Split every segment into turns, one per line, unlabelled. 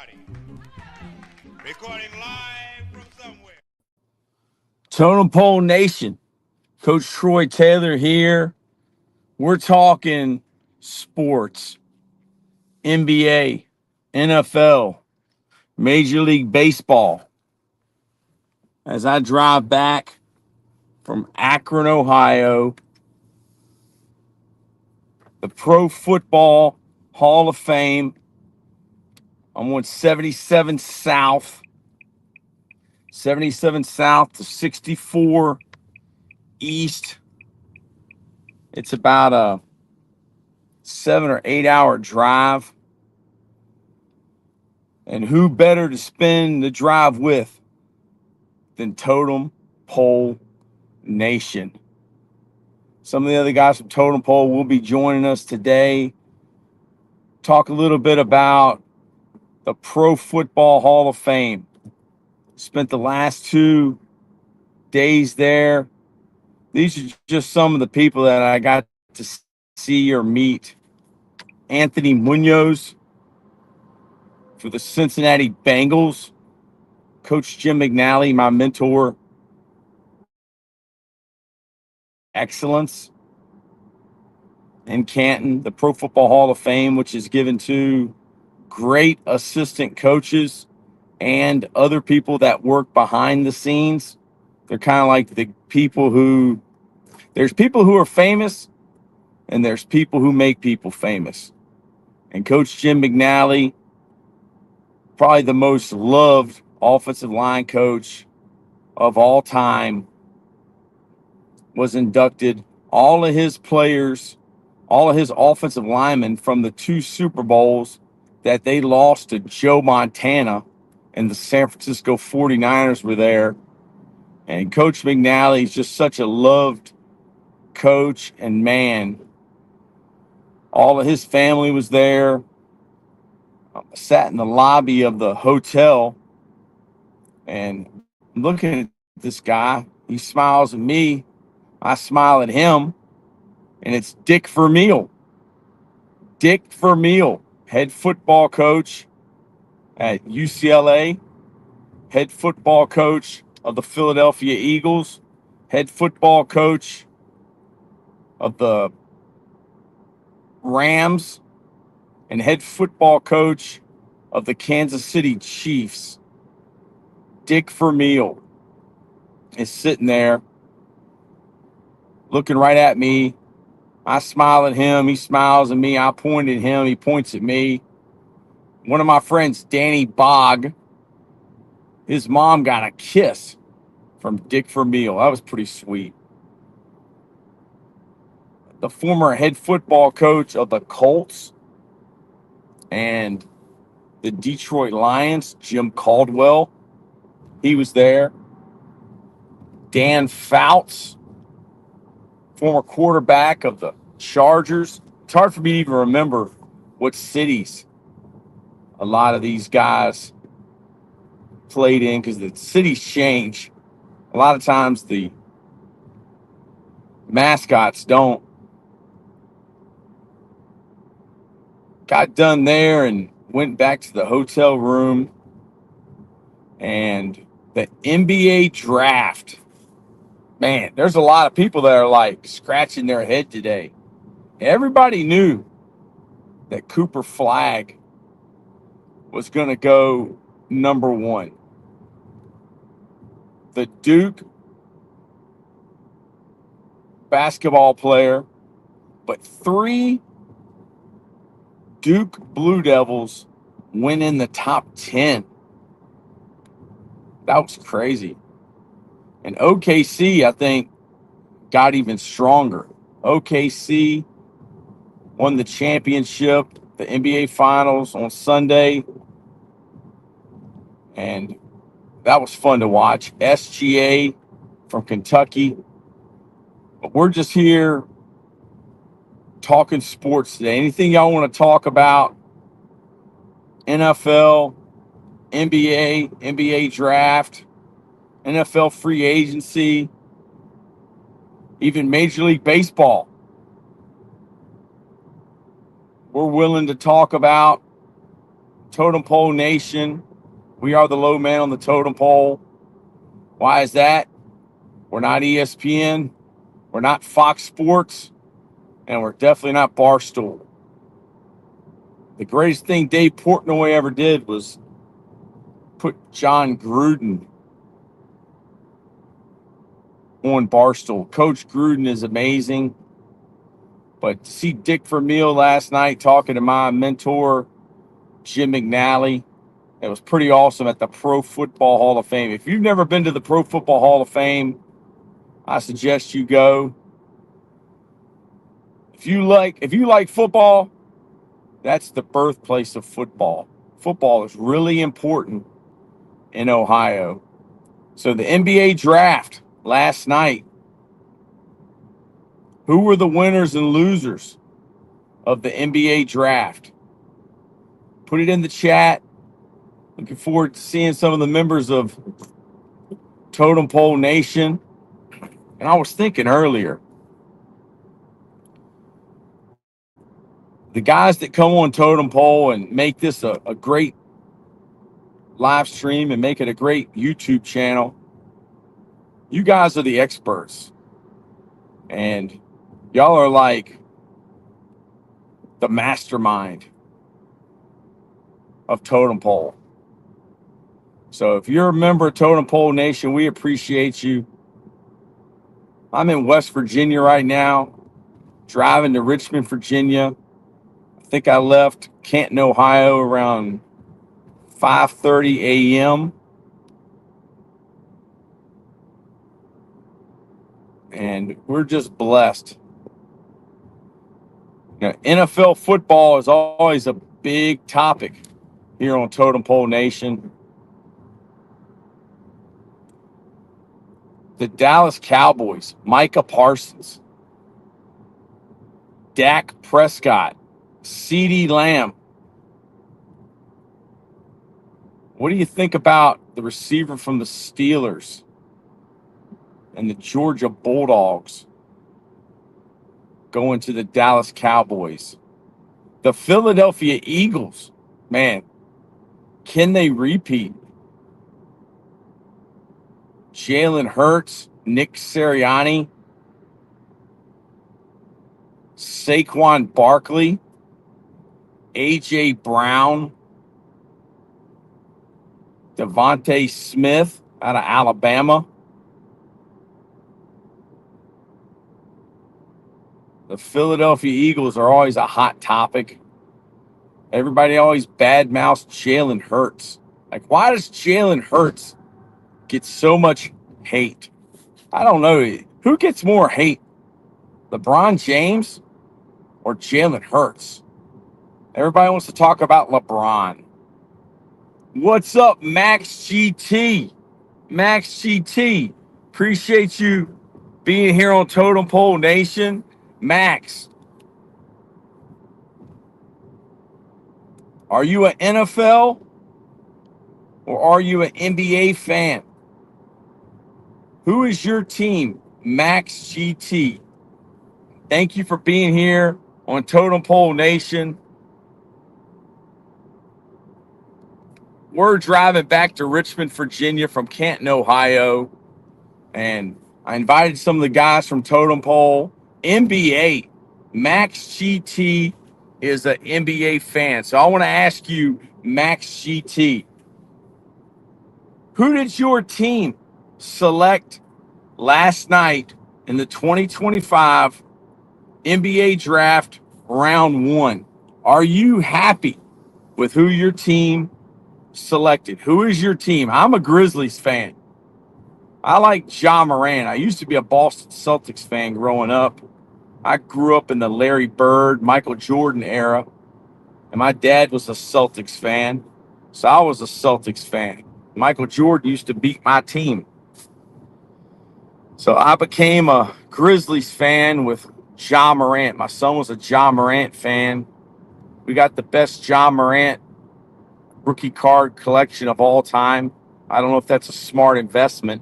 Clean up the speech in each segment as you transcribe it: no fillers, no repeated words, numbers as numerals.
everybody. Recording live from somewhere.
Totem Pole Nation. Coach Troy Taylor here. We're talking sports, NBA, NFL, Major League Baseball. As I drive back from Akron, Ohio, the Pro Football Hall of Fame. I'm on 77 South, 77 South to 64 East. It's about a 7 or 8 hour drive. And who better to spend the drive with than Totem Pole Nation? Some of the other guys from Totem Pole will be joining us today. Talk a little bit about the Pro Football Hall of Fame. Spent the last 2 days there. These are just some of the people that I got to see or meet. Anthony Munoz for the Cincinnati Bengals. Coach Jim McNally, my mentor. Excellence in Canton, the Pro Football Hall of Fame, which is given to great assistant coaches and other people that work behind the scenes. They're kind of like the people who, there's people who are famous and there's people who make people famous. And Coach Jim McNally, probably the most loved offensive line coach of all time, was inducted. All of his players, all of his offensive linemen from the 2 Super Bowls that they lost to Joe Montana and the San Francisco 49ers were there. And Coach McNally is just such a loved coach and man. All of his family was there. I sat in the lobby of the hotel and looking at this guy. He smiles at me. I smile at him. And it's Dick Vermeil. Dick Vermeil, head football coach at UCLA, head football coach of the Philadelphia Eagles, head football coach of the Rams, and head football coach of the Kansas City Chiefs. Dick Vermeil is sitting there looking right at me. I smile at him. He smiles at me. I point at him. He points at me. One of my friends, Danny Bogg, his mom got a kiss from Dick Vermeil. That was pretty sweet. The former head football coach of the Colts and the Detroit Lions, Jim Caldwell, he was there. Dan Fouts, former quarterback of the Chargers. It's hard for me to even remember what cities a lot of these guys played in because the cities change. A lot of times the mascots don't. Got done there and went back to the hotel room. And the NBA draft. Man, there's a lot of people that are like scratching their head today. Everybody knew that Cooper Flagg was going to go number 1. The Duke basketball player, but 3 Duke Blue Devils went in the top 10. That was crazy. And OKC, I think, got even stronger. OKC won the championship, the NBA Finals on Sunday. And that was fun to watch. SGA from Kentucky. But we're just here talking sports today. Anything y'all want to talk about? NFL, NBA, NBA draft, NFL free agency, even Major League Baseball. We're willing to talk about. Totem Pole Nation. We are the low man on the totem pole. Why is that? We're not ESPN. We're not Fox Sports. And we're definitely not Barstool. The greatest thing Dave Portnoy ever did was put John Gruden on Barstool. Coach Gruden is amazing. But to see Dick Vermeil last night talking to my mentor, Jim McNally, it was pretty awesome at the Pro Football Hall of Fame. If you've never been to the Pro Football Hall of Fame, I suggest you go. If you like football, that's the birthplace of football. Football is really important in Ohio. So the NBA draft last night, who were the winners and losers of the NBA draft? Put it in the chat. Looking forward to seeing some of the members of Totem Pole Nation. And I was thinking earlier, the guys that come on Totem Pole and make this a great live stream and make it a great YouTube channel, you guys are the experts. And y'all are like the mastermind of Totem Pole. So if you're a member of Totem Pole Nation, we appreciate you. I'm in West Virginia right now, driving to Richmond, Virginia. I think I left Canton, Ohio around 5:30 a.m. And we're just blessed. You know, NFL football is always a big topic here on Totem Pole Nation. The Dallas Cowboys, Micah Parsons, Dak Prescott, CeeDee Lamb. What do you think about the receiver from the Steelers and the Georgia Bulldogs going to the Dallas Cowboys? The Philadelphia Eagles, man, can they repeat? Jalen Hurts, Nick Sirianni, Saquon Barkley, A.J. Brown, Devontae Smith out of Alabama. The Philadelphia Eagles are always a hot topic. Everybody always badmouths Jalen Hurts. Like, why does Jalen Hurts get so much hate? I don't know. Who gets more hate, LeBron James or Jalen Hurts? Everybody wants to talk about LeBron. What's up, Max GT? Max GT, appreciate you being here on Totem Pole Nation. Max, are you an NFL or are you an NBA fan? Who is your team, Max GT? Thank you for being here on Totem Pole Nation. We're driving back to Richmond, Virginia from Canton, Ohio. And I invited some of the guys from Totem Pole. NBA, Max GT is an NBA fan. So I want to ask you, Max GT, who did your team select last night in the 2025 NBA draft round 1? Are you happy with who your team selected? Who is your team? I'm a Grizzlies fan. I like Ja Morant. I used to be a Boston Celtics fan growing up. I grew up in the Larry Bird, Michael Jordan era, and my dad was a Celtics fan, so I was a Celtics fan. Michael Jordan used to beat my team. So I became a Grizzlies fan with Ja Morant. My son was a Ja Morant fan. We got the best Ja Morant rookie card collection of all time. I don't know if that's a smart investment,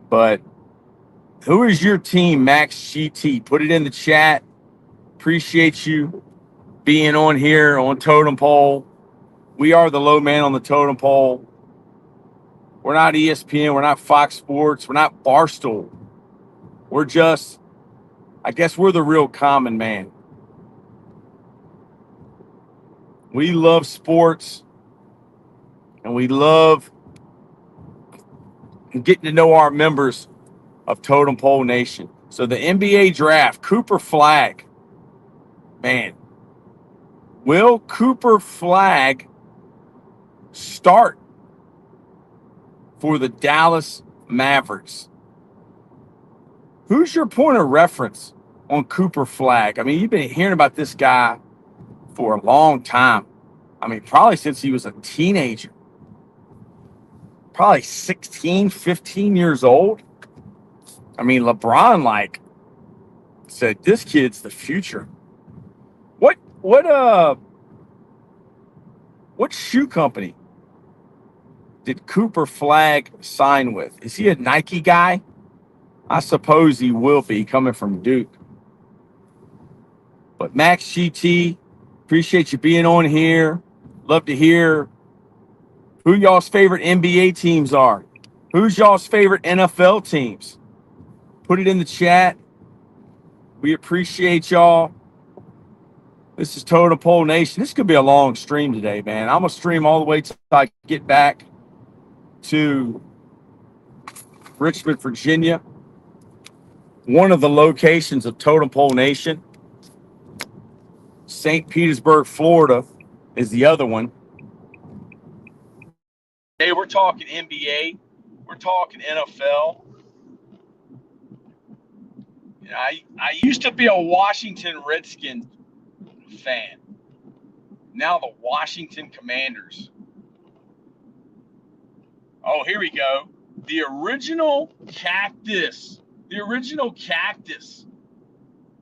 but who is your team, Max GT? Put it in the chat. Appreciate you being on here on Totem Pole. We are the low man on the totem pole. We're not ESPN. We're not Fox Sports. We're not Barstool. We're just, I guess we're the real common man. We love sports, and we love getting to know our members of Totem Pole Nation. So the NBA draft, Cooper Flag. Man, will Cooper Flag start for the Dallas Mavericks? Who's your point of reference on Cooper Flag? I mean, you've been hearing about this guy for a long time. I mean, probably since he was a teenager. Probably 16, 15 years old. I mean, LeBron said this kid's the future. What shoe company did Cooper Flag sign with? Is he a Nike guy? I suppose he will be, coming from Duke. But Max GT, appreciate you being on here. Love to hear who y'all's favorite NBA teams are. Who's y'all's favorite NFL teams? Put it in the chat. We appreciate y'all. This is Totem Pole Nation. This could be a long stream today, man. I'm going to stream all the way till I get back to Richmond, Virginia. One of the locations of Totem Pole Nation. St. Petersburg, Florida is the other one. Hey, we're talking NBA. We're talking NFL. You know, I used to be a Washington Redskins fan. Now the Washington Commanders. Oh, here we go. The original Cactus. The original Cactus.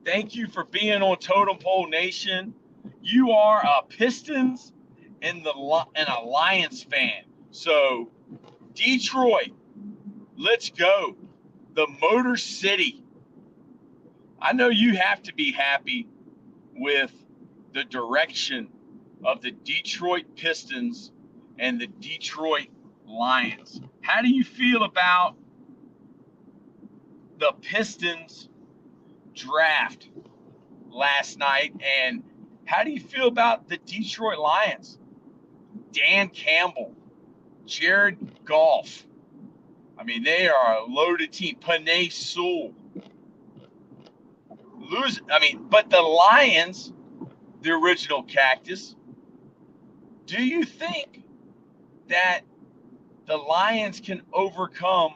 Thank you for being on Totem Pole Nation. You are a Pistons and a Lions fan. So, Detroit, let's go. The Motor City. I know you have to be happy with the direction of the Detroit Pistons and the Detroit Lions. How do you feel about the Pistons draft last night, and how do you feel about the Detroit Lions? Dan Campbell, Jared Goff. I mean, they are a loaded team. Panay Sewell. But the Lions, the original Cactus, do you think that the Lions can overcome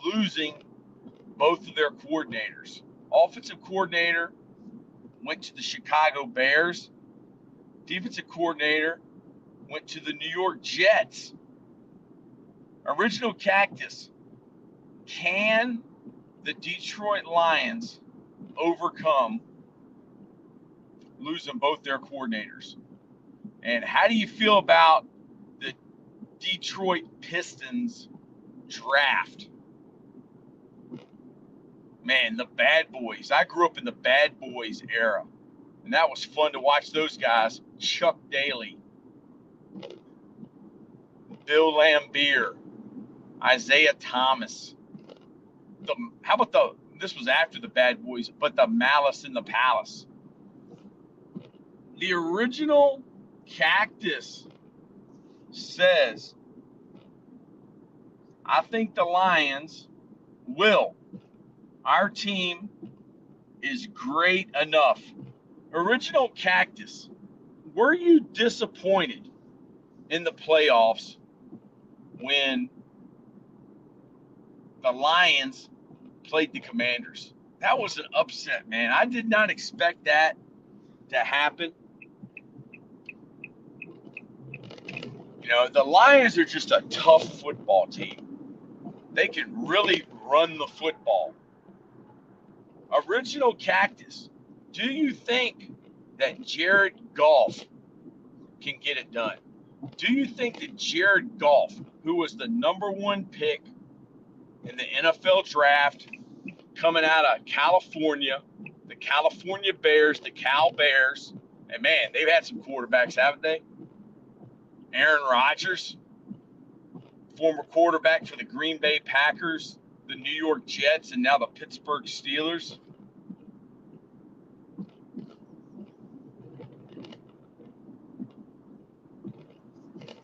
losing both of their coordinators? Offensive coordinator went to the Chicago Bears. Defensive coordinator went to the New York Jets. Original Cactus. Can the Detroit Lions overcome losing both their coordinators? And how do you feel about the Detroit Pistons draft? Man, the Bad Boys. I grew up in the Bad Boys era, and that was fun to watch those guys. Chuck Daly, Bill Laimbeer, Isaiah Thomas. This was after the Bad Boys, but the Malice in the Palace. The original Cactus says, I think the Lions will. Our team is great enough. Original Cactus, were you disappointed in the playoffs when the Lions played the Commanders? That was an upset, man. I did not expect that to happen. You know, the Lions are just a tough football team. They can really run the football. Original Cactus, do you think that Jared Goff can get it done? Do you think that Jared Goff, who was the #1 pick in the NFL draft coming out of California, the California Bears, the Cal Bears, and man, they've had some quarterbacks, haven't they? Aaron Rodgers, former quarterback for the Green Bay Packers, the New York Jets, and now the Pittsburgh Steelers.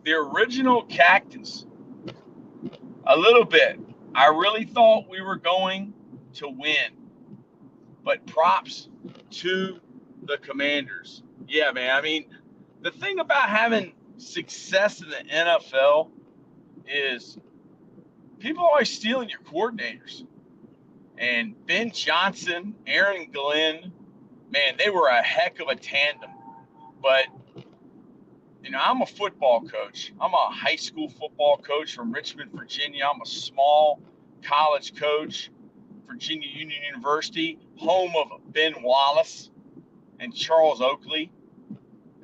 The original Cactus, a little bit. I really thought we were going to win, but props to the Commanders. Yeah, man. I mean, the thing about having success in the NFL is people are always stealing your coordinators. And Ben Johnson, Aaron Glenn, man, they were a heck of a tandem. But, you know, I'm a football coach. I'm a high school football coach from Richmond, Virginia. I'm a small college coach, Virginia Union University, home of Ben Wallace and Charles Oakley.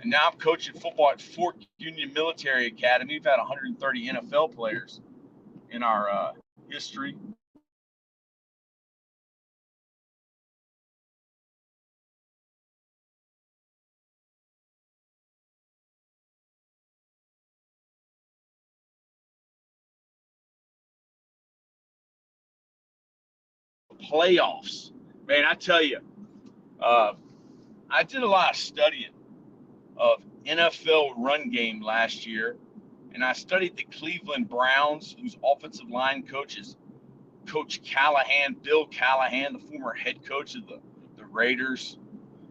And now I'm coaching football at Fort Union Military Academy. We've had 130 NFL players in our history. Playoffs. Man, I tell you, I did a lot of studying of NFL run game last year, and I studied the Cleveland Browns, whose offensive line coach is Coach Callahan, Bill Callahan, the former head coach of the Raiders,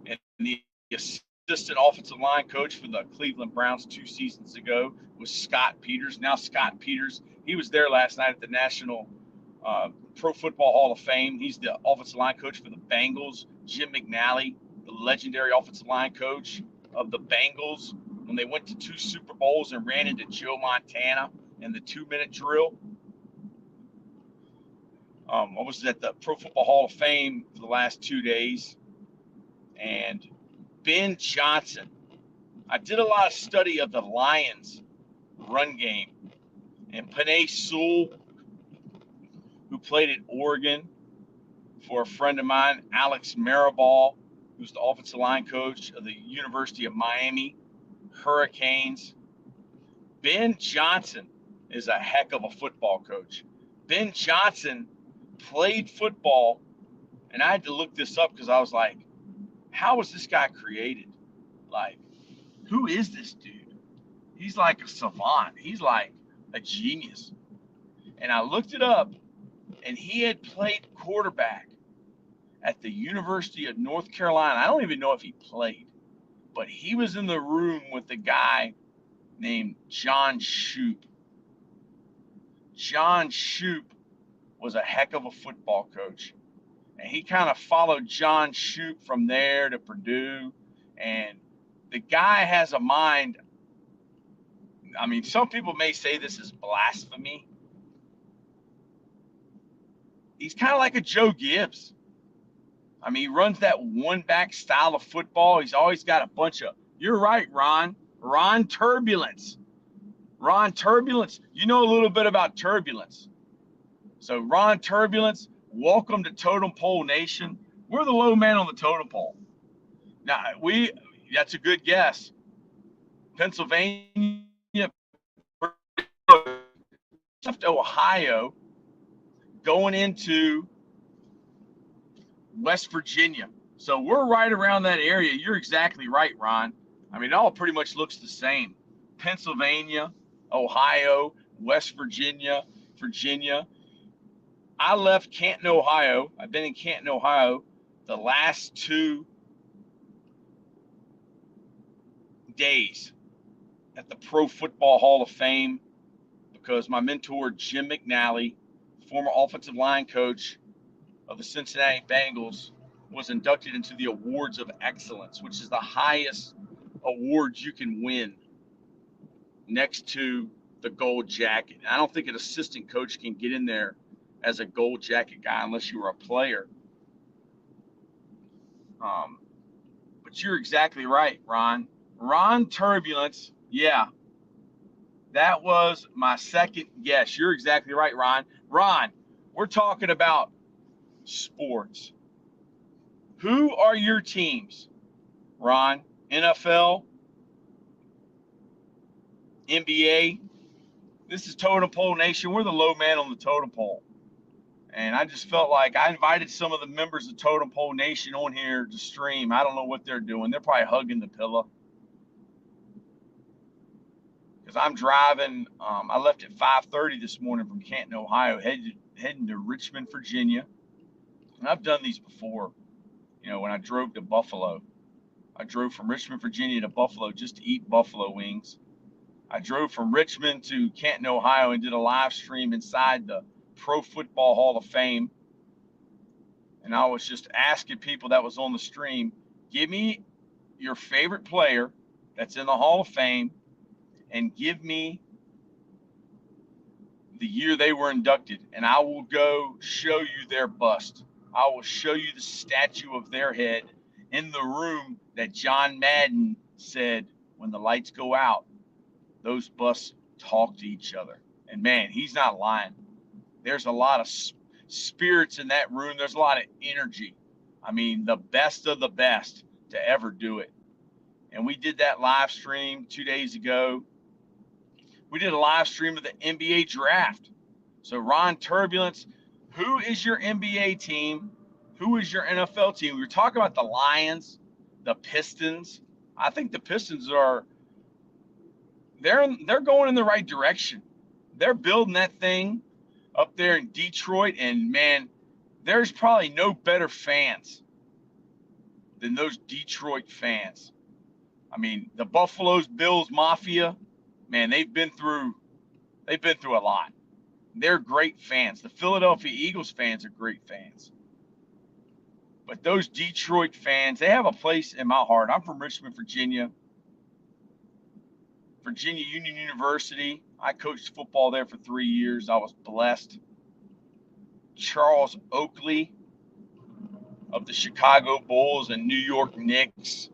and the assistant offensive line coach for the Cleveland Browns 2 seasons ago was Scott Peters. Now Scott Peters, he was there last night at the National Pro Football Hall of Fame. He's the offensive line coach for the Bengals. Jim McNally, the legendary offensive line coach of the Bengals when they went to 2 Super Bowls and ran into Joe Montana in the 2-minute drill. I was at the Pro Football Hall of Fame for the last 2 days. And Ben Johnson, I did a lot of study of the Lions run game. And Penei Sewell, who played at Oregon for a friend of mine, Alex Maribal, who's the offensive line coach of the University of Miami Hurricanes. Ben Johnson is a heck of a football coach. Ben Johnson played football, and I had to look this up because I was like, how was this guy created? Like, who is this dude? He's like a savant. He's like a genius. And I looked it up, and he had played quarterback at the University of North Carolina. I don't even know if he played, but he was in the room with a guy named John Shoop. John Shoop was a heck of a football coach. And he kind of followed John Shoop from there to Purdue. And the guy has a mind. I mean, some people may say this is blasphemy. He's kind of like a Joe Gibbs. I mean, he runs that one-back style of football. He's always got a bunch of, you're right, Ron. Ron Turbulence. Ron Turbulence. You know a little bit about turbulence. So Ron Turbulence, welcome to Totem Pole Nation. We're the low man on the totem pole. Now, that's a good guess. Pennsylvania, left Ohio, going into West Virginia. So we're right around that area. You're exactly right, Ron. I mean, it all pretty much looks the same. Pennsylvania, Ohio, West Virginia, Virginia. I left Canton, Ohio. I've been in Canton, Ohio the last 2 days at the Pro Football Hall of Fame because my mentor, Jim McNally, former offensive line coach of the Cincinnati Bengals, was inducted into the Awards of Excellence, which is the highest award you can win next to the Gold Jacket. I don't think an assistant coach can get in there as a Gold Jacket guy unless you were a player. But you're exactly right, Ron. Ron Turbulence, yeah, that was my second guess. You're exactly right, Ron. Ron, we're talking about sports. Who are your teams, Ron? NFL, NBA. This is Totem Pole Nation. We're the low man on the totem pole. And I just felt like I invited some of the members of Totem Pole Nation on here to stream. I don't know what they're doing. They're probably hugging the pillow. Because I'm driving. I left at 5:30 this morning from Canton, Ohio, heading to Richmond, Virginia. And I've done these before. You know, when I drove to Buffalo. I drove from Richmond, Virginia to Buffalo just to eat buffalo wings. I drove from Richmond to Canton, Ohio, and did a live stream inside the Pro Football Hall of Fame. And I was just asking people that was on the stream, give me your favorite player that's in the Hall of Fame and give me the year they were inducted. And I will go show you their bust. I will show you the statue of their head in the room that John Madden said, when the lights go out, those busts talk to each other. And man, he's not lying. There's a lot of spirits in that room. There's a lot of energy. I mean, the best of the best to ever do it. And we did that live stream 2 days ago. We did a live stream of the NBA draft. So Ron Turbulence, who is your NBA team? Who is your NFL team? We were talking about the Lions, the Pistons. I think the Pistons are they're going in the right direction. They're building that thing up there in Detroit, and man, there's probably no better fans than those Detroit fans. I mean, the Buffalo's Bills Mafia, man, they've been through a lot. They're great fans. The Philadelphia Eagles fans are great fans. But those Detroit fans, they have a place in my heart. I'm from Richmond, Virginia. Virginia Union University. I coached football there for 3 years. I was blessed. Charles Oakley of the Chicago Bulls and New York Knicks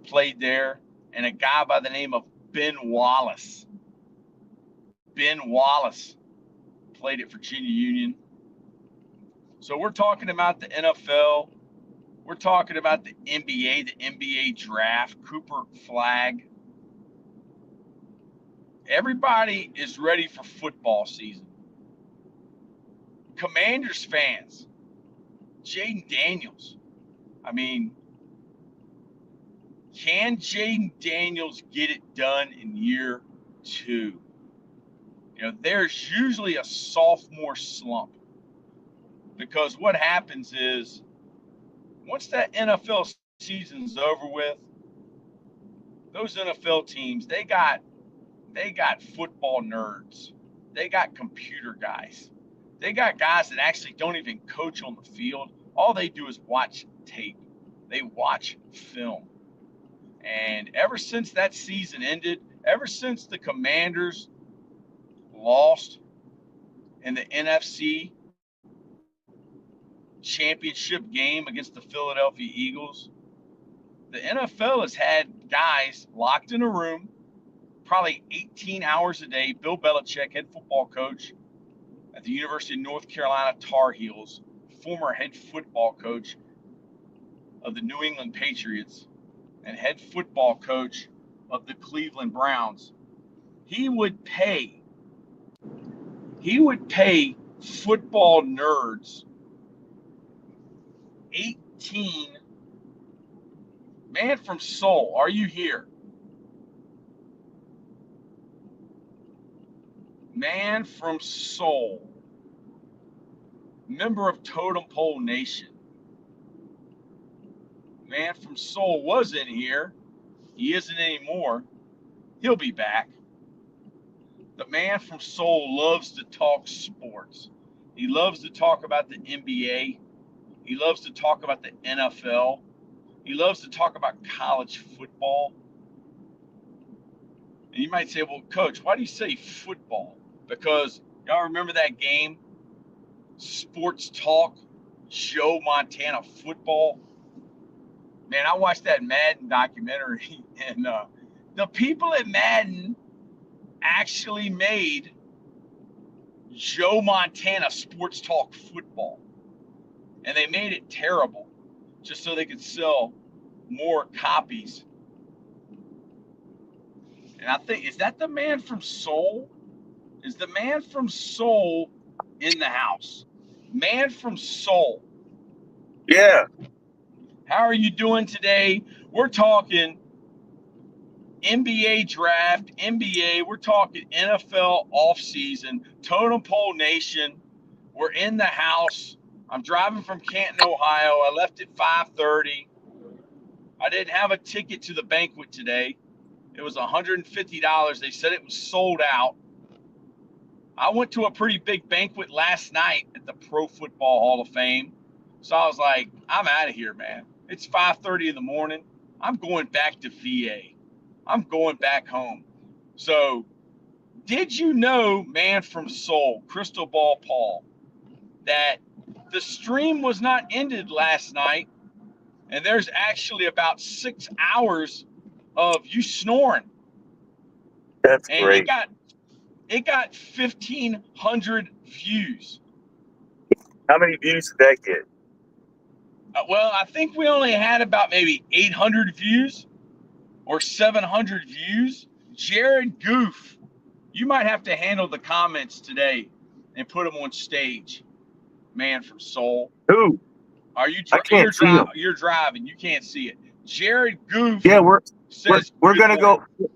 played there. And a guy by the name of Ben Wallace. Ben Wallace played at Virginia Union. So we're talking about the NFL. We're talking about the NBA, the NBA draft, Cooper Flag. Everybody is ready for football season. Commanders fans, Jaden Daniels. I mean, can Jaden Daniels get it done in year 2? You know, there's usually a sophomore slump. Because what happens is, once that NFL season's over with, those NFL teams, they got football nerds. They got computer guys. They got guys that actually don't even coach on the field. All they do is watch tape. They watch film. And ever since that season ended, ever since the Commanders lost in the NFC championship game against the Philadelphia Eagles, the NFL has had guys locked in a room, probably 18 hours a day. Bill Belichick, head football coach at the University of North Carolina Tar Heels, former head football coach of the New England Patriots, and head football coach of the Cleveland Browns. He would pay football nerds 18. Man from Seoul, are you here? Man from Seoul, member of Totem Pole Nation. Man from Seoul was in here. He isn't anymore. He'll be back. The man from Seoul loves to talk sports. He loves to talk about the NBA. He loves to talk about the NFL. He loves to talk about college football. And you might say, well, Coach, why do you say football? Because y'all remember that game, Sports Talk, Joe Montana football? Man, I watched that Madden documentary, and the people at Madden actually made Joe Montana Sports Talk football. And they made it terrible just so they could sell more copies. And I think, is that the man from Seoul? Is the man from Seoul in the house? Man from Seoul.
Yeah.
How are you doing today? We're talking NBA draft, NBA. We're talking NFL offseason, Totem Pole Nation. We're in the house. I'm driving from Canton, Ohio. I left at 5:30. I didn't have a ticket to the banquet today. It was $150. They said it was sold out. I went to a pretty big banquet last night at the Pro Football Hall of Fame. So I was like, I'm out of here, man. It's 5:30 in the morning. I'm going back to VA. I'm going back home. So, did you know, man from Seoul, Crystal Ball Paul, that the stream was not ended last night, and there's actually about 6 hours of you snoring,
That's
and
great.
it got 1,500 views.
How many views did that get?
Well, I think we only had about maybe 800 views or 700 views. Jared Goof, you might have to handle the comments today and put them on stage. Man from Seoul.
Who?
Are you?
I can't see him.
You're driving. You can't see it. Jared Goof.
Yeah,
says
we're
good
gonna
morning.
go.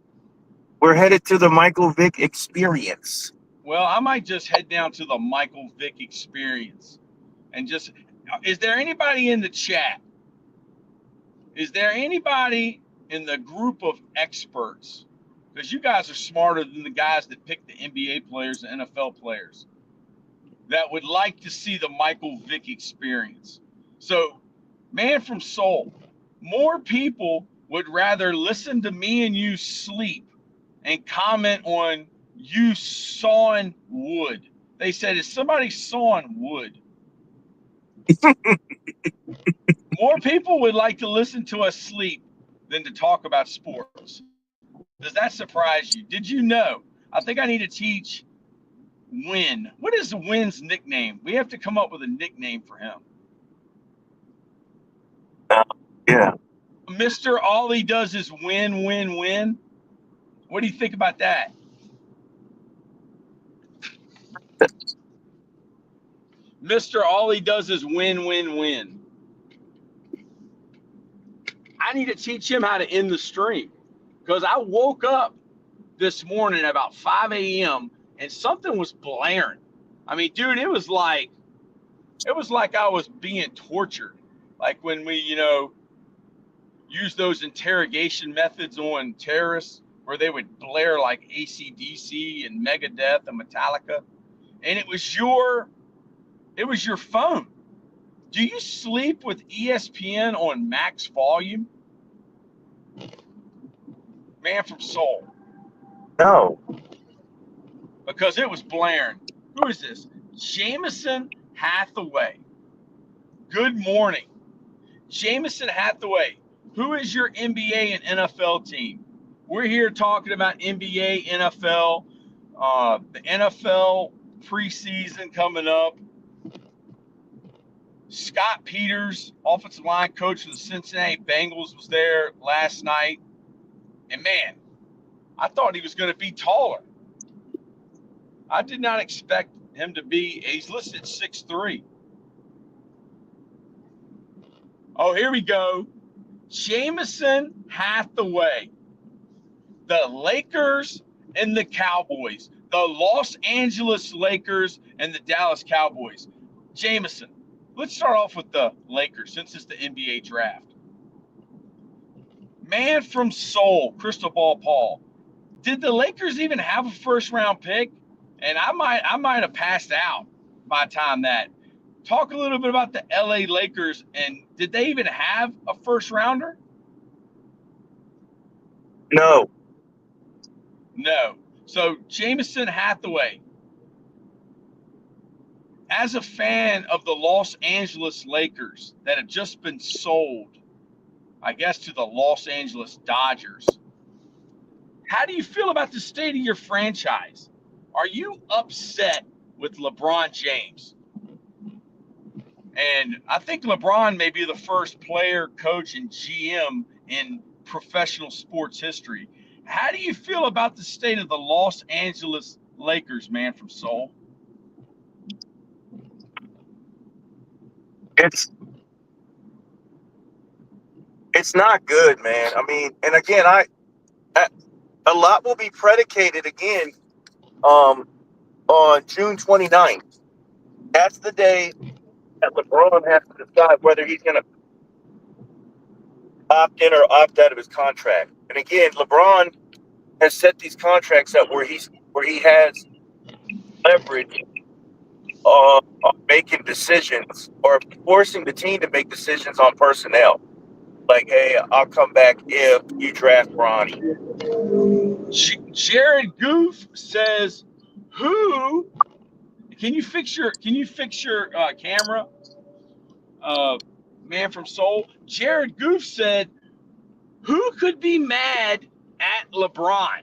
We're headed to the Michael Vick Experience.
Well, I might just head down to the Michael Vick Experience and just. Is there anybody in the chat? Is there anybody in the group of experts? Because you guys are smarter than the guys that pick the NBA players and NFL players, that would like to see the Michael Vick Experience. So, man from Seoul, more people would rather listen to me and you sleep and comment on you sawing wood. They said, is somebody sawing wood? More people would like to listen to us sleep than to talk about sports. Does that surprise you? Did you know? I think I need to teach Win. What is Win's nickname? We have to come up with a nickname for him.
Yeah.
Mr. All he does is win, win, win. What do you think about that? Mr. All he does is win, win, win. I need to teach him how to end the stream, because I woke up this morning at about 5 a.m. and something was blaring. I mean, dude, it was like I was being tortured. Like when we, use those interrogation methods on terrorists, where they would blare like AC/DC and Megadeth and Metallica, and it was your phone. Do you sleep with ESPN on max volume? Man from Seoul.
No.
Because it was blaring. Who is this? Jameson Hathaway. Good morning. Jameson Hathaway. Who is your NBA and NFL team? We're here talking about NBA, NFL, the NFL preseason coming up. Scott Peters, offensive line coach for the Cincinnati Bengals, was there last night. And man, I thought he was going to be taller. I did not expect him to be. He's listed 6'3". Oh, here we go. Jameson Hathaway. The Lakers and the Cowboys. The Los Angeles Lakers and the Dallas Cowboys. Jameson, let's start off with the Lakers since it's the NBA draft. Man from Seoul, Crystal Ball Paul. Did the Lakers even have a first-round pick? And I might have passed out by the time that. Talk a little bit about the LA Lakers, and did they even have a first-rounder?
No.
No. So Jameson Hathaway, as a fan of the Los Angeles Lakers that have just been sold, I guess, to the Los Angeles Dodgers, how do you feel about the state of your franchise? Are you upset with LeBron James? And I think LeBron may be the first player, coach, and GM in professional sports history. How do you feel about the state of the Los Angeles Lakers, man from Seoul?
It's not good, man. I mean, and again, a lot will be predicated again on June 29th. That's the day that LeBron has to decide whether he's going to opt in or opt out of his contract. And again, LeBron has set these contracts up where he has leverage on making decisions or forcing the team to make decisions on personnel. Like, hey, I'll come back if you draft Bronny.
Jared Goof says, "Who? Can you fix your camera, man from Seoul?" Jared Goof said, "Who could be mad at LeBron?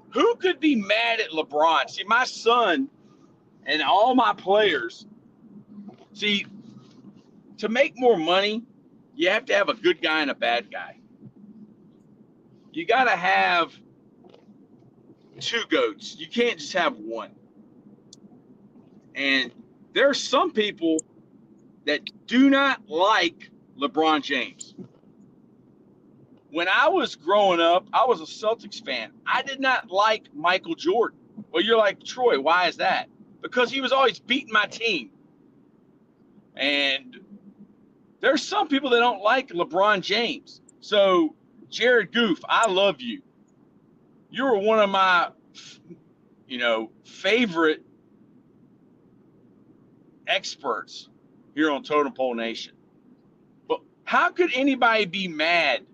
Who could be mad at LeBron?" See, my son and all my players. See, to make more money, you have to have a good guy and a bad guy. You got to have two goats. You can't just have one. And there are some people that do not like LeBron James. When I was growing up, I was a Celtics fan. I did not like Michael Jordan. Well, you're like, Troy, why is that? Because he was always beating my team. And there's some people that don't like LeBron James. So, Jared Goof, I love you. You were one of my, favorite experts here on Totem Pole Nation. But how could anybody be mad,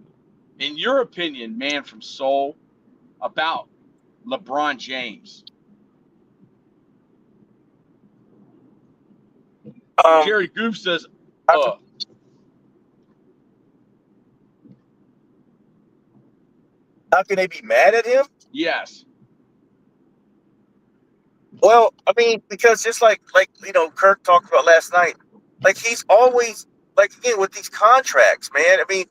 in your opinion, man from Seoul, about LeBron James? Jerry Goof says,
How can they be mad at him?
Yes.
Well, I mean, because just like Kirk talked about last night, like he's always again with these contracts, man. I mean,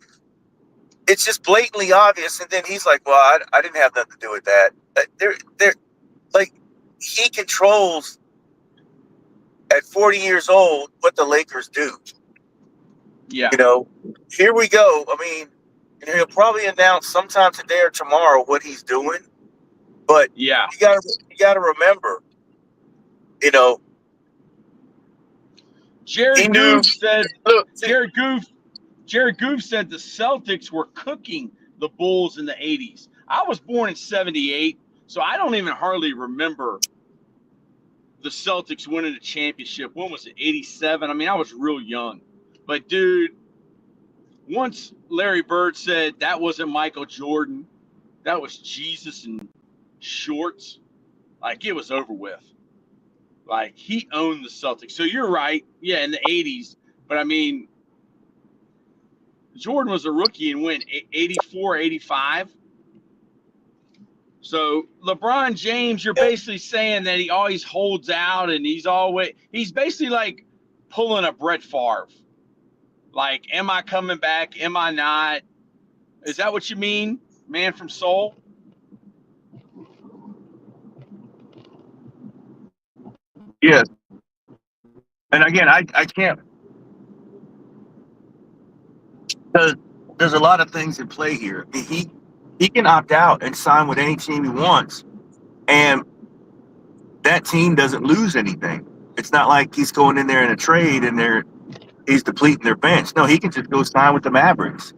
it's just blatantly obvious, and then he's like, "Well, I didn't have nothing to do with that." They're like he controls at 40 years old what the Lakers do.
Yeah.
Here we go. I mean, and he'll probably announce sometime today or tomorrow what he's doing. But
yeah,
you gotta remember,
Jared Goof said.
Look,
Jared Goof said the Celtics were cooking the Bulls in the 80s. I was born in 78, so I don't even hardly remember the Celtics winning a championship. When was it, 87? I mean, I was real young. But, dude, once Larry Bird said that wasn't Michael Jordan, that was Jesus in shorts, like, it was over with. Like, he owned the Celtics. So you're right. Yeah, in the 80s. But, I mean, Jordan was a rookie and went 84, 85. So LeBron James, you're basically saying that he always holds out and he's basically like pulling a Brett Favre. Like, am I coming back? Am I not? Is that what you mean, man from Seoul?
Yes. And again, I can't, because there's a lot of things in play here. He can opt out and sign with any team he wants, and that team doesn't lose anything. It's not like he's going in there in a trade and he's depleting their bench. No, he can just go sign with the Mavericks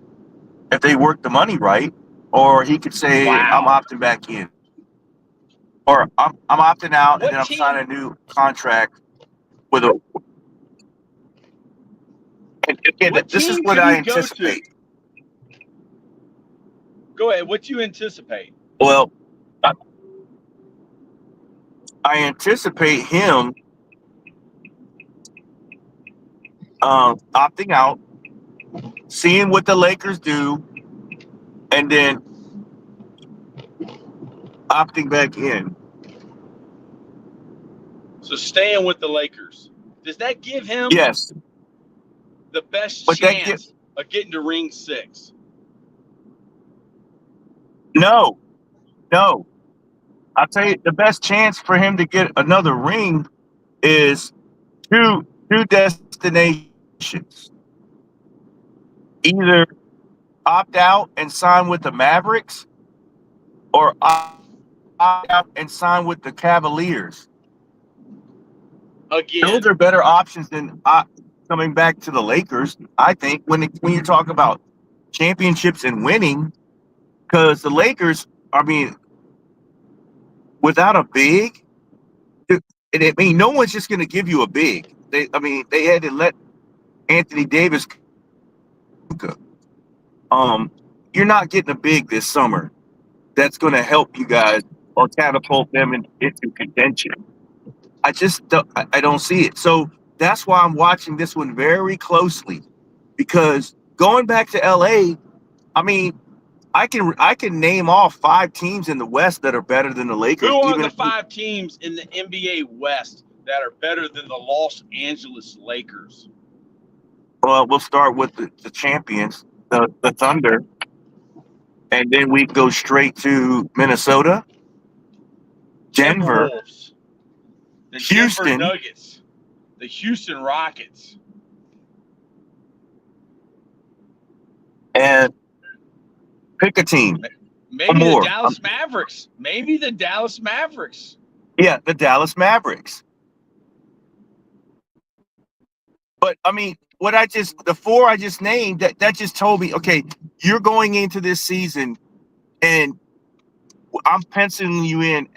if they work the money right, or he could say,
Wow.
I'm opting back in, or I'm opting out
What
and then I'm
team?
signing a new contract with a. And again, this is what I anticipate.
Go ahead. What do you anticipate?
Well, I anticipate him opting out, seeing what the Lakers do, and then opting back in.
So staying with the Lakers. Does that give him
Yes,
the best
but
chance of getting to Ring 6?
No, no. I'll tell you, the best chance for him to get another ring is two destinations. Either opt out and sign with the Mavericks, or opt out and sign with the Cavaliers. Those
Again,
are better options than coming back to the Lakers. I think when you talk about championships and winning, because the Lakers, I mean, without a big, and I mean, no one's just going to give you a big. They had to let Anthony Davis. Um, you're not getting a big this summer that's going to help you guys or catapult them into contention. I don't see it. So that's why I'm watching this one very closely, because going back to LA, I mean, I can name off 5 teams in the West that are better than the
who
Lakers.
are
Even
the
if we,
5 teams in the NBA West that are better than the Los Angeles Lakers?
well, we'll start with the champions, the Thunder, and then we go straight to Minnesota, Denver,
Timberwolves, the Denver
Houston,
Nuggets, the Houston Rockets.
and pick a team. One
Maybe the
more.
Dallas Mavericks. Maybe the Dallas Mavericks.
Yeah, the Dallas Mavericks. But I mean, the 4 I just named, that just told me, okay, you're going into this season, and I'm penciling you in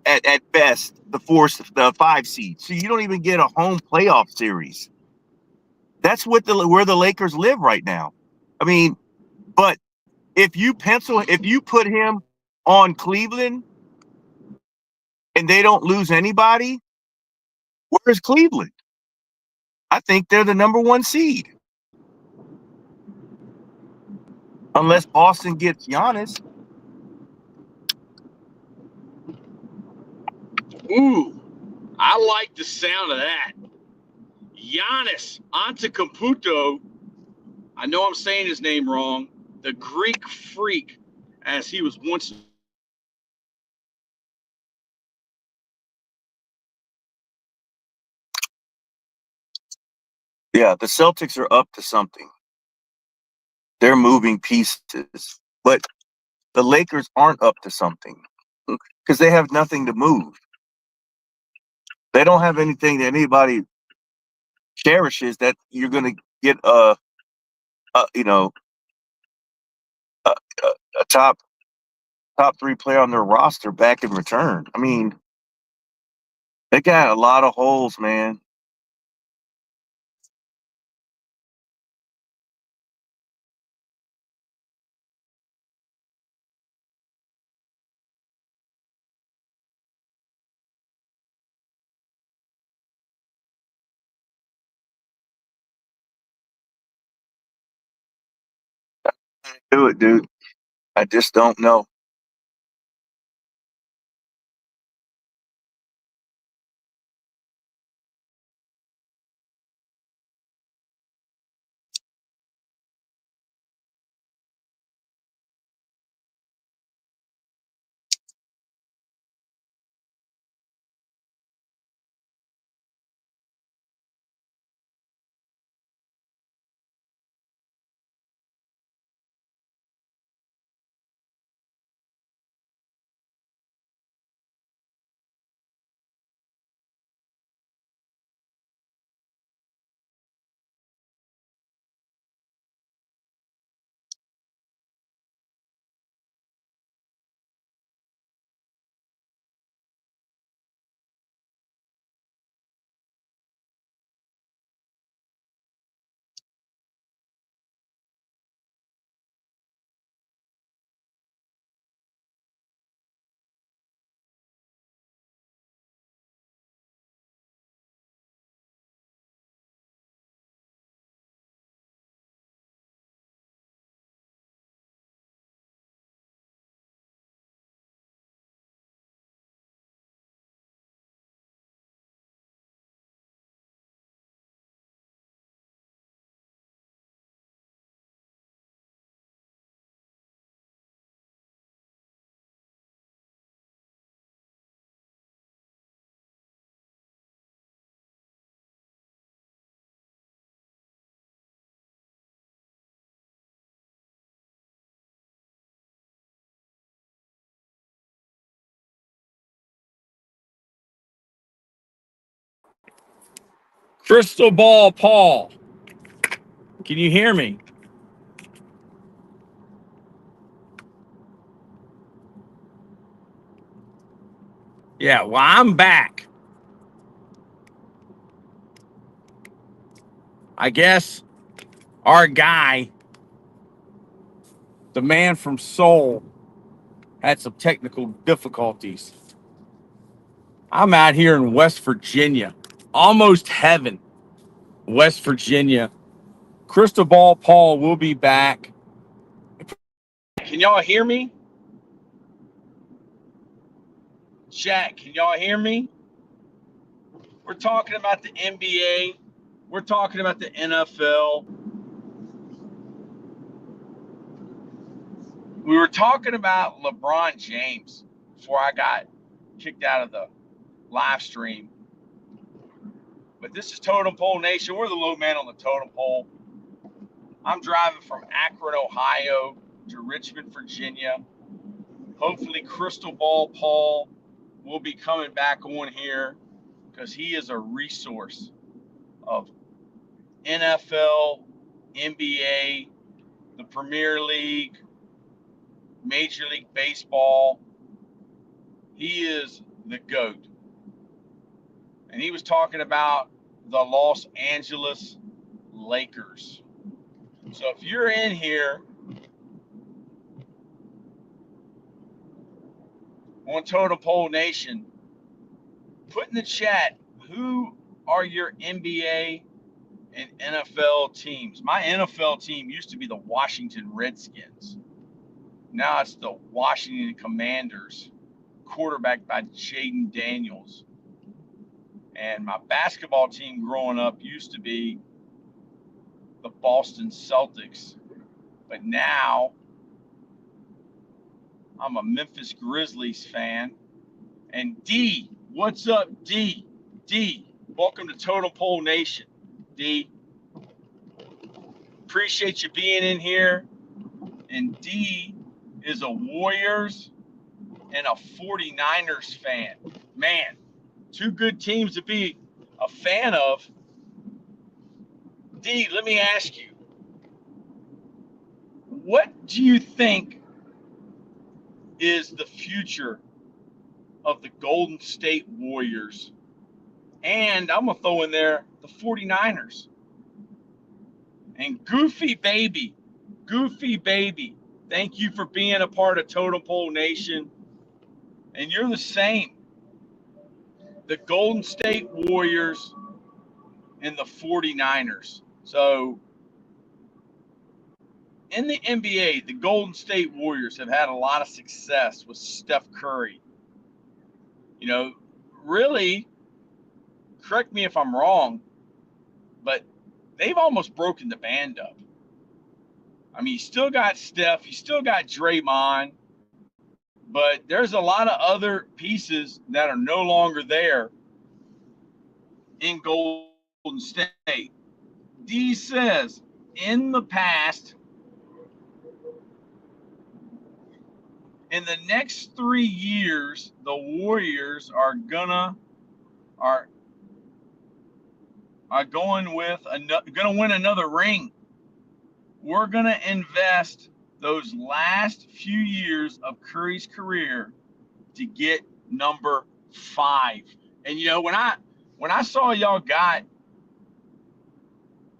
at best the 5 seed. So you don't even get a home playoff series. That's where the Lakers live right now. I mean, but if you put him on Cleveland and they don't lose anybody, where's Cleveland? I think they're the number 1 seed. Unless Boston gets Giannis.
Ooh, I like the sound of that. Giannis Antetokounmpo. I know I'm saying his name wrong. The Greek Freak, as he was once.
Yeah, the Celtics are up to something. They're moving pieces. But the Lakers aren't up to something because they have nothing to move. They don't have anything that anybody cherishes that you're going to get a you know a, a, a top 3 player on their roster back in return. I mean, they got a lot of holes, man. Do it, dude. I just don't know.
Crystal Ball Paul. Can you hear me? Yeah, well, I'm back. I guess our guy, the man from Seoul, had some technical difficulties. I'm out here in West Virginia, almost heaven, West Virginia. Crystal Ball Paul will be back.
Can y'all hear me? Jack, can y'all hear me? We're talking about the NBA. We're talking about the NFL. We were talking about LeBron James before I got kicked out of the live stream. But this is Totem Pole Nation. We're the low man on the totem pole. I'm driving from Akron, Ohio to Richmond, Virginia. Hopefully Crystal Ball Paul will be coming back on here because he is a resource of NFL, NBA, the Premier League, Major League Baseball. He is the GOAT. And he was talking about the Los Angeles Lakers. So if you're in here on Totem Pole Nation, put in the chat, who are your NBA and NFL teams? My NFL team used to be the Washington Redskins. Now it's the Washington Commanders, quarterbacked by Jaden Daniels. And my basketball team growing up used to be the Boston Celtics. But now I'm a Memphis Grizzlies fan. And D, what's up, D? D, welcome to Totem Pole Nation. D, appreciate you being in here. And D is a Warriors and a 49ers fan. Man, two good teams to be a fan of. D, let me ask you, what do you think is the future of the Golden State Warriors? And I'm going to throw in there the 49ers. And Goofy Baby, thank you for being a part of Totem Pole Nation. And you're the same. The Golden State Warriors and the 49ers. So in the NBA, the Golden State Warriors have had a lot of success with Steph Curry. You know, really, correct me if I'm wrong, but they've almost broken the band up. I mean, you still got Steph, you still got Draymond, but there's a lot of other pieces that are no longer there in Golden State. D says, in the past, in the next 3 years, the Warriors are gonna win another ring. We're gonna invest those last few years of Curry's career to get number 5. And you know, when I saw y'all got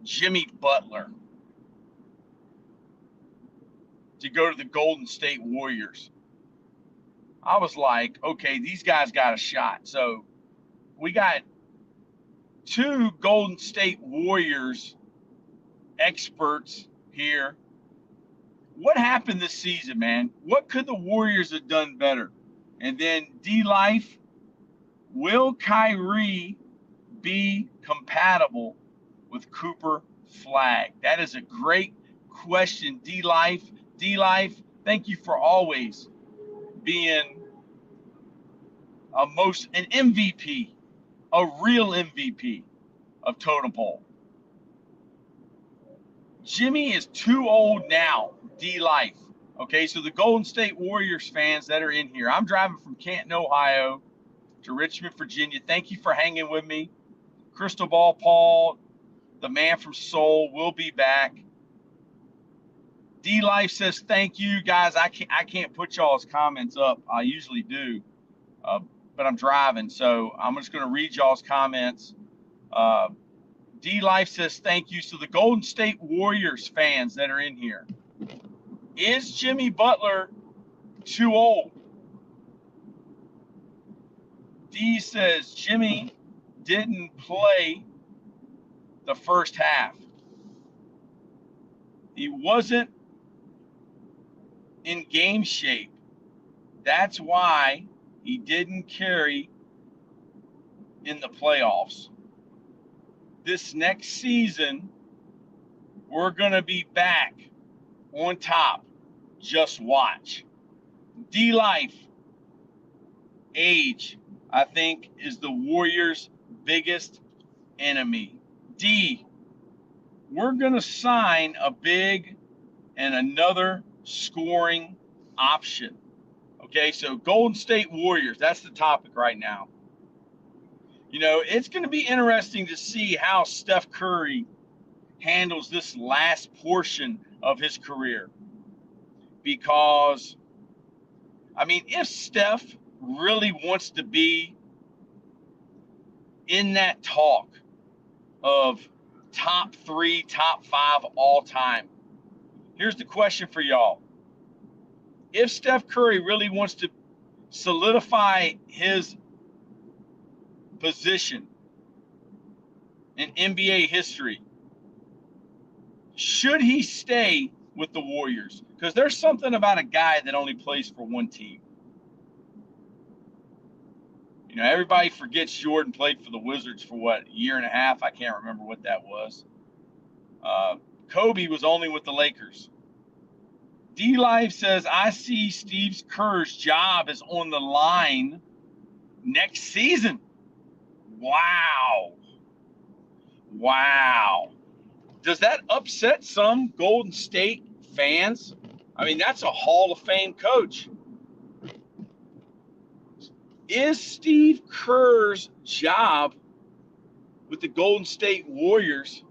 Jimmy Butler to go to the Golden State Warriors, I was like, okay, these guys got a shot. So we got 2 Golden State Warriors experts here. What happened this season, man? What could the Warriors have done better? And then D-Life, will Kyrie be compatible with Cooper Flag? That is a great question, D-Life. D-Life, thank you for always being an MVP, a real MVP of Totem Pole. Jimmy is too old now, D-Life. Okay, so the Golden State Warriors fans that are in here, I'm driving from Canton, Ohio to Richmond, Virginia. Thank you for hanging with me.
Crystal Ball Paul, the man from Seoul, will be back. D Life says thank you guys. I can't put y'all's comments up. I usually do, but I'm driving, so I'm just going to read y'all's comments. D Life says thank you. So the Golden State Warriors fans that are in here, is Jimmy Butler too old? D says Jimmy didn't play the first half. He wasn't in game shape. That's why he didn't carry in the playoffs. This next season, we're going to be back on top. Just watch. D-Life, age, I think, is the Warriors' biggest enemy. D, we're going to sign a big and another scoring option. Okay, so Golden State Warriors, that's the topic right now. You know, it's going to be interesting to see how Steph Curry handles this last portion of his career. Because, I mean, if Steph really wants to be in that talk of top 3, top 5 all time, here's the question for y'all. If Steph Curry really wants to solidify his position in NBA history, should he stay with the Warriors? Because there's something about a guy that only plays for one team. You know, everybody forgets Jordan played for the Wizards for what, a year and a half? I can't remember what that was. Kobe was only with the Lakers. D-Life says, I see Steve Kerr's job is on the line next season. Wow. Wow. Does that upset some Golden State fans? I mean, that's a Hall of Fame coach. Is Steve Kerr's job with the Golden State Warriors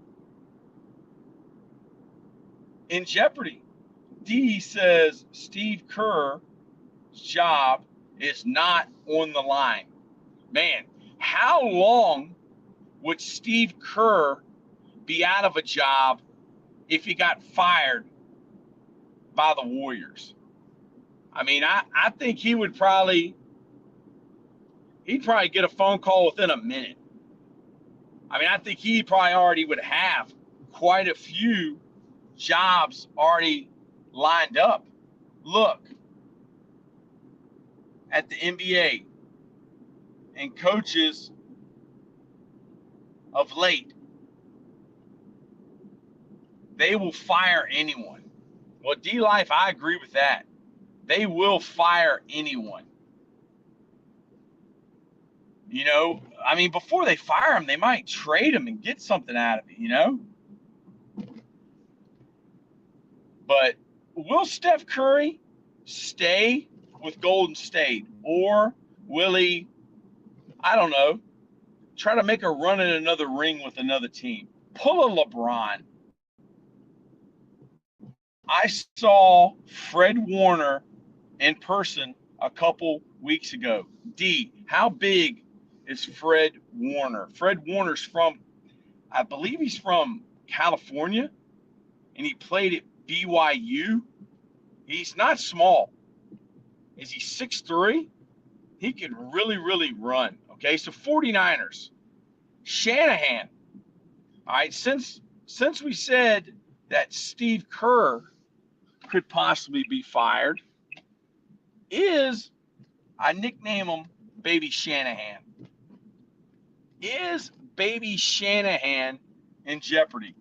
in jeopardy? D says Steve Kerr's job is not on the line. Man, how long would Steve Kerr be out of a job if he got fired by the Warriors? I mean, I think he'd probably get a phone call within a minute. I mean, I think he probably already would have quite a few jobs already lined up. Look at the NBA and coaches of late. They will fire anyone. Well, D-Life, I agree with that. They will fire anyone. You know, I mean, before they fire him, they might trade him and get something out of it, you know? But will Steph Curry stay with Golden State? Or will he, I don't know, try to make a run at another ring with another team? Pull a LeBron. I saw Fred Warner in person a couple weeks ago. D, how big is Fred Warner? Fred Warner's from, I believe he's from California, and he played at BYU. He's not small. Is he 6'3"? He can really, really run. Okay, so 49ers. Shanahan. All right, since we said that Steve Kerr could possibly be fired, I nickname him Baby Shanahan. Is Baby Shanahan in jeopardy?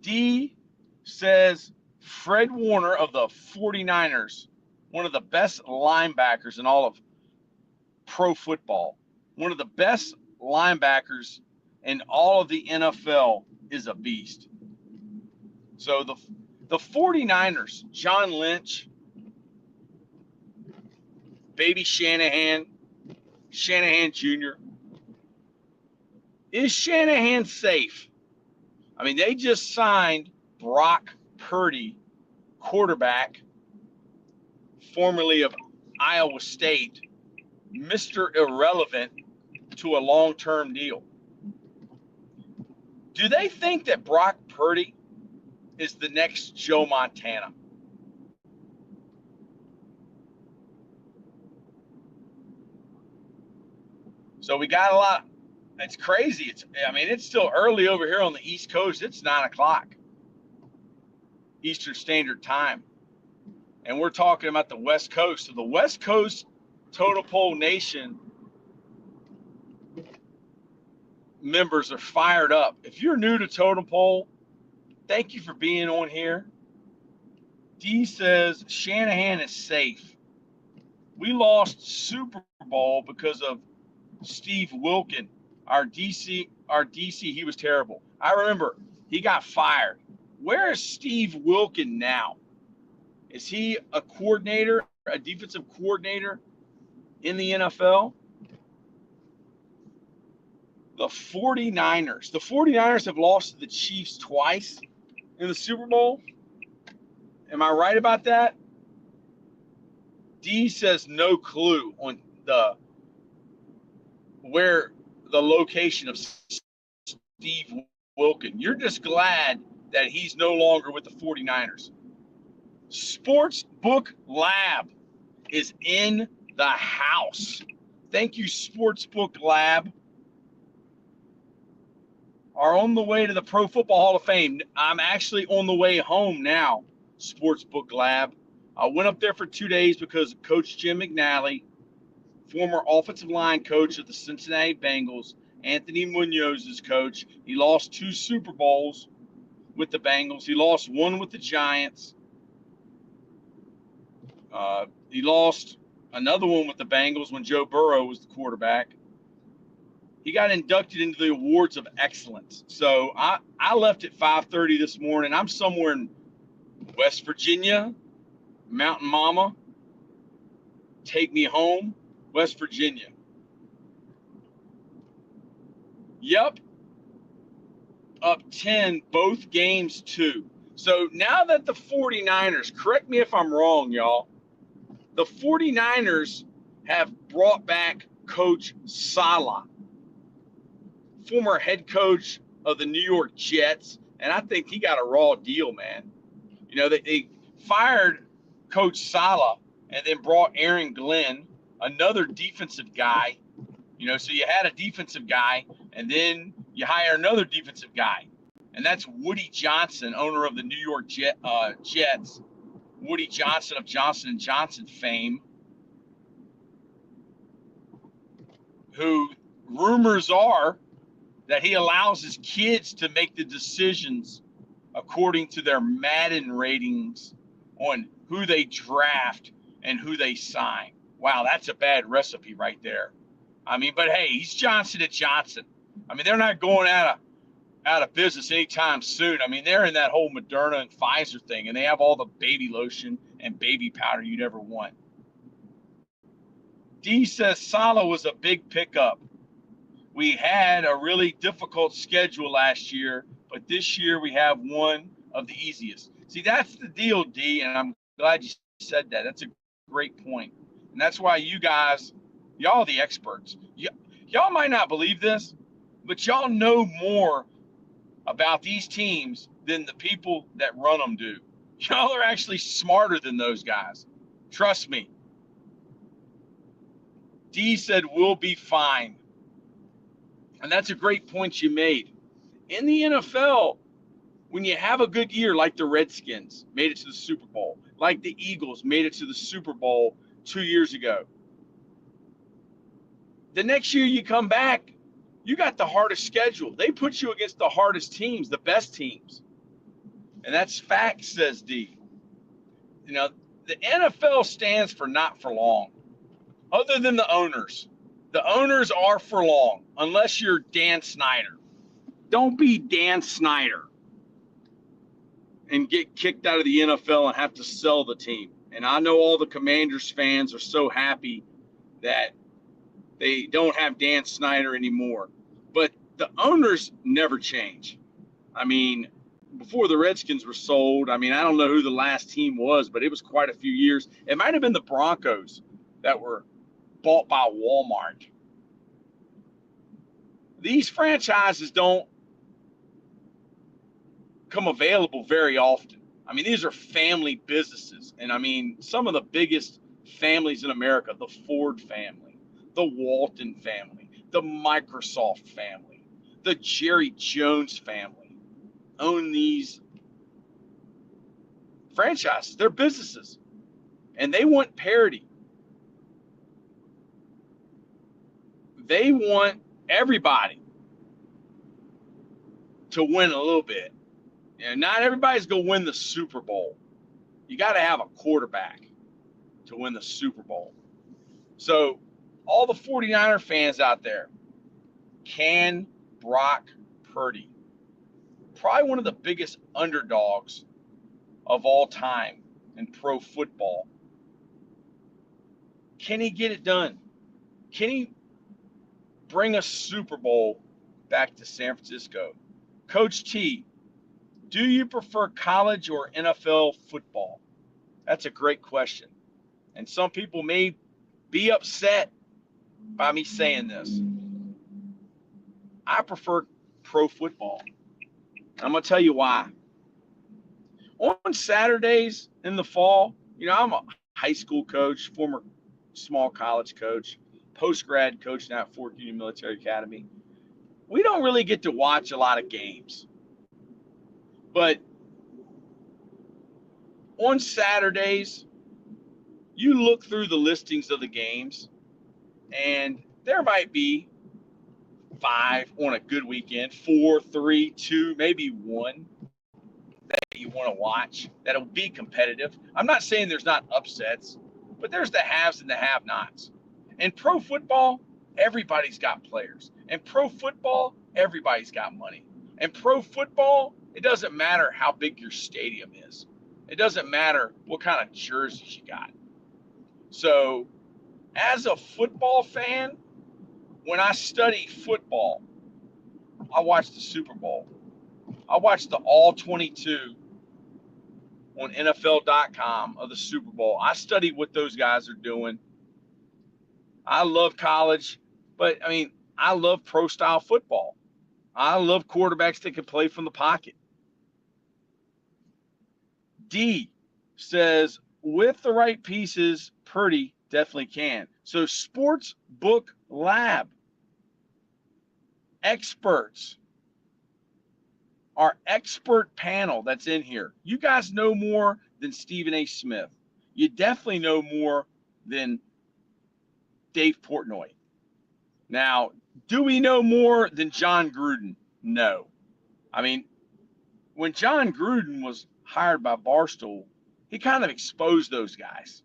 D says Fred Warner of the 49ers, one of the best linebackers in all of pro football, one of the best linebackers in all of the NFL, is a beast. So the 49ers, John Lynch, Baby Shanahan, Shanahan Jr.,
Is Shanahan safe? I mean, they just signed Brock Purdy, quarterback, formerly of Iowa State, Mr. Irrelevant, to a long-term deal. Do they think that Brock Purdy is the next Joe Montana? So we got a lot. It's crazy. It's still early over here on the East Coast. It's 9 o'clock Eastern Standard Time. And we're talking about the West Coast. So the West Coast Totem Pole Nation members are fired up. If you're new to Totem Pole, thank you for being on here. D says Shanahan is safe. We lost Super Bowl because of Steve Wilkin, our DC. He was terrible. I remember he got fired. Where is Steve Wilkin now? Is he a coordinator, a defensive coordinator in the NFL? The 49ers. The 49ers have lost to the Chiefs twice in the Super Bowl. Am I right about that? D says no clue on where the location of Steve Wilkin. You're just glad that he's no longer with the 49ers. Sportsbook Lab is in the house. Thank you, Sportsbook Lab. Are on the way to the Pro Football Hall of Fame. I'm actually on the way home now, Sportsbook Lab. I went up there for 2 days because Coach Jim McNally, former offensive line coach of the Cincinnati Bengals, Anthony Munoz's coach. He lost 2 Super Bowls with the Bengals. He lost 1 with the Giants. He lost another one with the Bengals when Joe Burrow was the quarterback. He got inducted into the Awards of Excellence. So I left at 5:30 this morning. I'm somewhere in West Virginia, Mountain Mama. Take me home, West Virginia. Yep. Up 10, both games 2. So now that the 49ers, correct me if I'm wrong, y'all, the 49ers have brought back Coach Saleh, former head coach of the New York Jets, and I think he got a raw deal, man. You know, they fired Coach Saleh and then brought Aaron Glenn, another defensive guy. You know, so you had a defensive guy, and then you hire another defensive guy, and that's Woody Johnson, owner of the New York Jets. Woody Johnson of Johnson & Johnson fame, who rumors are that he allows his kids to make the decisions according to their Madden ratings on who they draft and who they sign. Wow, that's a bad recipe right there. I mean, but hey, he's Johnson & Johnson. I mean, they're not going out of business anytime soon. I mean, they're in that whole Moderna and Pfizer thing, and they have all the baby lotion and baby powder you'd ever want. D says Saleh was a big pickup. We had a really difficult schedule last year, but this year we have one of the easiest. See, that's the deal, D, and I'm glad you said that. That's a great point. And that's why you guys, y'all are the experts. Y'all might not believe this, but y'all know more about these teams than the people that run them do. Y'all are actually smarter than those guys. Trust me. D said, we'll be fine. And that's a great point you made. In the NFL, when you have a good year, like the Redskins made it to the Super Bowl, like the Eagles made it to the Super Bowl 2 years ago, the next year you come back, you got the hardest schedule. They put you against the hardest teams, the best teams. And that's fact, says D. You know, the NFL stands for not for long, other than the owners. The owners are for long, unless you're Dan Snyder. Don't be Dan Snyder and get kicked out of the NFL and have to sell the team. And I know all the Commanders fans are so happy that they don't have Dan Snyder anymore. But the owners never change. I mean, before the Redskins were sold, I mean, I don't know who the last team was, but it was quite a few years. It might have been the Broncos that were bought by Walmart. These franchises don't come available very often. I mean, these are family businesses. And I mean, some of the biggest families in America, the Ford family, the Walton family, the Microsoft family, the Jerry Jones family own these franchises. They're businesses. And they want parity. They want everybody to win a little bit. And not everybody's going to win the Super Bowl. You got to have a quarterback to win the Super Bowl. So all the 49er fans out there, can Brock Purdy, probably one of the biggest underdogs of all time in pro football, can he get it done? Can he bring a Super Bowl back to San Francisco? Coach T, do you prefer college or NFL football? That's a great question. And some people may be upset by me saying this. I prefer pro football. I'm going to tell you why. On Saturdays in the fall, you know, I'm a high school coach, former small college coach, post-grad coach now at Fort Union Military Academy. We don't really get to watch a lot of games. But on Saturdays, you look through the listings of the games, and there might be 5 on a good weekend, 4, 3, 2, maybe 1 that you want to watch that'll be competitive. I'm not saying there's not upsets, but there's the haves and the have-nots. In pro football, everybody's got players. In pro football, everybody's got money. In pro football, it doesn't matter how big your stadium is. It doesn't matter what kind of jerseys you got. So, as a football fan, when I study football, I watch the Super Bowl. I watch the All 22 on NFL.com of the Super Bowl. I study what those guys are doing. I love college, but I mean, I love pro style football. I love quarterbacks that can play from the pocket. D says, with the right pieces, Purdy definitely can. So Sports Book Lab experts, our expert panel that's in here. You guys know more than Stephen A. Smith. You definitely know more than Dave Portnoy. Now, do we know more than John Gruden? No. I mean, when John Gruden was hired by Barstool, he kind of exposed those guys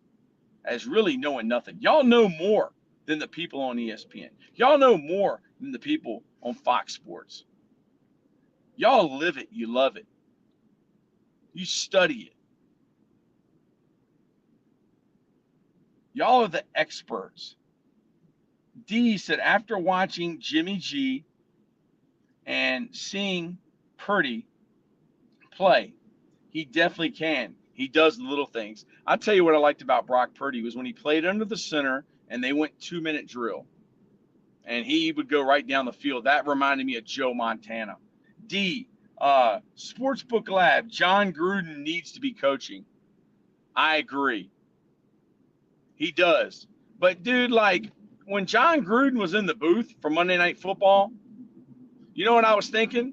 as really knowing nothing. Y'all know more than the people on ESPN. Y'all know more than the people on Fox Sports. Y'all live it. You love it. You study it. Y'all are the experts. D said, after watching Jimmy G and seeing Purdy play, he definitely can. He does the little things. I'll tell you what I liked about Brock Purdy was when he played under the center and they went 2-minute drill. And he would go right down the field. That reminded me of Joe Montana. D, Sportsbook Lab, John Gruden needs to be coaching. I agree. He does. But, dude, like, when John Gruden was in the booth for Monday Night Football, you know what I was thinking?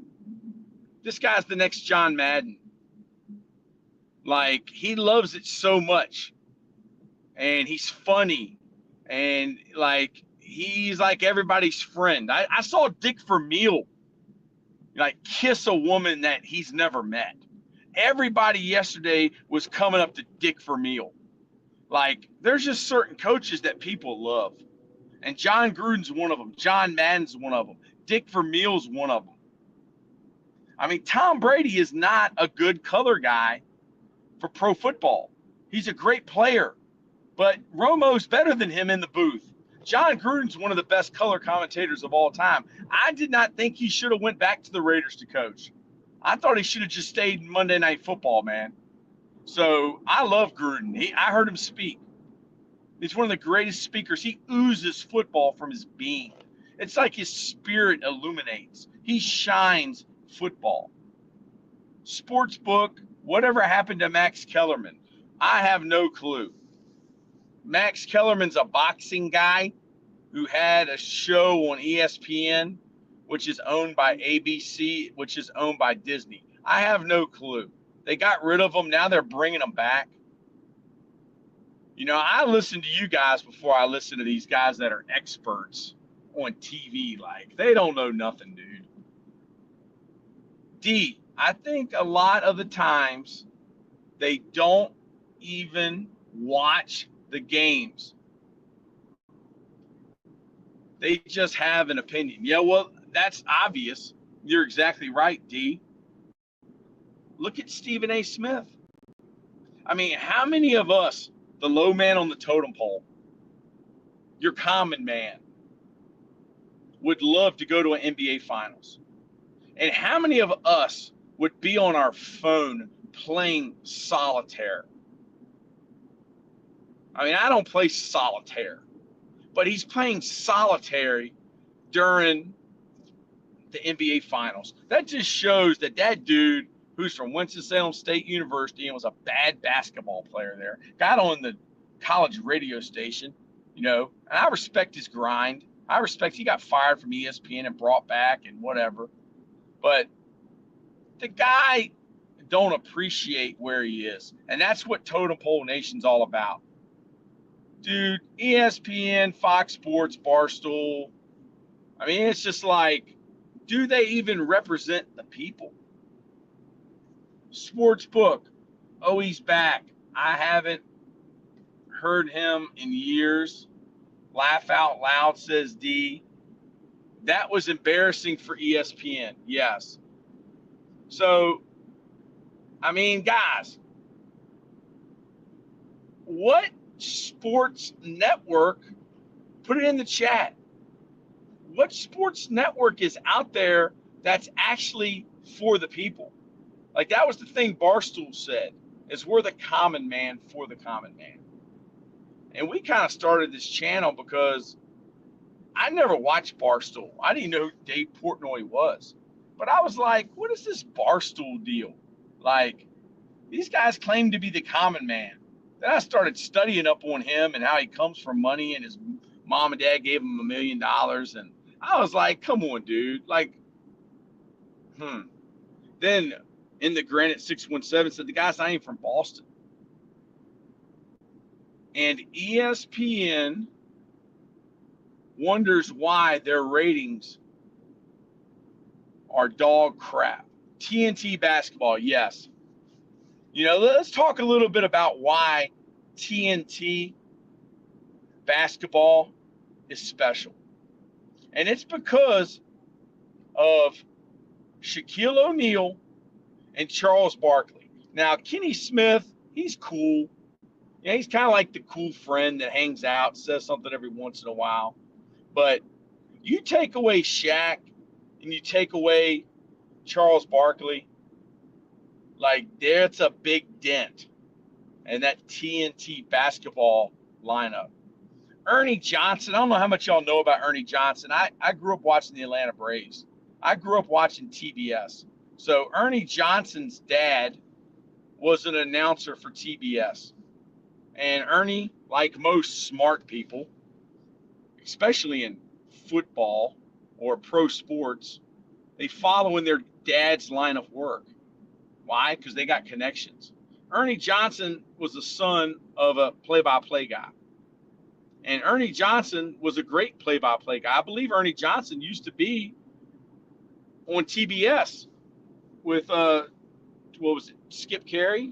This guy's the next John Madden. Like, he loves it so much. And he's funny. And, like, he's like everybody's friend. I saw Dick Vermeil, like, kiss a woman that he's never met. Everybody yesterday was coming up to Dick Vermeil. Like, there's just certain coaches that people love. And John Gruden's one of them. John Madden's one of them. Dick Vermeil's one of them. I mean, Tom Brady is not a good color guy for pro football. He's a great player. But Romo's better than him in the booth. John Gruden's one of the best color commentators of all time. I did not think he should have went back to the Raiders to coach. I thought he should have just stayed in Monday Night Football, man. So I love Gruden. I heard him speak. He's one of the greatest speakers. He oozes football from his being. It's like his spirit illuminates. He shines football. Sports book, whatever happened to Max Kellerman? I have no clue. Max Kellerman's a boxing guy who had a show on ESPN, which is owned by ABC, which is owned by Disney. I have no clue. They got rid of him. Now they're bringing him back. You know, I listen to you guys before I listen to these guys that are experts on TV. Like, they don't know nothing, dude. D, I think a lot of the times they don't even watch the games. They just have an opinion. Yeah, well, that's obvious. You're exactly right, D. Look at Stephen A. Smith. I mean, how many of us, the low man on the totem pole, your common man, would love to go to an NBA Finals? And how many of us would be on our phone playing solitaire? I mean, I don't play solitaire, but he's playing solitaire during the NBA Finals. That just shows that that dude, who's from Winston-Salem State University and was a bad basketball player there, got on the college radio station, you know, and I respect his grind. I respect he got fired from ESPN and brought back and whatever. But the guy don't appreciate where he is. And that's what Totem Pole Nation's all about. Dude, ESPN, Fox Sports, Barstool. I mean, it's just like, do they even represent the people? Sports book. Oh, he's back. I haven't heard him in years. Laugh out loud, says D. That was embarrassing for ESPN. Yes. So, I mean, guys, what sports network, put it in the chat, what sports network is out there that's actually for the people? Like, that was the thing Barstool said, is we're the common man for the common man. And we kind of started this channel because I never watched Barstool. I didn't know who Dave Portnoy was. But I was like, what is this Barstool deal? Like, these guys claim to be the common man. Then I started studying up on him and how he comes from money, and his mom and dad gave him $1 million. And I was like, come on, dude. Like, Then in the Granite 617 said the guy's not even from Boston. And ESPN wonders why their ratings are dog crap. TNT basketball, yes. You know, let's talk a little bit about why TNT basketball is special. And it's because of Shaquille O'Neal and Charles Barkley. Now, Kenny Smith, he's cool. Yeah, he's kind of like the cool friend that hangs out, says something every once in a while. But you take away Shaq and you take away Charles Barkley, like, that's a big dent in that TNT basketball lineup. Ernie Johnson, I don't know how much y'all know about Ernie Johnson. I grew up watching the Atlanta Braves. I grew up watching TBS. So Ernie Johnson's dad was an announcer for TBS. And Ernie, like most smart people, especially in football or pro sports, they follow in their dad's line of work. Why? Because they got connections. Ernie Johnson was the son of a play-by-play guy. And Ernie Johnson was a great play-by-play guy. I believe Ernie Johnson used to be on TBS with, what was it, Chip Carey?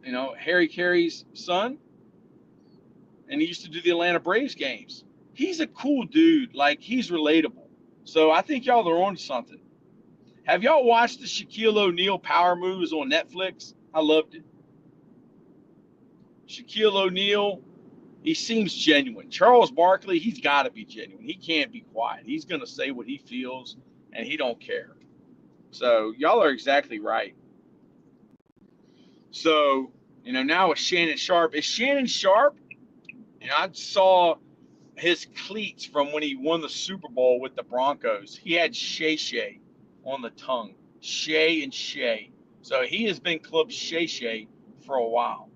You know, Harry Carey's son. And he used to do the Atlanta Braves games. He's a cool dude. Like, he's relatable. So I think y'all are on to something. Have y'all watched the Shaquille O'Neal Power Moves on Netflix? I loved it. Shaquille O'Neal He seems genuine. Charles Barkley, he's got to be genuine. He can't be quiet. He's going to say what he feels, and he don't care. So y'all are exactly right. So, now with Shannon Sharpe. Is Shannon Sharpe, I saw his cleats from when he won the Super Bowl with the Broncos. He had Shay Shay on the tongue. Shay and Shay. So he has been clubbed Shay Shay for a while.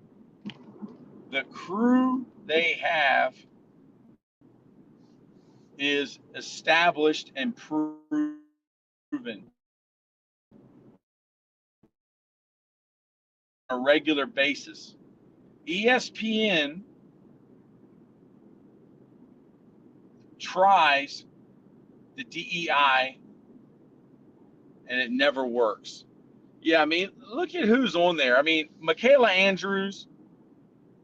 The crew they have is established and proven on a regular basis. ESPN tries the DEI and it never works. Yeah, I mean, look at who's on there. I mean, Michaela Andrews.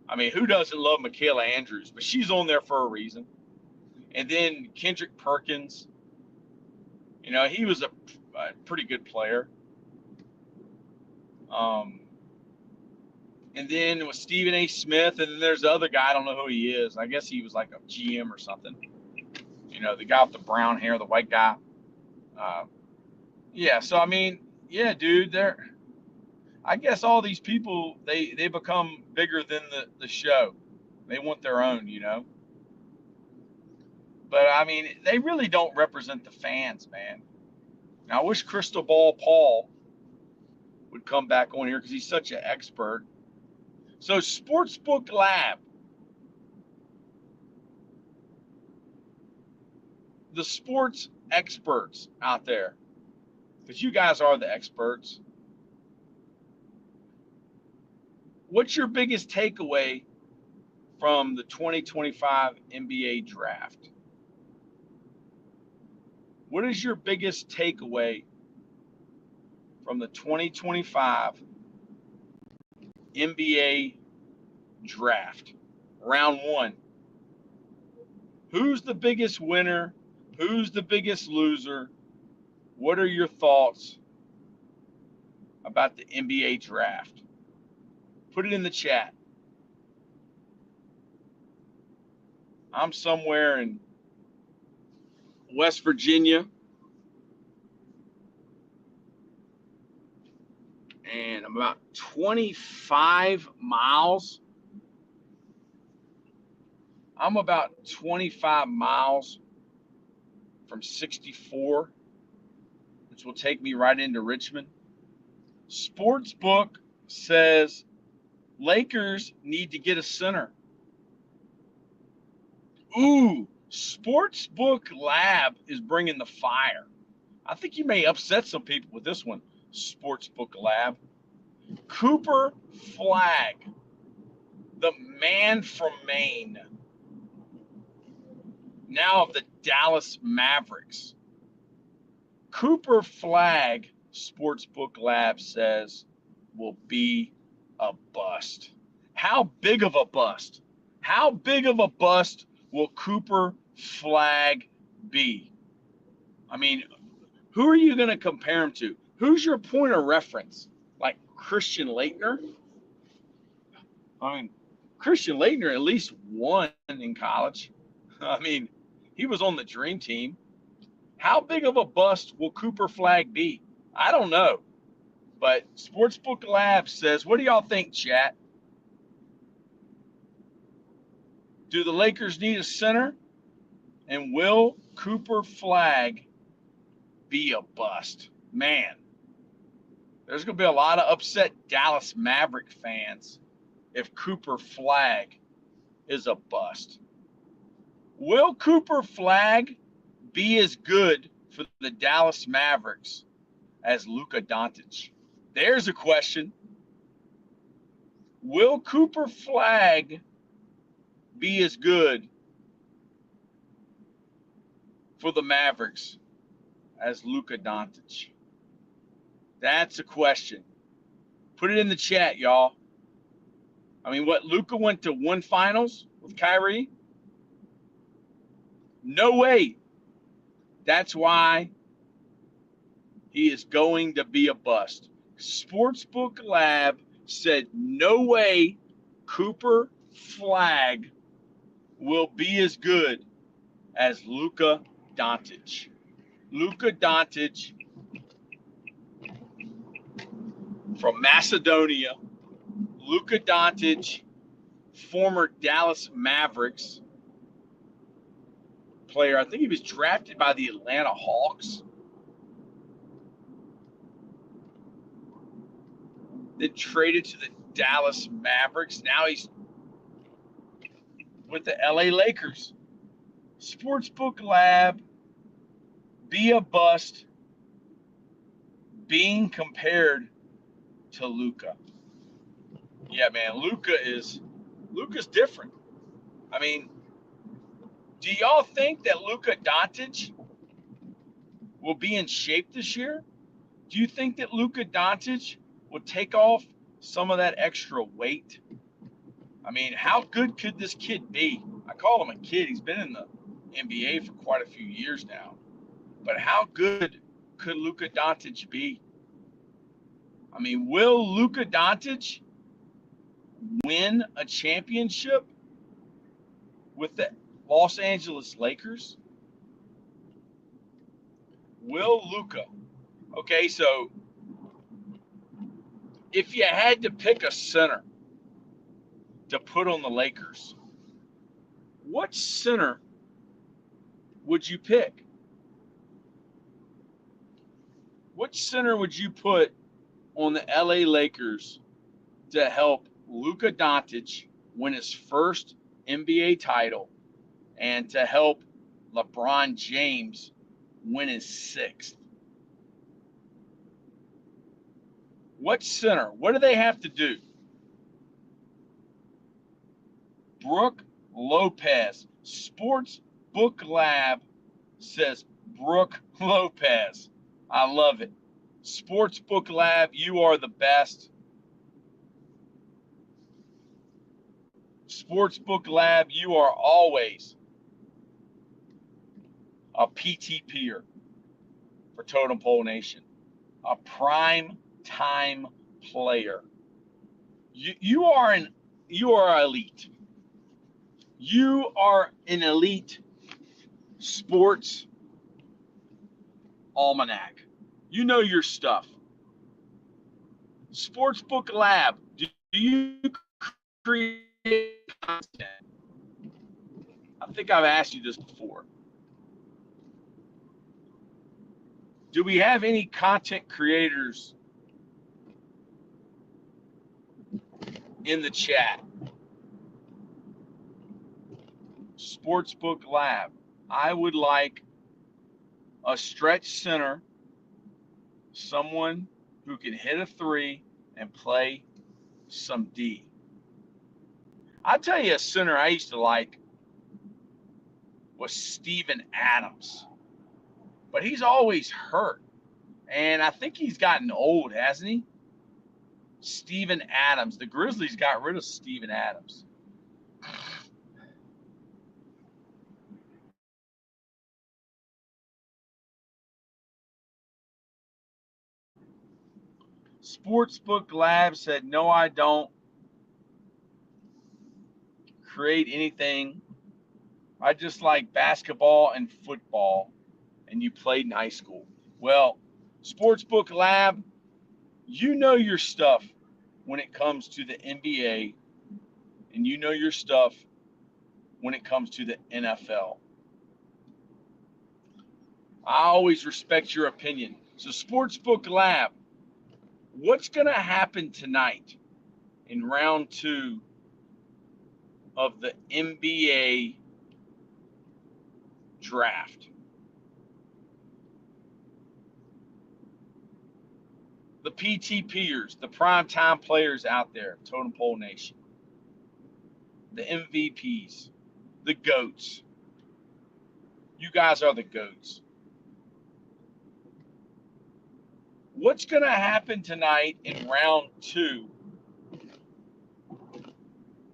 I mean, who doesn't love Michaela Andrews? But she's on there for a reason. And then Kendrick Perkins. He was a pretty good player. And then with Stephen A. Smith, and then there's the other guy, I don't know who he is. I guess he was like a GM or something. The guy with the brown hair, the white guy. Yeah, so I mean, yeah, dude, I guess all these people, they become bigger than the show. They want their own, But I mean, they really don't represent the fans, man. Now, I wish Crystal Ball Paul would come back on here because he's such an expert. So, Sportsbook Lab. The sports experts out there, because you guys are the experts. What's your biggest takeaway from the 2025 NBA draft? What is your biggest takeaway from the 2025 NBA draft? Round 1. Who's the biggest winner? Who's the biggest loser? What are your thoughts about the NBA draft? Put it in the chat. I'm somewhere in West Virginia, and I'm about 25 miles. I'm about 25 miles from 64, which will take me right into Richmond. Sportsbook says Lakers need to get a center. Ooh, Sportsbook Lab is bringing the fire. I think you may upset some people with this one. Sportsbook Lab. Cooper Flagg, the man from Maine, now of the Dallas Mavericks. Cooper Flagg, Sportsbook Lab says, will be a bust. How big of a bust? How big of a bust will Cooper Flagg be? I mean, who are you going to compare him to? Who's your point of reference? Like Christian Laettner? I mean, Christian Laettner at least won in college. I mean, he was on the dream team. How big of a bust will Cooper Flagg be? I don't know. But Sportsbook Lab says, what do y'all think, chat? Do the Lakers need a center? And will Cooper Flagg be a bust? Man, there's going to be a lot of upset Dallas Maverick fans if Cooper Flagg is a bust. Will Cooper Flagg be as good for the Dallas Mavericks as Luka Doncic? There's a question. Will Cooper Flagg be as good for the Mavericks as Luka Doncic? That's a question. Put it in the chat, y'all. I mean, what, Luka went to 1 finals with Kyrie? No way. That's why he is going to be a bust. Sportsbook Lab said no way Cooper Flagg will be as good as Luka Doncic. Luka Doncic from Macedonia. Luka Doncic, former Dallas Mavericks player. I think he was drafted by the Atlanta Hawks. Then traded to the Dallas Mavericks. Now he's with the LA Lakers. Sportsbook Lab, be a bust, being compared to Luka. Yeah, man, Luka's different. I mean, do y'all think that Luka Doncic will be in shape this year? Do you think that Luka Doncic will take off some of that extra weight? I mean, how good could this kid be? I call him a kid. He's been in the NBA for quite a few years now. But how good could Luka Doncic be? I mean, will Luka Doncic win a championship with the Los Angeles Lakers? Will Luka? Okay, so if you had to pick a center to put on the Lakers, what center would you pick? What center would you put on the LA Lakers to help Luka Doncic win his first NBA title and to help LeBron James win his sixth? What center? What do they have to do? Brooke Lopez. Sports Book Lab says Brooke Lopez. I love it. Sportsbook Lab, you are the best. Sportsbook Lab, you are always a PTPer for Totem Pole Nation, a prime time player. You are elite. You are an elite sports almanac. You know your stuff. Sportsbook Lab, do you create content? I think I've asked you this before. Do we have any content creators in the chat? Sportsbook Lab. I would like a stretch center, someone who can hit a three and play some D. I'll tell you a center I used to like was Steven Adams. But he's always hurt. And I think he's gotten old, hasn't he? Steven Adams. The Grizzlies got rid of Steven Adams. Sportsbook Lab said, no, I don't create anything. I just like basketball and football, and you played in high school. Well, Sportsbook Lab, you know your stuff when it comes to the NBA, and you know your stuff when it comes to the NFL. I always respect your opinion. So Sportsbook Lab, what's going to happen tonight in round 2 of the NBA draft? The PTPers, the primetime players out there, Totem Pole Nation, the MVPs, the GOATs. You guys are the GOATs. What's going to happen tonight in round 2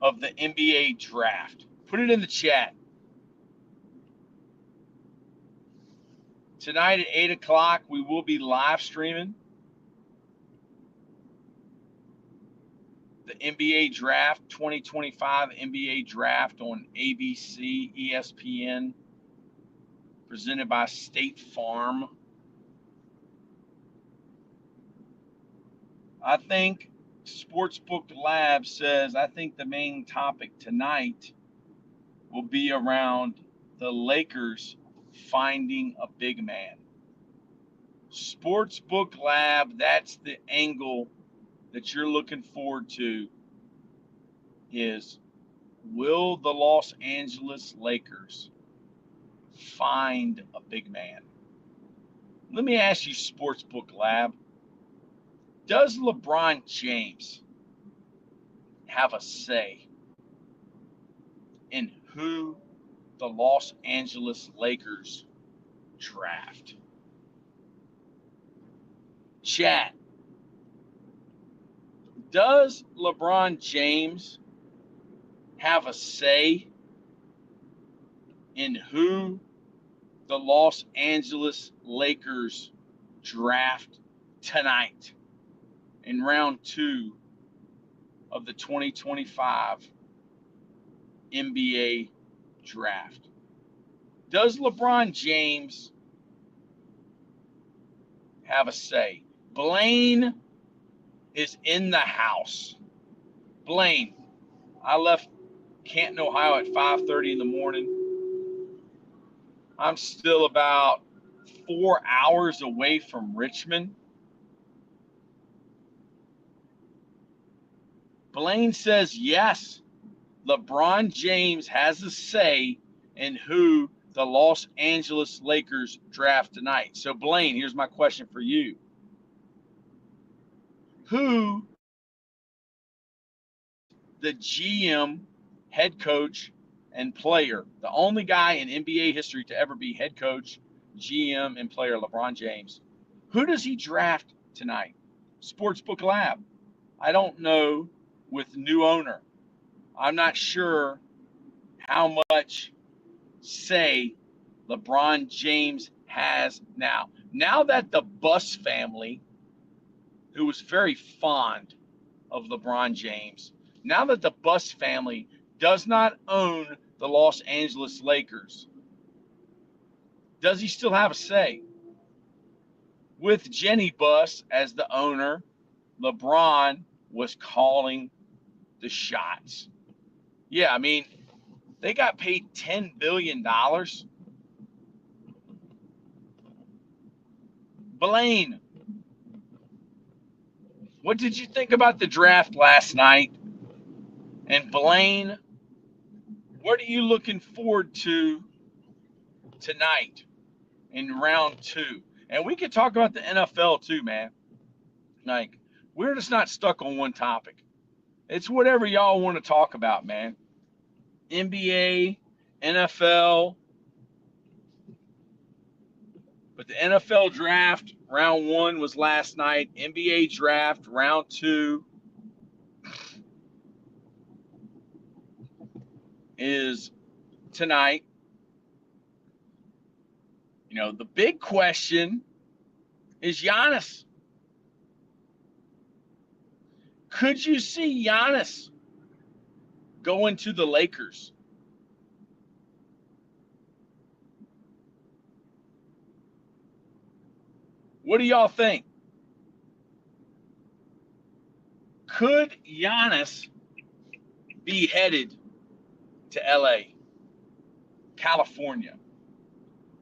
of the NBA draft? Put it in the chat. Tonight at 8 o'clock, we will be live streaming.
the NBA draft, 2025 NBA draft on ABC, ESPN, presented by State Farm. I think Sportsbook Lab says, I think the main topic tonight will be around the Lakers finding a big man. Sportsbook Lab, that's the angle that you're looking forward to, is will the Los Angeles Lakers find a big man? Let me ask you, Sportsbook Lab, does LeBron James have a say in who the Los Angeles Lakers draft? Chat, does LeBron James have a say in who the Los Angeles Lakers draft tonight in round 2 of the 2025 NBA draft? Does LeBron James have a say? Blaine is in the house. Blaine, I left Canton, Ohio at 5:30 in the morning. I'm still about 4 hours away from Richmond. Blaine says yes, LeBron James has a say in who the Los Angeles Lakers draft tonight. So Blaine, here's my question for you. Who the GM, head coach, and player, the only guy in NBA history to ever be head coach, GM, and player, LeBron James, who does he draft tonight? Sportsbook Lab. I don't know with new owner. I'm not sure how much say LeBron James has now. Now that the Buss family, who was very fond of LeBron James, now that the Buss family does not own the Los Angeles Lakers, does he still have a say? With Jenny Buss as the owner, LeBron was calling the shots. Yeah, I mean, they got paid $10 billion. Blaine, what did you think about the draft last night? And Blaine, what are you looking forward to tonight in round 2? And we could talk about the NFL too, man. Like, we're just not stuck on one topic. It's whatever y'all want to talk about, man. NBA, NFL. But the NFL draft, round 1 was last night. NBA draft, round 2 is tonight. You know, the big question is Giannis. Could you see Giannis going to the Lakers? What do y'all think? Could Giannis be headed to LA, California?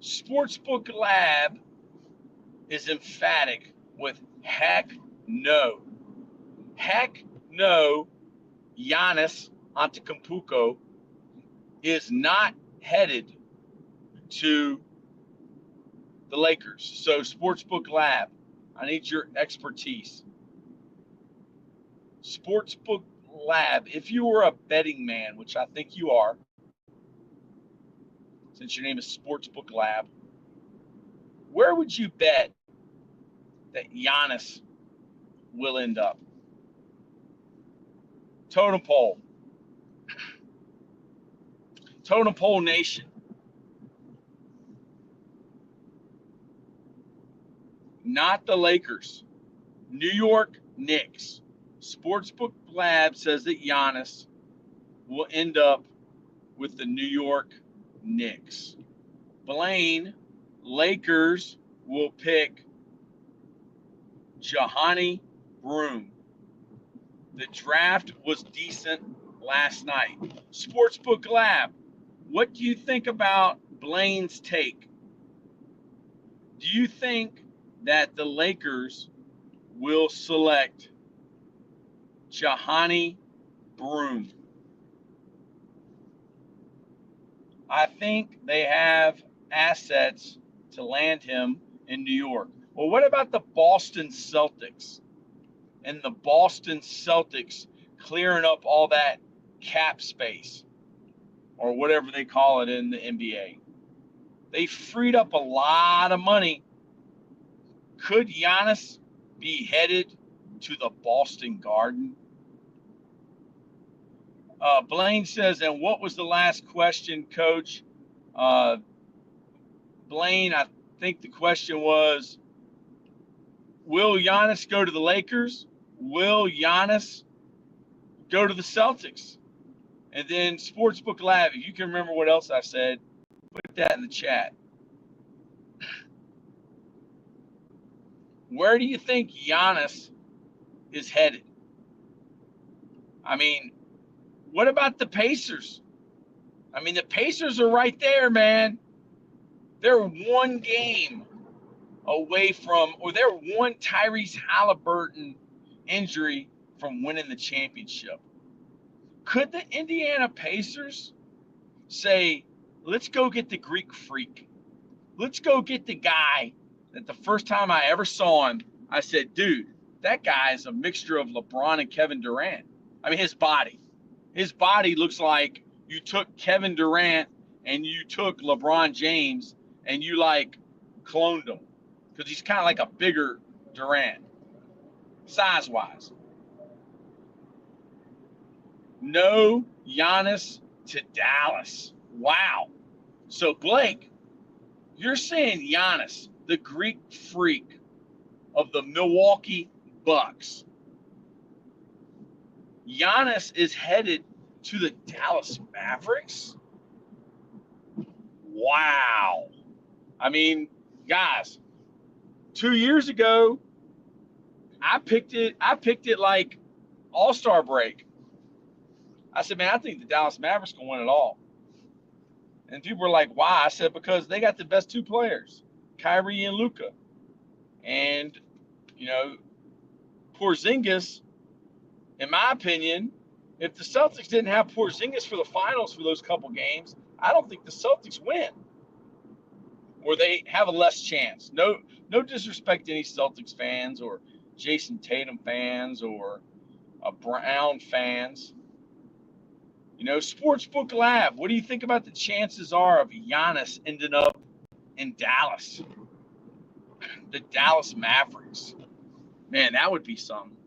Sportsbook Lab is emphatic with heck no. Heck no, Giannis Antetokounmpo is not headed to the Lakers. So Sportsbook Lab, I need your expertise. Sportsbook Lab, if you were a betting man, which I think you are, since your name is Sportsbook Lab, where would you bet that Giannis will end up? Totem Pole. Totem Pole Nation. Not the Lakers. New York Knicks.
Sportsbook Lab says that Giannis will end up with the New York Knicks. Blaine, Lakers will pick Johanny Broome. The draft was decent last night. Sportsbook Lab, what do you think about Blaine's take? Do you think that the Lakers will select Johanny Broome? I think they have assets to land him in New York. Well, what about the Boston Celtics? And the Boston Celtics clearing up all that cap space, or whatever they call it in the NBA. They freed up a lot of money. Could Giannis be headed to the Boston Garden? Blaine says, and what was the last question, Coach? Blaine, I think the question was, will Giannis go to the Lakers? Will Giannis go to the Celtics? And then Sportsbook Lab, if you can remember what else I said, put that in the chat. Where do you think Giannis is headed? I mean, what about the Pacers? I mean, the Pacers are right there, man. They're one game away from, or they're one Tyrese Halliburton injury from winning the championship. Could the Indiana Pacers say, let's go get the Greek Freak? Let's go get the guy that the first time I ever saw him, I said, dude, that guy is a mixture of LeBron and Kevin Durant. I mean, his body looks like you took Kevin Durant and you took LeBron James and you like cloned him, because he's kind of like a bigger Durant, size-wise. No Giannis to Dallas. Wow. So, Blake, you're saying Giannis, the Greek Freak of the Milwaukee Bucks, Giannis is headed to the Dallas Mavericks? Wow. I mean, guys, 2 years ago, I picked it like All-Star break. I said, man, I think the Dallas Mavericks can win it all. And people were like, why? I said, because they got the best two players, Kyrie and Luka. And, you know, Porzingis, in my opinion, if the Celtics didn't have Porzingis for the finals for those couple games, I don't think the Celtics win. Or they have a less chance. No disrespect to any Celtics fans or Jason Tatum fans or Brown fans. You know, Sportsbook Lab, what do you think about the chances are of Giannis ending up in Dallas? The Dallas Mavericks. Man, that would be something.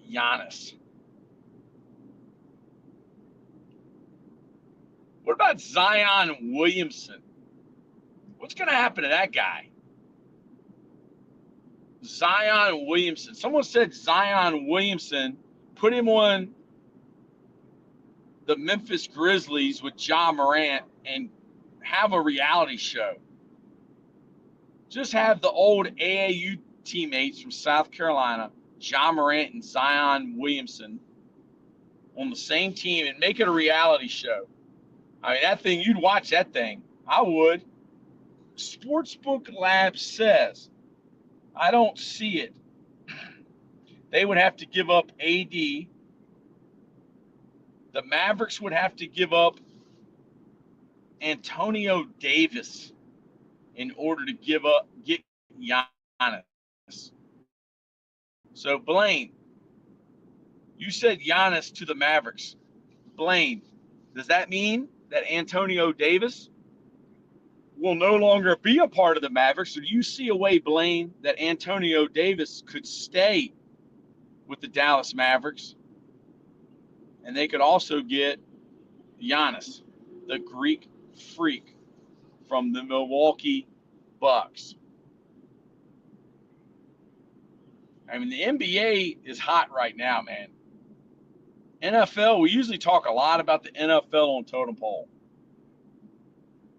Giannis. What about Zion Williamson? What's going to happen to that guy? Zion Williamson. Someone said Zion Williamson, put him on the Memphis Grizzlies with Ja Morant and have a reality show. Just have the old AAU teammates from South Carolina, Ja Morant and Zion Williamson, on the same team and make it a reality show. I mean, that thing, you'd watch that thing. I would. Sportsbook Lab says, I don't see it. They would have to give up AD. The Mavericks would have to give up Antonio Davis in order to get Giannis. So, Blaine, you said Giannis to the Mavericks. Blaine, does that mean that Antonio Davis will no longer be a part of the Mavericks? Or do you see a way, Blaine, that Antonio Davis could stay with the Dallas Mavericks and they could also get Giannis, the Greek Freak from the Milwaukee Bucks? I mean, the NBA is hot right now, man. NFL, we usually talk a lot about the NFL on Totem Pole.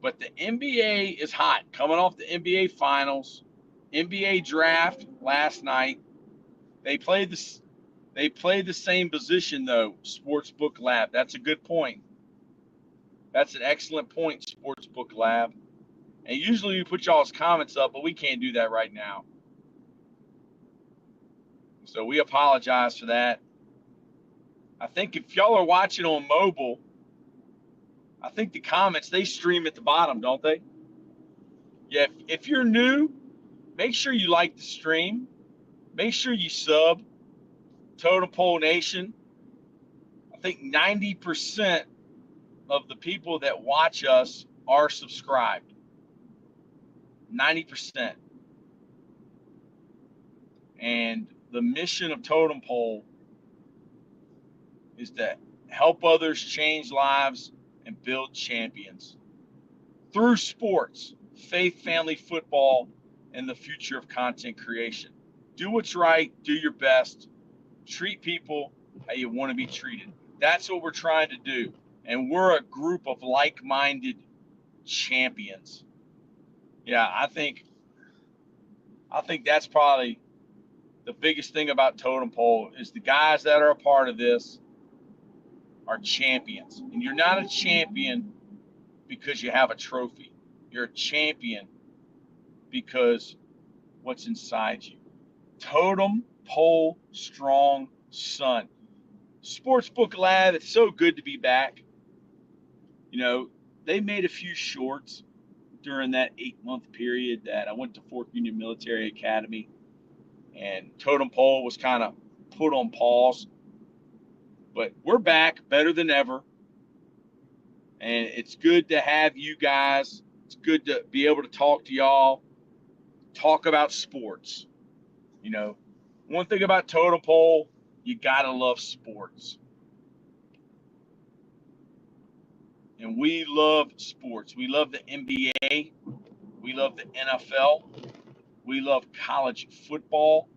But the NBA is hot. Coming off the NBA Finals, NBA draft last night. They played the same position though, Sportsbook Lab. That's a good point. That's an excellent point, Sportsbook Lab. And usually we put y'all's comments up, but we can't do that right now. So we apologize for that. I think if y'all are watching on mobile, I think the comments, they stream at the bottom, don't they? Yeah, if you're new, make sure you like the stream. Make sure you sub Totem Pole Nation. I think 90% of the people that watch us are subscribed. 90%. And the mission of Totem Pole is to help others change lives and build champions through sports, faith, family, football, and the future of content creation. Do what's right, do your best, treat people how you want to be treated. That's what we're trying to do. And we're a group of like-minded champions. Yeah, I think that's probably the biggest thing about Totem Pole is the guys that are a part of this are champions. And you're not a champion because you have a trophy. You're a champion because what's inside you. Totem Pole Strong Son. Sportsbook Lab, it's so good to be back. You know, they made a few shorts during that 8-month period that I went to Fort Union Military Academy, and Totem Pole was kind of put on pause. But we're back better than ever. And it's good to have you guys. It's good to be able to talk to y'all, talk about sports. You know, one thing about Totem Pole, you gotta love sports. And we love sports. We love the NBA. We love the NFL. We love college football.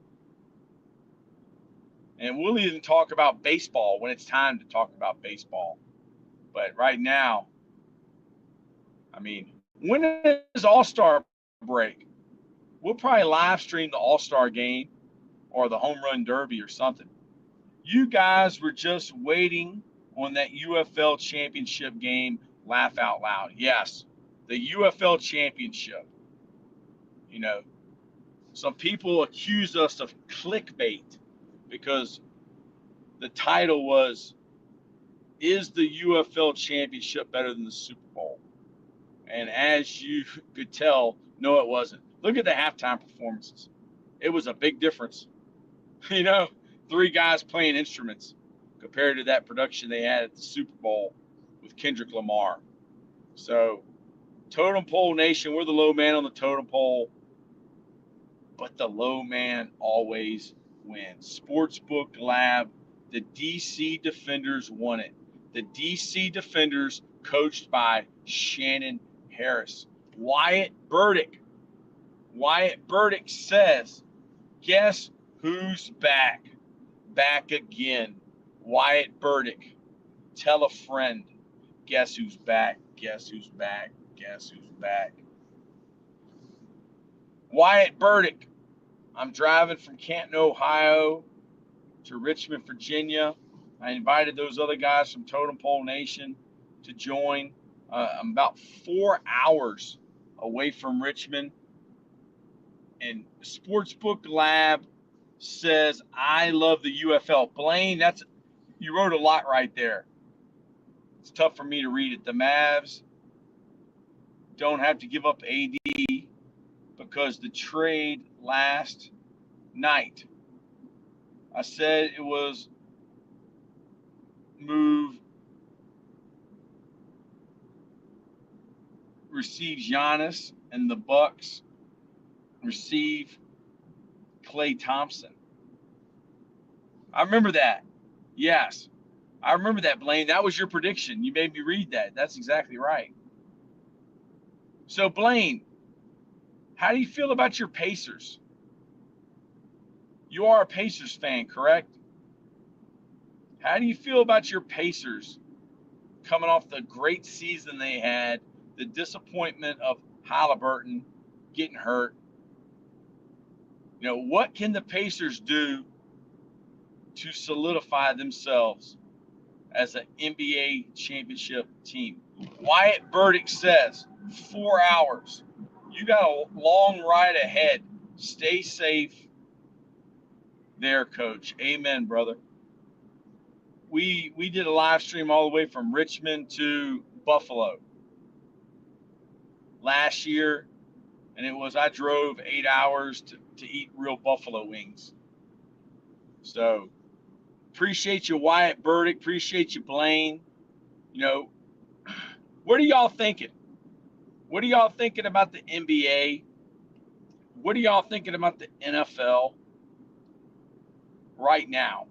And we'll even talk about baseball when it's time to talk about baseball. But right now, I mean, when is All-Star break? We'll probably live stream the All-Star game or the Home Run Derby or something. You guys were just waiting on that UFL championship game. Laugh out loud. Yes, the UFL championship. You know, some people accused us of clickbait because the title was, is the UFL championship better than the Super Bowl? And as you could tell, no, it wasn't. Look at the halftime performances. It was a big difference. You know, 3 guys playing instruments compared to that production they had at the Super Bowl with Kendrick Lamar. So, Totem Pole Nation, we're the low man on the totem pole, but the low man always wins. Sportsbook Lab, the DC Defenders won it. The DC Defenders, coached by Shannon Harris. Wyatt Burdick says, guess who's back? Back again. Wyatt Burdick. Tell a friend. Guess who's back? Guess who's back? Guess who's back? Wyatt Burdick. I'm driving from Canton, Ohio to Richmond, Virginia. I invited those other guys from Totem Pole Nation to join. I'm about 4 hours away from Richmond. And Sportsbook Lab says, I love the UFL. Blaine, you wrote a lot right there. It's tough for me to read it. The Mavs don't have to give up AD because the trade last night, I said it was move receives Giannis and the Bucks receive Klay Thompson. I remember that. Yes. I remember that, Blaine. That was your prediction. You made me read that. That's exactly right. So, Blaine, how do you feel about your Pacers?
You are a Pacers fan, correct? How do you feel about your Pacers coming off the great season they had, the disappointment of Halliburton getting hurt? You know, what can the Pacers do to solidify themselves as an NBA championship team? Wyatt Burdick says 4 hours. You got a long ride ahead. Stay safe there, coach. Amen, brother. We did a live stream all the way from Richmond to Buffalo last year, and I drove 8 hours to eat real buffalo wings. So appreciate you, Wyatt Burdick. Appreciate you, Blaine. You know, what are y'all thinking? What are y'all thinking about the NBA? What are y'all thinking about the NFL right now?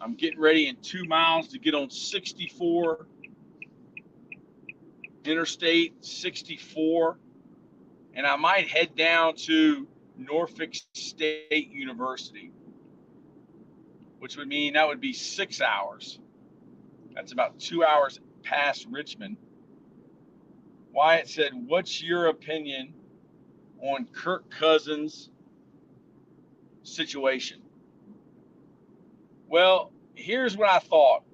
I'm getting ready in 2 miles to get on 64, Interstate 64, and I might head down to Norfolk State University, which would mean that would be 6 hours. That's about 2 hours past Richmond. Wyatt said, what's your opinion on Kirk Cousins' situation? Well, here's what I thought.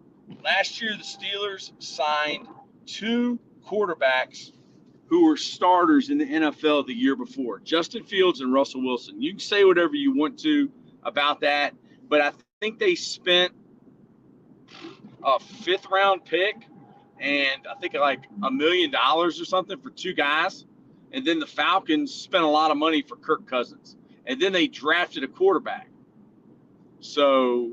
Last year, the Steelers signed 2 quarterbacks who were starters in the NFL the year before, Justin Fields and Russell Wilson. You can say whatever you want to about that, but I think they spent a 5th-round pick and I think like $1 million or something for 2 guys. And then the Falcons spent a lot of money for Kirk Cousins. And then they drafted a quarterback. So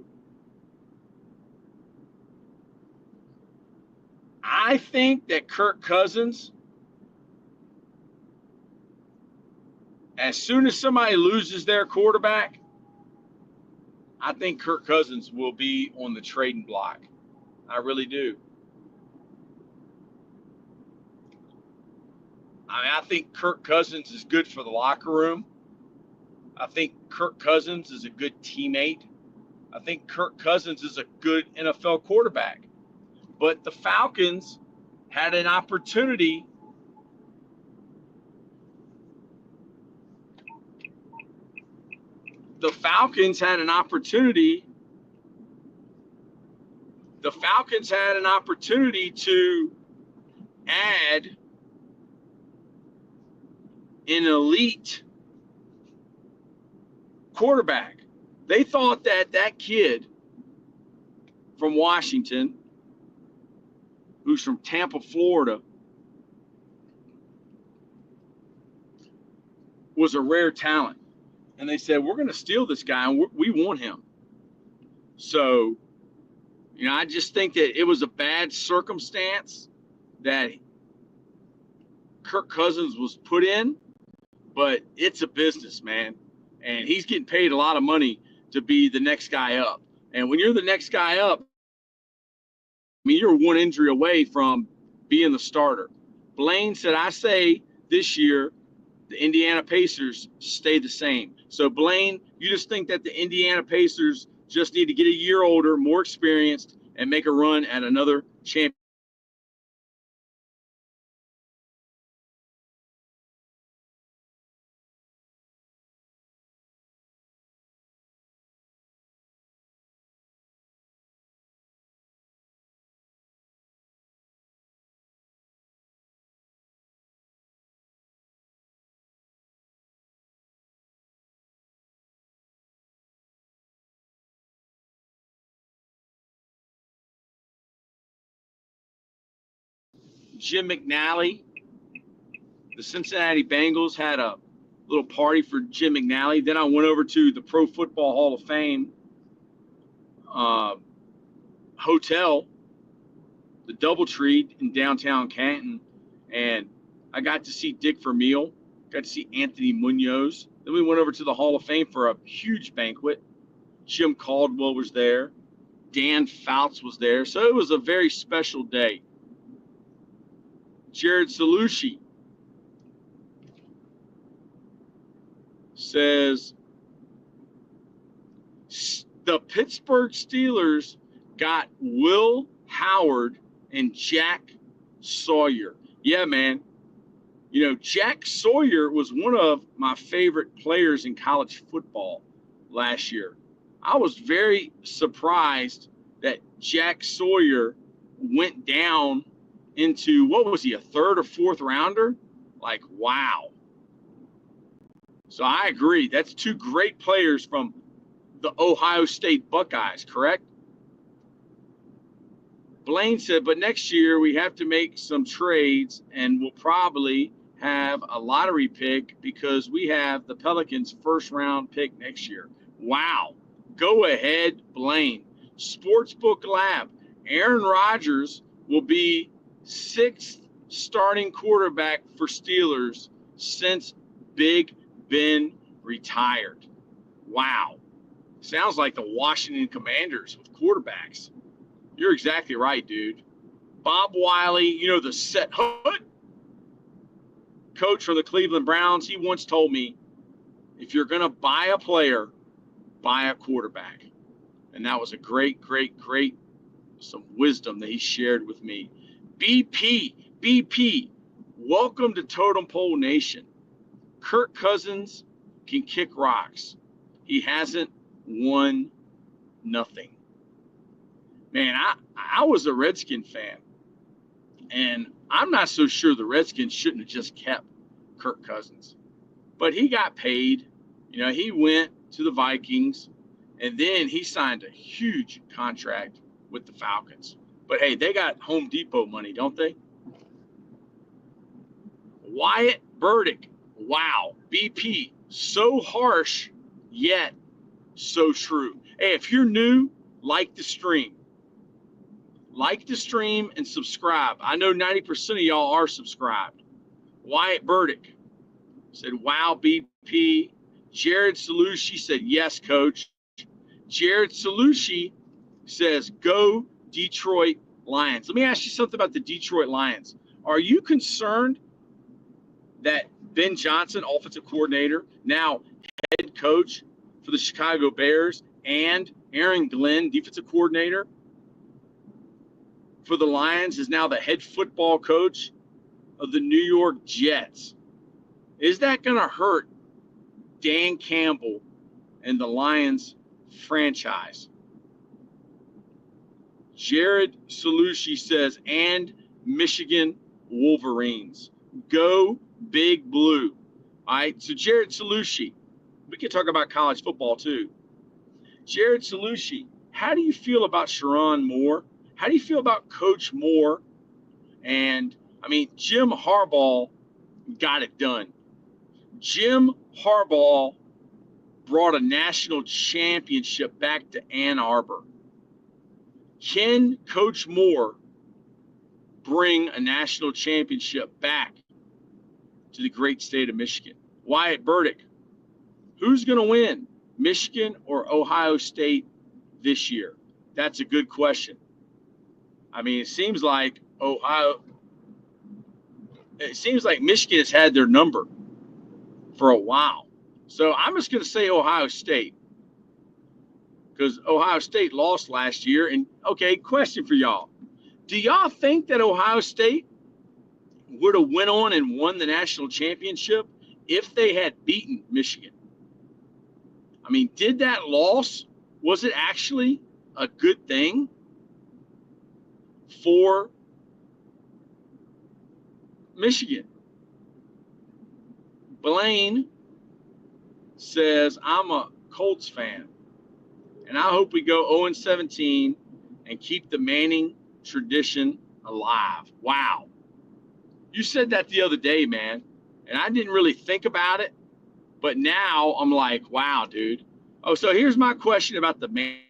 I think that Kirk Cousins, as soon as somebody loses their quarterback, I think Kirk Cousins will be on the trading block. I really do. I think Kirk Cousins is good for the locker room. I think Kirk Cousins is a good teammate. I think Kirk Cousins is a good NFL quarterback. But the Falcons had an opportunity to add an elite quarterback. They thought that kid from Washington, who's from Tampa, Florida, was a rare talent. And they said, we're going to steal this guy, and we want him. So, you know, I just think that it was a bad circumstance that Kirk Cousins was put in, but it's a business, man. And he's getting paid a lot of money to be the next guy up. And when you're the next guy up, I mean, you're one injury away from being the starter. Blaine said, I say this year, the Indiana Pacers stay the same. So, Blaine, you just think that the Indiana Pacers just need to get a year older, more experienced, and make a run at another championship. Jim McNally, the Cincinnati Bengals had a little party for Jim McNally. Then I went over to the Pro Football Hall of Fame hotel, the Doubletree in downtown Canton, and I got to see Dick Vermeil, got to see Anthony Munoz. Then we went over to the Hall of Fame for a huge banquet. Jim Caldwell was there. Dan Fouts was there. So it was a very special day. Jared Salucci says,
The Pittsburgh Steelers got Will Howard and Jack Sawyer. Yeah, man. You know, Jack Sawyer was one of my favorite players in college football last year. I was very surprised that Jack Sawyer went down into, what was he, a third or fourth rounder? Like, wow. So I agree. That's two great players from the Ohio State Buckeyes, correct? Blaine said, but next year we have to make some trades and we'll probably have a lottery pick because we have the Pelicans' first round pick next year. Wow. Go ahead, Blaine. Sportsbook Lab. Aaron Rodgers will be sixth starting quarterback for Steelers since Big Ben retired. Wow. Sounds like the Washington Commanders with quarterbacks. You're exactly right, dude. Bob Wiley, you know, the set hood coach for the Cleveland Browns, he once told me, if you're going to buy a player, buy a quarterback. And that was a great, some wisdom that he shared with me. BP, welcome to Totem Pole Nation. Kirk Cousins can kick rocks. He hasn't won nothing. Man, I was a Redskin fan, and I'm not so sure the Redskins shouldn't have just kept Kirk Cousins. But he got paid. You know, he went to the Vikings, and then he signed a huge contract with the Falcons. But, hey, they got Home Depot money, don't they? Wyatt Burdick, wow. BP, so harsh, yet so true. Hey, if you're new, like the stream. Like the stream and subscribe. I know 90% of y'all are subscribed. Wyatt Burdick said, wow, BP. Jared Salucci said, yes, coach. Jared Salucci says, go Detroit Lions. Let me ask you something about the Detroit Lions. Are you concerned that Ben Johnson, offensive coordinator, now head coach for the Chicago Bears, and Aaron Glenn, defensive coordinator for the Lions, is now the head football coach of the New York Jets? Is that going to hurt Dan Campbell and the Lions franchise? Jared Salucci says, and Michigan Wolverines. Go Big Blue. All right, so Jared Salucci, we can talk about college football too. Jared Salucci, how do you feel about Sharon Moore? How do you feel about Coach Moore? And, I mean, Jim Harbaugh got it done. Jim Harbaugh brought a national championship back to Ann Arbor. Can Coach Moore bring a national championship back to the great state of Michigan? Wyatt Burdick, who's going to win, Michigan or Ohio State this year? That's a good question. I mean, it seems like Michigan has had their number for a while. So I'm just going to say Ohio State, because Ohio State lost last year. And, okay, question for y'all. Do y'all think that Ohio State would have went on and won the national championship if they had beaten Michigan? I mean, did that loss, was it actually a good thing for Michigan? Blaine says, I'm a Colts fan, and I hope we go 0-17 and keep the Manning tradition alive. Wow. You said that the other day, man, and I didn't really think about it, but now I'm like, wow, dude. Oh, so here's my question about the Manning.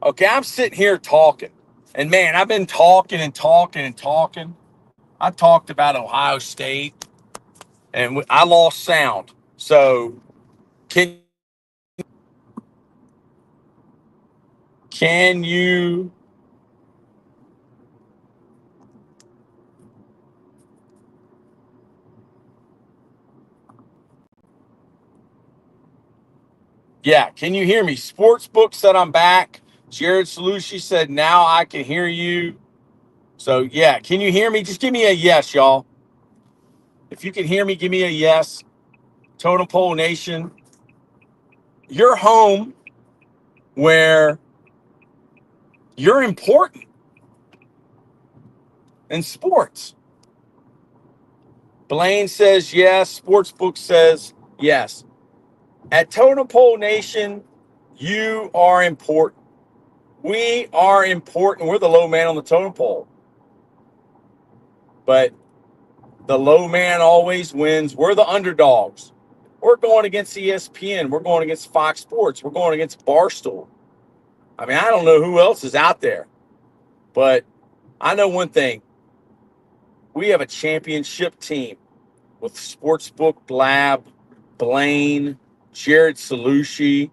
Okay, I'm sitting here talking. And, man, I've been talking and talking and talking. I talked about Ohio State, and I lost sound. So can you can you hear me? Sportsbook said I'm back. Jared Salucci said now I can hear you. So can you hear me? Just give me a yes, y'all. If you can hear me, give me a yes. Totem Pole Nation, you're home where you're important in sports. Blaine says yes. Sportsbook says yes. At Totem Pole Nation, you are important. We are important. We're the low man on the totem pole. But the low man always wins. We're the underdogs. We're going against ESPN. We're going against Fox Sports. We're going against Barstool. I mean, I don't know who else is out there. But I know one thing. We have a championship team with Sportsbook Lab, Blaine, Jared Salucci,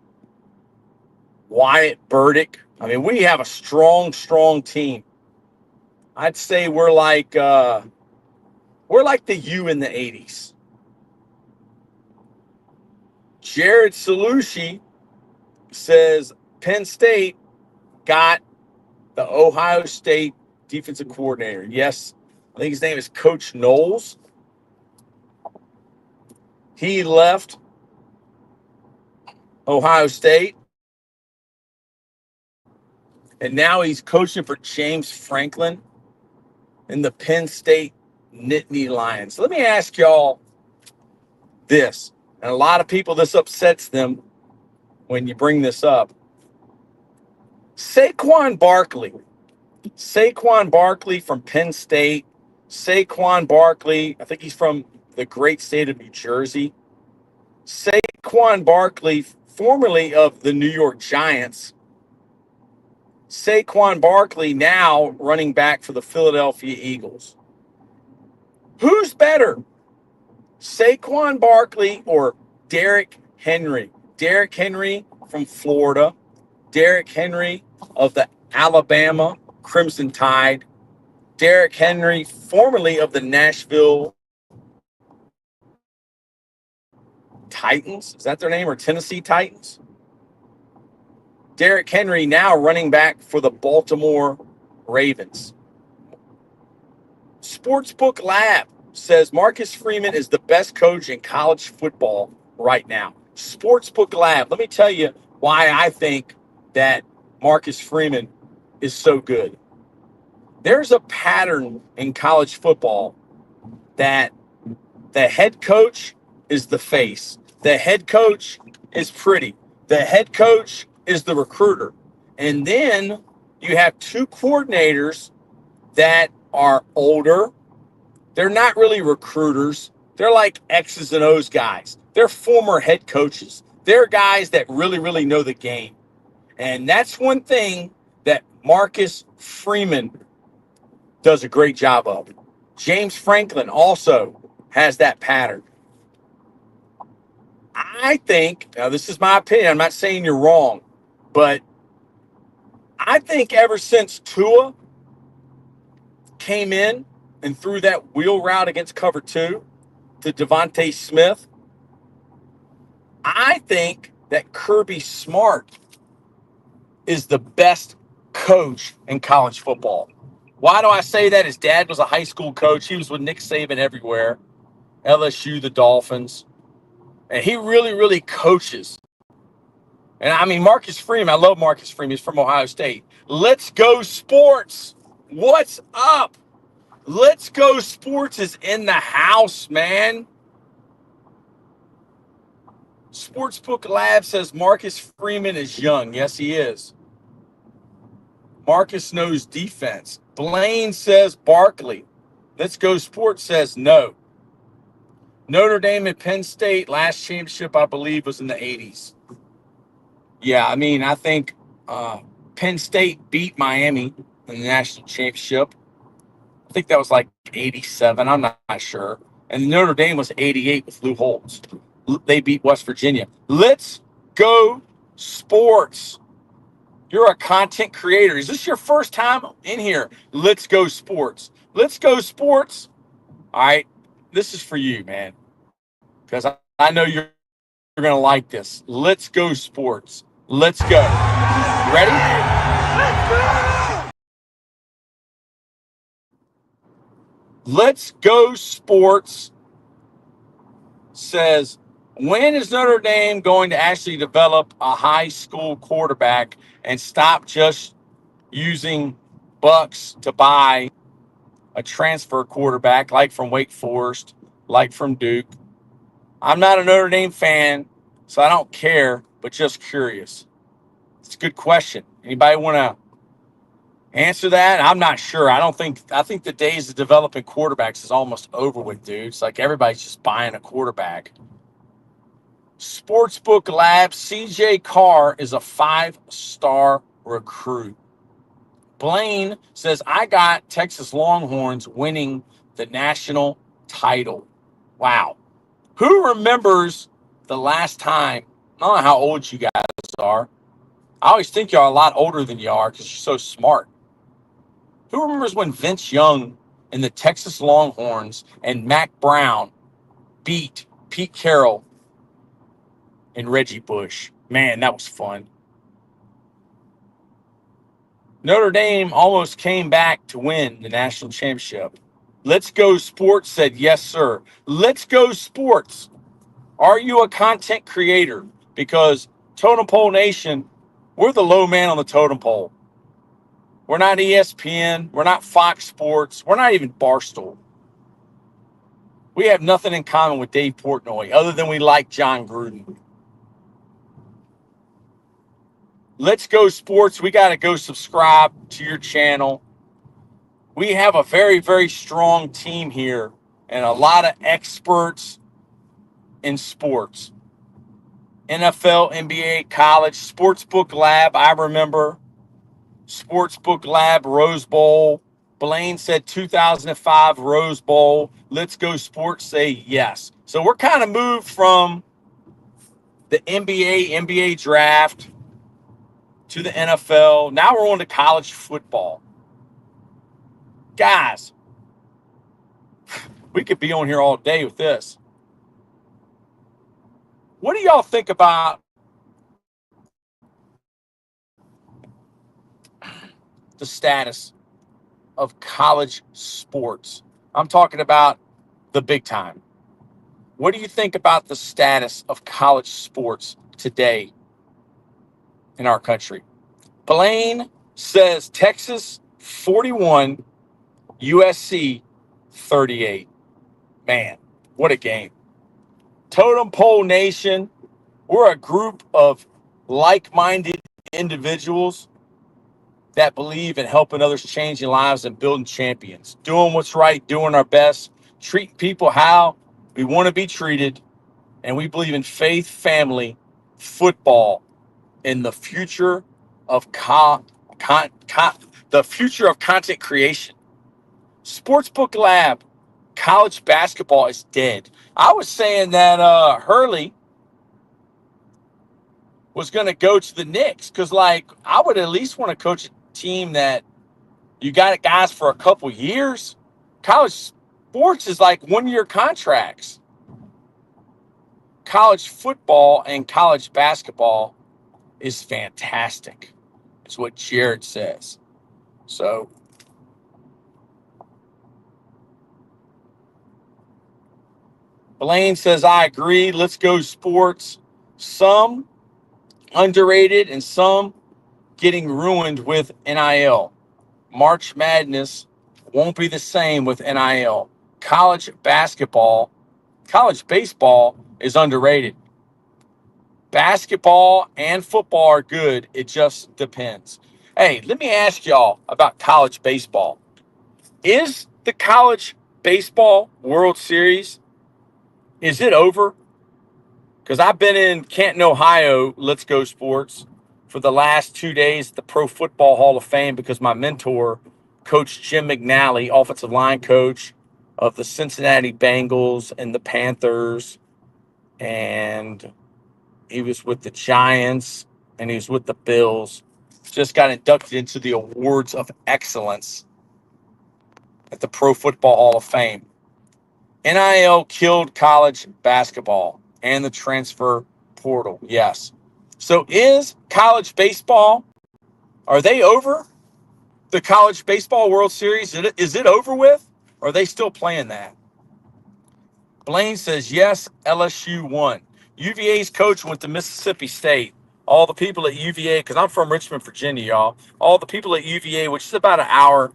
Wyatt Burdick. I mean, we have a strong, strong team. I'd say we're like the U in the 80s. Jared Salucci says Penn State got the Ohio State defensive coordinator. Yes, I think his name is Coach Knowles. He left Ohio State, and now he's coaching for James Franklin in the Penn State Nittany Lions. Let me ask y'all this, and a lot of people, this upsets them when you bring this up. Saquon Barkley from Penn State. Saquon Barkley, I think he's from the great state of New Jersey. Saquon Barkley, formerly of the New York Giants. Saquon Barkley now running back for the Philadelphia Eagles. Who's better, Saquon Barkley or Derrick Henry? Derrick Henry from Florida. Derrick Henry of the Alabama Crimson Tide. Derrick Henry, formerly of the Nashville Titans. Is that their name? Or Tennessee Titans? Derrick Henry now running back for the Baltimore Ravens. Sportsbook Lab says Marcus Freeman is the best coach in college football right now. Sportsbook Lab. Let me tell you why I think that Marcus Freeman is so good. There's a pattern in college football that the head coach is the face. The head coach is pretty. The head coach is the recruiter. And then you have two coordinators that are older. They're not really recruiters. They're like X's and O's guys. They're former head coaches. They're guys that really, really know the game. And that's one thing that Marcus Freeman does a great job of. James Franklin also has that pattern. I think, now this is my opinion, I'm not saying you're wrong, but I think ever since Tua came in and threw that wheel route against cover two to Devontae Smith, I think that Kirby Smart is the best coach in college football. Why do I say that? His dad was a high school coach. He was with Nick Saban everywhere. LSU, the Dolphins. And he really, really coaches. And I mean, Marcus Freeman, I love Marcus Freeman. He's from Ohio State. Let's go sports. What's up? Let's go sports is in the house, man. Sportsbook Lab says Marcus Freeman is young. Yes, he is. Marcus knows defense. Blaine says Barkley. Let's Go Sports says no. Notre Dame and Penn State, last championship, I believe, was in the 80s. Yeah, I mean, I think Penn State beat Miami in the national championship. I think that was like 87. I'm not sure. And Notre Dame was 88 with Lou Holtz. They beat West Virginia. Let's go sports. You're a content creator. Is this your first time in here? Let's go sports. Let's go sports. All right. This is for you, man. Because I know you're going to like this. Let's go sports. Let's go. You ready? Let's go sports says, when is Notre Dame going to actually develop a high school quarterback and stop just using bucks to buy a transfer quarterback like from Wake Forest, like from Duke? I'm not a Notre Dame fan, so I don't care, but just curious. It's a good question. Anybody want to answer that? I'm not sure. I think the days of developing quarterbacks is almost over with, dude. It's like everybody's just buying a quarterback. Sportsbook Lab, CJ Carr is a 5-star recruit. Blaine says, I got Texas Longhorns winning the national title. Wow. Who remembers the last time? I don't know how old you guys are. I always think y'all are a lot older than you are because you're so smart. Who remembers when Vince Young and the Texas Longhorns and Mac Brown beat Pete Carroll and Reggie Bush? Man, that was fun. Notre Dame almost came back to win the national championship. Let's Go Sports said, yes, sir. Let's Go Sports. Are you a content creator? Because Totem Pole Nation, we're the low man on the totem pole. We're not ESPN. We're not Fox Sports. We're not even Barstool. We have nothing in common with Dave Portnoy other than we like John Gruden. Let's Go Sports. We got to go subscribe to your channel. We have a very, very strong team here and a lot of experts in sports. NFL, NBA, college, Sportsbook Lab, I remember. Sportsbook Lab, Rose Bowl. Blaine said 2005 Rose Bowl. Let's Go Sports say yes. So we're kind of moved from the NBA draft to the NFL. Now we're on to college football. Guys, we could be on here all day with this. What do y'all think about the status of college sports? I'm talking about the big time. What do you think about the status of college sports today in our country? Blaine says Texas 41, USC 38. Man, what a game. Totem Pole Nation, we're a group of like-minded individuals that believe in helping others, changing lives, and building champions. Doing what's right, doing our best, treating people how we want to be treated, and we believe in faith, family, football, and the future of the future of content creation. Sportsbook Lab, college basketball is dead. I was saying that Hurley was going to go to the Knicks because, like, I would at least want to coach a team that you got guys for a couple years. College sports is like 1-year contracts. College football and college basketball is fantastic. It's what Jared says. So Blaine says, I agree. Let's Go Sports. Some underrated and some getting ruined with NIL. March Madness won't be the same with NIL. College baseball is underrated. Basketball and football are good. It just depends. Hey, let me ask y'all about college baseball. Is the college baseball World Series, is it over? Because I've been in Canton, Ohio, Let's Go Sports. for the last 2 days at the Pro Football Hall of Fame because my mentor, Coach Jim McNally, offensive line coach of the Cincinnati Bengals and the Panthers, and he was with the Giants, and he was with the Bills, just got inducted into the Awards of Excellence at the Pro Football Hall of Fame. NIL killed college basketball and the transfer portal, yes. So is college baseball, are they over? The College Baseball World Series, is it over with? Or are they still playing that? Blaine says, yes, LSU won. UVA's coach went to Mississippi State. All the people at UVA, because I'm from Richmond, Virginia, y'all. All the people at UVA, which is about an hour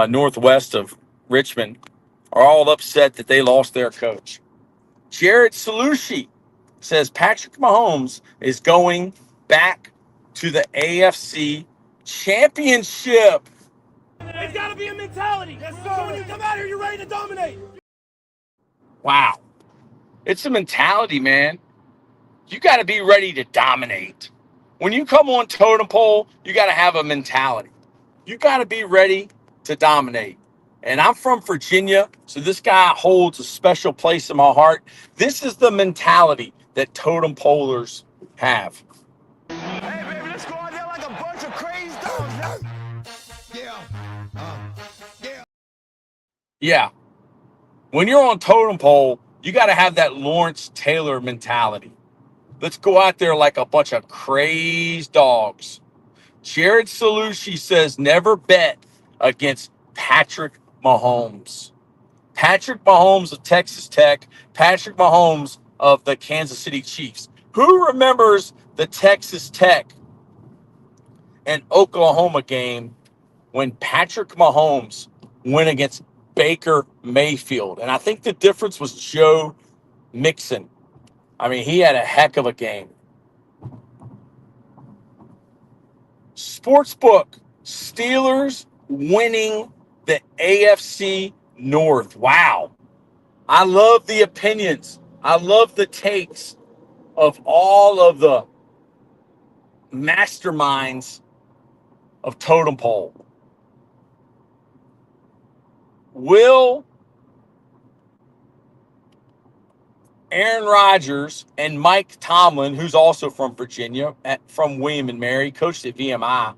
northwest of Richmond, are all upset that they lost their coach. Jared Salushi says Patrick Mahomes is going back to the AFC Championship.
It's got to be a mentality. Yes, sir. So when you come out here, you're ready to dominate.
Wow. It's a mentality, man. You got to be ready to dominate. When you come on Totem Pole, you got to have a mentality. You got to be ready to dominate. And I'm from Virginia, so this guy holds a special place in my heart. This is the mentality that Totem Polers have.
Hey, baby, let's go out there like a bunch of crazy dogs.
Yeah. When you're on Totem Pole, you got to have that Lawrence Taylor mentality. Let's go out there like a bunch of crazed dogs. Jared Salushi says never bet against Patrick Mahomes. Patrick Mahomes of Texas Tech, Patrick Mahomes of the Kansas City Chiefs. Who remembers the Texas Tech and Oklahoma game when Patrick Mahomes went against Baker Mayfield? And I think the difference was Joe Mixon. I mean, he had a heck of a game. Sportsbook, Steelers winning the AFC North. Wow. I love the opinions. I love the takes of all of the masterminds of Totem Pole. Will Aaron Rodgers and Mike Tomlin, who's also from Virginia, from William and Mary, coached at VMI,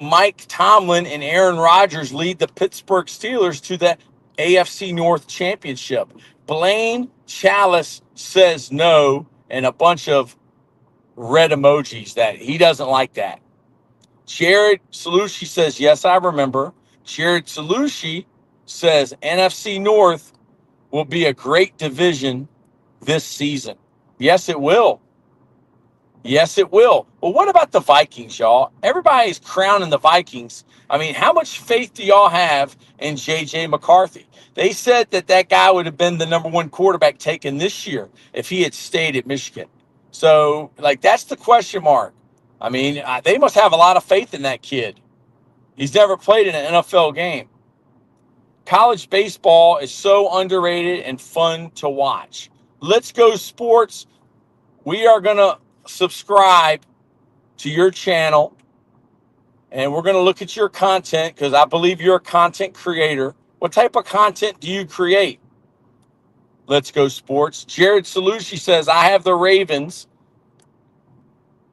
Mike Tomlin and Aaron Rodgers lead the Pittsburgh Steelers to the AFC North Championship. Blaine Chalice says no, and a bunch of red emojis that he doesn't like that. Jared Salushi says, yes, I remember. Jared Salushi says NFC North will be a great division this season. Yes, it will. Yes, it will. Well, what about the Vikings, y'all? Everybody's crowning the Vikings. I mean, how much faith do y'all have in J.J. McCarthy? They said that guy would have been the number one quarterback taken this year if he had stayed at Michigan. So, that's the question mark. I mean, they must have a lot of faith in that kid. He's never played in an NFL game. College baseball is so underrated and fun to watch. Let's Go Sports. We are going to subscribe to your channel, and we're going to look at your content because I believe you're a content creator. What type of content do you create? Let's Go Sports. Jared Salushi says, I have the Ravens.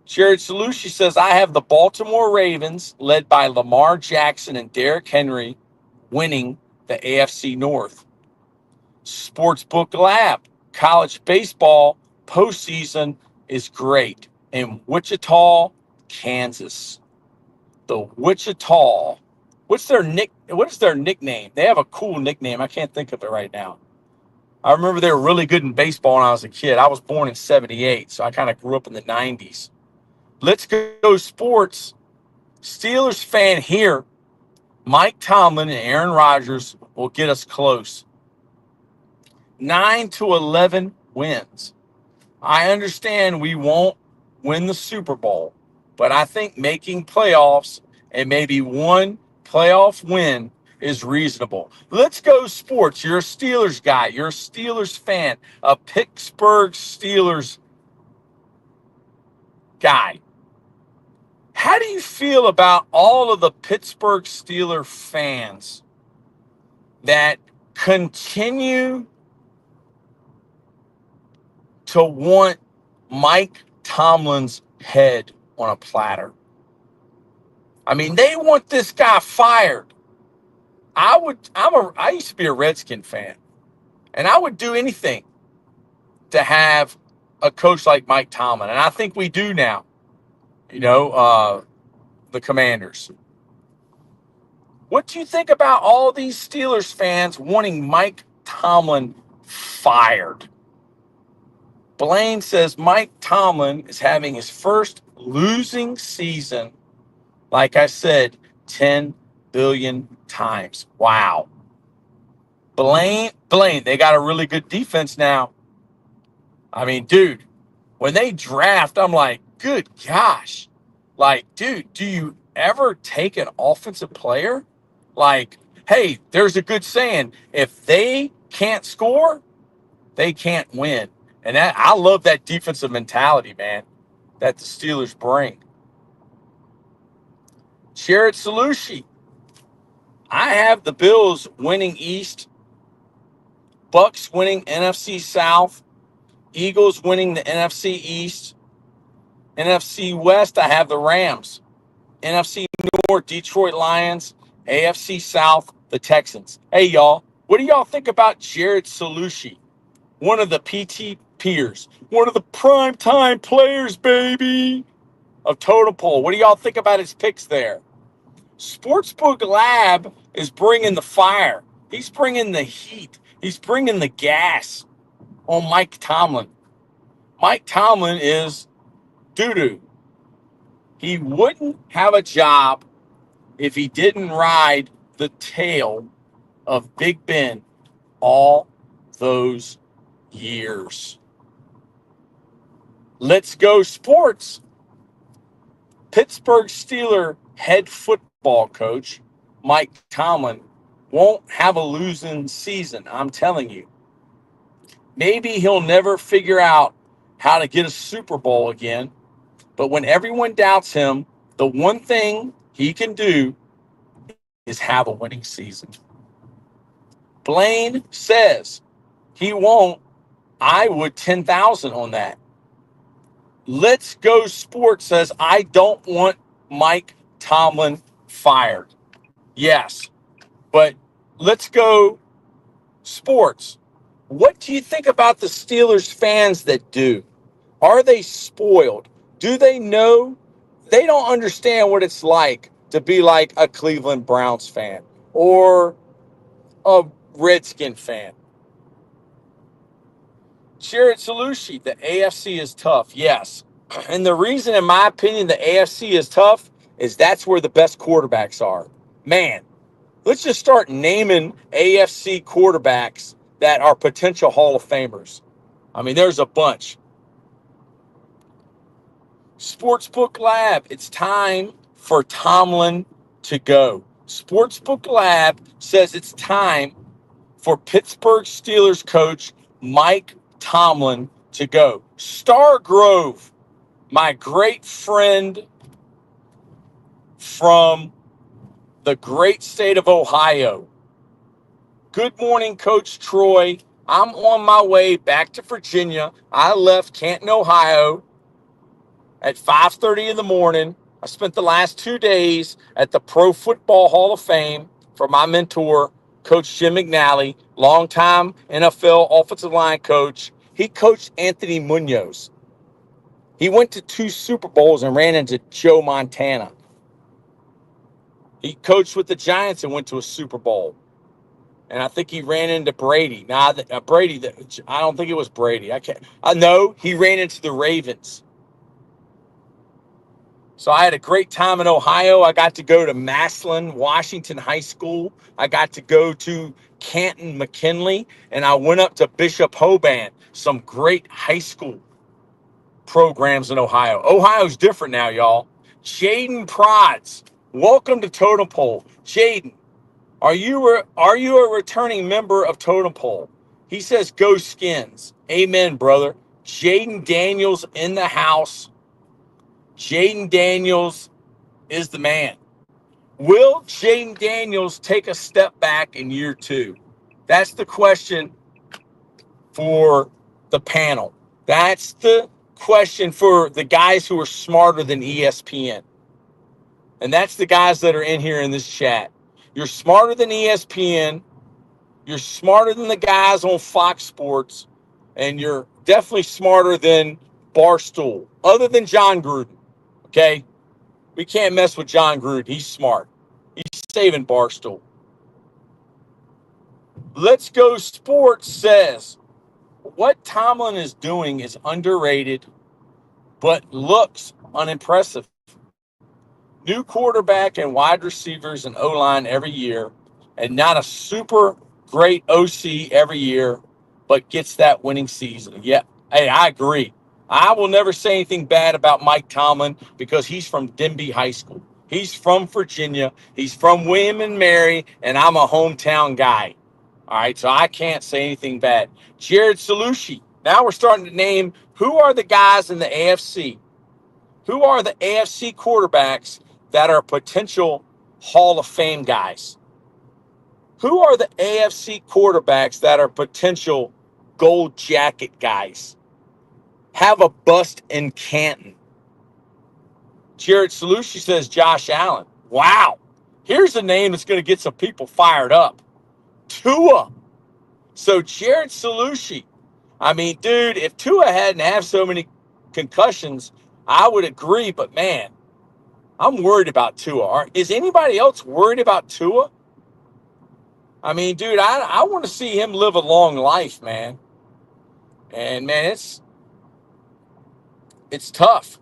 Jared Salushi says, I have the Baltimore Ravens, led by Lamar Jackson and Derrick Henry, winning the AFC North. Sportsbook Lab. College baseball postseason is great in Wichita, Kansas. The Wichita. What is their nickname? They have a cool nickname. I can't think of it right now. I remember they were really good in baseball when I was a kid. I was born in 78, so I kind of grew up in the 90s. Let's Go Sports. Steelers fan here. Mike Tomlin and Aaron Rodgers will get us close. 9 to 11 wins. I understand we won't win the Super Bowl, but I think making playoffs and maybe one playoff win is reasonable. Let's Go Sports. You're a Steelers guy. You're a Steelers fan, a Pittsburgh Steelers guy. How do you feel about all of the Pittsburgh Steelers fans that continue to want Mike Tomlin's head on a platter? I mean, they want this guy fired. I used to be a Redskin fan, and I would do anything to have a coach like Mike Tomlin, and I think we do now. The Commanders. What do you think about all these Steelers fans wanting Mike Tomlin fired? Blaine says Mike Tomlin is having his first losing season, like I said, 10 billion times. Wow. Blaine, they got a really good defense now. I mean, dude, when they draft, I'm like, good gosh. Like, dude, do you ever take an offensive player? Like, hey, there's a good saying, if they can't score, they can't win. And I love that defensive mentality, man, that the Steelers bring. Jared Salushi. I have the Bills winning East, Bucks winning NFC South, Eagles winning the NFC East, NFC West, I have the Rams, NFC North, Detroit Lions, AFC South, the Texans. Hey, y'all, what do y'all think about Jared Salushi? One of the PT peers, one of the primetime players, baby, of Totem Pole. What do y'all think about his picks there? Sportsbook Lab is bringing the fire. He's bringing the heat. He's bringing the gas on Mike Tomlin. Mike Tomlin is doo-doo. He wouldn't have a job if he didn't ride the tail of Big Ben all those years. Let's go sports. Pittsburgh Steelers head football coach Mike Tomlin won't have a losing season, I'm telling you. Maybe he'll never figure out how to get a Super Bowl again, but when everyone doubts him, the one thing he can do is have a winning season. Blaine says he won't. I would 10,000 on that. Let's Go Sports says, I don't want Mike Tomlin fired. Yes, but Let's Go Sports. What do you think about the Steelers fans that do? Are they spoiled? Do they know? They don't understand what it's like to be like a Cleveland Browns fan or a Redskin fan. Jared Salushi, the AFC is tough. Yes. And the reason, in my opinion, the AFC is tough is that's where the best quarterbacks are. Man, let's just start naming AFC quarterbacks that are potential Hall of Famers. I mean, there's a bunch. Sportsbook Lab, it's time for Tomlin to go. Sportsbook Lab says it's time for Pittsburgh Steelers coach Mike Tomlin to go. Stargrove, my great friend from the great state of Ohio. Good morning, Coach Troy. I'm on my way back to Virginia. I left Canton, Ohio at 5:30 in the morning. I spent the last 2 days at the Pro Football Hall of Fame for my mentor, Coach Jim McNally, longtime NFL offensive line coach. He coached Anthony Munoz. He went to 2 Super Bowls and ran into Joe Montana. He coached with the Giants and went to a Super Bowl. And I think he ran into Brady. Now, Brady, I don't think it was Brady. I know he ran into the Ravens. So I had a great time in Ohio. I got to go to Massillon, Washington High School. I got to go to Canton, McKinley, and I went up to Bishop Hoban. Some great high school programs in Ohio. Ohio's different now, y'all. Jaden Prods, welcome to Totem Pole. Jaden, are you a returning member of Totem Pole? He says, go Skins. Amen, brother. Jaden Daniels in the house. Jaden Daniels is the man. Will Jaden Daniels take a step back in year 2? That's the question for the panel. That's the question for the guys who are smarter than ESPN. And that's the guys that are in here in this chat. You're smarter than ESPN. You're smarter than the guys on Fox Sports. And you're definitely smarter than Barstool, other than John Gruden. Okay? We can't mess with John Gruden. He's smart. He's saving Barstool. Let's Go Sports says, what Tomlin is doing is underrated, but looks unimpressive. New quarterback and wide receivers and O-line every year, and not a super great OC every year, but gets that winning season. Yeah, hey, I agree. I will never say anything bad about Mike Tomlin because he's from Denby High School. He's from Virginia. He's from William and Mary, and I'm a hometown guy. All right, so I can't say anything bad. Jared Salucci. Now we're starting to name who are the guys in the AFC. Who are the AFC quarterbacks that are potential Hall of Fame guys? Who are the AFC quarterbacks that are potential gold jacket guys? Have a bust in Canton. Jared Salucci says Josh Allen. Wow. Here's a name that's going to get some people fired up. Tua. So Jared Salucci. I mean, dude, if Tua hadn't have so many concussions, I would agree. But, man, I'm worried about Tua. Is anybody else worried about Tua? I mean, dude, I want to see him live a long life, man. And, man, it's tough.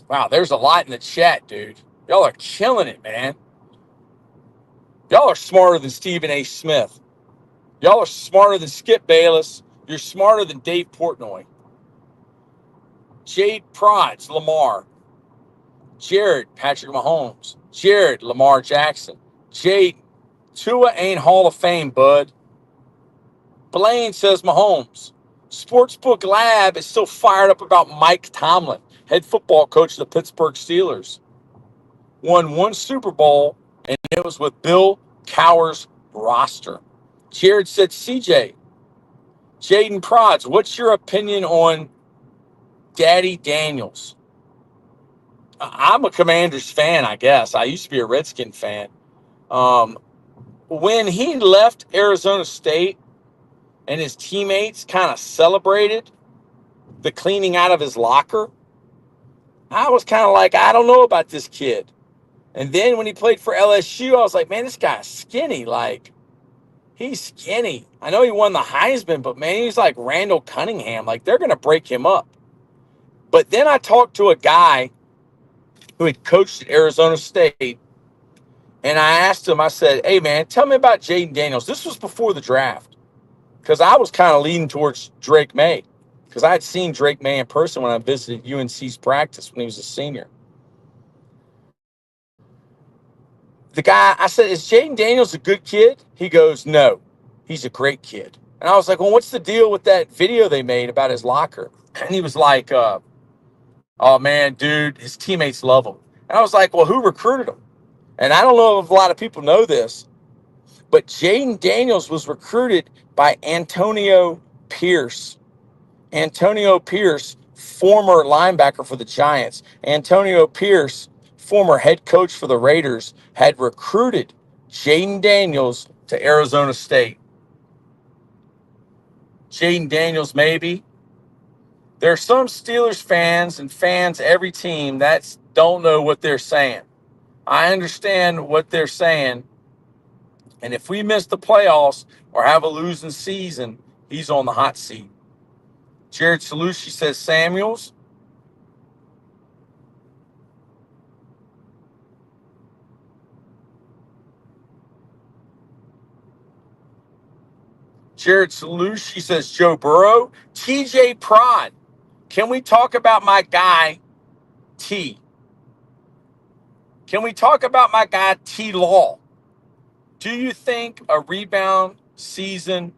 Wow, there's a lot in the chat, dude. Y'all are killing it, man. Y'all are smarter than Stephen A. Smith. Y'all are smarter than Skip Bayless. You're smarter than Dave Portnoy. Jade Prods, Lamar. Jared, Patrick Mahomes. Jared, Lamar Jackson. Jade, Tua ain't Hall of Fame, bud. Blaine says Mahomes. Sportsbook Lab is still fired up about Mike Tomlin, head football coach of the Pittsburgh Steelers. Won 1 Super Bowl, and it was with Bill Cowher's roster. Jared said CJ. Jaden Prods, what's your opinion on Daddy Daniels? I'm a Commanders fan, I guess. I used to be a Redskin fan. When he left Arizona State and his teammates kind of celebrated the cleaning out of his locker, I was kind of like, I don't know about this kid. And then when he played for LSU, I was like, man, this guy's skinny. Like, he's skinny. I know he won the Heisman, but, man, he's like Randall Cunningham. Like, they're going to break him up. But then I talked to a guy who had coached at Arizona State, and I asked him, I said, hey, man, tell me about Jaden Daniels. This was before the draft because I was kind of leaning towards Drake May because I had seen Drake May in person when I visited UNC's practice when he was a senior. The guy, I said, is Jaden Daniels a good kid? He goes, no, he's a great kid. And I was like, well, what's the deal with that video they made about his locker? And he was like, oh, man, dude, his teammates love him. And I was like, well, who recruited him? And I don't know if a lot of people know this, but Jaden Daniels was recruited by Antonio Pierce. Antonio Pierce, former linebacker for the Giants. Antonio Pierce, former head coach for the Raiders, had recruited Jaden Daniels to Arizona State. Jaden Daniels, maybe. There are some Steelers fans and fans every team that don't know what they're saying. I understand what they're saying. And if we miss the playoffs or have a losing season, he's on the hot seat. Jared Salucci says Samuels. Jared Salucci says Joe Burrow. TJ Prod. Can we talk about my guy, T? Can we talk about my guy, T Law? Do you think a rebound season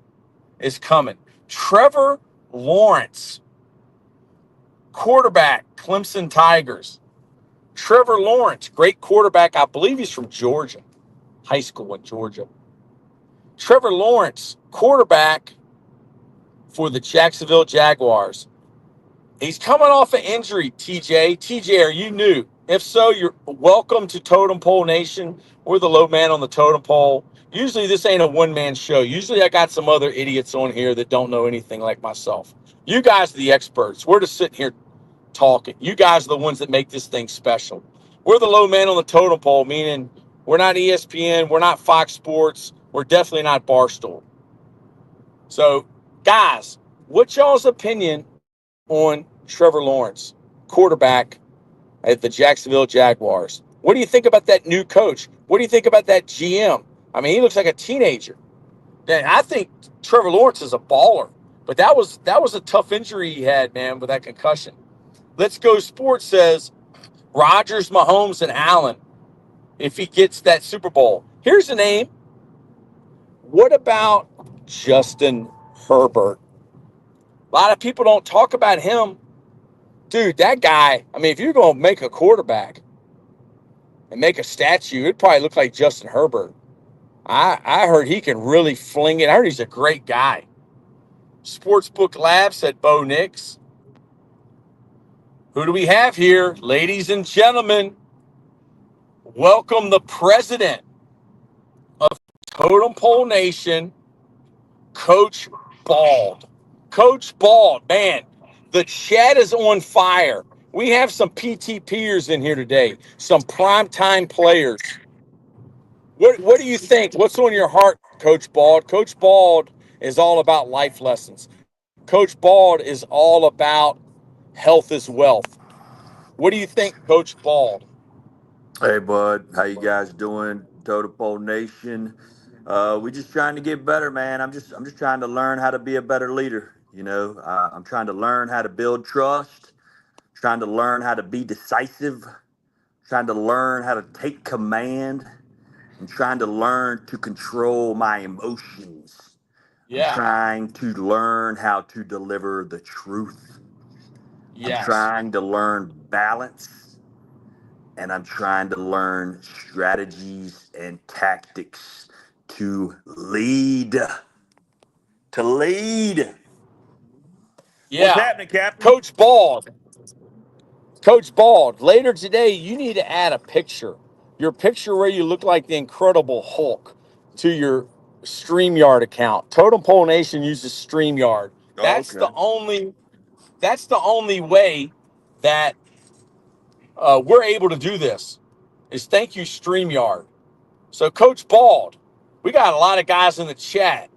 is coming? Trevor Lawrence, quarterback, Clemson Tigers. Trevor Lawrence, great quarterback. I believe he's from Georgia, high school in Georgia. Trevor Lawrence, quarterback for the Jacksonville Jaguars. He's coming off an injury, TJ. TJ, are you new? If so, you're welcome to Totem Pole Nation. We're the low man on the totem pole. Usually this ain't a one-man show. Usually I got some other idiots on here that don't know anything like myself. You guys are the experts. We're just sitting here talking. You guys are the ones that make this thing special. We're the low man on the totem pole, meaning we're not ESPN, we're not Fox Sports, we're definitely not Barstool. So, guys, what's y'all's opinion on Trevor Lawrence, quarterback at the Jacksonville Jaguars? What do you think about that new coach? What do you think about that GM? I mean, he looks like a teenager. I think Trevor Lawrence is a baller, but that was a tough injury he had, man, with that concussion. Let's Go Sports says Rodgers, Mahomes, and Allen if he gets that Super Bowl. Here's a name. What about Justin Herbert? A lot of people don't talk about him. Dude, that guy, I mean, if you're going to make a quarterback and make a statue, it'd probably look like Justin Herbert. I heard he can really fling it. I heard he's a great guy. Sportsbook Lab said Bo Nix. Who do we have here? Ladies and gentlemen, welcome the president of Totem Pole Nation, Coach Bald. Coach Bald, man, the chat is on fire. We have some PTPers in here today, some primetime players. What do you think? What's on your heart, Coach Bald? Coach Bald is all about life lessons. Coach Bald is all about health is wealth. What do you think, Coach Bald?
Hey, bud. How you guys doing? Totem Pole Nation. We just trying to get better, man. I'm just trying to learn how to be a better leader. I'm trying to learn how to build trust. Trying to learn how to be decisive. Trying to learn how to take command. I'm trying to learn to control my emotions. I'm
Yeah.
trying to learn how to deliver the truth. I'm
Yes.
trying to learn balance. And I'm trying to learn strategies and tactics to lead. To lead. What's
Yeah.
happening, Captain?
Coach Bald. Coach Bald, later today, you need to add a picture. Your picture where you look like the Incredible Hulk to your StreamYard account. Totem Pole Nation uses StreamYard. That's
Okay.
the only way that we're able to do this is thank you, StreamYard. So, Coach Bald, we got a lot of guys in the chat.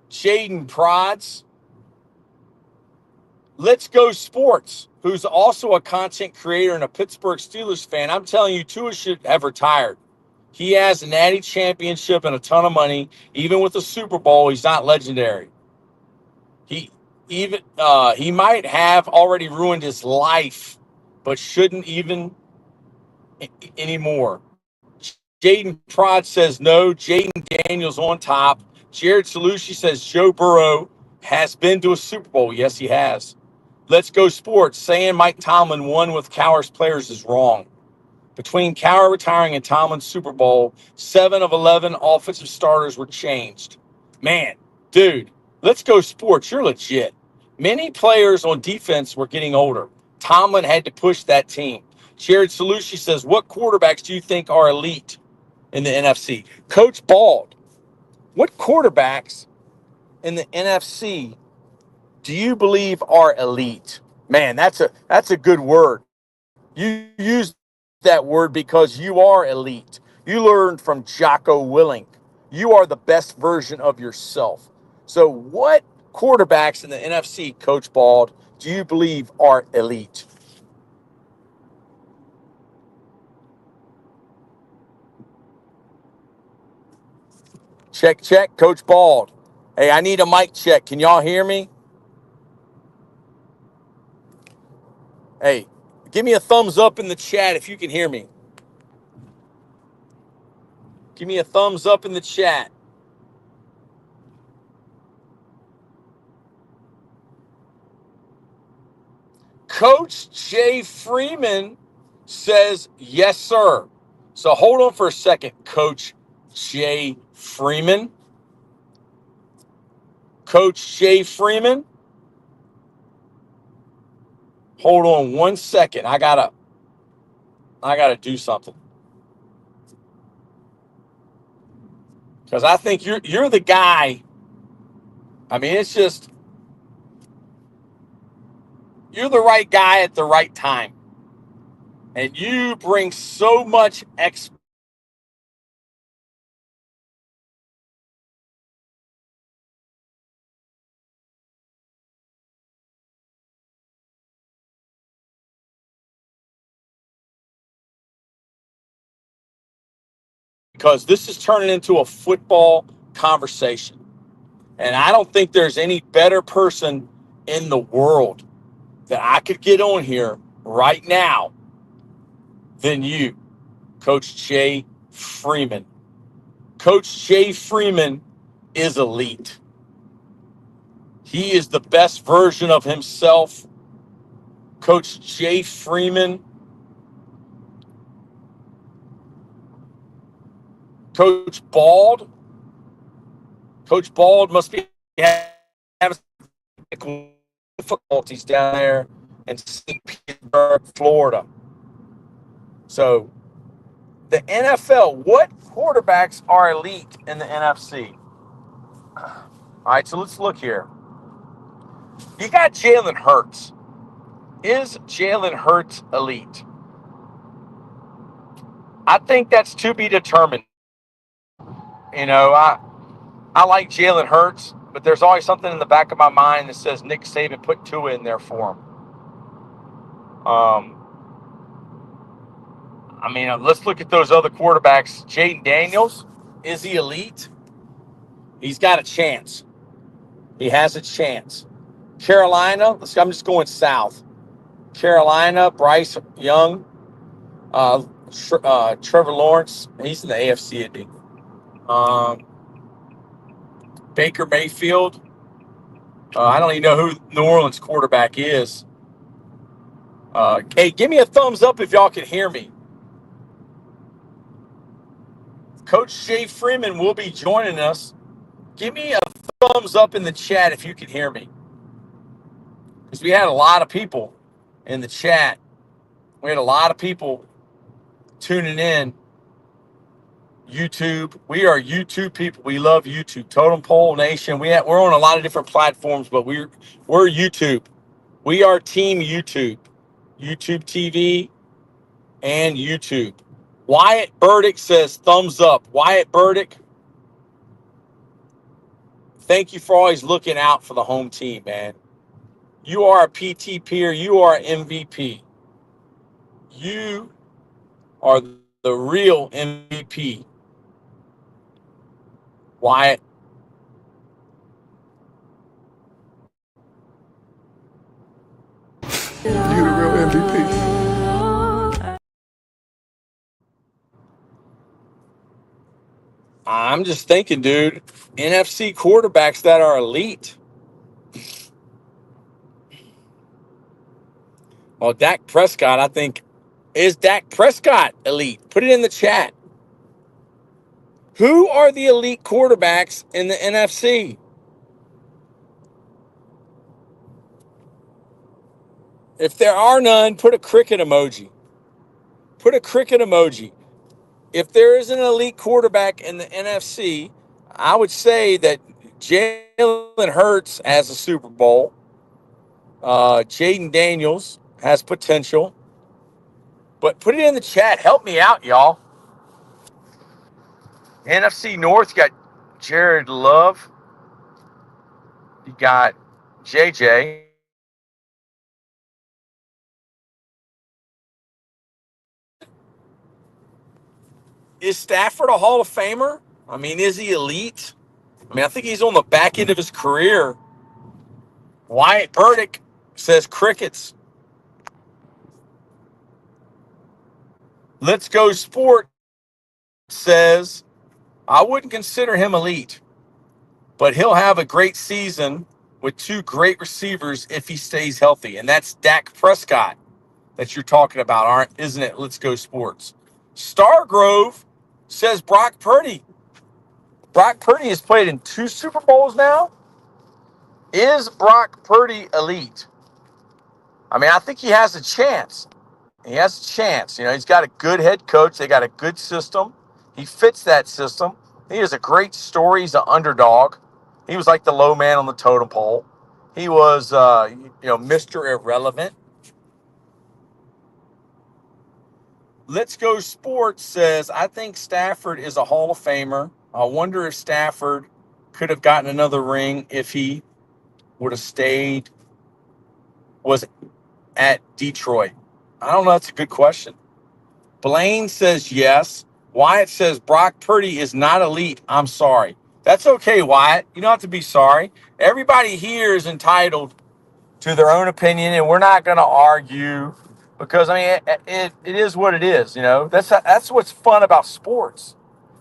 Jaden Prods, Let's Go Sports, who's also a content creator and a Pittsburgh Steelers fan. I'm telling you, Tua should have retired. He has a natty championship and a ton of money. Even with the Super Bowl, he's not legendary. He might have already ruined his life, but shouldn't even anymore. Jaden Prod says no. Jaden Daniels on top. Jared Salucci says Joe Burrow has been to a Super Bowl. Yes, he has. Let's Go Sports. Saying Mike Tomlin won with Cowher's players is wrong. Between Cowher retiring and Tomlin's Super Bowl, 7 of 11 offensive starters were changed. Man, dude, Let's Go Sports. You're legit. Many players on defense were getting older. Tomlin had to push that team. Jared Salucci says, what quarterbacks do you think are elite in the NFC? Coach Bald, what quarterbacks in the NFC do you believe are elite? Man, that's a good word. You use that word because you are elite. You learned from Jocko Willink. You are the best version of yourself. So what quarterbacks in the NFC, Coach Bald, do you believe are elite? Check, check, Coach Bald. Hey, I need a mic check. Can y'all hear me? Hey, give me a thumbs up in the chat if you can hear me. Give me a thumbs up in the chat. Coach Jay Freeman says yes, sir. So hold on for a second, Coach Jay Freeman. Coach Jay Freeman. Hold on one second. I gotta do something. Because I think you're the guy. I mean, it's just you're the right guy at the right time. And you bring so much because this is turning into a football conversation. And I don't think there's any better person in the world that I could get on here right now than you, Coach Jay Freeman. Coach Jay Freeman is elite. He is the best version of himself. Coach Jay Freeman. Coach Bald. Coach Bald must be having difficulties down there in St. Petersburg, Florida. So the NFL, what quarterbacks are elite in the NFC? All right, so let's look here. You got Jalen Hurts. Is Jalen Hurts elite? I think that's to be determined. You know, I like Jalen Hurts, but there's always something in the back of my mind that says Nick Saban put Tua in there for him. I mean, let's look at those other quarterbacks. Jaden Daniels, is he elite? He's got a chance. He has a chance. Carolina, I'm just going south. Carolina, Bryce Young, Trevor Lawrence, he's in the AFC, isn't he? Baker Mayfield. I don't even know who New Orleans quarterback is. Hey, give me a thumbs up if y'all can hear me. Coach Jay Freeman will be joining us. Give me a thumbs up in the chat if you can hear me. Because we had a lot of people in the chat. We had a lot of people tuning in. YouTube. We are YouTube people. We love YouTube. Totem Pole Nation. We're on a lot of different platforms, but we're YouTube. We are Team YouTube. YouTube TV and YouTube. Wyatt Burdick says thumbs up. Wyatt Burdick, thank you for always looking out for the home team, man. You are a PT peer. You are an MVP. You are the real MVP. Wyatt.
You the real MVP.
I'm just thinking, dude, NFC quarterbacks that are elite. Well, Dak Prescott, I think, is Dak Prescott elite? Put it in the chat. Who are the elite quarterbacks in the NFC? If there are none, put a cricket emoji. Put a cricket emoji. If there is an elite quarterback in the NFC, I would say that Jalen Hurts has a Super Bowl. Jaden Daniels has potential. But put it in the chat. Help me out, y'all. NFC North, you got Jared Love. You got JJ. Is Stafford a Hall of Famer? I mean, is he elite? I mean, I think he's on the back end of his career. Wyatt Burdick says crickets. Let's Go Sport says, I wouldn't consider him elite, but he'll have a great season with two great receivers if he stays healthy, and that's Dak Prescott. that you're talking about, aren't? Isn't it? Let's Go Sports. Stargrove says Brock Purdy. Brock Purdy has played in 2 Super Bowls now. Is Brock Purdy elite? I mean, I think he has a chance. He has a chance. He's got a good head coach. They got a good system. He fits that system. He has a great story. He's an underdog. He was like the low man on the totem pole. He was, Mr. Irrelevant. Let's Go Sports says, I think Stafford is a Hall of Famer. I wonder if Stafford could have gotten another ring if he would have was at Detroit. I don't know. That's a good question. Blaine says yes. Wyatt says Brock Purdy is not elite. I'm sorry. That's okay, Wyatt. You don't have to be sorry. Everybody here is entitled to their own opinion, and we're not going to argue because, it is what it is. That's what's fun about sports.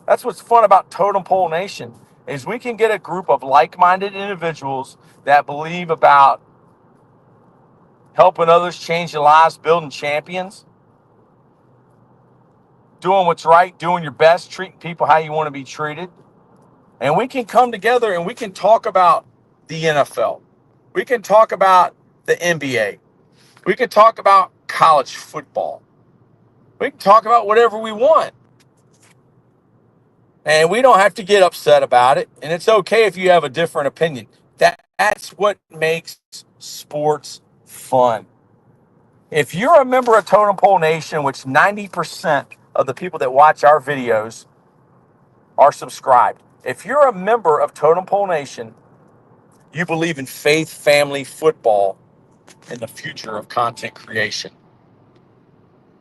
That's what's fun about Totem Pole Nation is we can get a group of like-minded individuals that believe about helping others change their lives, building champions, doing what's right, doing your best, treating people how you want to be treated. And we can come together and we can talk about the NFL. We can talk about the NBA. We can talk about college football. We can talk about whatever we want. And we don't have to get upset about it. And it's okay if you have a different opinion. That's what makes sports fun. If you're a member of Totem Pole Nation, which 90% of the people that watch our videos are subscribed. If you're a member of Totem Pole Nation, you believe in faith, family, football, and the future of content creation.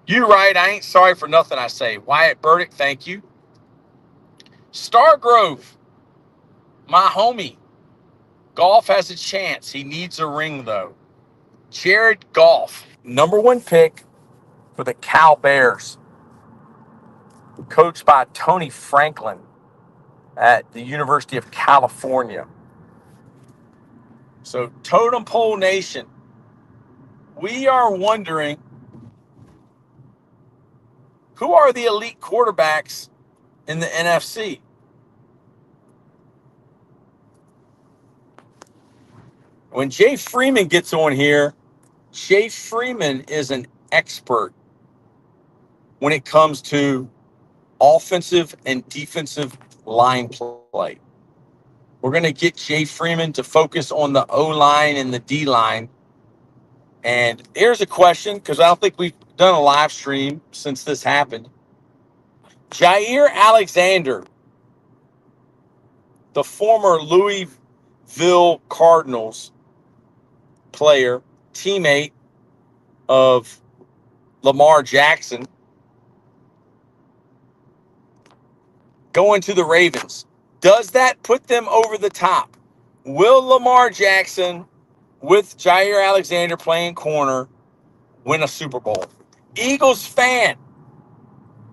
You right, I ain't sorry for nothing I say. Wyatt Burdick, thank you. Stargrove, my homie. Golf has a chance. He needs a ring, though. Jared Goff, #1 pick for the Cal Bears, coached by Tony Franklin at the University of California. So, Totem Pole Nation, we are wondering, who are the elite quarterbacks in the NFC? When Jay Freeman gets on here, Jay Freeman is an expert when it comes to offensive and defensive line play. We're going to get Jay Freeman to focus on the O-line and the D-line. And here's a question, because I don't think we've done a live stream since this happened. Jair Alexander, the former Louisville Cardinals player, teammate of Lamar Jackson, going to the Ravens. Does that put them over the top? Will Lamar Jackson, with Jair Alexander playing corner, win a Super Bowl? Eagles fan.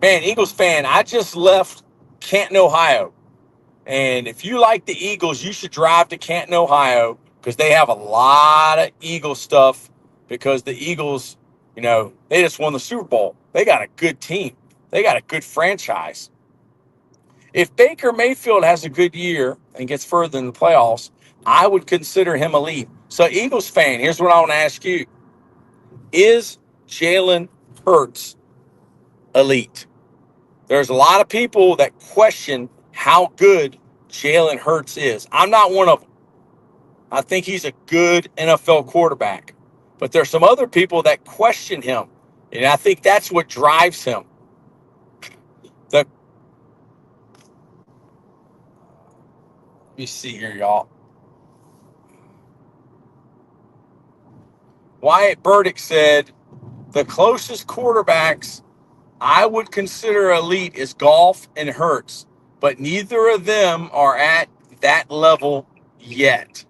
Man, Eagles fan, I just left Canton, Ohio. And if you like the Eagles, you should drive to Canton, Ohio, because they have a lot of Eagle stuff, because the Eagles, they just won the Super Bowl. They got a good team. They got a good franchise. If Baker Mayfield has a good year and gets further in the playoffs, I would consider him elite. So, Eagles fan, here's what I want to ask you. Is Jalen Hurts elite? There's a lot of people that question how good Jalen Hurts is. I'm not one of them. I think he's a good NFL quarterback. But there's some other people that question him. And I think that's what drives him. Let me see here, y'all. Wyatt Burdick said, the closest quarterbacks I would consider elite is Goff and Hurts, but neither of them are at that level yet.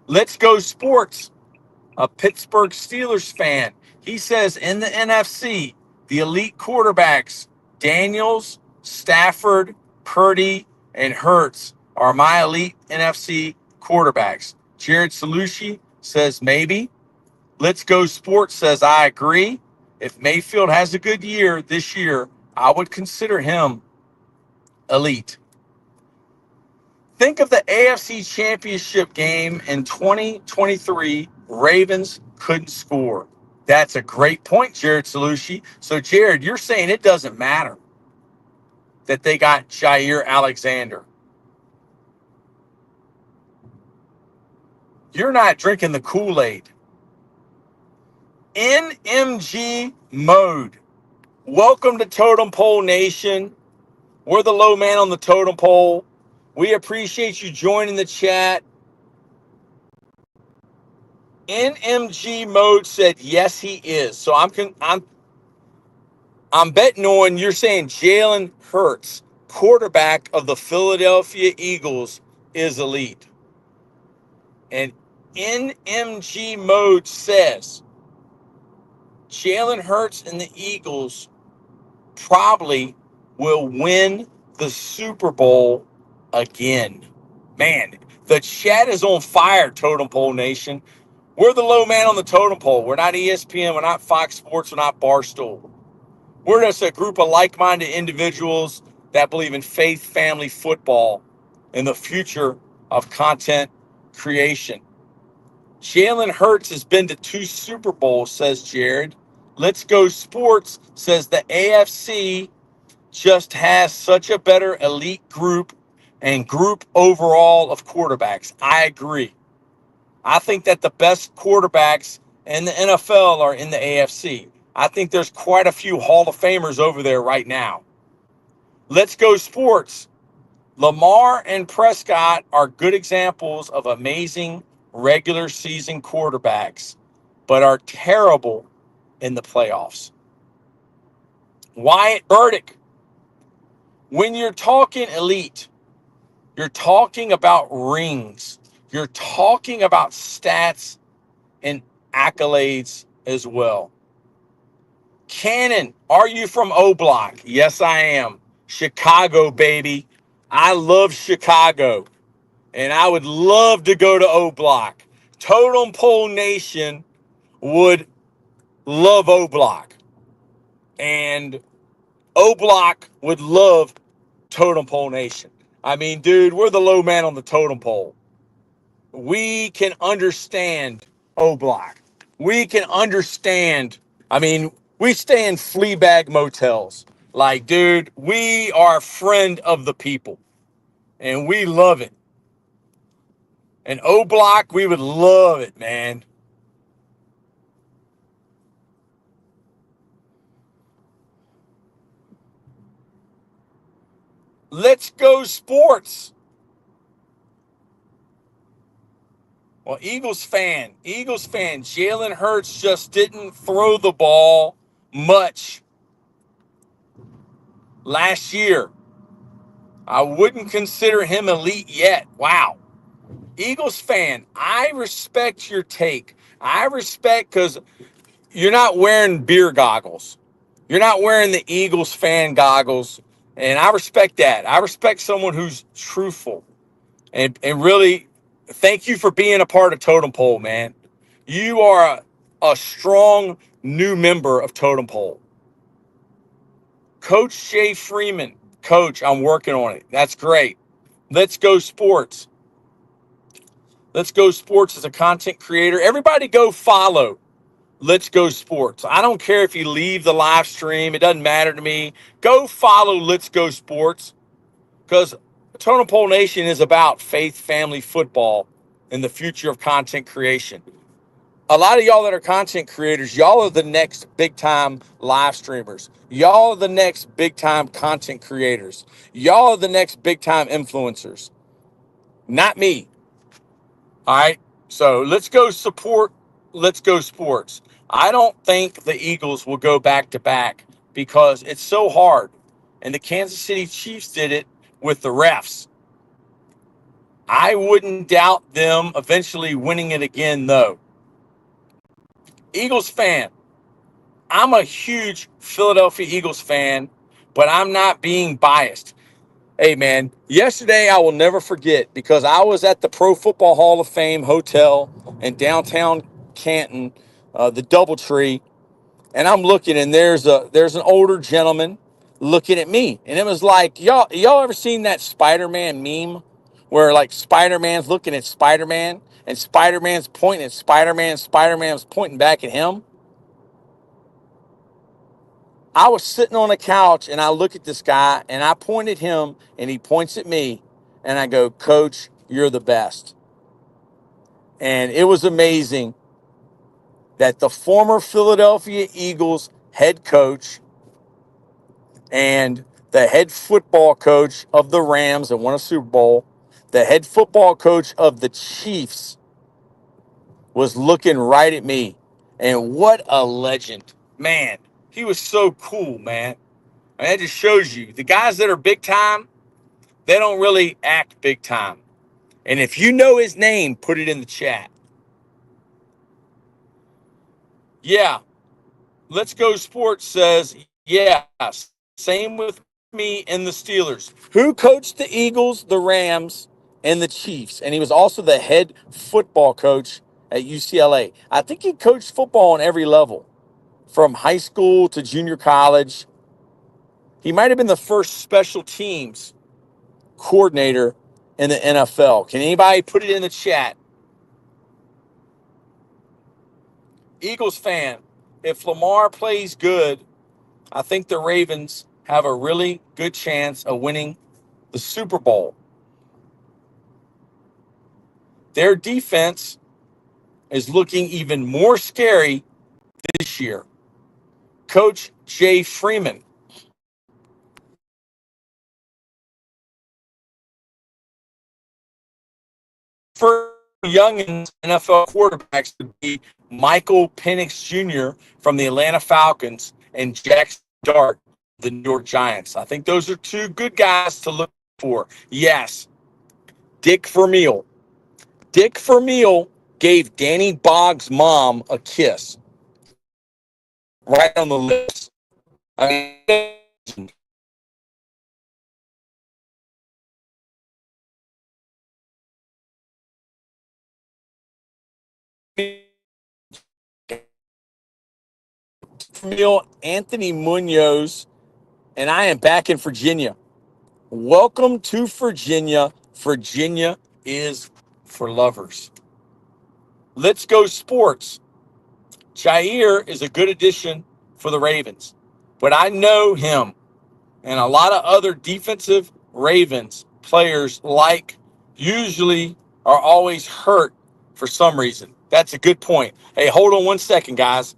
Let's Go Sports, a Pittsburgh Steelers fan. He says in the NFC, the elite quarterbacks, Daniels, Stafford, Purdy, and Hurts are my elite NFC quarterbacks. Jared Salucci says maybe. Let's Go Sports says, I agree. If Mayfield has a good year this year, I would consider him elite. Think of the AFC Championship game in 2023. Ravens couldn't score. That's a great point, Jared Salucci. So, Jared, you're saying it doesn't matter that they got Jair Alexander. You're not drinking the Kool-Aid. NMG mode. Welcome to Totem Pole Nation. We're the low man on the totem pole. We appreciate you joining the chat. NMG mode said yes, he is. So I'm betting on you're saying Jalen Hurts, quarterback of the Philadelphia Eagles, is elite. And NMG mode says Jalen Hurts and the Eagles probably will win the Super Bowl again. Man, the chat is on fire, Totem Pole Nation. We're the low man on the totem pole. We're not ESPN. We're not Fox Sports. We're not Barstool. We're just a group of like-minded individuals that believe in faith, family, football, and the future of content creation. Jalen Hurts has been to 2 Super Bowls, says Jared. Let's Go Sports says the AFC just has such a better elite group and group overall of quarterbacks. I agree. I think that the best quarterbacks in the NFL are in the AFC. I think there's quite a few Hall of Famers over there right now. Let's Go Sports. Lamar and Prescott are good examples of amazing regular season quarterbacks, but are terrible in the playoffs. Wyatt Burdick. When you're talking elite, you're talking about rings. You're talking about stats and accolades as well. Cannon, are you from O Block? Yes, I am. Chicago, baby. I love Chicago. And I would love to go to O Block. Totem Pole Nation would love O Block. And O Block would love Totem Pole Nation. I mean, dude, we're the low man on the totem pole. We can understand O Block. We can understand. I mean, we stay in flea bag motels. Like, dude, we are a friend of the people. And we love it. And O Block, we would love it, man. Let's Go Sports. Well, Eagles fan, Jalen Hurts just didn't throw the ball much last year. I wouldn't consider him elite yet. Wow. Eagles fan, I respect your take. I respect because you're not wearing beer goggles. You're not wearing the Eagles fan goggles. And I respect that. I respect someone who's truthful. And really, thank you for being a part of Totem Pole, man. You are a strong new member of Totem Pole. Coach Jay Freeman. Coach, I'm working on it. That's great. Let's Go Sports. Let's Go Sports as a content creator. Everybody go follow Let's Go Sports. I don't care if you leave the live stream. It doesn't matter to me. Go follow Let's Go Sports because Totem Pole Nation is about faith, family, football, and the future of content creation. A lot of y'all that are content creators, y'all are the next big-time live streamers. Y'all are the next big-time content creators. Y'all are the next big-time influencers. Not me. All right? So let's go support Let's Go Sports. I don't think the Eagles will go back-to-back because it's so hard. And the Kansas City Chiefs did it with the refs. I wouldn't doubt them eventually winning it again, though. Eagles fan. I'm a huge Philadelphia Eagles fan, but I'm not being biased. Hey, man, yesterday I will never forget because I was at the Pro Football Hall of Fame Hotel in downtown Canton the DoubleTree, and I'm looking, and there's an older gentleman looking at me, and it was like, y'all ever seen that Spider-Man meme where like Spider-Man's looking at Spider-Man and Spider-Man's pointing at Spider-Man, Spider-Man's pointing back at him? I was sitting on a couch and I look at this guy and I point at him and he points at me and I go, Coach, you're the best. And it was amazing that the former Philadelphia Eagles head coach and the head football coach of the Rams that won a Super Bowl, the head football coach of the Chiefs was looking right at me. And what a legend. Man, he was so cool, man. And that just shows you the guys that are big time, they don't really act big time. And if you know his name, put it in the chat. Yeah, Let's Go Sports says, yeah, same with me and the Steelers. Who coached the Eagles, the Rams, and the Chiefs? And he was also the head football coach at UCLA. I think he coached football on every level, from high school to junior college. He might have been the first special teams coordinator in the NFL. Can anybody put it in the chat? Eagles fan, if Lamar plays good, I think the Ravens have a really good chance of winning the Super Bowl. Their defense is looking even more scary this year. Coach Jay Freeman. For young NFL quarterbacks to be Michael Penix Jr. from the Atlanta Falcons and Jackson Dart, the New York Giants. I think those are two good guys to look for. Yes, Dick Vermeil. Dick Vermeil gave Danny Boggs' mom a kiss right on the lips. I mean, Vermeil, Anthony Munoz, and I am back in Virginia. Welcome to Virginia. Virginia is for lovers. Let's Go Sports. Jair is a good addition for the Ravens, but I know him and a lot of other defensive Ravens players usually are always hurt for some reason. That's a good point. Hey, hold on 1 second, guys.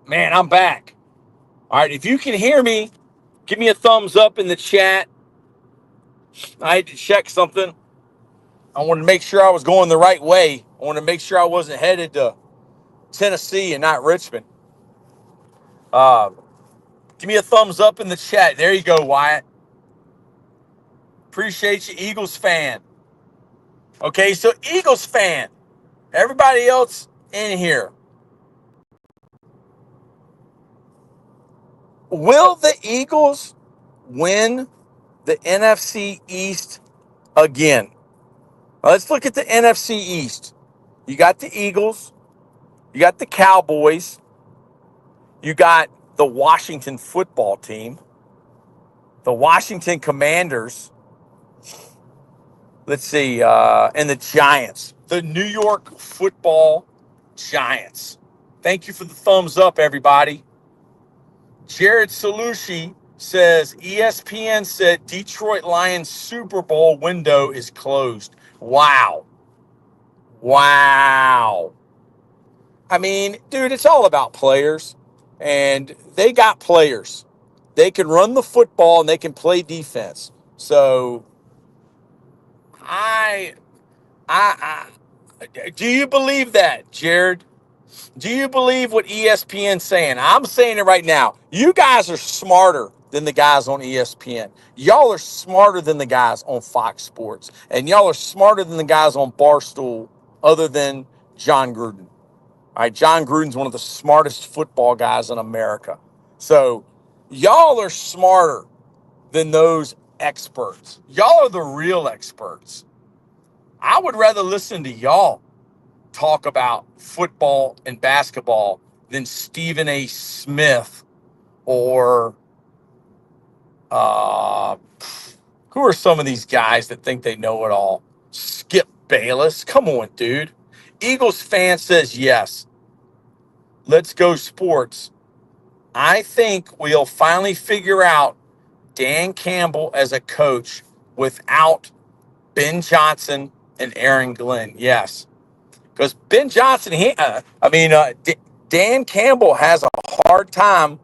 Man, I'm back. All right, if you can hear me, give me a thumbs up in the chat. I had to check something. I wanted to make sure I was going the right way. I wanted to make sure I wasn't headed to Tennessee and not Richmond. Give me a thumbs up in the chat. There you go, Wyatt. Appreciate you, Eagles fan. Okay, so Eagles fan. Everybody else in here. Will the Eagles win the NFC East again? Now, let's look at the NFC East. You got the Eagles. You got the Cowboys. You got the Washington football team. The Washington Commanders. Let's see. And the Giants. The New York football Giants. Thank you for the thumbs up, everybody. Jared Salushi says ESPN said Detroit Lions Super Bowl window is closed. Wow. Wow. I mean, dude, it's all about players. And they got players. They can run the football and they can play defense. So I do you believe that, Jared? Do you believe what ESPN's saying? I'm saying it right now. You guys are smarter than the guys on ESPN. Y'all are smarter than the guys on Fox Sports. And y'all are smarter than the guys on Barstool other than John Gruden. All right, John Gruden's one of the smartest football guys in America. So y'all are smarter than those experts. Y'all are the real experts. I would rather listen to y'all talk about football and basketball than Stephen A. Smith or who are some of these guys that think they know it all? Skip Bayless. Come on, dude. Eagles fan says yes. Let's go sports. I think we'll finally figure out Dan Campbell as a coach without Ben Johnson and Aaron Glenn. Yes. Because Ben Johnson, Dan Campbell has a hard time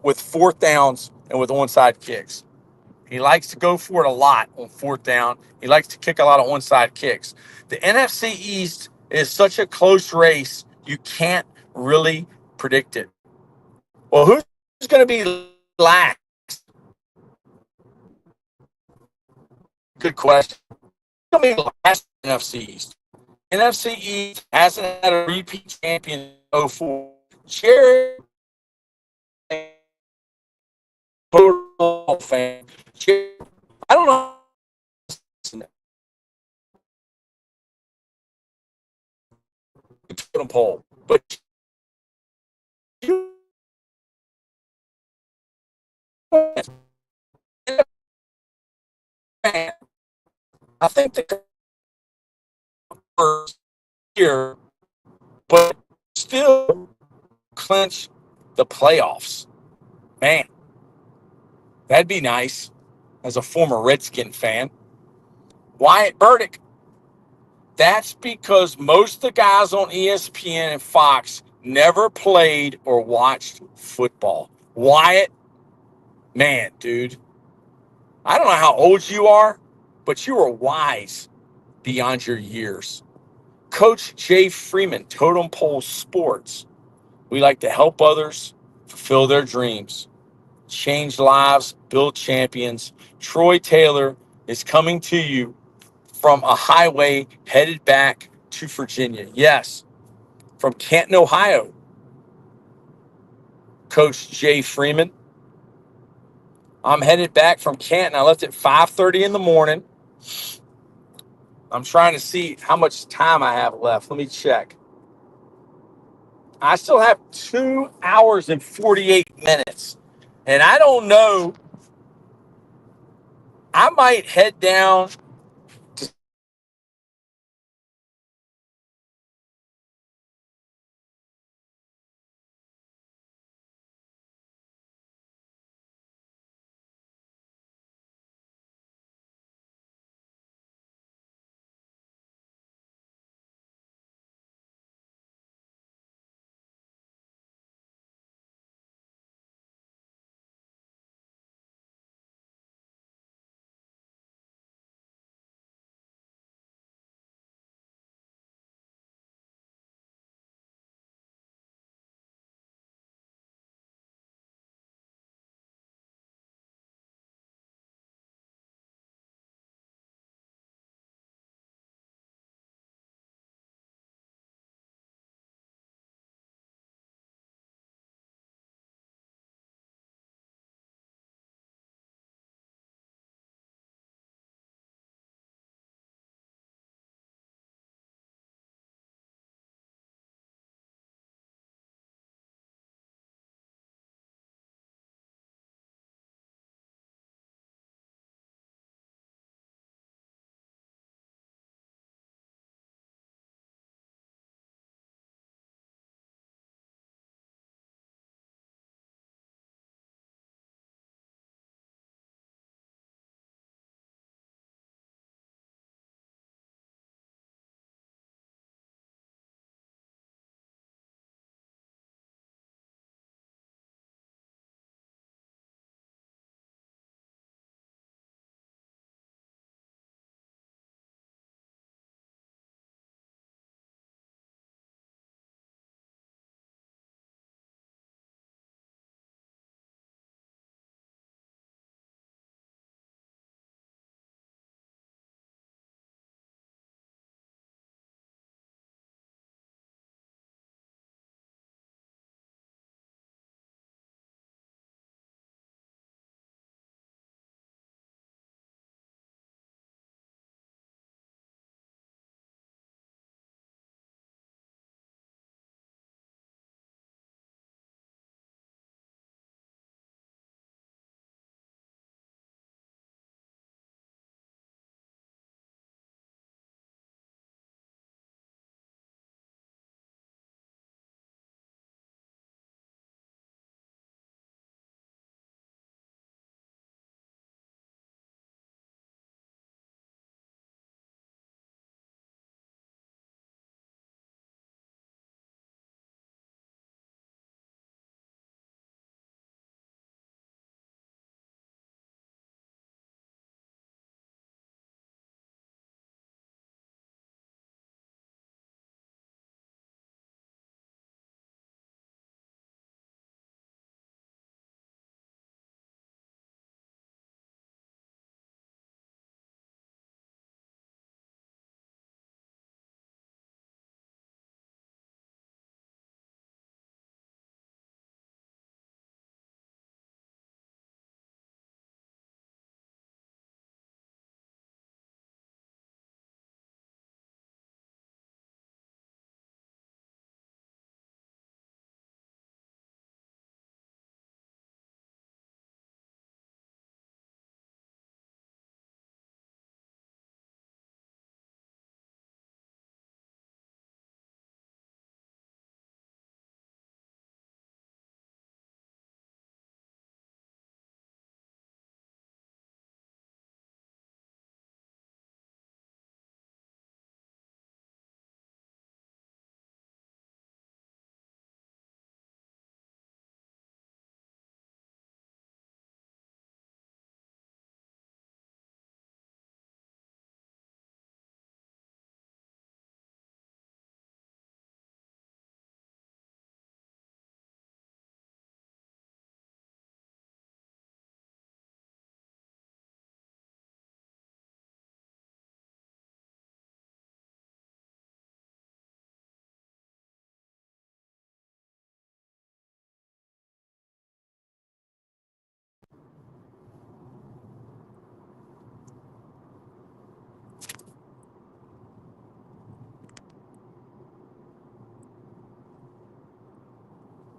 with fourth downs and with onside kicks. He likes to go for it a lot on fourth down. He likes to kick a lot of onside kicks. The NFC East is such a close race, you can't really predict it. Well, who's going to be last? Good question. Who's going to be last in the NFC East? NFC East hasn't had a repeat champion in 2004. Jared, football fan. Jared, I don't know. Totem pole, but you, I think the first year, but still clinch the playoffs. Man, that'd be nice as a former Redskin fan. Wyatt Burdick. That's because most of the guys on ESPN and Fox never played or watched football. Wyatt, man, dude, I don't know how old you are, but you are wise beyond your years. Coach Jay Freeman, Totem Pole Sports. We like to help others fulfill their dreams, change lives, build champions. Troy Taylor is coming to you from a highway headed back to Virginia. Yes, from Canton, Ohio. Coach Jay Freeman. I'm headed back from Canton. I left at 5:30 in the morning. I'm trying to see how much time I have left. Let me check. I still have 2 hours and 48 minutes. And I don't know. I might head down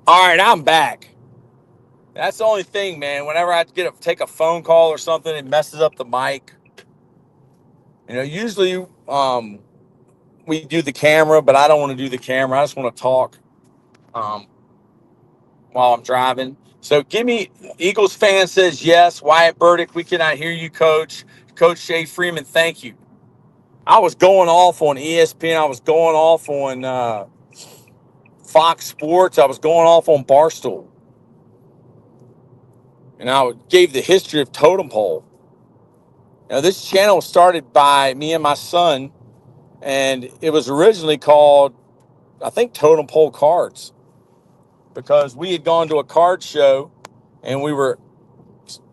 All right, I'm back. That's the only thing, man. Whenever I take a phone call or something, it messes up the mic. Usually we do the camera, but I don't want to do the camera. I just want to talk um, while I'm driving. So give me, Eagles fan says yes. Wyatt Burdick, we cannot hear you, Coach. Coach Shea Freeman, thank you. I was going off on ESPN. I was going off on Fox Sports. I was going off on Barstool. And I gave the history of Totem Pole. This channel started by me and my son, and it was originally called, I think, Totem Pole Cards, because we had gone to a card show and we were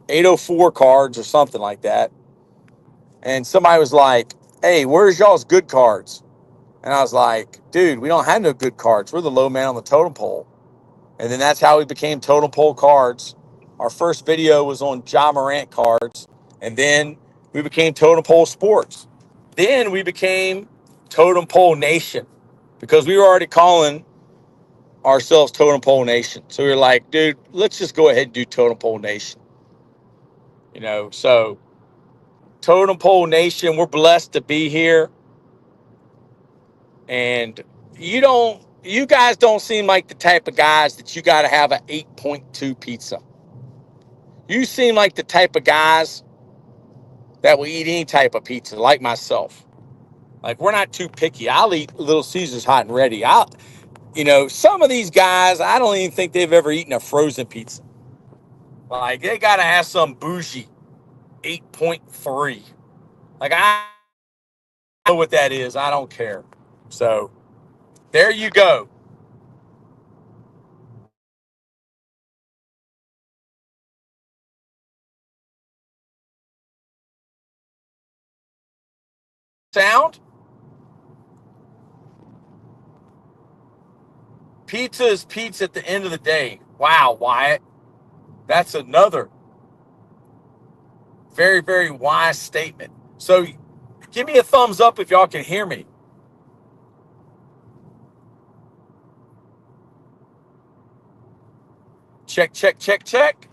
804 cards or something like that. And somebody was like, "Hey, where's y'all's good cards?" And I was like, "Dude, we don't have no good cards. We're the low man on the totem pole." And then that's how we became Totem Pole Cards. Our first video was on Ja Morant cards. And then we became Totem Pole Sports. Then we became Totem Pole Nation, because we were already calling ourselves Totem Pole Nation. So we were like, dude, let's just go ahead and do Totem Pole Nation. So Totem Pole Nation, we're blessed to be here. And you guys don't seem like the type of guys that you got to have an 8.2 pizza. You seem like the type of guys that will eat any type of pizza, like myself. Like, we're not too picky. I'll eat Little Caesars hot and ready. Some of these guys, I don't even think they've ever eaten a frozen pizza. Like, they got to have some bougie 8.3. Like, I know what that is. I don't care. So, there you go. Sound? Pizza is pizza at the end of the day. Wow, Wyatt. That's another very, very wise statement. So, give me a thumbs up if y'all can hear me. Check, check, check, check.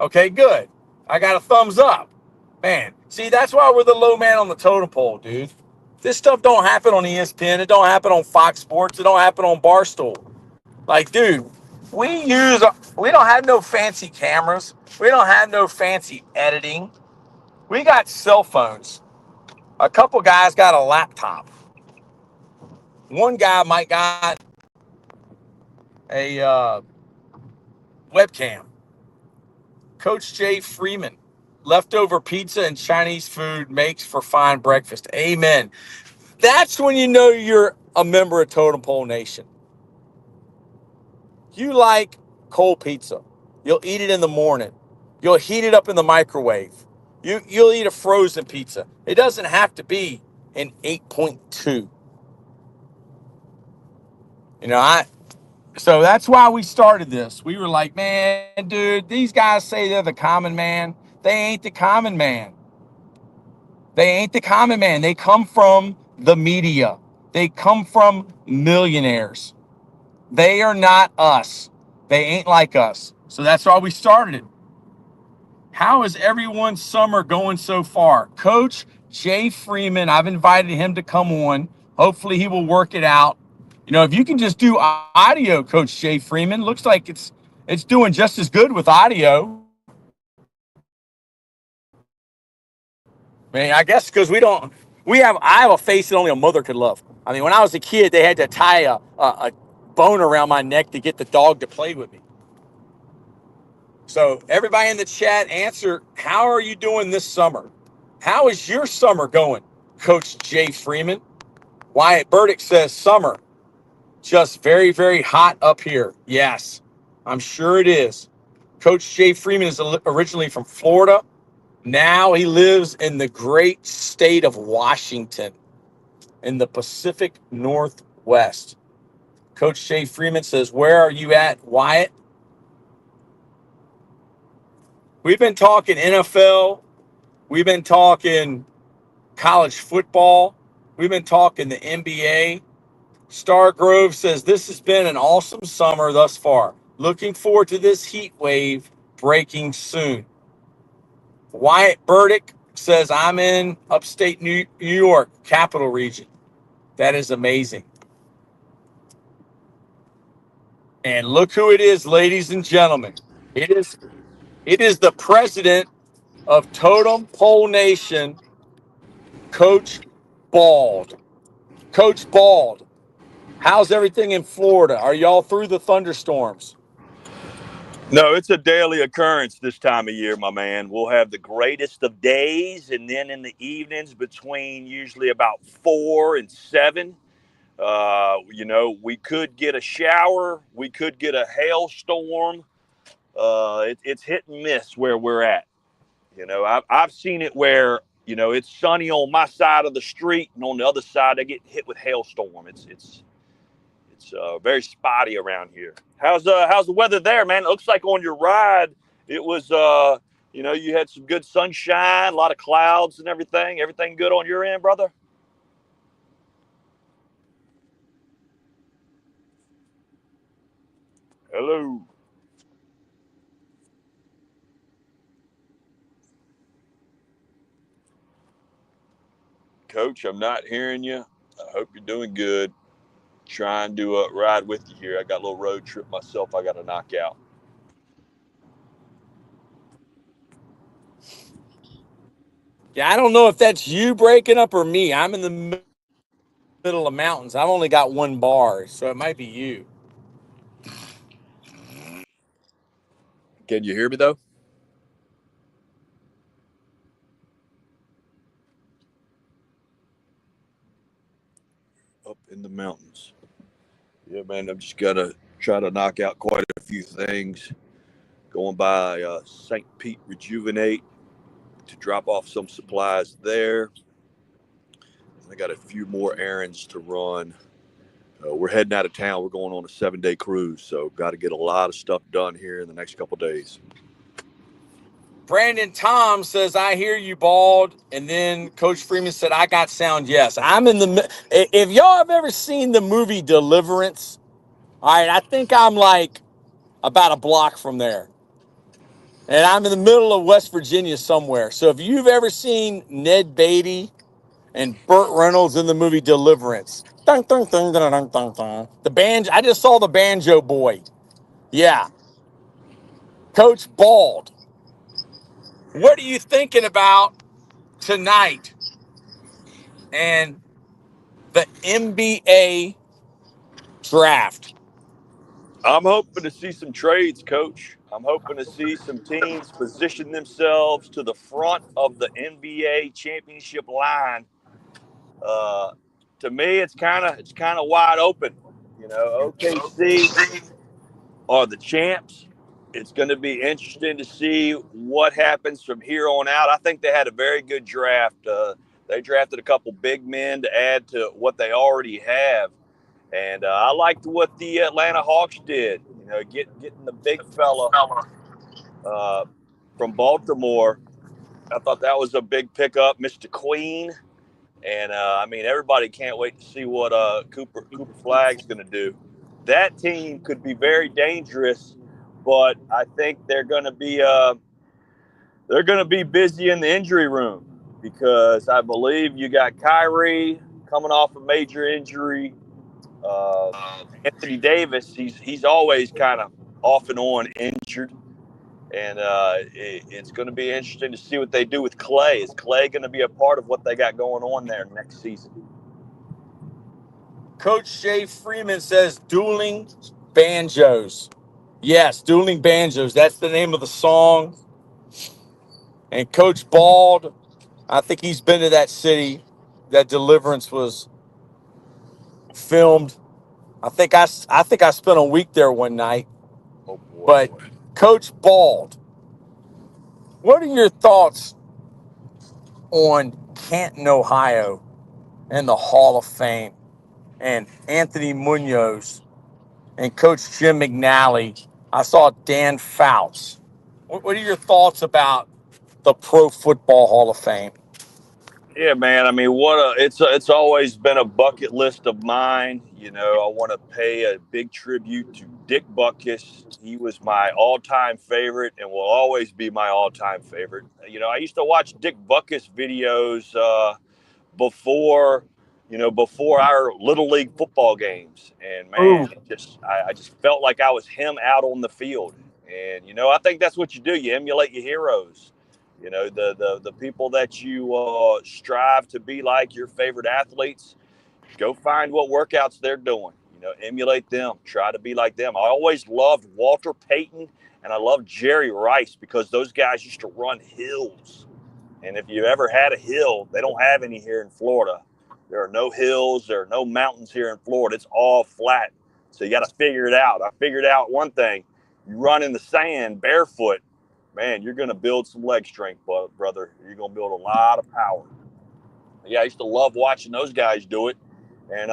Okay, good. I got a thumbs up. Man, see, that's why we're the low man on the totem pole, dude. This stuff don't happen on ESPN. It don't happen on Fox Sports. It don't happen on Barstool. Like, dude, we don't have no fancy cameras. We don't have no fancy editing. We got cell phones. A couple guys got a laptop. One guy might got a webcam. Coach Jay Freeman, leftover pizza and Chinese food makes for fine breakfast. Amen. That's when you know you're a member of Totem Pole Nation. You like cold pizza. You'll eat it in the morning. You'll heat it up in the microwave. You'll eat a frozen pizza. It doesn't have to be an 8.2. So that's why we started this. We were like, man, dude, these guys say they're the common man. They ain't the common man. They ain't the common man. They come from the media. They come from millionaires. They are not us. They ain't like us. So that's why we started it. How is everyone's summer going so far? Coach Jay Freeman, I've invited him to come on. Hopefully he will work it out. If you can just do audio, Coach Jay Freeman, looks like it's doing just as good with audio. Man, I guess because I have a face that only a mother could love. I mean, when I was a kid, they had to tie a bone around my neck to get the dog to play with me. So everybody in the chat, answer, how are you doing this summer? How is your summer going, Coach Jay Freeman? Wyatt Burdick says summer, just very, very hot up here. Yes, I'm sure it is. Coach Jay Freeman is originally from Florida. Now he lives in the great state of Washington in the Pacific Northwest. Coach Jay Freeman says, where are you at, Wyatt? We've been talking NFL, We've been talking college football. We've been talking the NBA. Stargrove says this has been an awesome summer thus far. Looking forward to this heat wave breaking soon. Wyatt Burdick says I'm in upstate New York, capital region. That is amazing. And look who it is, ladies and gentlemen. It is the president of Totem Pole Nation, Coach Bald. Coach Bald, how's everything in Florida? Are y'all through the thunderstorms?
No, it's a daily occurrence this time of year, my man. We'll have the greatest of days, and then in the evenings between usually about 4 and 7, we could get a shower, we could get a hailstorm. It's hit and miss where we're at. I've seen it where it's sunny on my side of the street, and on the other side they get hit with hailstorm. It's very spotty around here. How's the weather there, man? It looks like on your ride it was you had some good sunshine, a lot of clouds and everything. Everything good on your end, brother? Hello, Coach. I'm not hearing you. I hope you're doing good. Trying to ride with you here. I got a little road trip myself I got to knock out.
Yeah, I don't know if that's you breaking up or me. I'm in the middle of mountains. I've only got one bar, so it might be you.
Can you hear me though? Up in the mountains. Yeah, man, I'm just gonna try to knock out quite a few things. Going by St. Pete Rejuvenate to drop off some supplies there. I got a few more errands to run. We're heading out of town. We're going on a 7-day cruise, so got to get a lot of stuff done here in the next couple of days.
Brandon Tom says, I hear you, Bald. And then Coach Freeman said, I got sound. Yes, I'm in the. If y'all have ever seen the movie Deliverance, all right, I think I'm like about a block from there. And I'm in the middle of West Virginia somewhere. So if you've ever seen Ned Beatty and Burt Reynolds in the movie Deliverance, dun, dun, dun, dun, dun, dun, dun. The banjo, I just saw the Banjo Boy. Yeah. Coach Bald, what are you thinking about tonight and the NBA draft?
I'm hoping to see some trades, Coach. I'm hoping to see some teams position themselves to the front of the NBA championship line. Uh, to me, it's kind of wide open. OKC are the champs. It's going to be interesting to see what happens from here on out. I think they had a very good draft. They drafted a couple big men to add to what they already have. And I liked what the Atlanta Hawks did. Getting the big fella from Baltimore. I thought that was a big pickup, Mr. Queen. And everybody can't wait to see what Cooper Flagg's going to do. That team could be very dangerous, but I think they're going to be busy in the injury room because I believe you got Kyrie coming off a major injury. Anthony Davis, he's always kind of off and on injured. And it's going to be interesting to see what they do with Clay. Is Clay going to be a part of what they got going on there next season?
Coach Shay Freeman says dueling banjos. Yes, dueling banjos. That's the name of the song. And Coach Bald, I think he's been to that city that Deliverance was filmed. I think I spent a week there one night.
Oh boy.
But Coach Bald, what are your thoughts on Canton, Ohio, and the Hall of Fame, and Anthony Munoz, and Coach Jim McNally? I saw Dan Fouts. What are your thoughts about the Pro Football Hall of Fame?
Yeah, man. I mean, it's always been a bucket list of mine. You know, I want to pay a big tribute to Dick Butkus. He was my all-time favorite and will always be my all-time favorite. You know, I used to watch Dick Butkus videos before, before our little league football games, and man,
Ooh,
I just felt like I was him out on the field. And I think that's what you do. You emulate your heroes. The people that you strive to be like, your favorite athletes. Go find what workouts they're doing. Emulate them. Try to be like them. I always loved Walter Payton and I loved Jerry Rice because those guys used to run hills. And if you ever had a hill, they don't have any here in Florida. There are no hills. There are no mountains here in Florida. It's all flat. So you got to figure it out. I figured out one thing. You run in the sand barefoot, man, you're going to build some leg strength, brother. You're going to build a lot of power. Yeah, I used to love watching those guys do it. And,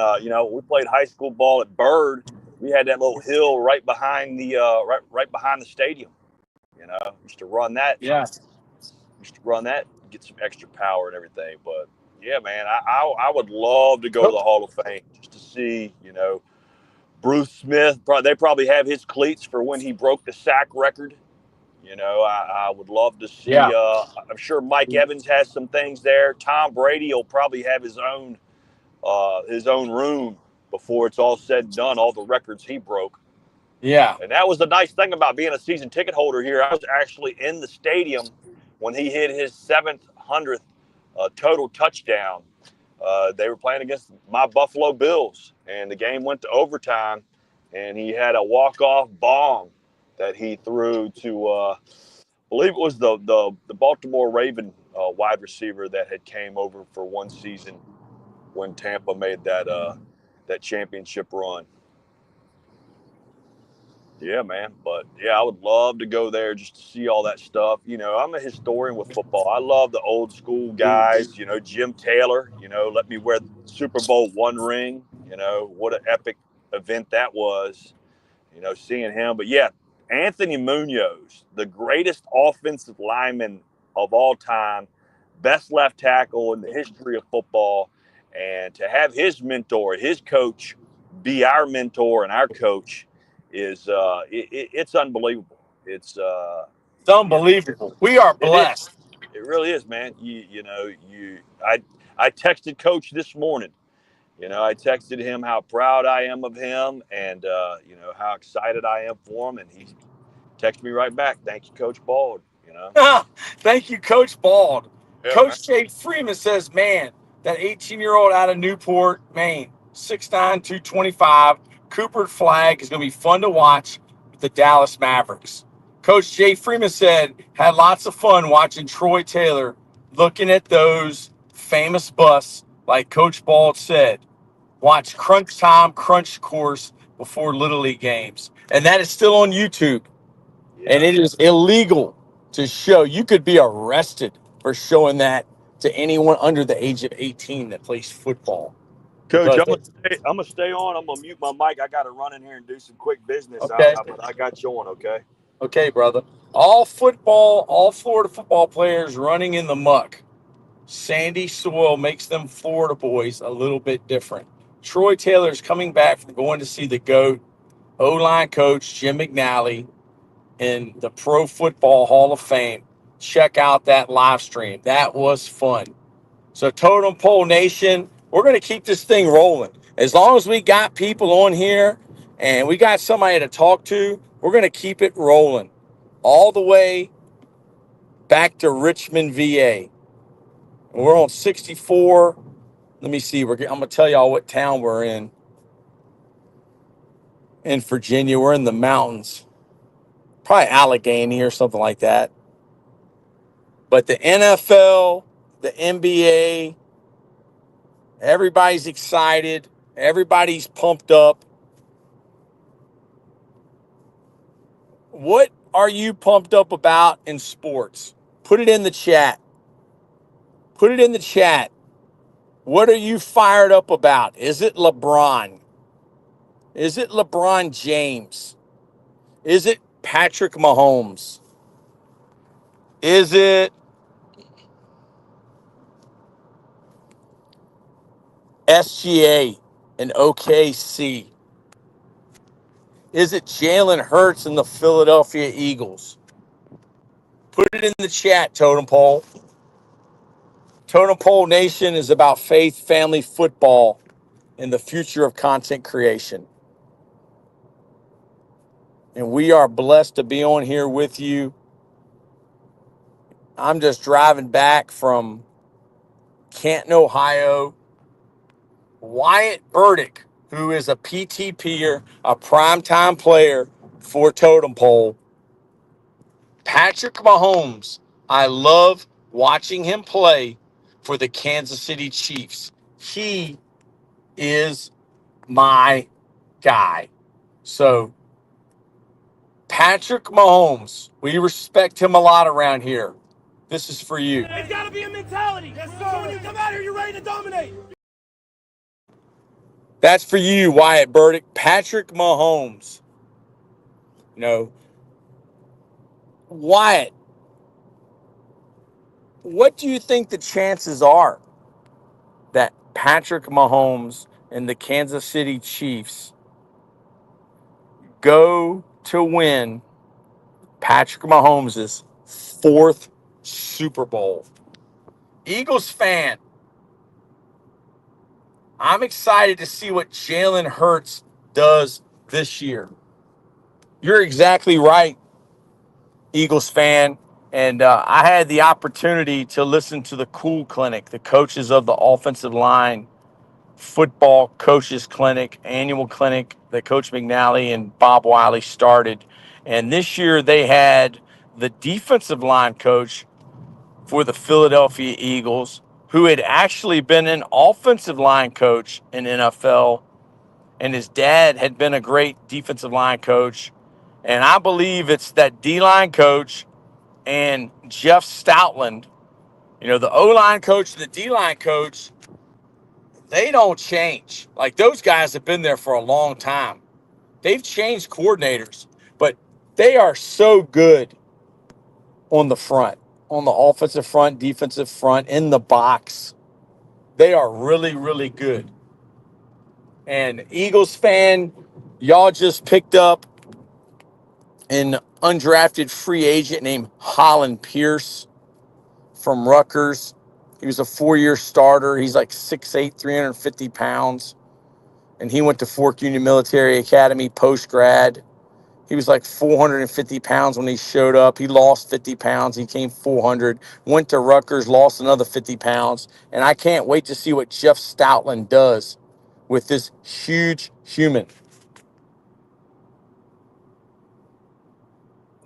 we played high school ball at Bird. We had that little hill right behind the right behind the stadium. Used to run that.
yeah.
Used to run that, get some extra power and everything. But yeah, man, I would love to go to the Hall of Fame just to see, Bruce Smith. They probably have his cleats for when he broke the sack record. I would love to
Yeah.
see. I'm sure Mike Evans has some things there. Tom Brady will probably have his own room before it's all said and done. All the records he broke.
Yeah.
And that was the nice thing about being a season ticket holder here. I was actually in the stadium when he hit his 700th total touchdown. They were playing against my Buffalo Bills, and the game went to overtime, and he had a walk-off bomb that he threw to, I believe it was the Baltimore Raven wide receiver that had came over for one season when Tampa made that championship run. Yeah, man. But yeah, I would love to go there just to see all that stuff. I'm a historian with football. I love the old school guys, Jim Taylor, let me wear the Super Bowl one ring. What an epic event that was, seeing him. But yeah, Anthony Munoz, the greatest offensive lineman of all time, best left tackle in the history of football. And to have his mentor, his coach, be our mentor and our coach is it's unbelievable. It's
unbelievable. We are
it is.
blessed.
It really is, man. I texted Coach this morning. I texted him how proud I am of him and how excited I am for him, and he texted me right back. Thank you, Coach Bald.
Thank you, Coach Bald.
Yeah, man.
Coach Jay Freeman says, man, that 18-year-old out of Newport, Maine, 6'9", 225, Cooper flag is going to be fun to watch with the Dallas Mavericks. Coach Jay Freeman said, had lots of fun watching Troy Taylor looking at those famous busts, like Coach Bald said. Watch Crunch Time, Crunch Course before Little League games. And that is still on YouTube.
Yeah.
And it is illegal to show. You could be arrested for showing that to anyone under the age of 18 that plays football.
Coach,
Because
I'm gonna stay on. I'm gonna mute my mic. I got to run in here and do some quick business.
okay,
But I got you on. Okay.
okay, brother. All Florida football players running in the muck. Sandy soil makes them Florida boys a little bit different. Troy Taylor's coming back from going to see the GOAT, O-line coach Jim McNally, in the Pro Football Hall of Fame. Check out that live stream. That was fun. So Totem Pole Nation, we're going to keep this thing rolling. As long as we got people on here and we got somebody to talk to, we're going to keep it rolling all the way back to Richmond, VA. We're on 64. Let me see. I'm going to tell y'all what town we're in. In Virginia, we're in the mountains. Probably Allegheny or something like that. But the NFL, the NBA, everybody's excited. Everybody's pumped up. What are you pumped up about in sports? Put it in the chat. Put it in the chat. What are you fired up about? Is it LeBron? Is it LeBron James? Is it Patrick Mahomes? Is it SGA and OKC? Is it Jalen Hurts and the Philadelphia Eagles? Put it in the chat, Totem Pole. Totem Pole Nation is about faith, family, football, and the future of content creation. And we are blessed to be on here with you. I'm just driving back from Canton, Ohio. Wyatt Burdick, who is a PTPer, a primetime player for Totem Pole. Patrick Mahomes, I love watching him play for the Kansas City Chiefs. He is my guy. So, Patrick Mahomes, we respect him a lot around here. This is for you.
It's got to be a mentality. Yes, sir. So when you come out here, you're ready to dominate.
That's for you, Wyatt Burdick. Patrick Mahomes. You know, Wyatt, what do you think the chances are that Patrick Mahomes and the Kansas City Chiefs go to win Patrick Mahomes' fourth Super Bowl? Eagles fan, I'm excited to see what Jalen Hurts does this year. You're exactly right, Eagles fan. And I had the opportunity to listen to the Cool Clinic, the coaches of the offensive line football coaches clinic, annual clinic that Coach McNally and Bob Wiley started. And this year they had the defensive line coach for the Philadelphia Eagles, who had actually been an offensive line coach in NFL. And his dad had been a great defensive line coach. And I believe it's that D-line coach and Jeff Stoutland, you know, the O-line coach and the D-line coach, they don't change. Like, those guys have been there for a long time. They've changed coordinators, but they are so good on the front, on the offensive front, defensive front, in the box. They are really, really good. And Eagles fan, y'all just picked up an undrafted free agent named Holland Pierce from Rutgers. He was a 4-year starter. He's like 6'8", 350 pounds. And he went to Fork Union Military Academy post-grad. He was like 450 pounds when he showed up. He lost 50 pounds. He came 400. Went to Rutgers, lost another 50 pounds. And I can't wait to see what Jeff Stoutland does with this huge human.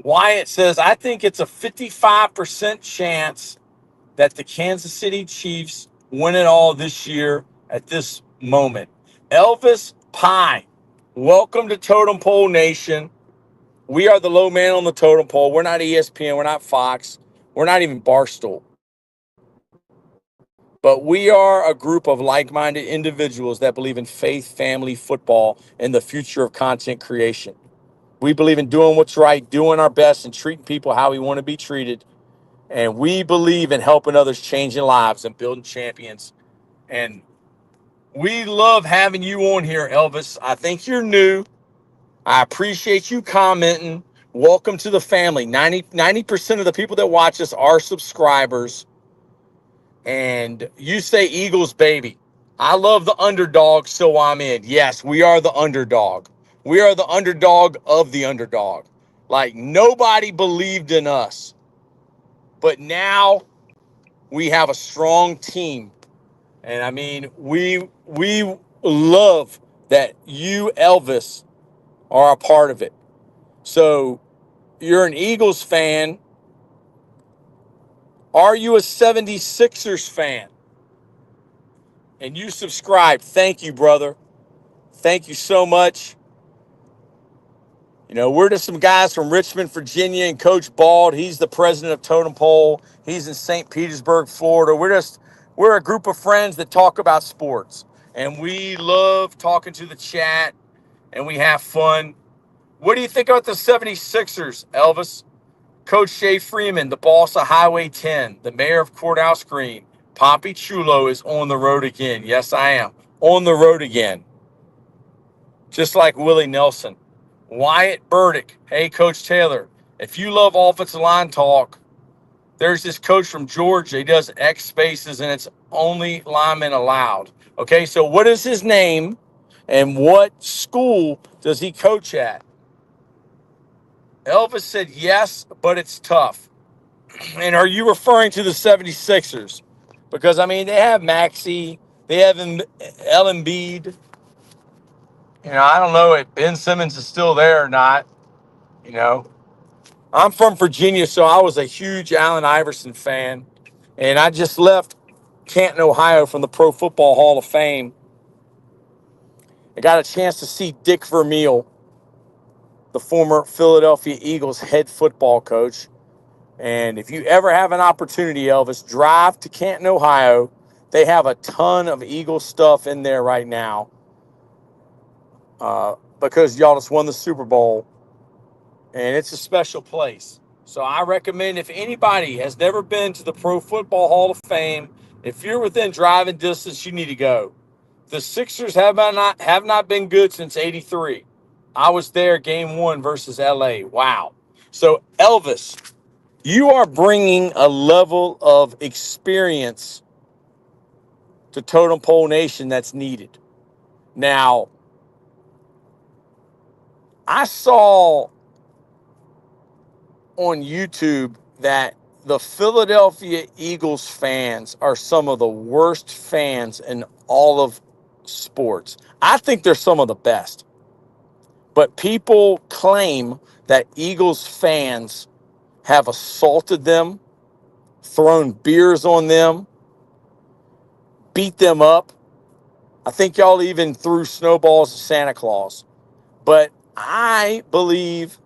Wyatt says, I think it's a 55% chance that the Kansas City Chiefs win it all this year at this moment. Elvis Pye, welcome to Totem Pole Nation. We are the low man on the totem pole. We're not ESPN. We're not Fox. We're not even Barstool. But we are a group of like-minded individuals that believe in faith, family, football, and the future of content creation. We believe in doing what's right, doing our best, and treating people how we want to be treated. And we believe in helping others, changing lives, and building champions. And we love having you on here, Elvis. I think you're new. I appreciate you commenting. Welcome to the family. 90% of the people that watch us are subscribers. And you say Eagles, baby. I love the underdog, so I'm in. Yes, we are the underdog. We are the underdog of the underdog. Like, nobody believed in us. But now we have a strong team. And I mean, we love that you, Elvis, are a part of it. So you're an Eagles fan. Are you a 76ers fan? And you subscribe. Thank you, brother. Thank you so much. You know, we're just some guys from Richmond, Virginia, and Coach Bald. He's the president of Totem Pole. He's in St. Petersburg, Florida. We're a group of friends that talk about sports. And we love talking to the chat, and we have fun. What do you think about the 76ers, Elvis? Coach Shea Freeman, the boss of Highway 10, the mayor of Courthouse Green. Poppy Chulo is on the road again. Yes, I am. on the road again, just like Willie Nelson. Wyatt Burdick, hey, Coach Taylor, if you love offensive line talk, there's this coach from Georgia. He does X spaces, and it's only linemen allowed. Okay, so what is his name, and what school does he coach at? Elvis said yes, but it's tough. And are you referring to the 76ers? Because, I mean, they have Maxey, they have Ellen Embiid. I don't know if Ben Simmons is still there or not. I'm from Virginia, so I was a huge Allen Iverson fan. And I just left Canton, Ohio from the Pro Football Hall of Fame. I got a chance to see Dick Vermeil, the former Philadelphia Eagles head football coach. And if you ever have an opportunity, Elvis, drive to Canton, Ohio. They have a ton of Eagles stuff in there right now because y'all just won the Super Bowl. And it's a special place. So I recommend, if anybody has never been to the Pro Football Hall of Fame, if you're within driving distance, you need to go. The Sixers have not been good since '83. I was there game 1 versus LA. Wow. So, Elvis, you are bringing a level of experience to Totem Pole Nation that's needed. Now, I saw on YouTube that the Philadelphia Eagles fans are some of the worst fans in all of sports. I think they're some of the best. But people claim that Eagles fans have assaulted them, thrown beers on them, beat them up. I think y'all even threw snowballs at Santa Claus. But I believe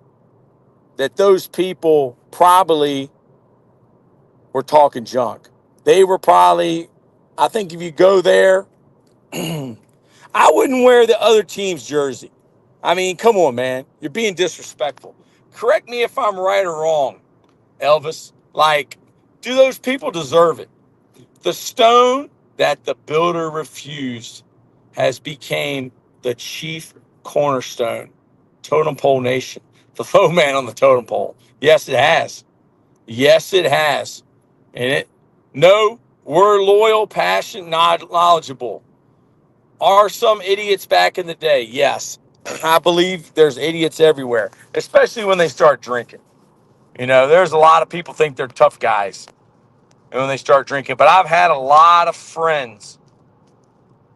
that those people probably were talking junk. They were probably, I think if you go there, I wouldn't wear the other team's jersey. I mean, come on, man. You're being disrespectful. Correct me if I'm right or wrong, Elvis. Like, do those people deserve it? The stone that the builder refused has become the chief cornerstone. Totem Pole Nation. The low man on the totem pole. Yes, it has. Yes, it has. And no, we're loyal, passionate, knowledgeable. Are some idiots back in the day? Yes. I believe there's idiots everywhere, especially when they start drinking. There's a lot of people think they're tough guys when they start drinking. But I've had a lot of friends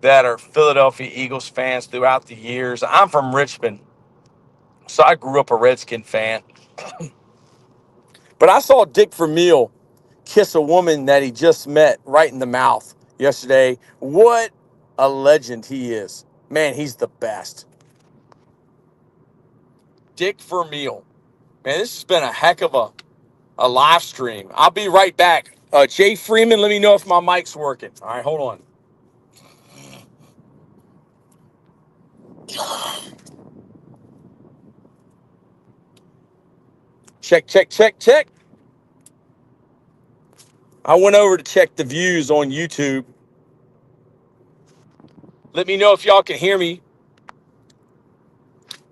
that are Philadelphia Eagles fans throughout the years. I'm from Richmond, so I grew up a Redskin fan. But I saw Dick Vermeil kiss a woman that he just met right in the mouth yesterday. What a legend he is. Man, he's the best. Dick Vermeil. Man, this has been a heck of a live stream. I'll be right back. Jay Freeman, let me know if my mic's working. All right, hold on. Check, check, check, check. I went over to check the views on YouTube. Let me know if y'all can hear me.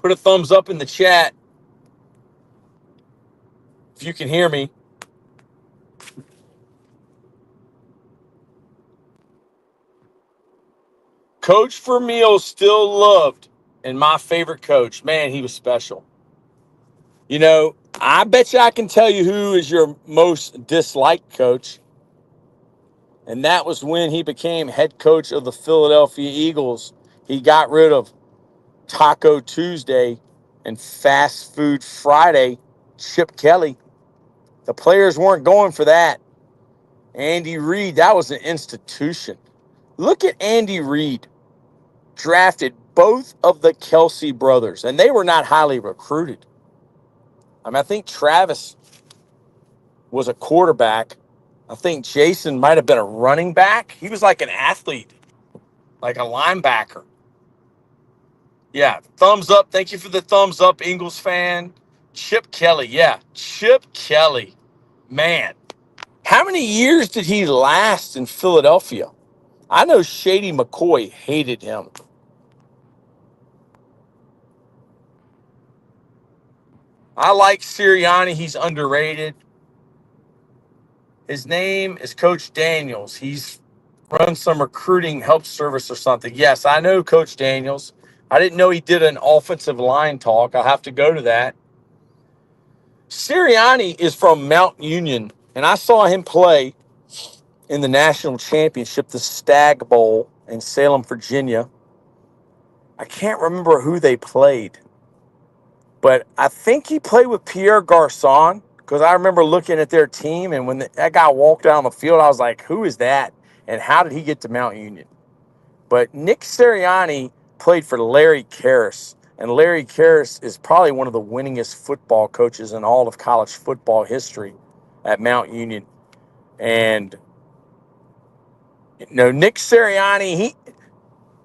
Put a thumbs up in the chat if you can hear me. Coach Vermeil still loved, and my favorite coach. Man, he was special. I bet you I can tell you who is your most disliked coach. And that was when he became head coach of the Philadelphia Eagles. He got rid of Taco Tuesday and Fast Food Friday, Chip Kelly. The players weren't going for that. Andy Reid, that was an institution. Look at Andy Reid. Drafted both of the Kelsey brothers, and they were not highly recruited. I think Travis was a quarterback. I think Jason might have been a running back. He was like an athlete, like a linebacker. Yeah, thumbs up. Thank you for the thumbs up, Eagles fan. Chip Kelly. Yeah, Chip Kelly. Man, how many years did he last in Philadelphia? I know Shady McCoy hated him. I like Sirianni. He's underrated. His name is Coach Daniels. He's run some recruiting help service or something. Yes, I know Coach Daniels. I didn't know he did an offensive line talk. I'll have to go to that. Sirianni is from Mount Union, and I saw him play in the national championship, the Stag Bowl in Salem, Virginia. I can't remember who they played, but I think he played with Pierre Garçon, because I remember looking at their team, and when that guy walked down the field, I was like, who is that? And how did he get to Mount Union? But Nick Sirianni played for Larry Karras, and Larry Karras is probably one of the winningest football coaches in all of college football history at Mount Union. And Nick Sirianni,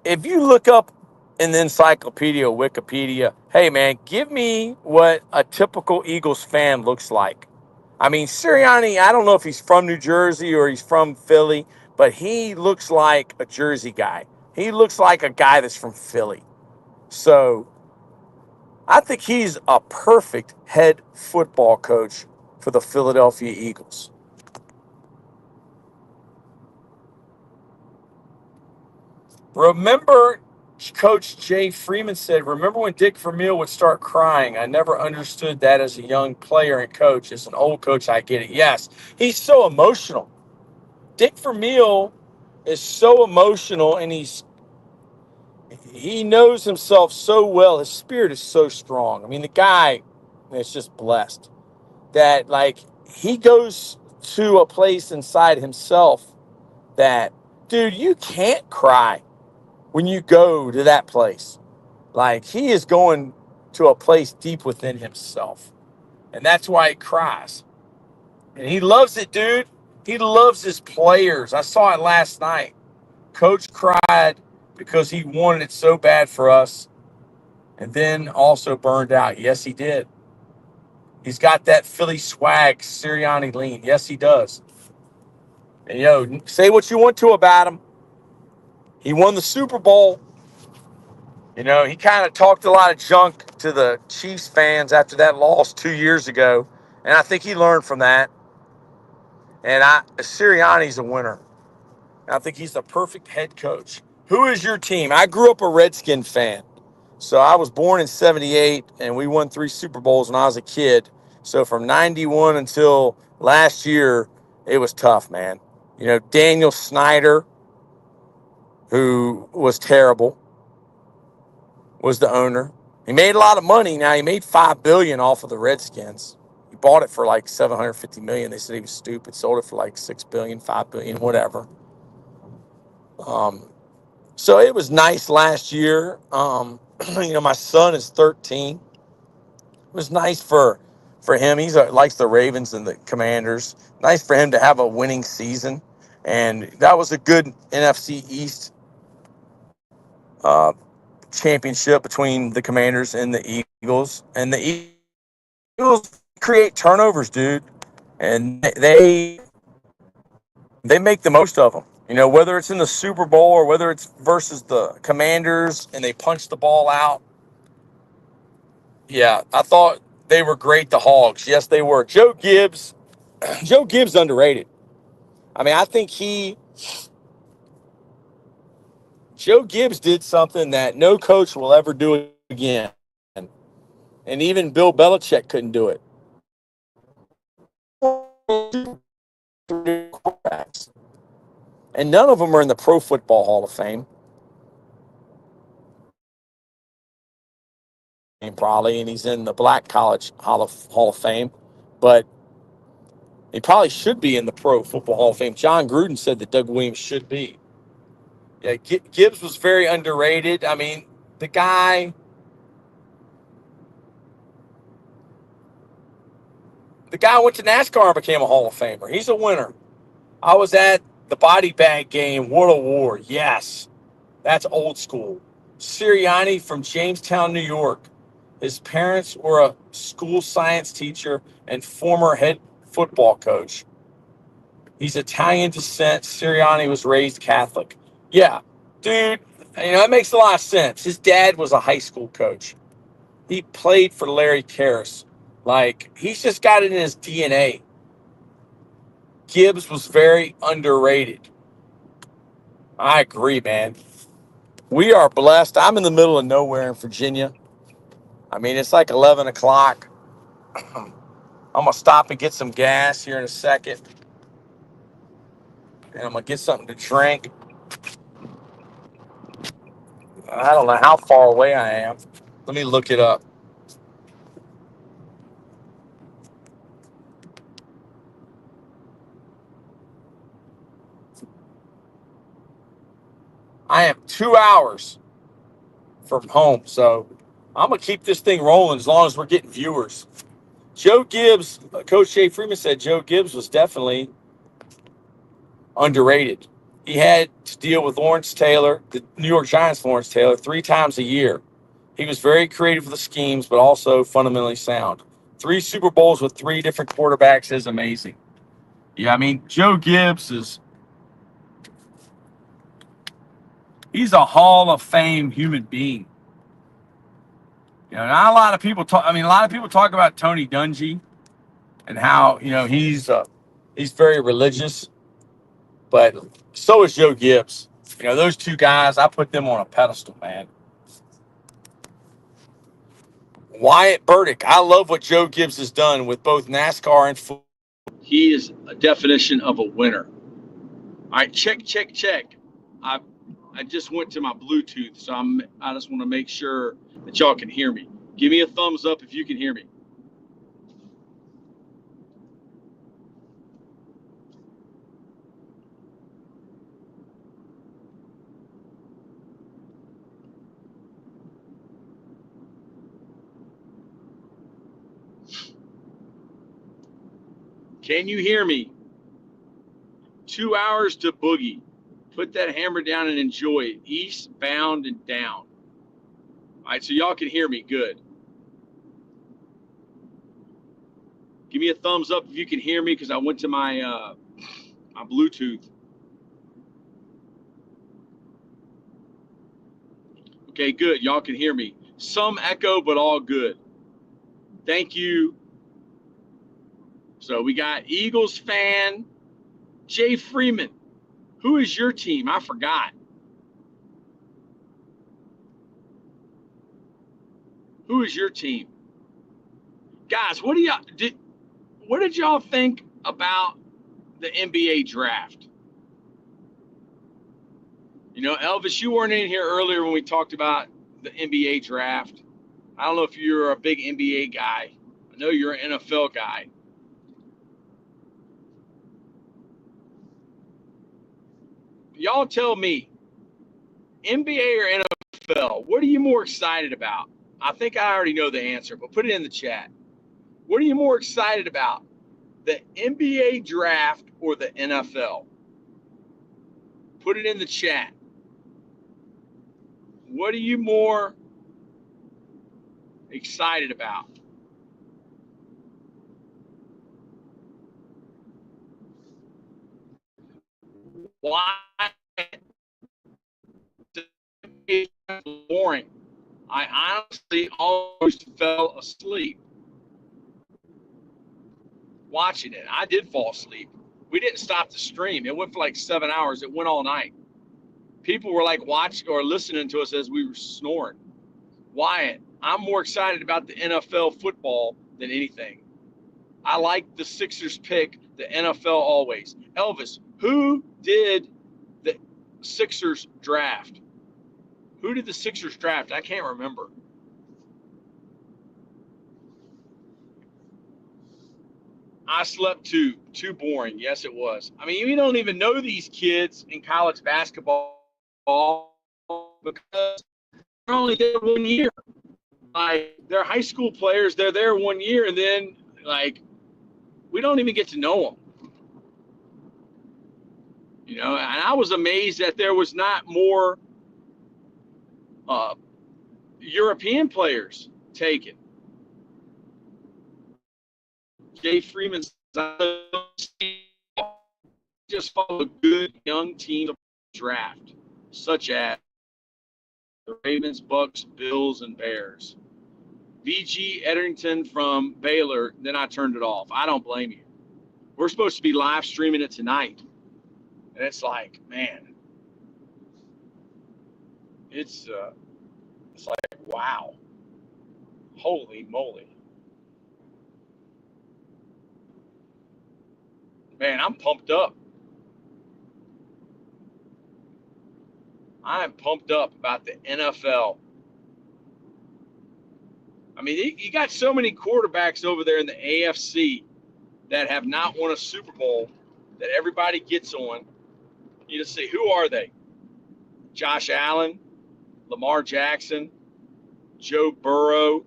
if you look up in the encyclopedia, Wikipedia, hey man, give me what a typical Eagles fan looks like. I mean, Sirianni, I don't know if he's from New Jersey or he's from Philly, but he looks like a Jersey guy. He looks like a guy that's from Philly. So I think he's a perfect head football coach for the Philadelphia Eagles. Remember, Coach Jay Freeman said, remember when Dick Vermeil would start crying? I never understood that as a young player and coach. As an old coach, I get it. Yes, he's so emotional. Dick Vermeil is so emotional, and he knows himself so well. His spirit is so strong. I mean, the guy is just blessed that, like, he goes to a place inside himself that, dude, you can't cry when you go to that place. Like, he is going to a place deep within himself. And that's why he cries. And he loves it, dude. He loves his players. I saw it last night. Coach cried because he wanted it so bad for us, and then also burned out. Yes, he did. He's got that Philly swag, Sirianni lean. Yes, he does. And, say what you want to about him. He won the Super Bowl. He kind of talked a lot of junk to the Chiefs fans after that loss 2 years ago, and I think he learned from that. And Sirianni's a winner. I think he's the perfect head coach. Who is your team? I grew up a Redskin fan. So I was born in 78, and we won 3 Super Bowls when I was a kid. So from 91 until last year, it was tough, man. Daniel Snyder, who was terrible, was the owner. He made a lot of money. Now, he made $5 billion off of the Redskins. He bought it for like $750 million. They said he was stupid. Sold it for like $6 billion, $5 billion, whatever. So it was nice last year. My son is 13. It was nice for him. He likes the Ravens and the Commanders. Nice for him to have a winning season. And that was a good NFC East championship between the Commanders and the Eagles. And the Eagles create turnovers, dude. And they make the most of them. Whether it's in the Super Bowl or whether it's versus the Commanders and they punch the ball out. Yeah, I thought they were great, the Hogs. Yes, they were. Joe Gibbs underrated. I mean, I think Joe Gibbs did something that no coach will ever do again. And even Bill Belichick couldn't do it. And none of them are in the Pro Football Hall of Fame. Probably, and he's in the Black College Hall of Fame. But he probably should be in the Pro Football Hall of Fame. John Gruden said that Doug Williams should be. Yeah, Gibbs was very underrated. I mean, the guy went to NASCAR and became a Hall of Famer. He's a winner. I was at the body bag game, World War. Yes, that's old school. Sirianni from Jamestown, New York. His parents were a school science teacher and former head football coach. He's Italian descent. Sirianni was raised Catholic. Yeah, dude, that makes a lot of sense. His dad was a high school coach. He played for Larry Karras. Like, he's just got it in his DNA. Gibbs was very underrated. I agree, man. We are blessed. I'm in the middle of nowhere in Virginia. I mean, it's like 11 o'clock. I'm going to stop and get some gas here in a second. And I'm going to get something to drink. I don't know how far away I am. Let me look it up. I am 2 hours from home. So I'm going to keep this thing rolling as long as we're getting viewers. Joe Gibbs, Coach Jay Freeman said Joe Gibbs was definitely underrated. He had to deal with Lawrence Taylor, the New York Giants Lawrence Taylor, 3 times a year. He was very creative with the schemes, but also fundamentally sound. 3 Super Bowls with 3 different quarterbacks is amazing. Yeah, I mean, Joe Gibbs he's a Hall of Fame human being. Not a lot of people talk. I mean, a lot of people talk about Tony Dungy and how he's very religious, but so is Joe Gibbs. Those 2 guys, I put them on a pedestal, man. Wyatt Burdick, I love what Joe Gibbs has done with both NASCAR and football.
He is a definition of a winner. All right, check. I just went to my Bluetooth, so I just want to make sure that y'all can hear me. Give me a thumbs up if you can hear me. Can you hear me? 2 hours to Boogie. Put that hammer down and enjoy it. Eastbound and down. All right, so y'all can hear me. Good. Give me a thumbs up if you can hear me because I went to my my Bluetooth. Okay, good. Y'all can hear me. Some echo, but all good. Thank you. So we got Eagles fan, Jay Freeman. Who is your team? I forgot. Who is your team? Guys, what did y'all think about the NBA draft? Elvis, you weren't in here earlier when we talked about the NBA draft. I don't know if you're a big NBA guy. I know you're an NFL guy. Y'all tell me, NBA or NFL, what are you more excited about? I think I already know the answer, but put it in the chat. What are you more excited about, the NBA draft or the NFL? Put it in the chat. What are you more excited about? Why? It's boring. I honestly almost fell asleep watching it. I did fall asleep. We didn't stop the stream. It went for like 7 hours. It went all night. People were like watching or listening to us as we were snoring. Wyatt, I'm more excited about the NFL football than anything. I like the Sixers pick, the NFL always. Elvis, who did the Sixers draft? Who did the Sixers draft? I can't remember. I slept too. Too boring. Yes, it was. I mean, we don't even know these kids in college basketball because they're only there 1 year. Like, they're high school players. They're there 1 year, and then, like, we don't even get to know them. And I was amazed that there was not more European players taken. Jay Freeman's just follow good young team draft. such as the Ravens, Bucks, Bills, and Bears. VG Edgerton from Baylor, then I turned it off. I don't blame you. We're supposed to be live streaming it tonight. And it's like, man, it's like, wow. Holy moly. Man, I'm pumped up. I am pumped up about the NFL. I mean, you got so many quarterbacks over there in the AFC that have not won a Super Bowl that everybody gets on. You just say, who are they? Josh Allen, Lamar Jackson, Joe Burrow,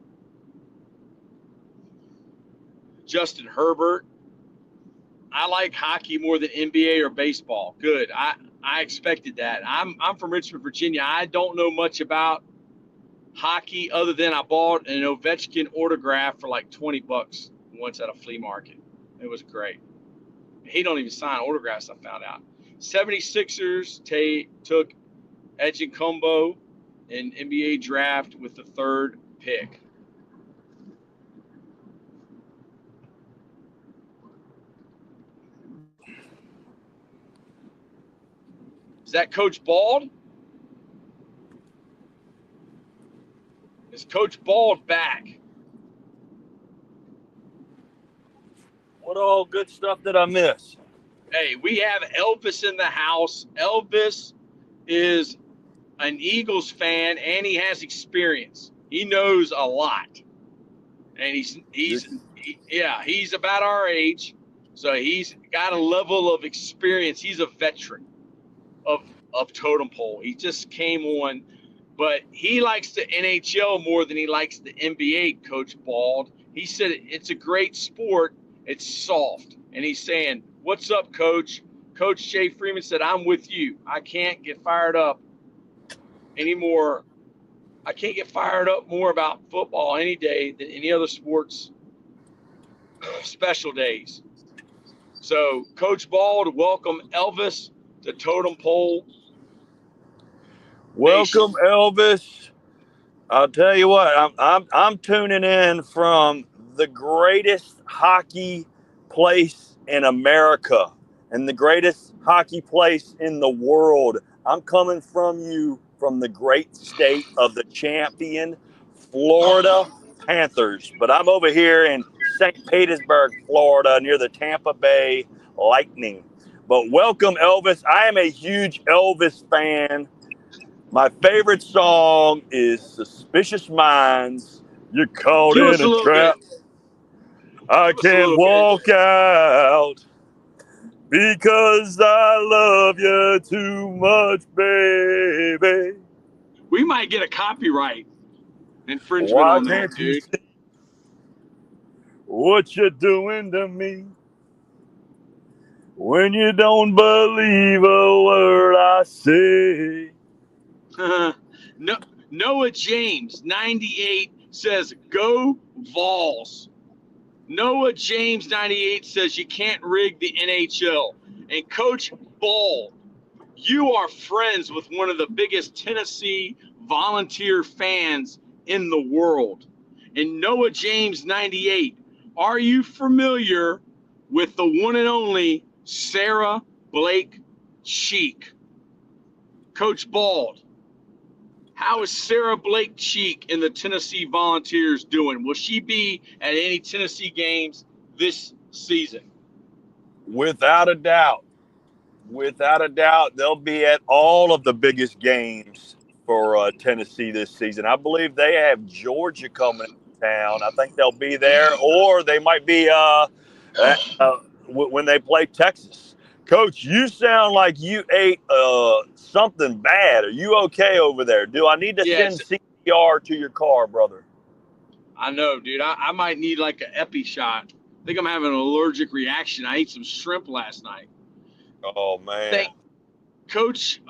Justin Herbert. I like hockey more than NBA or baseball. Good. I expected that. I'm from Richmond, Virginia. I don't know much about hockey other than I bought an Ovechkin autograph for like $20 once at a flea market. It was great. He don't even sign autographs, I found out. 76ers took Edginkombo in NBA draft with the 3rd pick. Is that Coach Bald? Is Coach Bald back?
What all good stuff did I miss?
Hey, we have Elvis in the house. Elvis is an Eagles fan and he has experience. He knows a lot. And he's about our age. So he's got a level of experience. He's a veteran of Totem Pole. He just came on, but he likes the NHL more than he likes the NBA, Coach Bald. He said it's a great sport. It's soft. And he's saying, what's up, Coach? Coach Jay Freeman said, I'm with you. I can't get fired up anymore. I can't get fired up more about football any day than any other sports special days. So, Coach Bald, welcome Elvis to Totem Pole
Welcome,
Nation.
Elvis. I'll tell you what, I'm tuning in from the greatest hockey place in America and the greatest hockey place in the world. I'm coming from you from the great state of the champion Florida Panthers, but I'm over here in St. Petersburg, Florida, near the Tampa Bay Lightning. But welcome, Elvis. I am a huge Elvis fan. My favorite song is Suspicious Minds. You're caught
Give us
in
a
a
little
trap.
bit.
I
Give us a
can't
little
walk out because I love you too much, baby.
We might get a copyright infringement
Why
on that,
can't you
dude.
see what you're doing to me when you don't believe a word I say?
No, Noah James, 98, says, go Vols. Noah James, 98, says you can't rig the NHL. And Coach Ball, you are friends with one of the biggest Tennessee volunteer fans in the world. And Noah James, 98, are you familiar with the one and only Sarah Blake Cheek? Coach Bald, how is Sarah Blake Cheek and the Tennessee Volunteers doing? Will she be at any Tennessee games this season?
Without a doubt. Without a doubt, they'll be at all of the biggest games for Tennessee this season. I believe they have Georgia coming to town. I think they'll be there, or they might be when they play Texas. Coach, you sound like you ate something bad. Are you okay over there? Do I need to send CPR to your car, brother?
I know, dude. I might need like an epi shot. I think I'm having an allergic reaction. I ate some shrimp last night.
Oh, man.
Coach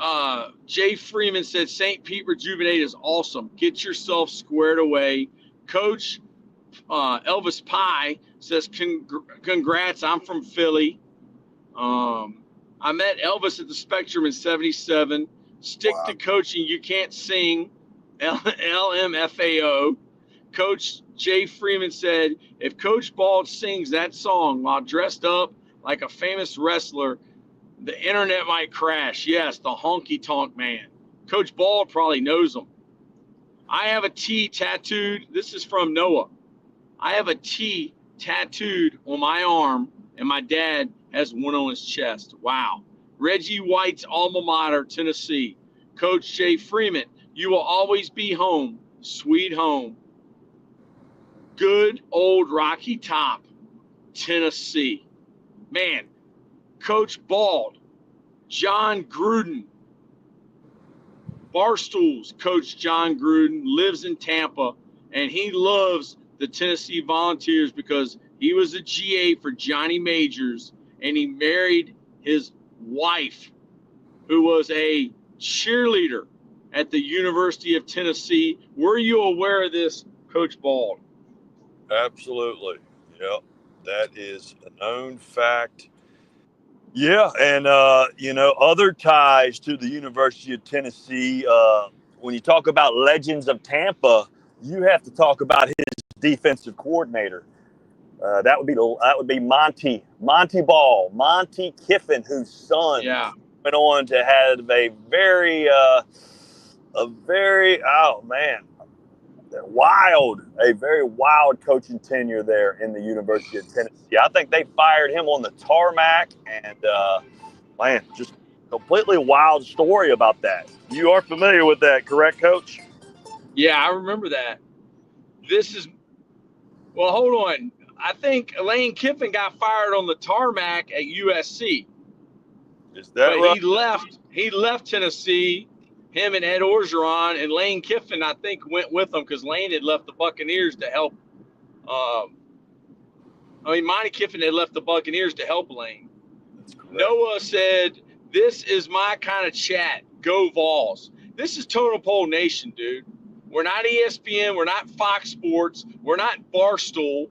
Jay Freeman said St. Pete Rejuvenate is awesome. Get yourself squared away. Coach Elvis Pie says, congrats. I'm from Philly. I met Elvis at the Spectrum in 77. Stick to coaching. You can't sing. LMFAO. Coach Jay Freeman said, if Coach Bald sings that song while dressed up like a famous wrestler, the internet might crash. Yes, the honky tonk man. Coach Bald probably knows him. I have a T tattooed. This is from Noah. I have a T tattooed on my arm, and my dad has one on his chest. Wow. Reggie White's alma mater, Tennessee. Coach Jay Freeman, you will always be home, sweet home. Good old Rocky Top, Tennessee. Man, Coach Bald, John Gruden, Barstool's Coach John Gruden lives in Tampa, and he loves the Tennessee Volunteers because he was a GA for Johnny Majors, and he married his wife, who was a cheerleader at the University of Tennessee. Were you aware of this, Coach Bald?
Absolutely. Yep. That is a known fact. Yeah. And, other ties to the University of Tennessee, when you talk about legends of Tampa, you have to talk about his defensive coordinator. That would be Monty Ball, Monty Kiffin, whose son went on to have a very wild coaching tenure there in the University of Tennessee. I think they fired him on the tarmac, and just completely wild story about that. You are familiar with that, correct, Coach?
Yeah, I remember that. Hold on. I think Lane Kiffin got fired on the tarmac at USC.
Is that right?
He left Tennessee, him and Ed Orgeron, and Lane Kiffin, I think, went with him because Lane had left the Buccaneers to help. Monty Kiffin had left the Buccaneers to help Lane. Noah said, this is my kind of chat. Go Vols. This is Totem Pole Nation, dude. We're not ESPN. We're not Fox Sports. We're not Barstool.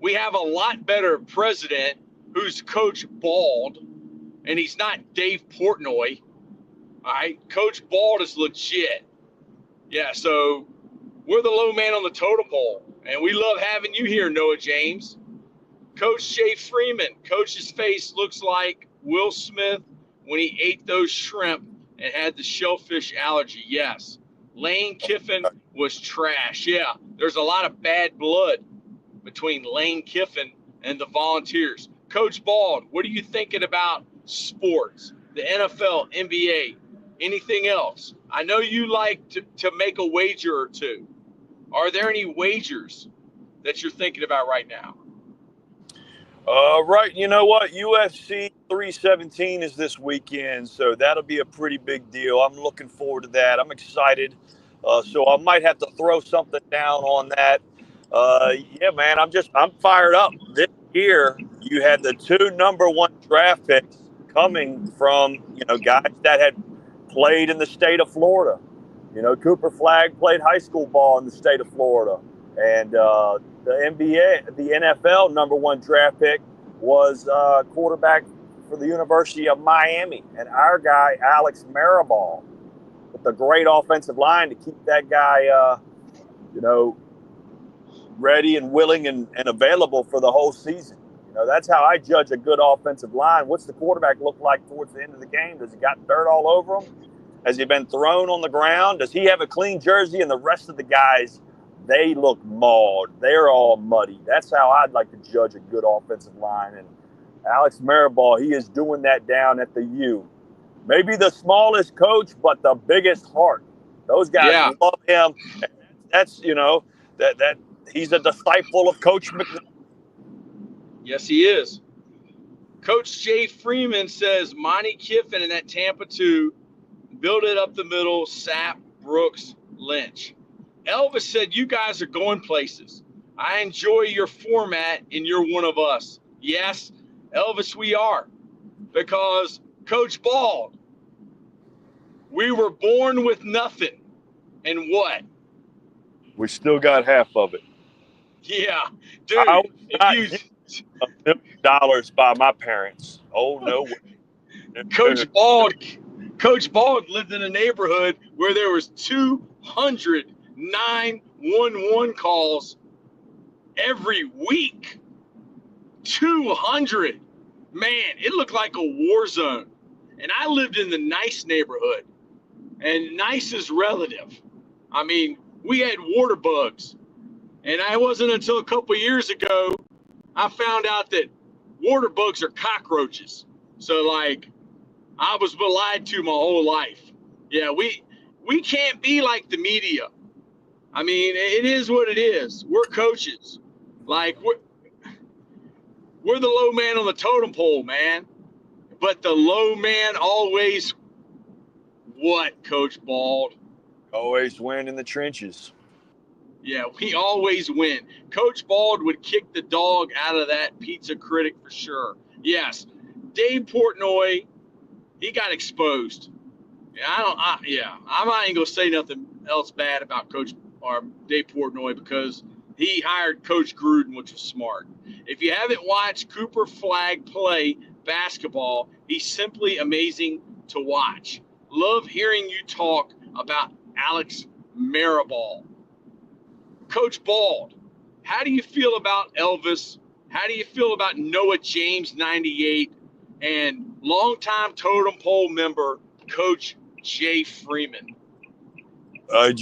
We have a lot better president who's Coach Bald, and he's not Dave Portnoy. All right, Coach Bald is legit. Yeah, so we're the low man on the totem pole, and we love having you here, Noah James. Coach Jay Freeman, Coach's face looks like Will Smith when he ate those shrimp and had the shellfish allergy. Yes. Lane Kiffin was trash. Yeah, there's a lot of bad blood between Lane Kiffin and the Volunteers. Coach Bald, what are you thinking about sports, the NFL, NBA, anything else? I know you like to make a wager or two. Are there any wagers that you're thinking about right now?
Right. You know what? UFC 317 is this weekend, so that'll be a pretty big deal. I'm looking forward to that. I'm excited. So I might have to throw something down on that. Yeah, man, I'm fired up. This year, you had the 2 number 1 draft picks coming from, guys that had played in the state of Florida. Cooper Flagg played high school ball in the state of Florida. And the NFL number 1 draft pick was quarterback for the University of Miami. And our guy, Alex Maribal, with a great offensive line to keep that guy, ready and willing and available for the whole season. That's how I judge a good offensive line. What's the quarterback look like towards the end of the game? Does he got dirt all over him? Has he been thrown on the ground? Does he have a clean jersey? And the rest of the guys, they look mauled. They're all muddy. That's how I'd like to judge a good offensive line. And Alex Maribal, he is doing that down at the U. Maybe the smallest coach, but the biggest heart. Those guys love him. And that's, that he's a disciple of Coach McNair.
Yes, he is. Coach Jay Freeman says Monty Kiffin and that Tampa 2 build it up the middle, Sapp, Brooks, Lynch. Elvis said, you guys are going places. I enjoy your format, and you're one of us. Yes, Elvis, we are. Because, Coach Bald, we were born with nothing. And what?
We still got half of it.
Yeah. Dude,
I was not given $1 million by my parents. Oh, no way.
Coach Bald Coach Bald lived in a neighborhood where there was 200 911 calls every week. 200. Man, it looked like a war zone. And I lived in the nice neighborhood. And nice is relative. I mean, we had water bugs. And it wasn't until a couple of years ago I found out that water bugs are cockroaches. So, like, I was lied to my whole life. Yeah, we can't be like the media. I mean, it is what it is. We're coaches. Like, we're the low man on the totem pole, man. But the low man always what, Coach Bald?
Always win in the trenches.
Yeah, we always win. Coach Bald would kick the dog out of that pizza critic for sure. Yes, Dave Portnoy, he got exposed. Yeah, I'm not even gonna say nothing else bad about Coach or Dave Portnoy because he hired Coach Gruden, which was smart. If you haven't watched Cooper Flagg play basketball, he's simply amazing to watch. Love hearing you talk about Alex Mariball. Coach Bald, how do you feel about Elvis? How do you feel about Noah James, 98, and longtime Totem Pole member, Coach Jay Freeman?
I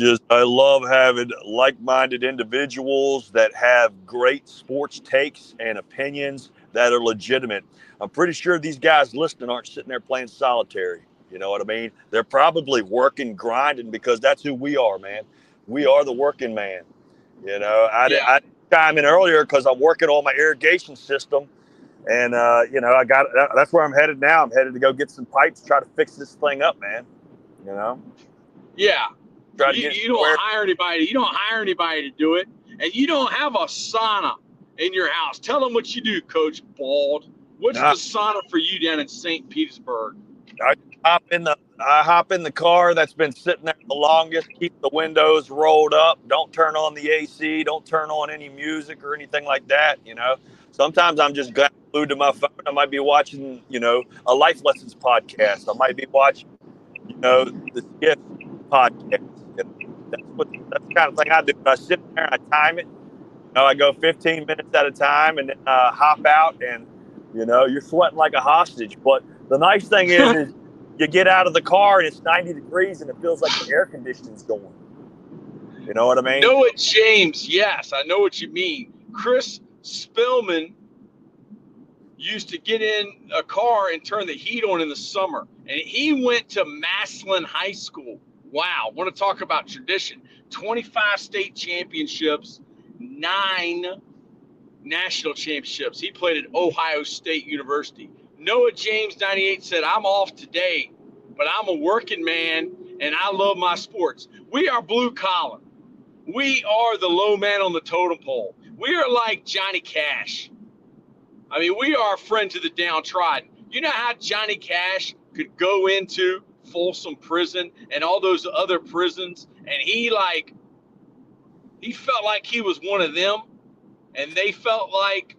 love having like-minded individuals that have great sports takes and opinions that are legitimate. I'm pretty sure these guys listening aren't sitting there playing solitary. You know what I mean? They're probably working, grinding, because that's who we are, man. We are the working man. You know, I chime in earlier because I'm working on my irrigation system. And, that's where I'm headed now. I'm headed to go get some pipes, try to fix this thing up, man. You know?
Yeah.
You
don't hire anybody. You don't hire anybody to do it. And you don't have a sauna in your house. Tell them what you do, Coach Bald. What's the sauna for you down in St. Petersburg?
I hop in the car that's been sitting there the longest, keep the windows rolled up, don't turn on the AC, don't turn on any music or anything like that, you know. Sometimes I'm just glued to my phone. I might be watching, a life lessons podcast. I might be watching, the Skiff podcast. That's the kind of thing I do. I sit there and I time it. I go 15 minutes at a time and then hop out and, you're sweating like a hostage. But the nice thing is you get out of the car and it's 90 degrees and it feels like the air conditioning's going. You know what I mean?
Noah James, yes, I know what you mean. Chris Spillman used to get in a car and turn the heat on in the summer. And he went to Massillon High School. Wow, want to talk about tradition. 25 state championships, 9 national championships. He played at Ohio State University. Noah James, 98, said, I'm off today, but I'm a working man, and I love my sports. We are blue collar. We are the low man on the totem pole. We are like Johnny Cash. I mean, we are a friend to the downtrodden. You know how Johnny Cash could go into Folsom Prison and all those other prisons, and he felt like he was one of them, and they felt like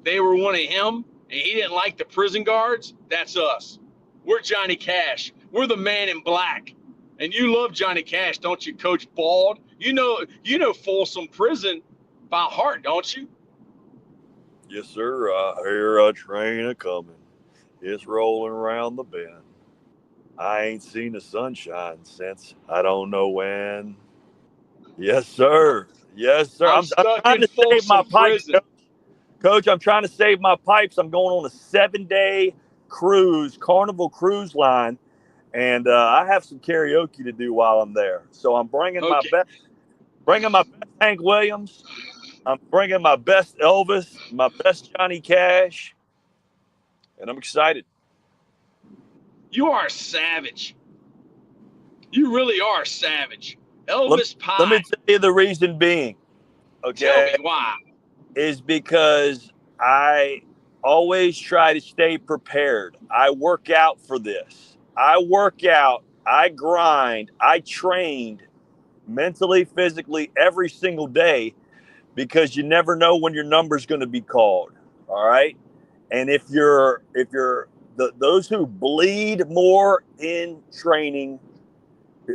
they were one of him, and he didn't like the prison guards? That's us. We're Johnny Cash. We're the man in black. And you love Johnny Cash, don't you, Coach Bald? You know Folsom Prison by heart, don't you?
Yes, sir. I hear a train a-coming. It's rolling around the bend. I ain't seen the sunshine since I don't know when. Yes, sir. Yes, sir. I'm trying to save my pipes, Coach. I'm trying to save my pipes. I'm going on a 7-day cruise, Carnival Cruise Line, and I have some karaoke to do while I'm there. So I'm bringing my best Hank Williams. I'm bringing my best Elvis, my best Johnny Cash, and I'm excited.
You are a savage. You really are a savage. Elvis Pie.
Let me tell you the reason being. Okay.
Tell me why.
Is because I always try to stay prepared. I work out for this. I work out. I grind. I trained mentally, physically every single day because you never know when your number's going to be called. All right. And if you're those who bleed more in training,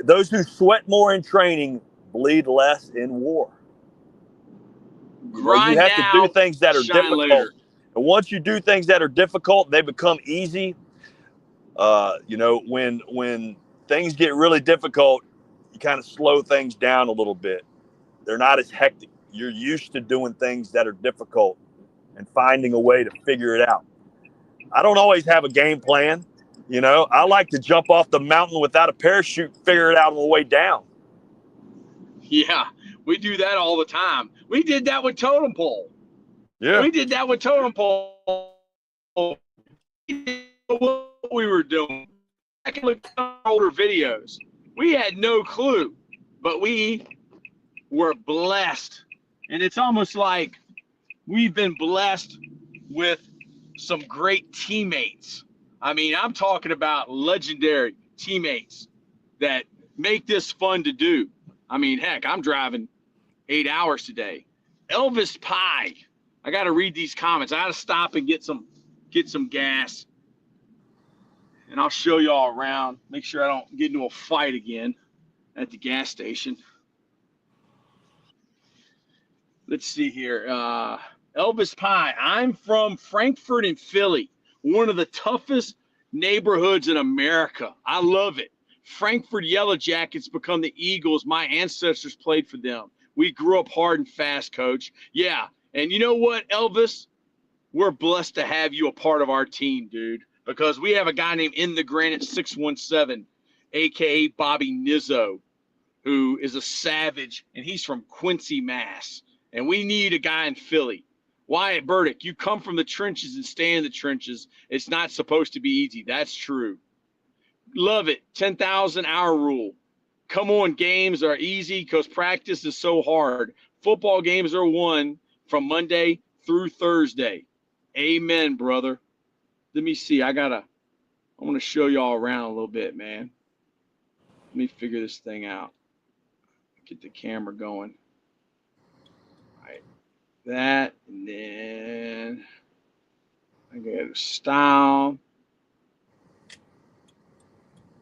those who sweat more in training, bleed less in war.
Grind
you have to do
now,
things that are
shine
difficult.
later.
And once you do things that are difficult, they become easy. When things get really difficult, you kind of slow things down a little bit. They're not as hectic. You're used to doing things that are difficult and finding a way to figure it out. I don't always have a game plan. I like to jump off the mountain without a parachute, figure it out on the way down.
Yeah, we do that all the time. We did that with Totem Pole.
Yeah.
We did that with Totem Pole. We didn't know what we were doing. I can look at older videos. We had no clue, but we were blessed. And it's almost like we've been blessed with some great teammates. I mean, I'm talking about legendary teammates that make this fun to do. I mean, heck, I'm driving 8 hours today. Elvis Pie. I got to read these comments. I got to stop and get some gas. And I'll show y'all around. Make sure I don't get into a fight again at the gas station. Let's see here. Elvis Pie. I'm from Frankfurt in Philly, one of the toughest neighborhoods in America. I love it. Frankfurt Yellow Jackets become the Eagles. My ancestors played for them. We grew up hard and fast, Coach. Yeah. And you know what, Elvis? We're blessed to have you a part of our team, dude, because we have a guy named In the Granite 617, a.k.a. Bobby Nizzo, who is a savage, and he's from Quincy, Mass. And we need a guy in Philly. Wyatt Burdick, you come from the trenches and stay in the trenches. It's not supposed to be easy. That's true. Love it. 10,000 hour rule. Come on, games are easy because practice is so hard. Football games are won from Monday through Thursday. Amen, brother. Let me see. I want to show y'all around a little bit, man. Let me figure this thing out. Get the camera going. All right. That, and then I go to style.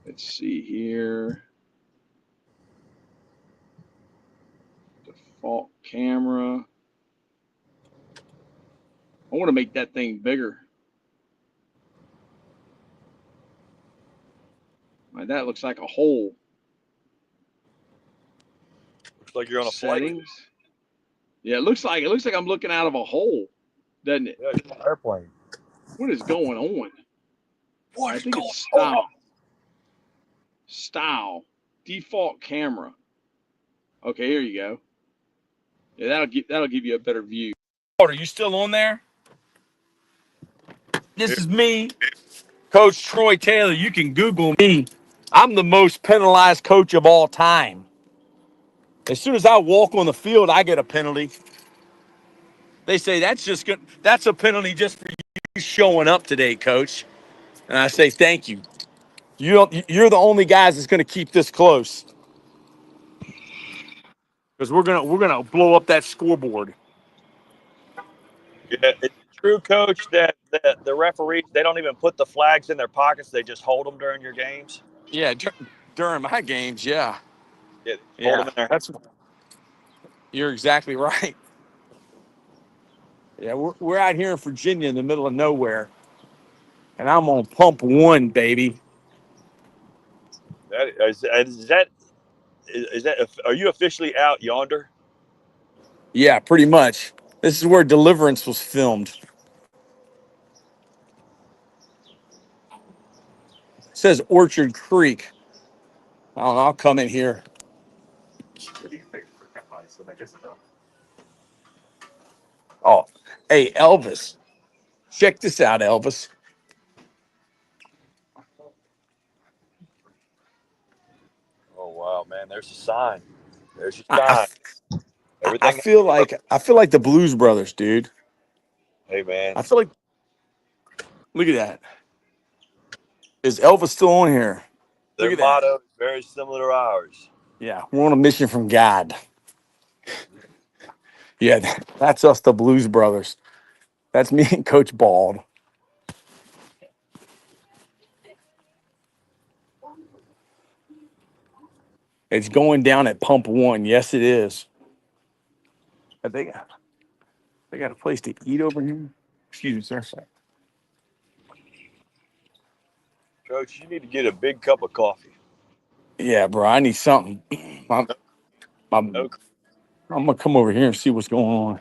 Let's see here. Default camera. I want to make that thing bigger. Right, that looks like a hole.
Looks like you're on a
Settings. Yeah, it looks like I'm looking out of a hole, doesn't it?
Yeah, it's an airplane.
What is going on?
What
I
is
think
going
it's style.
on?
Style. Default camera. Okay, here you go. Yeah, that'll give you a better view.
Are you still on there? This is me, Coach Troy Taylor. You can Google me. I'm the most penalized coach of all time. As soon as I walk on the field, I get a penalty. They say that's just good. That's a penalty just for you showing up today, Coach. And I say thank you. You're the only guys that's going to keep this close because we're gonna blow up that scoreboard.
Yeah, it's true, Coach, that the referees, they don't even put the flags in their pockets. They just hold them during your games.
Yeah, during my games, yeah.
Yeah, hold them in their hands.
You're exactly right. Yeah, we're out here in Virginia in the middle of nowhere, and I'm on pump one, baby.
Is that? Are you officially out yonder?
Yeah, pretty much. This is where Deliverance was filmed. It says Orchard Creek. I don't know, I'll come in here. Oh, hey, Elvis. Check this out, Elvis.
Oh wow, man! There's a sign. There's your
I,
sign.
I, I
Everything.
feel like the Blues Brothers, dude.
Hey, man.
I feel like, look at that. Is Elvis still on here? Look
Their
at that.
motto is very similar to ours.
Yeah, we're on a mission from God. Yeah, that's us, the Blues Brothers. That's me and Coach Bald. It's going down at pump 1. Yes, it is. They got a place to eat over here. Excuse me, sir.
Coach, you need to get a big cup of coffee.
Yeah, bro. I need something. I'm
No,
gonna come over here and see what's going on.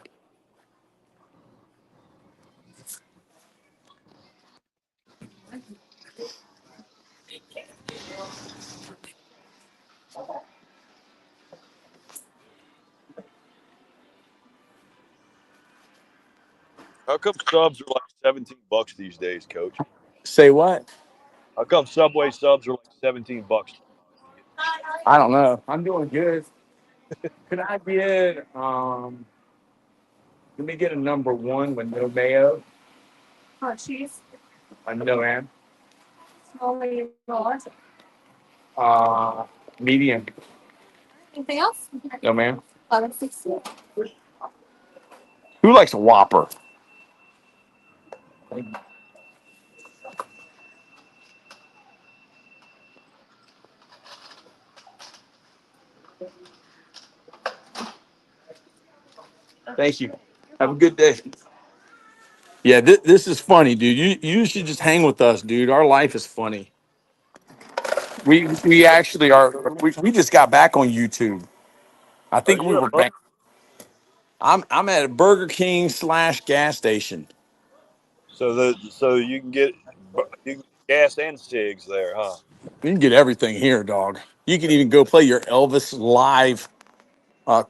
how come subs are like $17 these days, Coach?
Say what?
How come Subway subs are like $17?
I don't know. I'm doing good. Could I get let me get a number 1 with no mayo?
Cheese.
No, ma'am.
Small, medium, large.
Medium.
Anything else?
No, ma'am.
11.60.
Who likes a Whopper? Thank you. Have a good day. Yeah, this is funny, dude. You should just hang with us, dude. Our life is funny. We actually are. We just got back on YouTube. I
Are
think we
you a
were
burger?
back. I'm at a Burger King / gas station.
So you can get gas and cigs there, huh?
You can get everything here, dog. You can even go play your Elvis live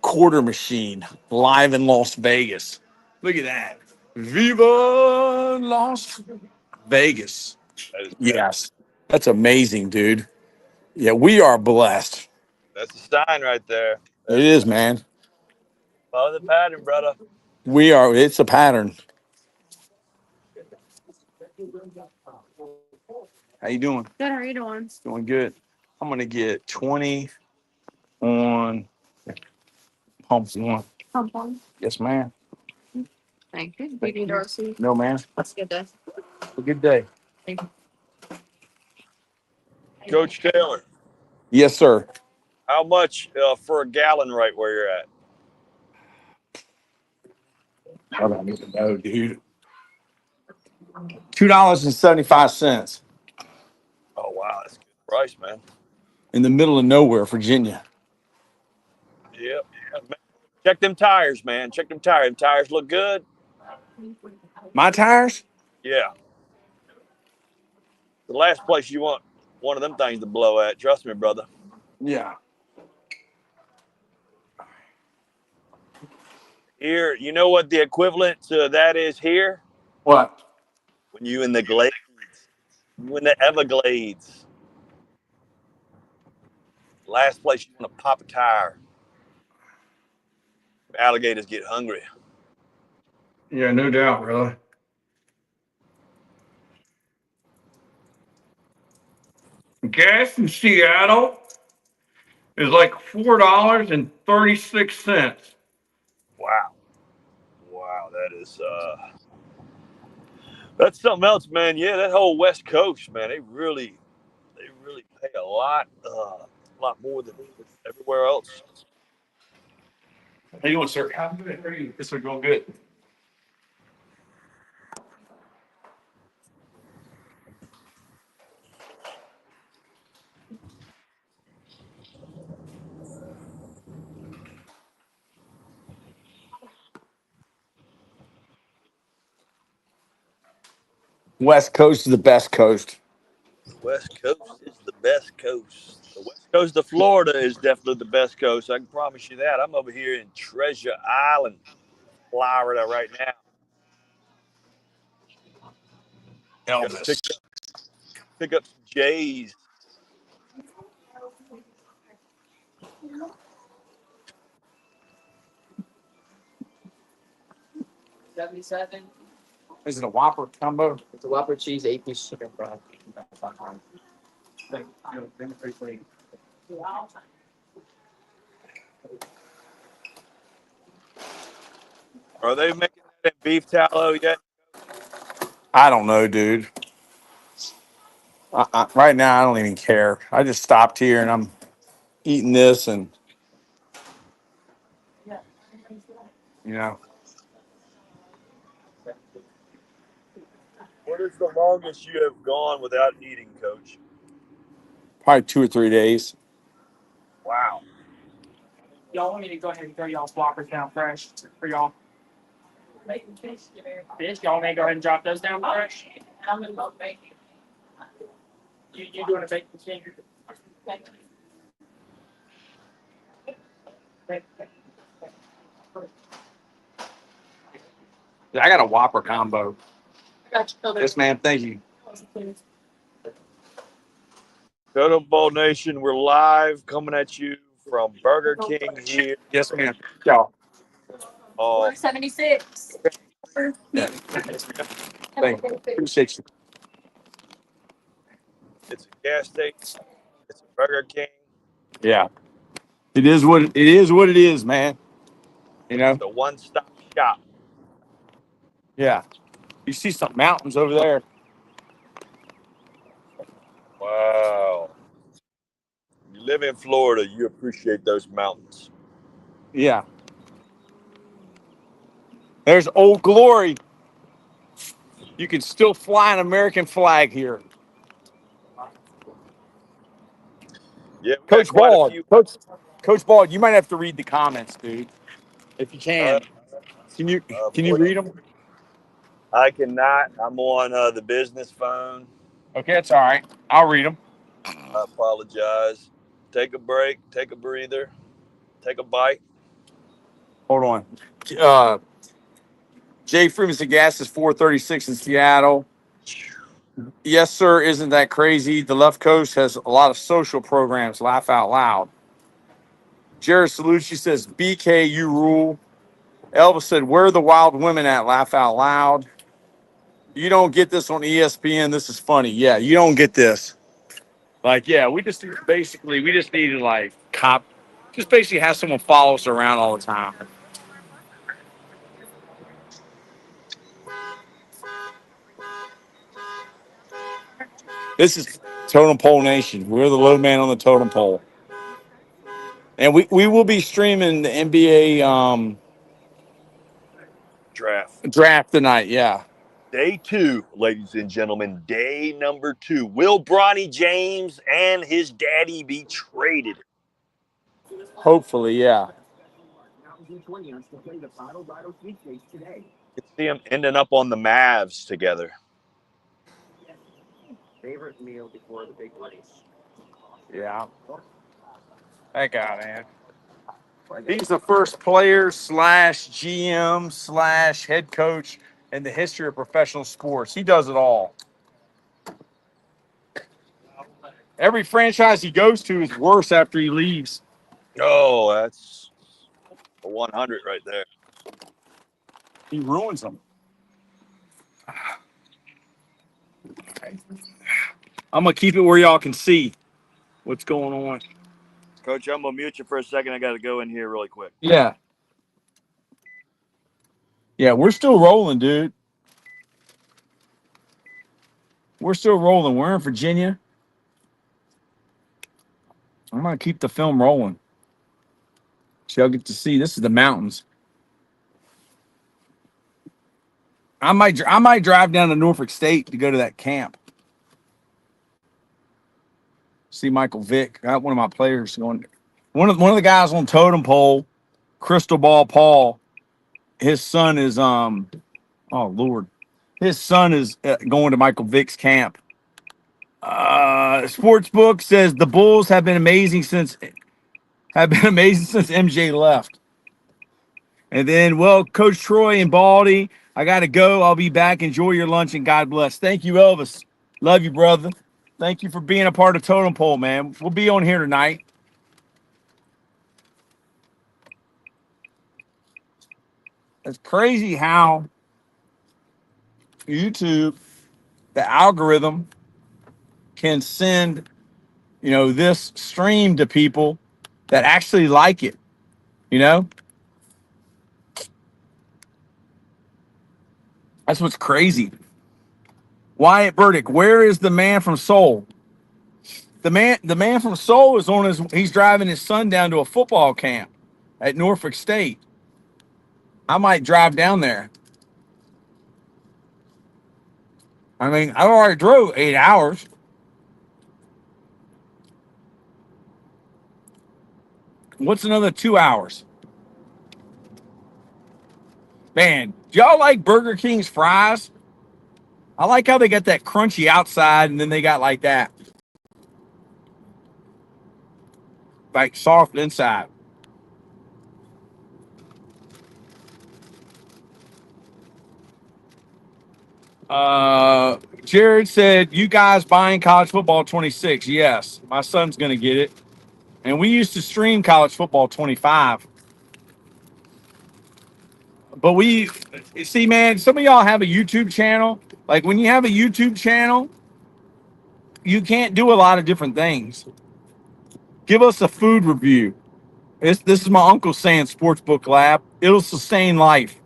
quarter machine live in Las Vegas. Look at that. Viva Las Vegas.
That is bad.
Yes. That's amazing, dude. Yeah, we are blessed.
That's a sign right there.
It
That's
is, man.
follow the pattern, brother.
We are. It's a pattern. How you doing?
Good. How are you doing?
Doing good. I'm gonna get 20 on pump 1.
Pump on.
Yes, ma'am.
Thank you. Do you need Darcy?
No, ma'am.
That's a good day.
Have a good day.
Thank you.
Coach Taylor,
Yes, sir.
how much for a gallon right where you're at?
I don't even know, dude. $2.75
Oh wow, that's a good price, man.
in the middle of nowhere, Virginia.
Yep. Check them tires, man. Check them tires. Them tires look good.
My tires?
Yeah. The last place you want one of them things to blow at. Trust me, brother.
Yeah.
Here, you know what the equivalent to that is here?
What?
When you in the Glades, you in the Everglades. Last place you want to pop a tire. Alligators get hungry.
Yeah, no doubt, brother. Gas in Seattle is like $4.36.
Wow. Wow, that is that's something else, man. Yeah, that whole West Coast, man, they really pay a lot more than everywhere else.
How you doing, sir? How good? How are you? This is going good. West Coast is the best coast.
The West Coast is the best coast. The West Coast of Florida is definitely the best coast. I can promise you that. I'm over here in Treasure Island, Florida right now. Gotta
Elvis.
pick up some J's.
$77.
Is it a Whopper combo?
It's a Whopper cheese, 8-piece chicken fry.
Are they making that in beef tallow yet?
I don't know, dude. Right now, I don't even care. I just stopped here and I'm eating this, and you know,
What is the longest you have gone without eating, Coach?
probably 2 or 3 days.
Wow.
Y'all want me to go ahead and throw y'all's whoppers down fresh for y'all? Fish, y'all may go ahead and drop those down fresh. You doing a bacon finger?
I got a Whopper combo.
Got you.
Yes, ma'am. Thank you.
Totem Pole Nation, we're live coming at you from Burger King here.
Yes, ma'am. Y'all.
476.
Yeah. Thank you. Appreciate you.
It's a gas station. It's a Burger King.
Yeah. It is what it is. What it is, man. You know.
It's the one-stop shop.
Yeah. You see some mountains over there.
Wow. You live in Florida, you appreciate those mountains.
Yeah. There's Old Glory. You can still fly an American flag here.
Yeah, we got
Coach
quite a
Bald.
few.
Coach Bald, you might have to read the comments, dude. If you
Uh,
can. Can you
boy,
read them?
I cannot. I'm on the business phone.
Okay, that's all right. I'll read them.
I apologize. Take a break. Take a breather. Take a bite.
Hold on. Uh, Jay Freeman said gas is 436 in Seattle. Yes, sir. Isn't that crazy? The left coast has a lot of social programs. Laugh out loud. Jared Salucci says BK, you rule. Elvis said, where are the wild women at? Laugh out loud. You don't get this on ESPN. This is funny. Yeah, you don't get this. Like, yeah, we just need to like just basically have someone follow us around all the time. This is Totem Pole Nation. We're the low man on the totem pole. And we will be streaming the NBA
Draft.
draft tonight. Yeah.
Day 2, ladies and gentlemen. Day number 2. Will Bronny James and his daddy be traded?
Hopefully, yeah.
Could see them ending up on the Mavs together.
Yeah. That guy, man. He's the first player / GM / head coach in the history of professional sports. He does it all. Every franchise he goes to is worse after he leaves.
Oh, that's a 100 right there.
He ruins them. I'm going to keep it where y'all can see what's going on.
Coach, I'm going to mute you for a second. I got to go in here really quick.
Yeah. Yeah, we're still rolling, dude. We're still rolling. We're in Virginia. I'm going to keep the film rolling. So y'all get to see. This is the mountains. I might drive down to Norfolk State to go to that camp. See Michael Vick. Got one of my players going. One of the guys on Totem Pole, Crystal Ball Paul. His son is oh Lord, his son is going to Michael Vick's camp. Sportsbook says the Bulls have been amazing since MJ left. And then, well, Coach Troy and Baldy, I got to go. I'll be back. Enjoy your lunch and God bless. Thank you, Elvis. Love you, brother. Thank you for being a part of Totem Pole, man. We'll be on here tonight. It's crazy how YouTube, the algorithm, can send, this stream to people that actually like it. That's what's crazy. Wyatt Burdick, where is the man from Seoul? The man from Seoul is he's driving his son down to a football camp at Norfolk State. I might drive down there. I mean, I already drove 8 hours. What's another 2 hours? Man, do y'all like Burger King's fries? I like how they got that crunchy outside and then they got like that, like soft inside. Jared said, "You guys buying college football 26?" Yes, my son's gonna get it, and we used to stream college football 25. But you see, man, some of y'all have a YouTube channel. Like when you have a YouTube channel, you can't do a lot of different things. Give us a food review. This is my uncle saying Sportsbook Lab. It'll sustain life.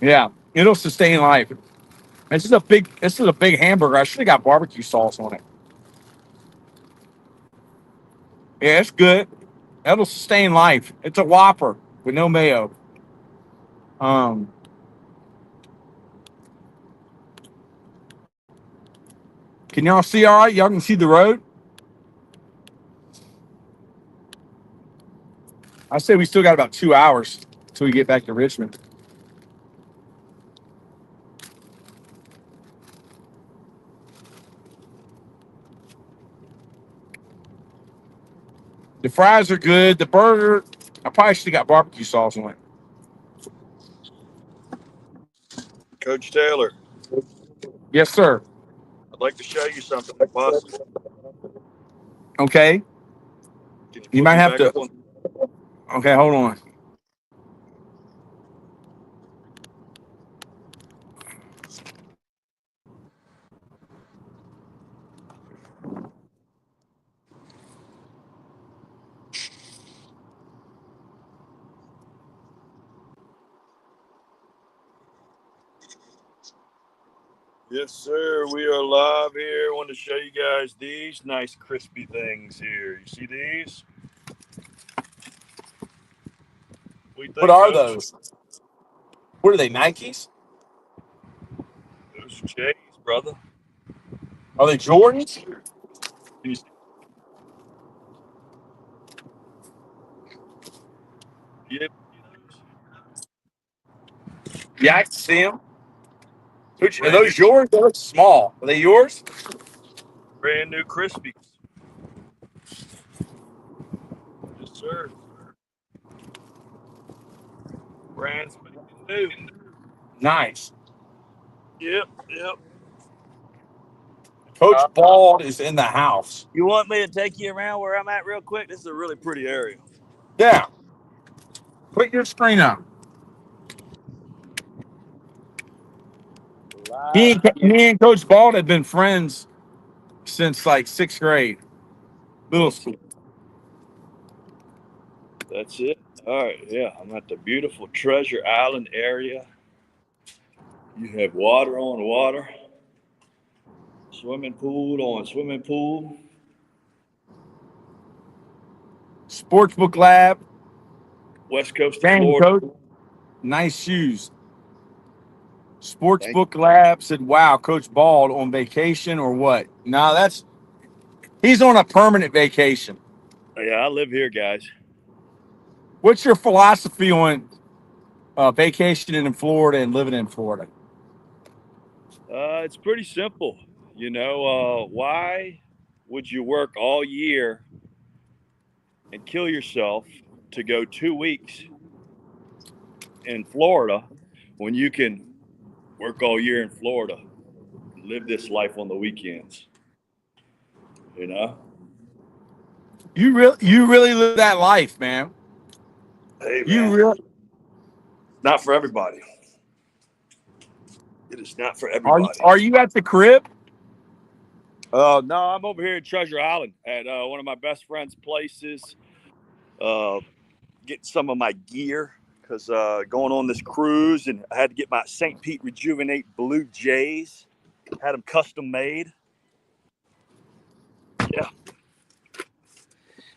Yeah, it'll sustain life. This is a big hamburger. I should have got barbecue sauce on it. Yeah, it's good. That'll sustain life. It's a Whopper with no mayo. Um, can y'all see all right? Y'all can see the road? I say we still got about 2 hours till we get back to Richmond. The fries are good. The burger, I probably should have got barbecue sauce on it.
Coach Taylor,
Yes, sir.
I'd like to show you something if possible.
Okay.
Can you
You
put
might
me
have
back
to.
up on?
Okay, hold on.
Yes, sir. We are live here. I want to show you guys these nice crispy things here. You see these? What do you
What
think,
are
Coach?
those? What are they, Nikes?
Those are J's, brother.
Are they Jordans?
Can you see? Yeah,
Yeah, I can see them. Are
brand new,
those yours? They look small. Are they yours?
brand new Krispies. Yes, sir. Brand spanking new.
Nice.
Yep, yep.
Coach Bald is in the house.
You want me to take you around where I'm at real quick? This is a really pretty area.
Yeah. Put your screen up.
Live.
Me and Coach Bald have been friends since like 6th grade, middle school.
That's it. All right, yeah. I'm at the beautiful Treasure Island area. You have water on water, swimming pool on swimming pool.
Sportsbook Lab.
West Coast of
Dang,
Florida.
Coach. Nice shoes.
Thank
Sportsbook Lab said, "Wow, Coach Bald on vacation or what?" No, he's on a permanent vacation.
you. Yeah, I live here, guys.
What's your philosophy on vacationing in Florida and living in Florida?
It's pretty simple. Why would you work all year and kill yourself to go 2 weeks in Florida when you can work all year in Florida, live this life on the weekends? You know?
You really live that life, man.
Hey,
You
man,
really
not for everybody. It is not for everybody.
are you at the crib?
No, I'm over here in Treasure Island at one of my best friend's places, getting some of my gear because going on this cruise, and I had to get my St. Pete Rejuvenate Blue Jays. Had them custom made. Yeah.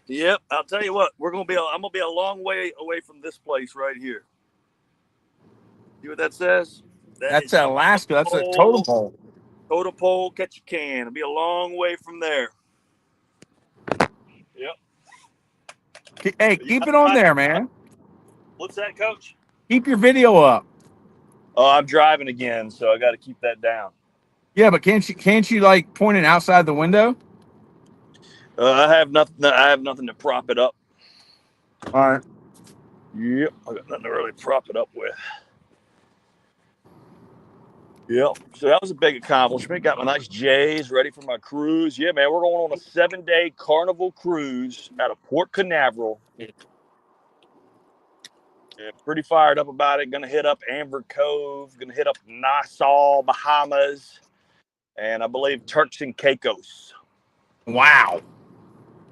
Yep. I'll tell you what. I'm gonna be a long way away from this place right here. See what that says?
That's Alaska. That's a totem pole.
Totem pole, catch a can. It'll be a long way from there. Yep.
Hey, keep it on there, man.
What's that, Coach?
Keep your video up.
Oh, I'm driving again, so I got to keep that down.
Yeah, but can't you like point it outside the window?
I have nothing to prop it up.
All right.
Yep, I got nothing to really prop it up with. Yep. So that was a big accomplishment. Got my nice J's ready for my cruise. Yeah, man, we're going on a 7-day carnival cruise out of Port Canaveral. Yeah, pretty fired up about it. Gonna hit up Amber Cove. Gonna hit up Nassau, Bahamas, and I believe Turks and Caicos.
Wow.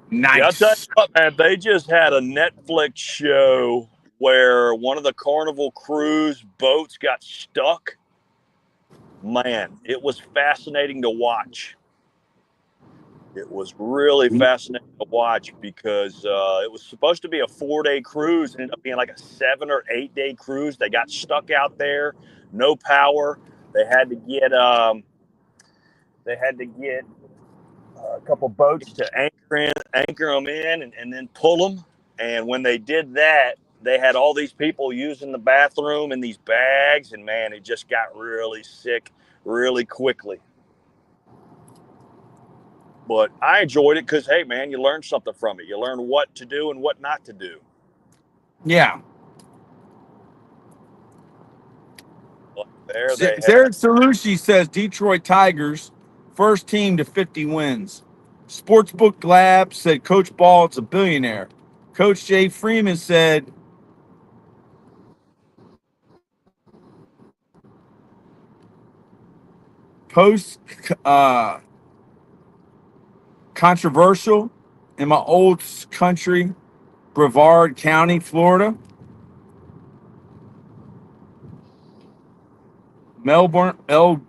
Nice.
Yeah, I'll tell you what, man, they just had a Netflix show where one of the Carnival cruise boats got stuck. Man, it was fascinating to watch. It was really fascinating to watch because it was supposed to be a 4-day cruise. It ended up being like a 7 or 8-day cruise. They got stuck out there, no power. They had to get a couple boats to anchor them in, and then pull them. And when they did that, they had all these people using the bathroom in these bags, and man, it just got really sick really quickly. But I enjoyed it because, hey, man, you learn something from it. You learn what to do and what not to do.
Yeah.
But there they have.
Jared Salucci says Detroit Tigers, first team to 50 wins. Sportsbook Lab said Coach Ball is a billionaire. Coach Jay Freeman said post controversial in my old country, Brevard County, Florida. Melbourne, El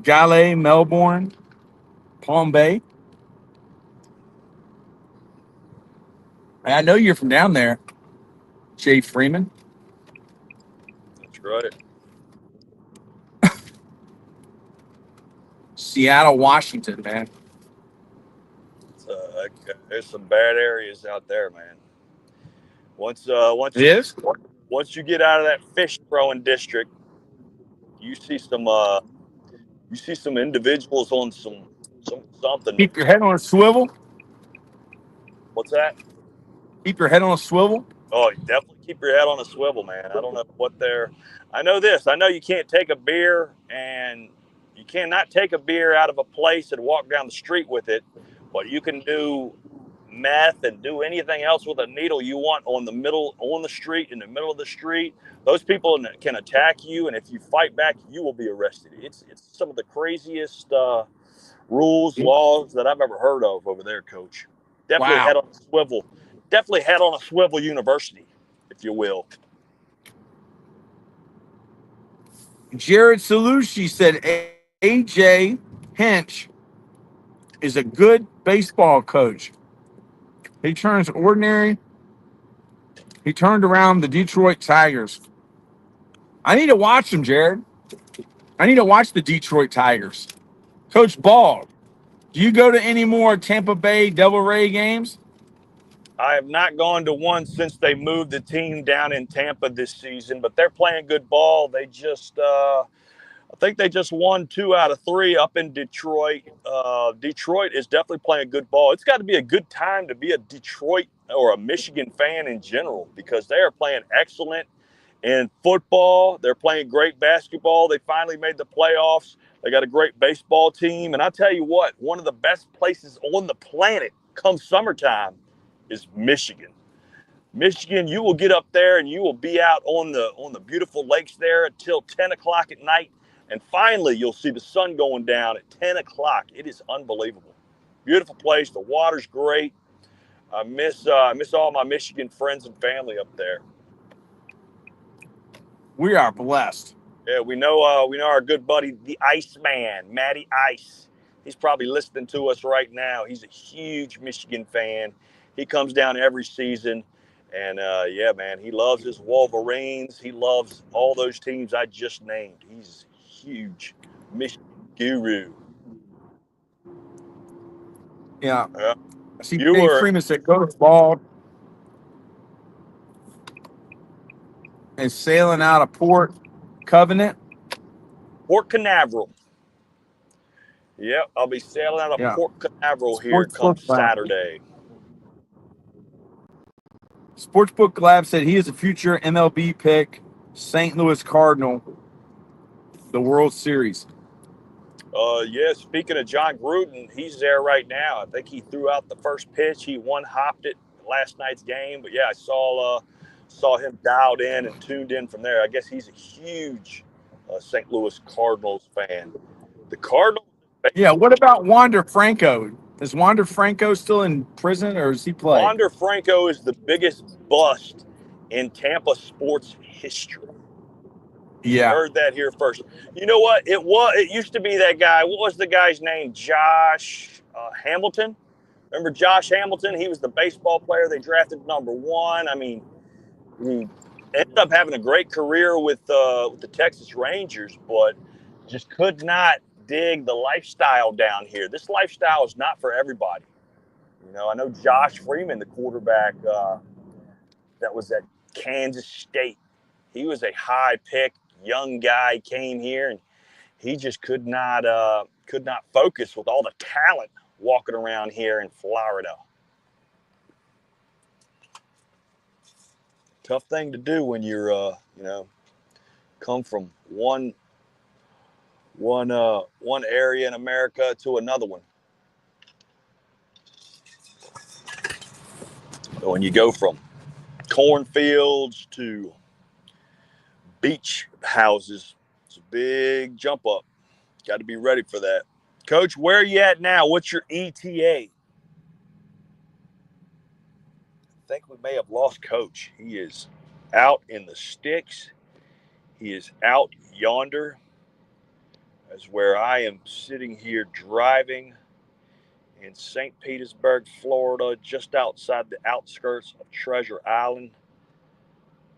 Gale, Melbourne, Palm Bay. I know you're from down there, Jay Freeman.
That's right.
Seattle, Washington, man.
There's some bad areas out there, man. Once you get out of that fish throwing district, you see some individuals on something.
Keep your head on a swivel.
What's that?
Keep your head on a swivel.
Oh, you definitely keep your head on a swivel, man. I don't know what I know this. I know you can't take a beer, and you cannot take a beer out of a place and walk down the street with it, but you can do meth and do anything else with a needle you want on the street, in the middle of the street. Those people can attack you, and if you fight back, you will be arrested. It's some of the craziest rules, laws that I've ever heard of over there, Coach. Definitely head on a swivel. Definitely head on a swivel university, if you will.
Jared Salucci said AJ Hinch is a good baseball coach. He turned around the Detroit Tigers. I need to watch them, Jared. I need to watch the Detroit Tigers. Coach Ball, do you go to any more Tampa Bay Devil Ray games?
I have not gone to one since they moved the team down in Tampa this season, but they're playing good ball. They just, I think they just won 2 out of 3 up in Detroit. Detroit is definitely playing good ball. It's got to be a good time to be a Detroit or a Michigan fan in general, because they are playing excellent in football. They're playing great basketball. They finally made the playoffs. They got a great baseball team. And I tell you what, one of the best places on the planet come summertime is Michigan. Michigan, you will get up there and you will be out on the beautiful lakes there until 10 o'clock at night. And finally, you'll see the sun going down at 10 o'clock. It is unbelievable. Beautiful place. The water's great. I miss all my Michigan friends and family up there.
We are blessed.
Yeah, we know our good buddy, the Iceman, Matty Ice. He's probably listening to us right now. He's a huge Michigan fan. He comes down every season, and yeah, man, he loves his Wolverines. He loves all those teams I just named. He's huge Michigan guru.
Yeah. I see
You
Dave
were
Freeman said Coach Bald is sailing out of Port Covenant.
Port Canaveral. Yep, I'll be sailing out of
Yeah.
Port Canaveral here come
Sportsbook Lab.
Saturday.
Sportsbook Lab said he is a future MLB pick, St. Louis Cardinal, the World Series.
Yeah, speaking of John Gruden, he's there right now. I think he threw out the first pitch. He one-hopped it last night's game. But yeah, I saw him dialed in and tuned in from there. I guess he's a huge St. Louis Cardinals fan. The Cardinals.
Yeah, what about Wander Franco? Is Wander Franco still in prison, or is he play?
Wander Franco is the biggest bust in Tampa sports history.
Yeah.
Heard that here first. You know what? It used to be that guy. What was the guy's name? Josh Hamilton. Remember Josh Hamilton? He was the baseball player they drafted #1. I mean, he ended up having a great career with the Texas Rangers, but just could not dig the lifestyle down here. This lifestyle is not for everybody. You know, I know Josh Freeman, the quarterback that was at Kansas State. He was a high pick, young guy, came here, and he just could not focus with all the talent walking around here in Florida. Tough thing to do when you're come from one area in America to another one. When you go from cornfields to beach houses, it's a big jump up. Got to be ready for that. Coach, where are you at now? What's your ETA? I think we may have lost Coach. He is out in the sticks. He is out yonder. That's where I am sitting here driving in St. Petersburg, Florida, just outside the outskirts of Treasure Island.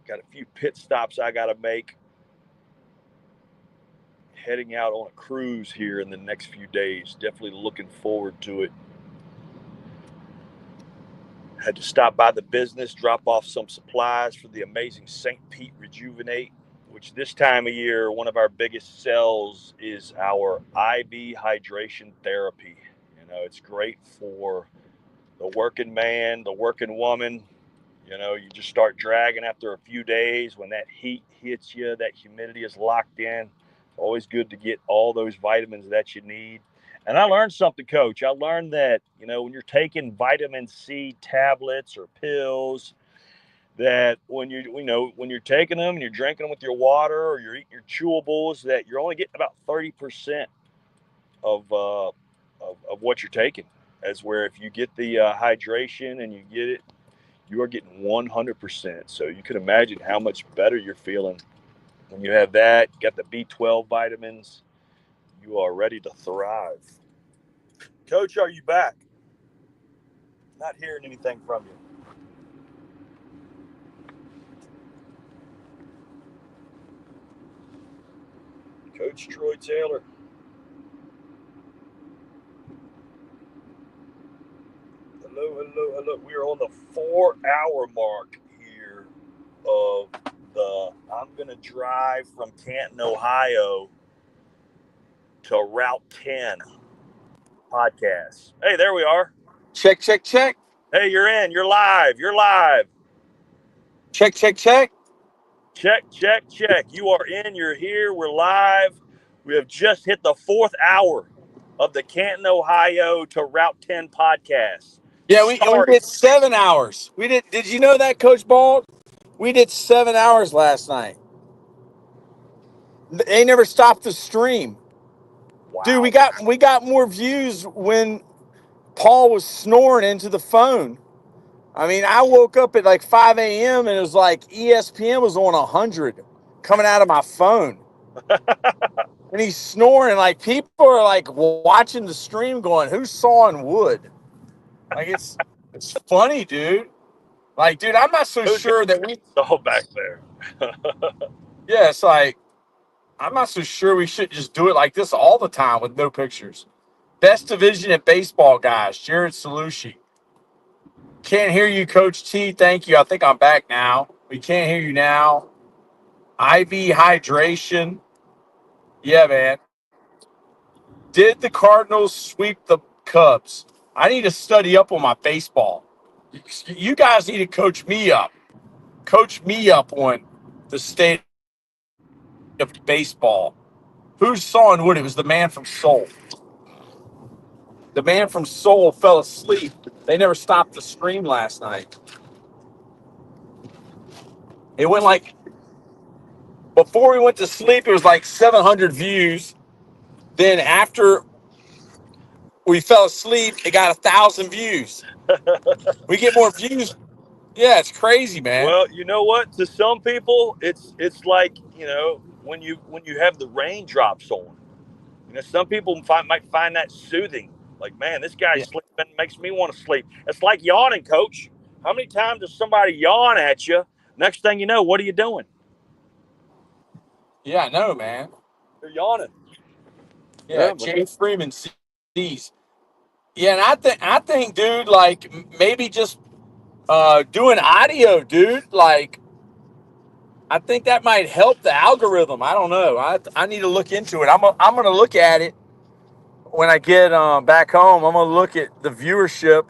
Got a few pit stops I got to make. Heading out on a cruise here in the next few days. Definitely looking forward to it. Had to stop by the business, drop off some supplies for the amazing St. Pete Rejuvenate, which this time of year, one of our biggest sells is our IV hydration therapy. You know, it's great for the working man, the working woman. You know, you just start dragging after a few days when that heat hits you, that humidity is locked in. Always good to get all those vitamins that you need. And I learned something, Coach. I learned that, you know, when you're taking vitamin C tablets or pills, that when you're taking them and you're drinking them with your water or you're eating your chewables, that you're only getting about 30% of what you're taking. As where if you get the hydration and you get it, you are getting 100%. So you can imagine how much better you're feeling when you have that. You got the B12 vitamins. You are ready to thrive. Coach, are you back? Not hearing anything from you. Coach Troy Taylor. Hello. We are on the 4-hour mark here of I'm going to drive from Canton, Ohio to Route 10 podcast. Hey, there we are.
Check.
Hey, you're in. You're live.
Check.
Check. You are in. You're here. We're live. We have just hit the 4th hour of the Canton, Ohio to Route 10 podcast.
Yeah, we did 7 hours. Did you know that, Coach Bald? We did 7 hours last night. They never stopped the stream.
Wow.
Dude, we got more views when Paul was snoring into the phone. I mean, I woke up at like 5 a.m. and it was like ESPN was on 100 coming out of my phone. And he's snoring. Like, people are like watching the stream going, who's sawing wood? Like, it's funny, dude. Like, dude, I'm not so
Who's got
sure that we,
all back there?
yeah, it's like, I'm not so sure we should just do it like this all the time with no pictures. Best division in baseball, guys. Jared Salucci. Can't hear you, Coach T. Thank you. I think I'm back now. We can't hear you now. IV hydration. Yeah, man. Did the Cardinals sweep the Cubs? I need to study up on my baseball. You guys need to coach me up. Coach me up on the state of baseball. Who's sawing wood? It was the man from Seoul. The man from Seoul fell asleep. They never stopped the stream last night. It went like, before we went to sleep, it was like 700 views. Then after we fell asleep, it got 1,000 views. We get more views. Yeah, it's crazy, man.
Well, you know what? To some people, it's like, when you have the raindrops on. Some people might find that soothing. Like, man, this guy's
Yeah,
sleeping makes me want to sleep. It's like yawning, Coach. How many times does somebody yawn at you? Next thing you know, what are you doing?
yeah, I know, man.
You're yawning.
Yeah,
Yeah, but
Jay Freeman sees. Yeah, and I think, dude, like maybe just doing audio, dude. Like, I think that might help the algorithm. I don't know. I need to look into it. I'm gonna look at it when I get back home. I'm gonna look at the viewership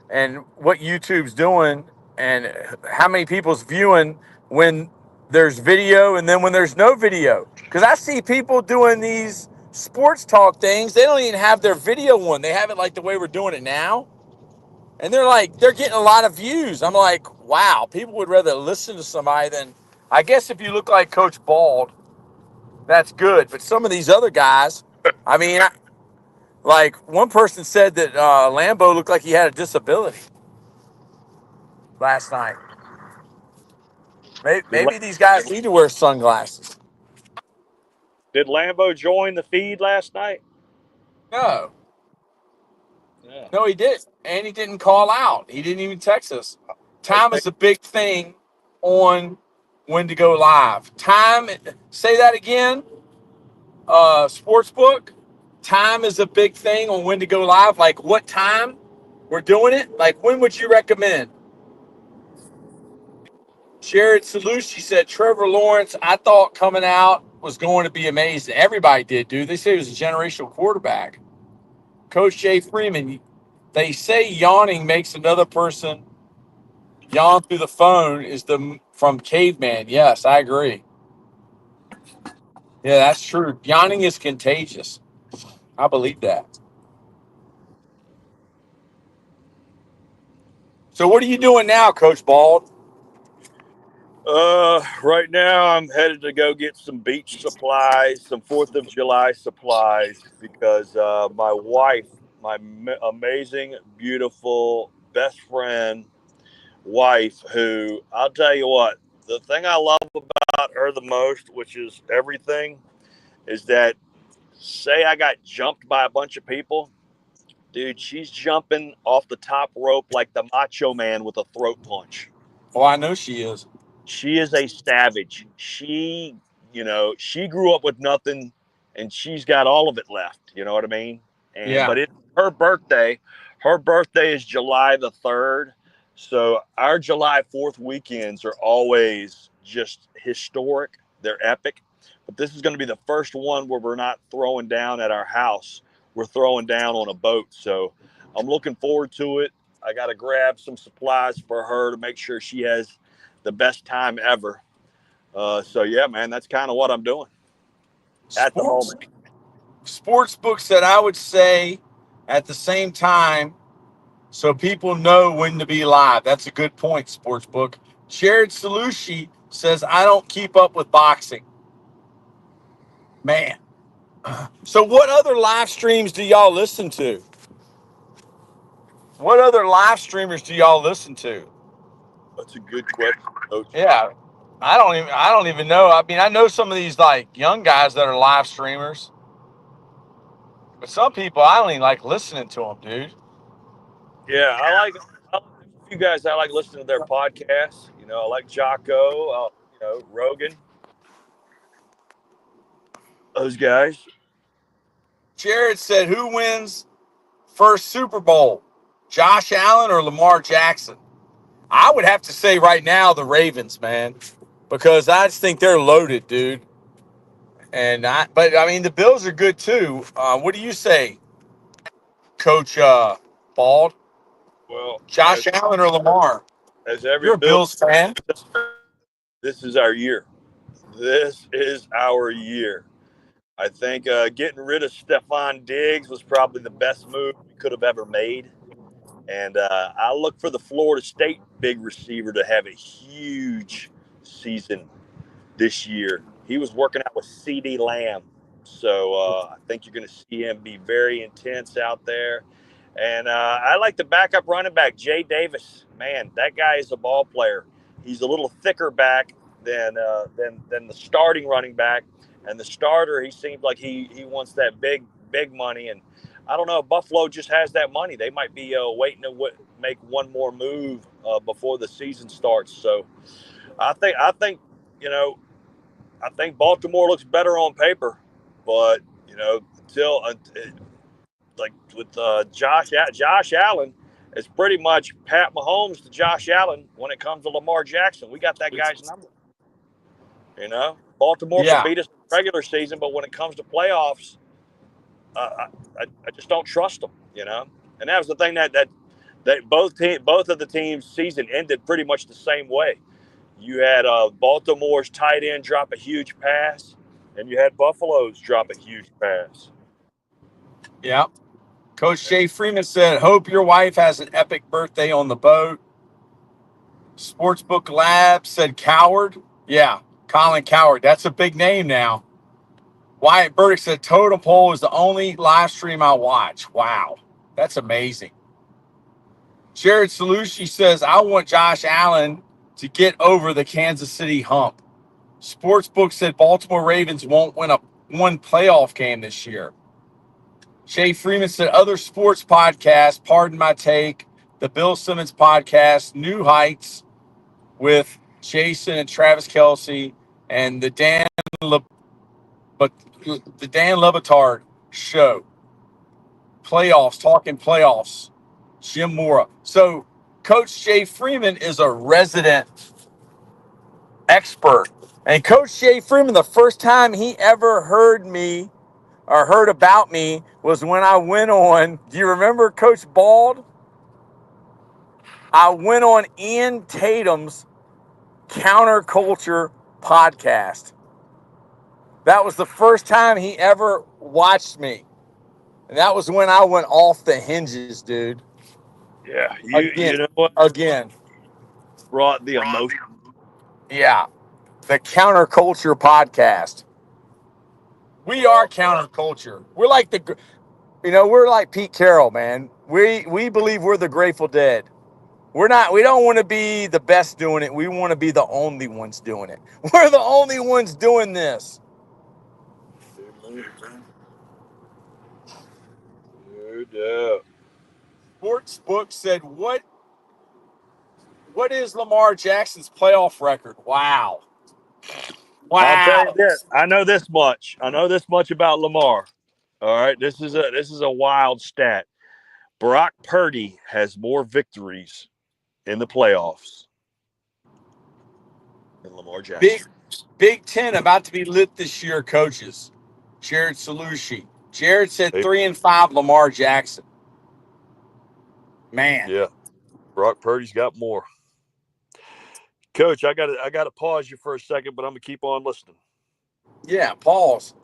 and what YouTube's doing and how many people's viewing when there's video and then when there's no video. Because I see people doing these sports talk things. They don't even have their video one. They have it like the way we're doing it now. And they're getting a lot of views. I'm like, wow, people would rather listen to somebody than, I guess if you look like Coach Bald, that's good. But some of these other guys, I mean, like one person said that Lambo looked like he had a disability last night.
did,
Maybe these guys need to wear sunglasses.
did Lambo join the feed last night?
No,
Yeah.
no, he did, and he didn't call out. He didn't even text us.
I was
Time
thinking,
is a big thing on when to go live. Time. Say that again. Sportsbook. Time is a big thing on when to go live. Like what time we're doing it. Like when would you recommend? Jared Salucci said Trevor Lawrence, I thought coming out was going to be amazing. Everybody did, dude. They say he was a generational quarterback. Coach Jay Freeman, they say yawning makes another person yawn through the phone is the from caveman. Yes, I agree. Yeah, that's true. Yawning is contagious. I believe that. So what are you doing now, Coach Bald?
right now I'm headed to go get some beach supplies, some 4th of July supplies, because my wife, my amazing, beautiful best friend, wife, who I'll tell you what, the thing I love about her the most, which is everything, is that say I got jumped by a bunch of people, dude, she's jumping off the top rope like the Macho Man with a throat punch.
Oh, I know she is.
She is a savage. She grew up with nothing, and she's got all of it left. You know what I mean?
Yeah.
But it's her birthday. Her birthday is July the 3rd. So our July 4th weekends are always just historic. They're epic. But this is going to be the first one where we're not throwing down at our house. We're throwing down on a boat. So I'm looking forward to it. I got to grab some supplies for her to make sure she has the best time ever. So yeah, man, that's kind of what I'm doing at the
Sports
moment.
sports books that I would say at the same time so people know when to be live. That's a good point, Sportsbook. Jared Salucci says, I don't keep up with boxing. Man. So what other live streams do y'all listen to? What other live streamers do y'all listen to?
That's a good question, Coach.
Yeah. I don't even know. I mean, I know some of these like young guys that are live streamers, but some people I don't even like listening to them, dude.
Yeah, there's a few guys I like listening to their podcasts. You know, I like Jocko, Rogan, those guys.
Jared said, "Who wins first Super Bowl, Josh Allen or Lamar Jackson?" I would have to say right now the Ravens, man, because I just think they're loaded, dude. But I mean the Bills are good too. What do you say, Coach Bald?
Well,
Josh Allen or Lamar?
as every
You're a
Bill,
Bills fan.
this is our year. This is our year. I think getting rid of Stephon Diggs was probably the best move we could have ever made. And I look for the Florida State big receiver to have a huge season this year. He was working out with CD Lamb. So I think you're going to see him be very intense out there. And I like the backup running back, Jay Davis. Man, that guy is a ball player. He's a little thicker back than the starting running back. And the starter, he seems like he wants that big money. And I don't know, Buffalo just has that money. They might be waiting to make one more move before the season starts. So I think you know I think Baltimore looks better on paper, but until like with Josh Allen, it's pretty much Pat Mahomes to Josh Allen when it comes to Lamar Jackson. We got that guy's number. Baltimore can
Yeah,
beat us in the regular season, but when it comes to playoffs, I just don't trust them. And that was the thing that both of the teams' season ended pretty much the same way. You had Baltimore's tight end drop a huge pass, and you had Buffalo's drop a huge pass.
yeah. Coach Jay Freeman said, "Hope your wife has an epic birthday on the boat." Sportsbook Lab said, "Coward." Yeah, Colin Coward. That's a big name now. Wyatt Burdick said, "Totem Pole is the only live stream I watch." Wow, that's amazing. Jared Salucci says, "I want Josh Allen to get over the Kansas City hump." Sportsbook said Baltimore Ravens won't win one playoff game this year. Shay Freeman said, "Other sports podcasts, pardon my take, the Bill Simmons podcast, New Heights with Jason and Travis Kelsey, and the Dan Levitard show. Playoffs, talking playoffs. Jim Mora." So Coach Jay Freeman is a resident expert. And Coach Jay Freeman, the first time he ever heard me or heard about me was when I went on, do you remember Coach Bald? I went on Ian Tatum's Counterculture podcast. That was the first time he ever watched me. And that was when I went off the hinges, dude.
Yeah, you know what?
Again.
Brought the emotion.
Yeah. The Counterculture podcast. We are counterculture. We're like we're like Pete Carroll, man. We believe we're the Grateful Dead. We don't want to be the best doing it. We want to be the only ones doing it. We're the only ones doing this.
No doubt.
Sportsbook said, what is Lamar Jackson's playoff record? Wow.
I'll tell you
Wow.
this. I know this much. About Lamar. All right, this is a wild stat. Brock Purdy has more victories in the playoffs than Lamar Jackson.
Big Ten about to be lit this year, coaches. Jared Salucci. Jared said 3-5 Lamar Jackson. Man.
Yeah, Brock Purdy's got more. Coach, I gotta pause you for a second, but I'm gonna keep on listening.
Yeah, pause.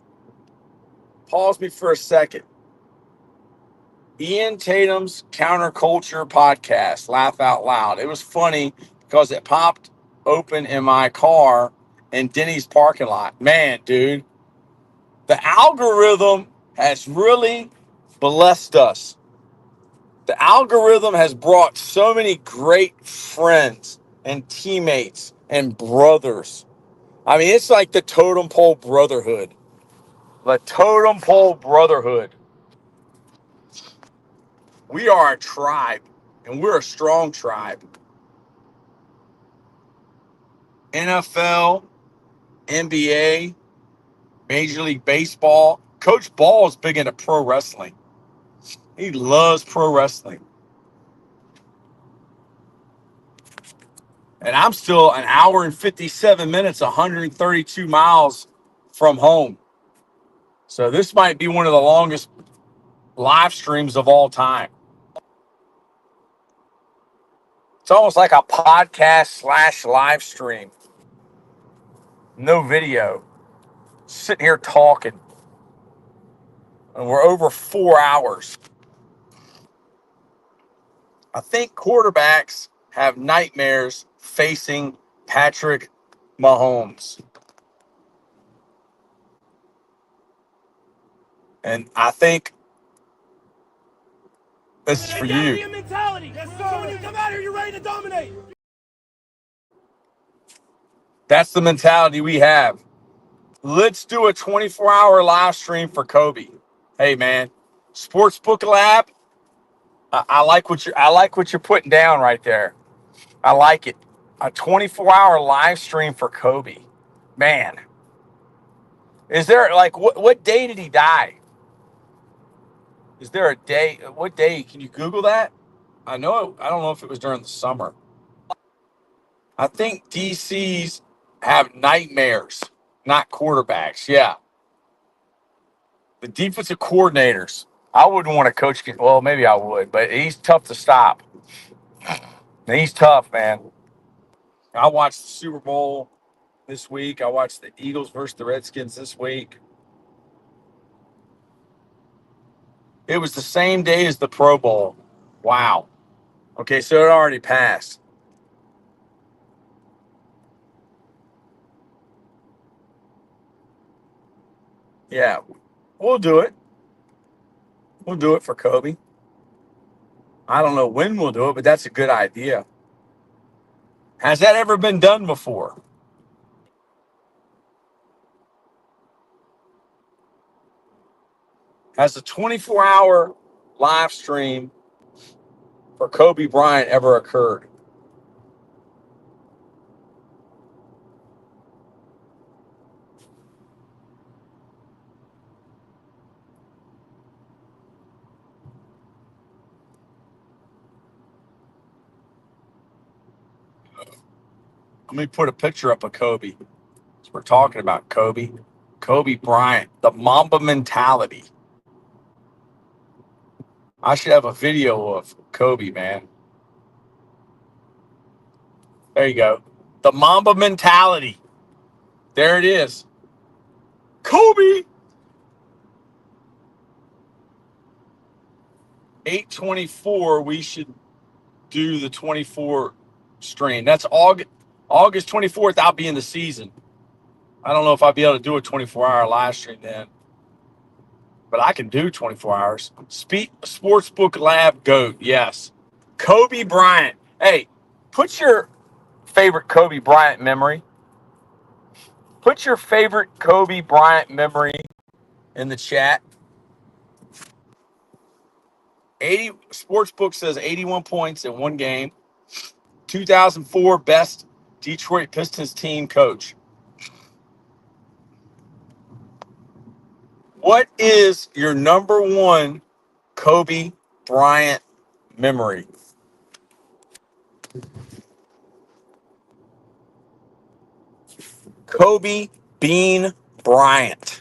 Pause me for a second. Ian Tatum's Counterculture podcast, Laugh Out Loud. It was funny because it popped open in my car in Denny's parking lot. Man, dude, the algorithm has really blessed us. The algorithm has brought so many great friends and teammates and brothers. I mean, it's like the Totem Pole Brotherhood. The Totem Pole Brotherhood. We are a tribe, and we're a strong tribe. NFL, NBA, Major League Baseball. Coach Ball is big into pro wrestling. He loves pro wrestling. And I'm still an hour and 57 minutes, 132 miles from home. So this might be one of the longest live streams of all time. It's almost like a podcast / live stream. No video. Sitting here talking. And we're over 4 hours. I think quarterbacks have nightmares facing Patrick Mahomes. And I think this is for
Gotta be
you.
a mentality. Yes, sir. So when you come out here, you're ready to dominate.
That's the mentality we have. Let's do a 24-hour live stream for Kobe. Hey man, Sportsbook Lab. I like what you're putting down right there. I like it. A 24-hour live stream for Kobe. Man, is there like what day did he die? Is there a day? What day? Can you Google that? I know. I don't know if it was during the summer. I think DC's have nightmares, not quarterbacks. Yeah, the defensive coordinators. I wouldn't want to coach. Well, maybe I would, but he's tough to stop. He's tough, man. I watched the Super Bowl this week. I watched the Eagles versus the Redskins this week. It was the same day as the Pro Bowl. Wow. Okay, so it already passed. Yeah, we'll do it. We'll do it for Kobe. I don't know when we'll do it, but that's a good idea. Has that ever been done before? Has a 24-hour live stream for Kobe Bryant ever occurred? Let me put a picture up of Kobe. We're talking about Kobe. Kobe Bryant, the Mamba mentality. I should have a video of Kobe, man. There you go. The Mamba mentality. There it is. Kobe. 8/24, we should do the 24 stream. That's August 24th. I'll be in the season. I don't know if I'll be able to do a 24-hour live stream then, but I can do 24 hours. Sportsbook Lab GOAT. Yes. Kobe Bryant. Hey, put your favorite Kobe Bryant memory. Put your favorite Kobe Bryant memory in the chat. 80 Sportsbook says 81 points in one game. 2004 best Detroit Pistons team coach. What is your number one Kobe Bryant memory? Kobe Bean Bryant,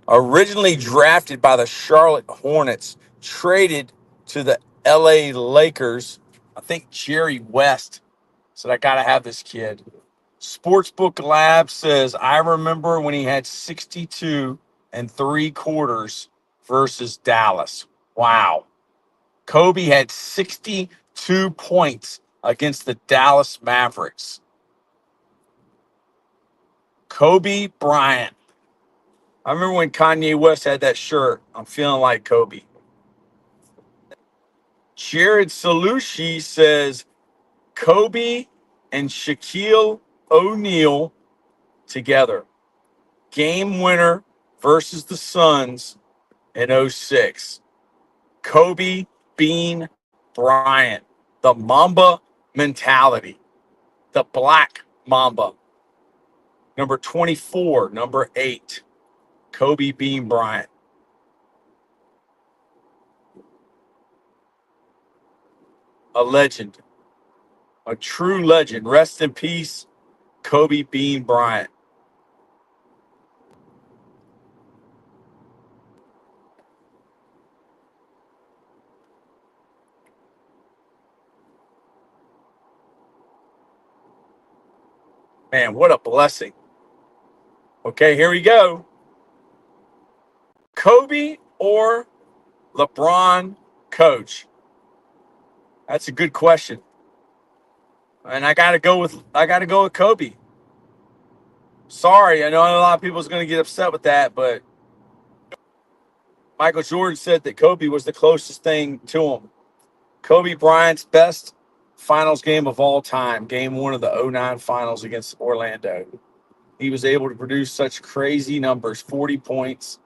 originally drafted by the Charlotte Hornets, traded to the LA Lakers. I think Jerry West said, I got to have this kid. Sportsbook Lab says, I remember when he had 62 3/4 versus Dallas. Wow. Kobe had 62 points against the Dallas Mavericks. Kobe Bryant. I remember when Kanye West had that shirt, I'm feeling like Kobe. Jared Salushi says Kobe and Shaquille O'Neal together. Game winner versus the Suns in 06. Kobe Bean Bryant. The Mamba mentality. The Black Mamba. Number 24, number 8. Kobe Bean Bryant. A legend. A true legend. Rest in peace, Kobe Bean Bryant. Man, what a blessing. Okay, here we go. Kobe or LeBron coach? That's a good question. And I gotta go with Kobe. Sorry, I know a lot of people's gonna get upset with that, but Michael Jordan said that Kobe was the closest thing to him. Kobe Bryant's best finals game of all time, game 1 of the 09 finals against Orlando. He was able to produce such crazy numbers: 40 points,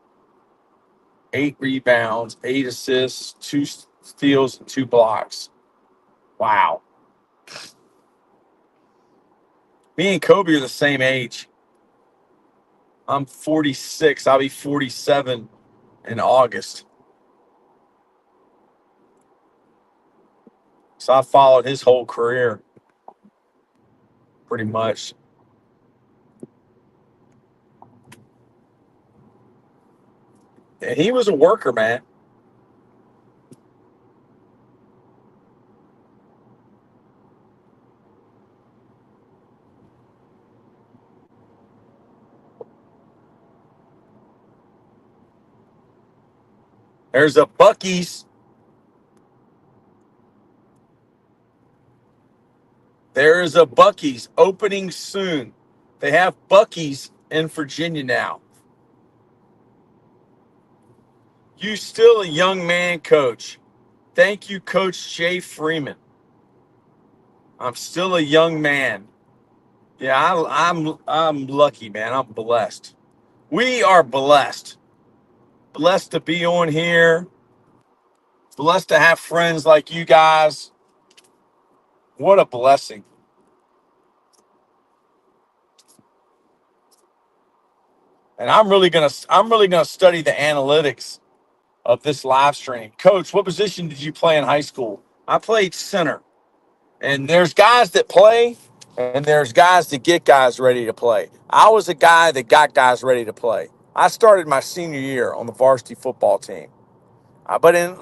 8 rebounds, 8 assists, 2 steals, and 2 blocks. Wow. Me and Kobe are the same age. I'm 46. I'll be 47 in August. So I followed his whole career pretty much. And he was a worker, man. There's a Buc-ee's. There is a Buc-ee's opening soon. They have Buc-ee's in Virginia now. You still a young man, Coach. Thank you, Coach Jay Freeman. I'm still a young man. Yeah, I'm lucky, man. I'm blessed. We are blessed. Blessed to be on here. Blessed to have friends like you guys. What a blessing. And I'm really gonna study the analytics of this live stream. Coach, what position did you play in high school? I played center. And there's guys that play, and there's guys that get guys ready to play. I was a guy that got guys ready to play. I started my senior year on the varsity football team. But in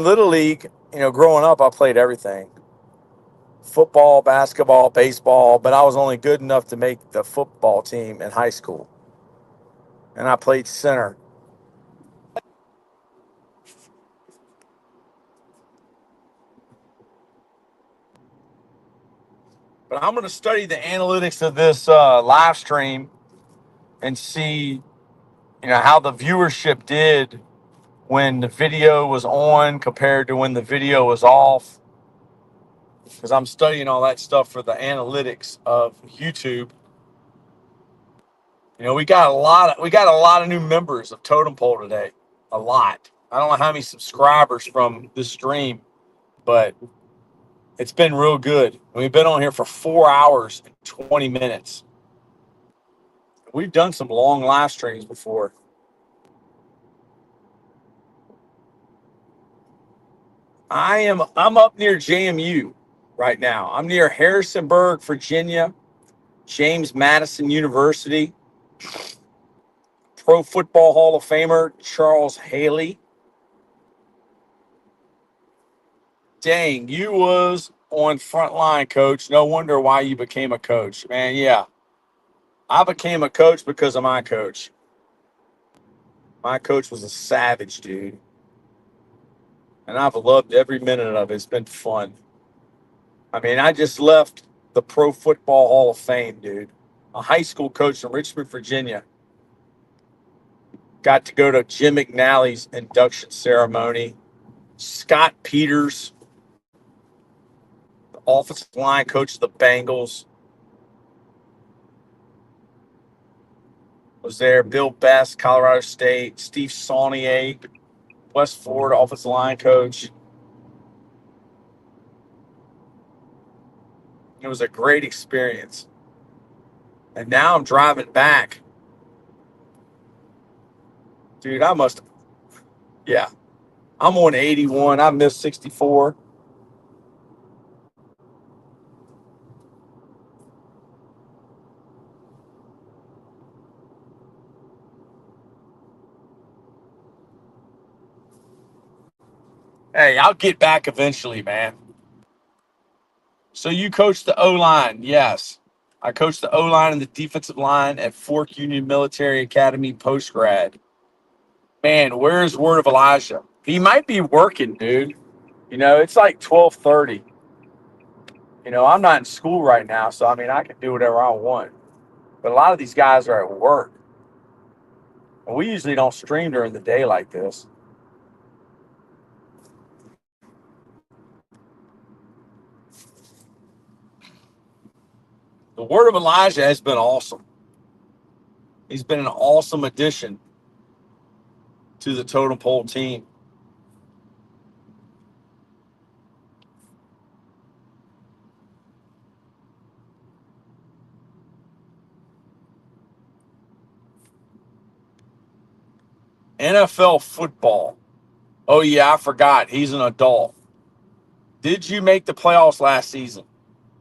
Little League, growing up, I played everything. Football, basketball, baseball, but I was only good enough to make the football team in high school. And I played center. But I'm going to study the analytics of this live stream and see, how the viewership did when the video was on compared to when the video was off. Because I'm studying all that stuff for the analytics of YouTube. We got a lot of new members of Totem Pole today. A lot. I don't know how many subscribers from this stream, but it's been real good. We've been on here for 4 hours and 20 minutes. We've done some long live streams before. I'm up near JMU right now. I'm near Harrisonburg, Virginia, James Madison University. Pro Football Hall of Famer Charles Haley. Dang, you was on front line, Coach. No wonder why you became a coach. Man, yeah. I became a coach because of my coach. My coach was a savage, dude. And I've loved every minute of it. It's been fun. I mean, I just left the Pro Football Hall of Fame, dude. A high school coach in Richmond, Virginia. Got to go to Jim McNally's induction ceremony. Scott Peters, the offensive line coach of the Bengals. was there. Bill Best, Colorado State. Steve Saunier, West Florida offensive line coach. It was a great experience. And now I'm driving back. Dude, yeah. I'm on 81. I missed 64. Hey, I'll get back eventually, man. So you coach the O-line. Yes. I coached the O-line and the defensive line at Fork Union Military Academy post-grad. Man, where's Word of Elijah? He might be working, dude. It's like 12:30. I'm not in school right now, so I mean I can do whatever I want. But a lot of these guys are at work. And we usually don't stream during the day like this. The Word of Elijah has been awesome. He's been an awesome addition to the Totem Pole team. NFL football. Oh, yeah, I forgot. He's an adult. Did you make the playoffs last season?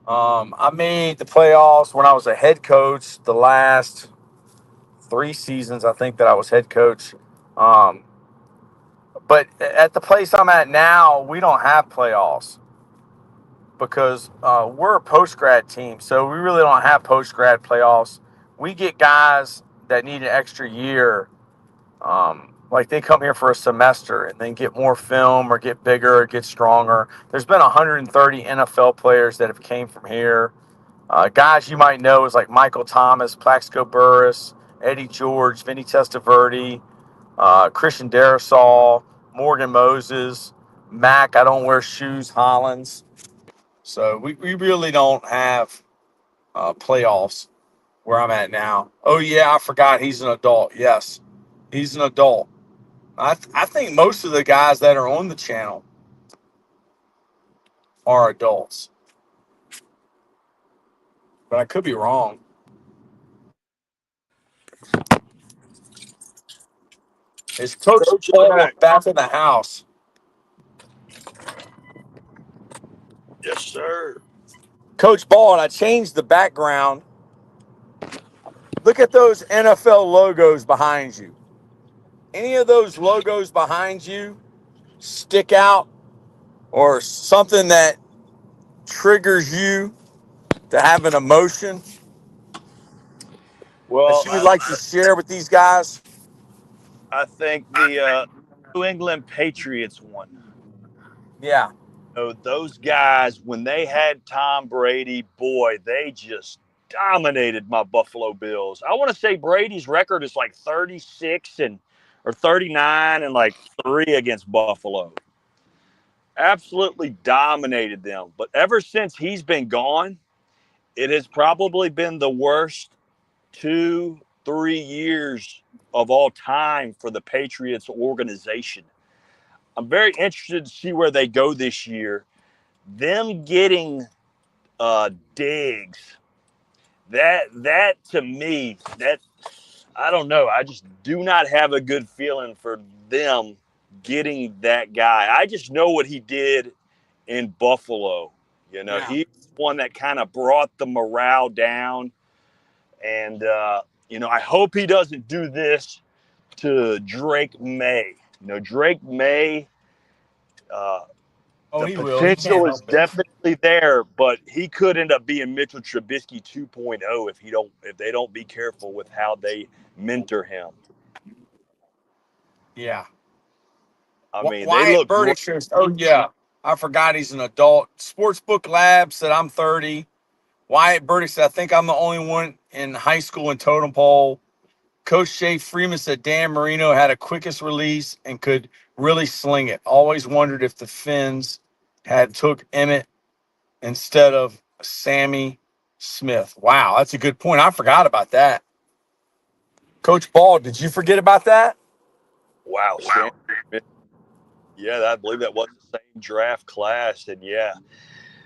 I made the playoffs when I was a head coach the last 3 seasons, I think, that I was head coach. But at the place I'm at now, we don't have playoffs because we're a post-grad team, so we really don't have post-grad playoffs. We get guys that need an extra year. Like they come here for a semester and then get more film or get bigger or get stronger. There's been 130 NFL players that have came from here. Guys you might know is like Michael Thomas, Plaxico Burress, Eddie George, Vinny Testaverde, Christian Darrisaw, Morgan Moses, Mac, I don't wear shoes, Hollins. So we really don't have playoffs where I'm at now. Oh, yeah, I forgot he's an adult. Yes, he's an adult. I think most of the guys that are on the channel are adults, but I could be wrong. Is Coach
Coach
Ball
back.
back in the house?
Yes, sir.
Coach Ball, and I changed the background. Look at those NFL logos behind you. Any of those logos behind you stick out or something that triggers you to have an emotion that
Well,
you would like to share with these guys?
I think the New England Patriots one.
Yeah.
Those guys, when they had Tom Brady, boy, they just dominated my Buffalo Bills. I want to say Brady's record is like 36 or 39 and like 3 against Buffalo. Absolutely dominated them. But ever since he's been gone, it has probably been the worst 2-3 years of all time for the Patriots organization. I'm very interested to see where they go this year. Them getting Diggs, that to me, that I don't know. I just do not have a good feeling for them getting that guy. I just know what he did in Buffalo.
Yeah.
He's one that kind of brought the morale down. And, I hope he doesn't do this to Drake May. Drake May,
Oh,
the
he will. He can't
potential is
help it.
definitely there, but he could end up being Mitchell Trubisky 2.0 if they don't be careful with how they mentor him.
Yeah.
I mean, they
Wyatt
look
Burdick
great.
says, oh, yeah, I forgot he's an adult. Sportsbook Lab said I'm 30. Wyatt Burdick said, I think I'm the only one in high school in Totem Pole. Coach Shay Freeman said Dan Marino had a quickest release and could really sling it. Always wondered if the Finns had took Emmett instead of Sammy Smith. Wow, that's a good point. I forgot about that. Coach Ball, did you forget about that?
Wow, Sam. Yeah, I believe that was the same draft class, and yeah,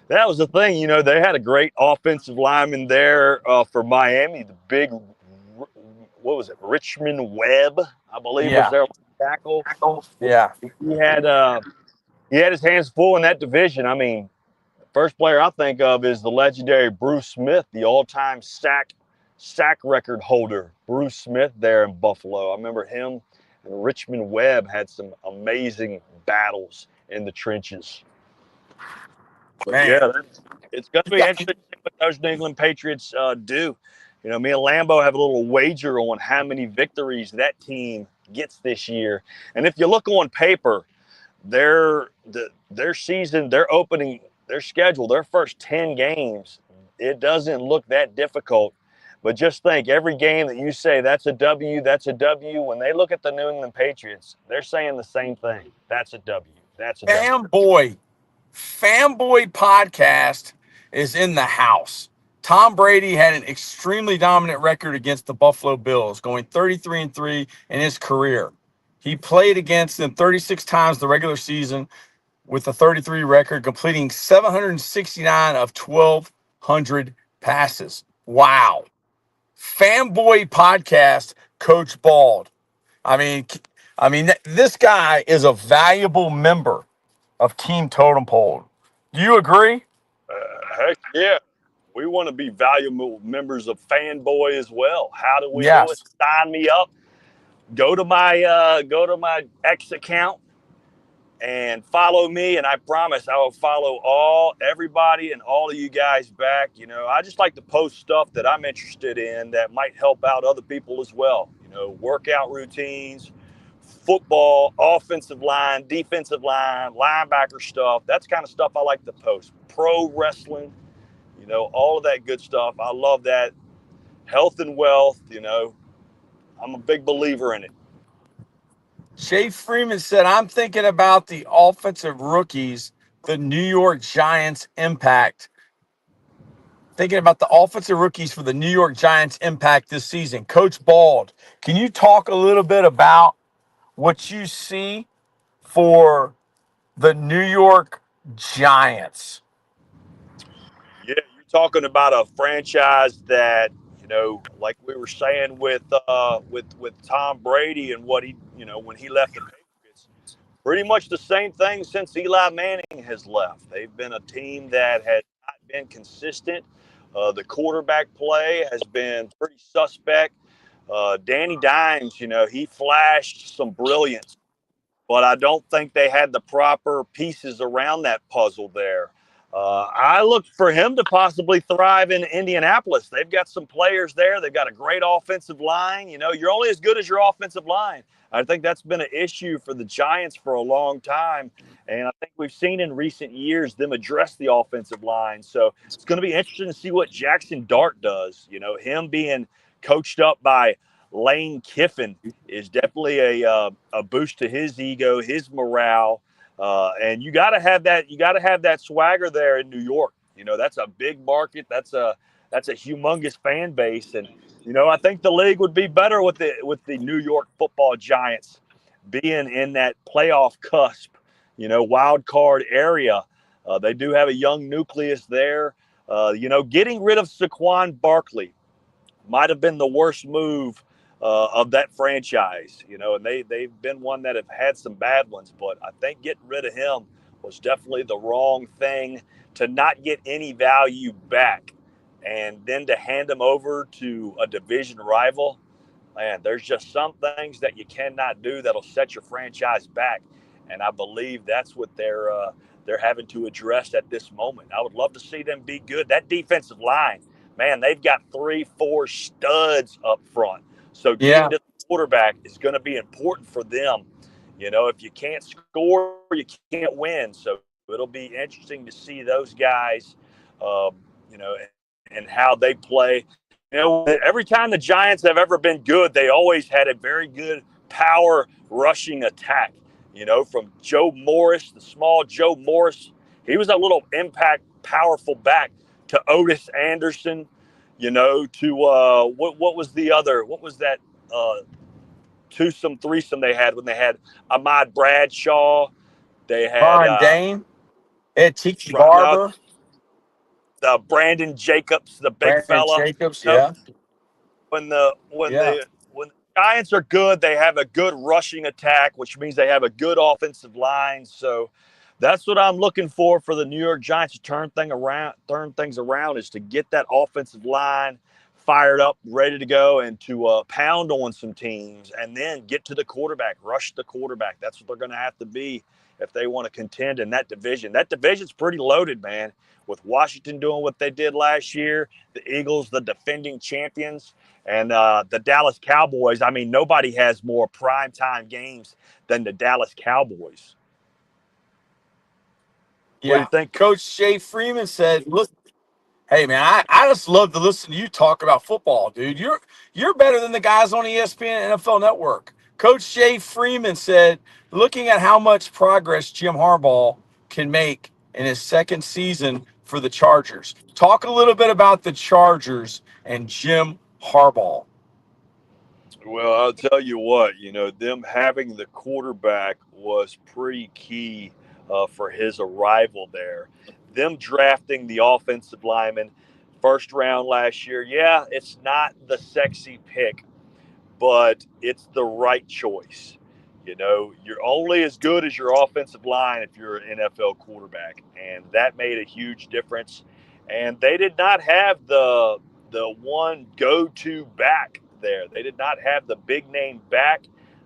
that was the thing. You know, they had a great offensive lineman there for Miami. The big, what was it, Richmond Webb, I believe, was
Yeah.
their tackle.
Yeah.
He had his hands full in that division. I mean, the first player I think of is the legendary Bruce Smith, the all-time sack record holder. Bruce Smith there in Buffalo. I remember him and Richmond Webb had some amazing battles in the trenches. But
Man.
yeah, it's going to be interesting to see what those New England Patriots do. You know, me and Lambo have a little wager on how many victories that team gets this year. And if you look on paper, their season, their schedule, their first 10 games, it doesn't look that difficult. But just think, every game that you say that's a W, when they look at the New England Patriots, they're saying the same thing. That's a W. That's a W.
Fanboy podcast is in the house. Tom Brady had an extremely dominant record against the Buffalo Bills, going 33-3 in his career. He played against them 36 times the regular season with a 33 record, completing 769 of 1,200 passes. Wow. Fanboy podcast, Coach Bald. I mean, this guy is a valuable member of Team Totem Pole. Do you agree?
Heck yeah. We want to be valuable members of Fanboy as well. How do we do it?
Yes.
Sign me up. Go to my X account and follow me, and I promise I will follow everybody and all of you guys back. You know, I just like to post stuff that I'm interested in that might help out other people as well. You know, workout routines, football, offensive line, defensive line, linebacker stuff. That's kind of stuff I like to post. Pro wrestling, you know, all of that good stuff. I love that. Health and wealth, you know, I'm a big believer in it.
Jay Freeman said, I'm thinking about the offensive rookies, the New York Giants impact. Thinking about the offensive rookies for the New York Giants impact this season. Coach Bald, can you talk a little bit about what you see for the New York Giants?
Yeah, you're talking about a franchise that, you know, like we were saying with Tom Brady and what he, you know, when he left the Patriots, pretty much the same thing since Eli Manning has left. They've been a team that has not been consistent. The quarterback play has been pretty suspect. Danny Dimes, you know, he flashed some brilliance, but I don't think they had the proper pieces around that puzzle there. I look for him to possibly thrive in Indianapolis. They've got some players there. They've got a great offensive line. You know, you're only as good as your offensive line. I think that's been an issue for the Giants for a long time. And I think we've seen in recent years them address the offensive line. So it's going to be interesting to see what Jackson Dart does. You know, him being coached up by Lane Kiffin is definitely a boost to his ego, his morale. And you got to have that. You got to have that swagger there in New York. You know, that's a big market. That's a humongous fan base, and you know, I think the league would be better with the New York Football Giants being in that playoff cusp. You know, wild card area. They do have a young nucleus there. You know, getting rid of Saquon Barkley might have been the worst move of that franchise, you know, and they've been one that have had some bad ones, but I think getting rid of him was definitely the wrong thing, to not get any value back and then to hand him over to a division rival. Man, there's just some things that you cannot do that'll set your franchise back, and I believe that's what they're having to address at this moment. I would love to see them be good. That defensive line, man, they've got 3-4 studs up front. So getting to the quarterback is going to be important for them. You know, if you can't score, you can't win. So it'll be interesting to see those guys, you know, and how they play. You know, every time the Giants have ever been good, they always had a very good power rushing attack. You know, from Joe Morris, the small Joe Morris, he was a little impact, powerful back, to Otis Anderson. You know, to what was the other? What was that twosome, threesome they had when they had Ahmad Bradshaw. They had
Ron Dane. They had Tiki
no,
Barber.
the Brandon Jacobs, the big
Brandon
fella.
Jacobs,
You know,
yeah.
when the
Yeah.
Giants are good, they have a good rushing attack, which means they have a good offensive line. So that's what I'm looking for the New York Giants to turn things around is to get that offensive line fired up, ready to go, and to pound on some teams, and then get to the quarterback, rush the quarterback. That's what they're going to have to be if they want to contend in that division. That division's pretty loaded, man, with Washington doing what they did last year, the Eagles, the defending champions, and the Dallas Cowboys. I mean, nobody has more primetime games than the Dallas Cowboys.
Yeah.
What do you think?
Coach Jay Freeman said, look, hey, man, I just love to listen to you talk about football, dude. You're better than the guys on ESPN and NFL Network. Coach Jay Freeman said, looking at how much progress Jim Harbaugh can make in his second season for the Chargers. Talk a little bit about the Chargers and Jim Harbaugh.
Well, I'll tell you what, them having the quarterback was pretty key for his arrival there. Them drafting the offensive lineman first round last year, yeah, it's not the sexy pick, but it's the right choice. You're only as good as your offensive line if you're an NFL quarterback, and that made a huge difference. And they did not have the one go-to back there. They did not have the big name back,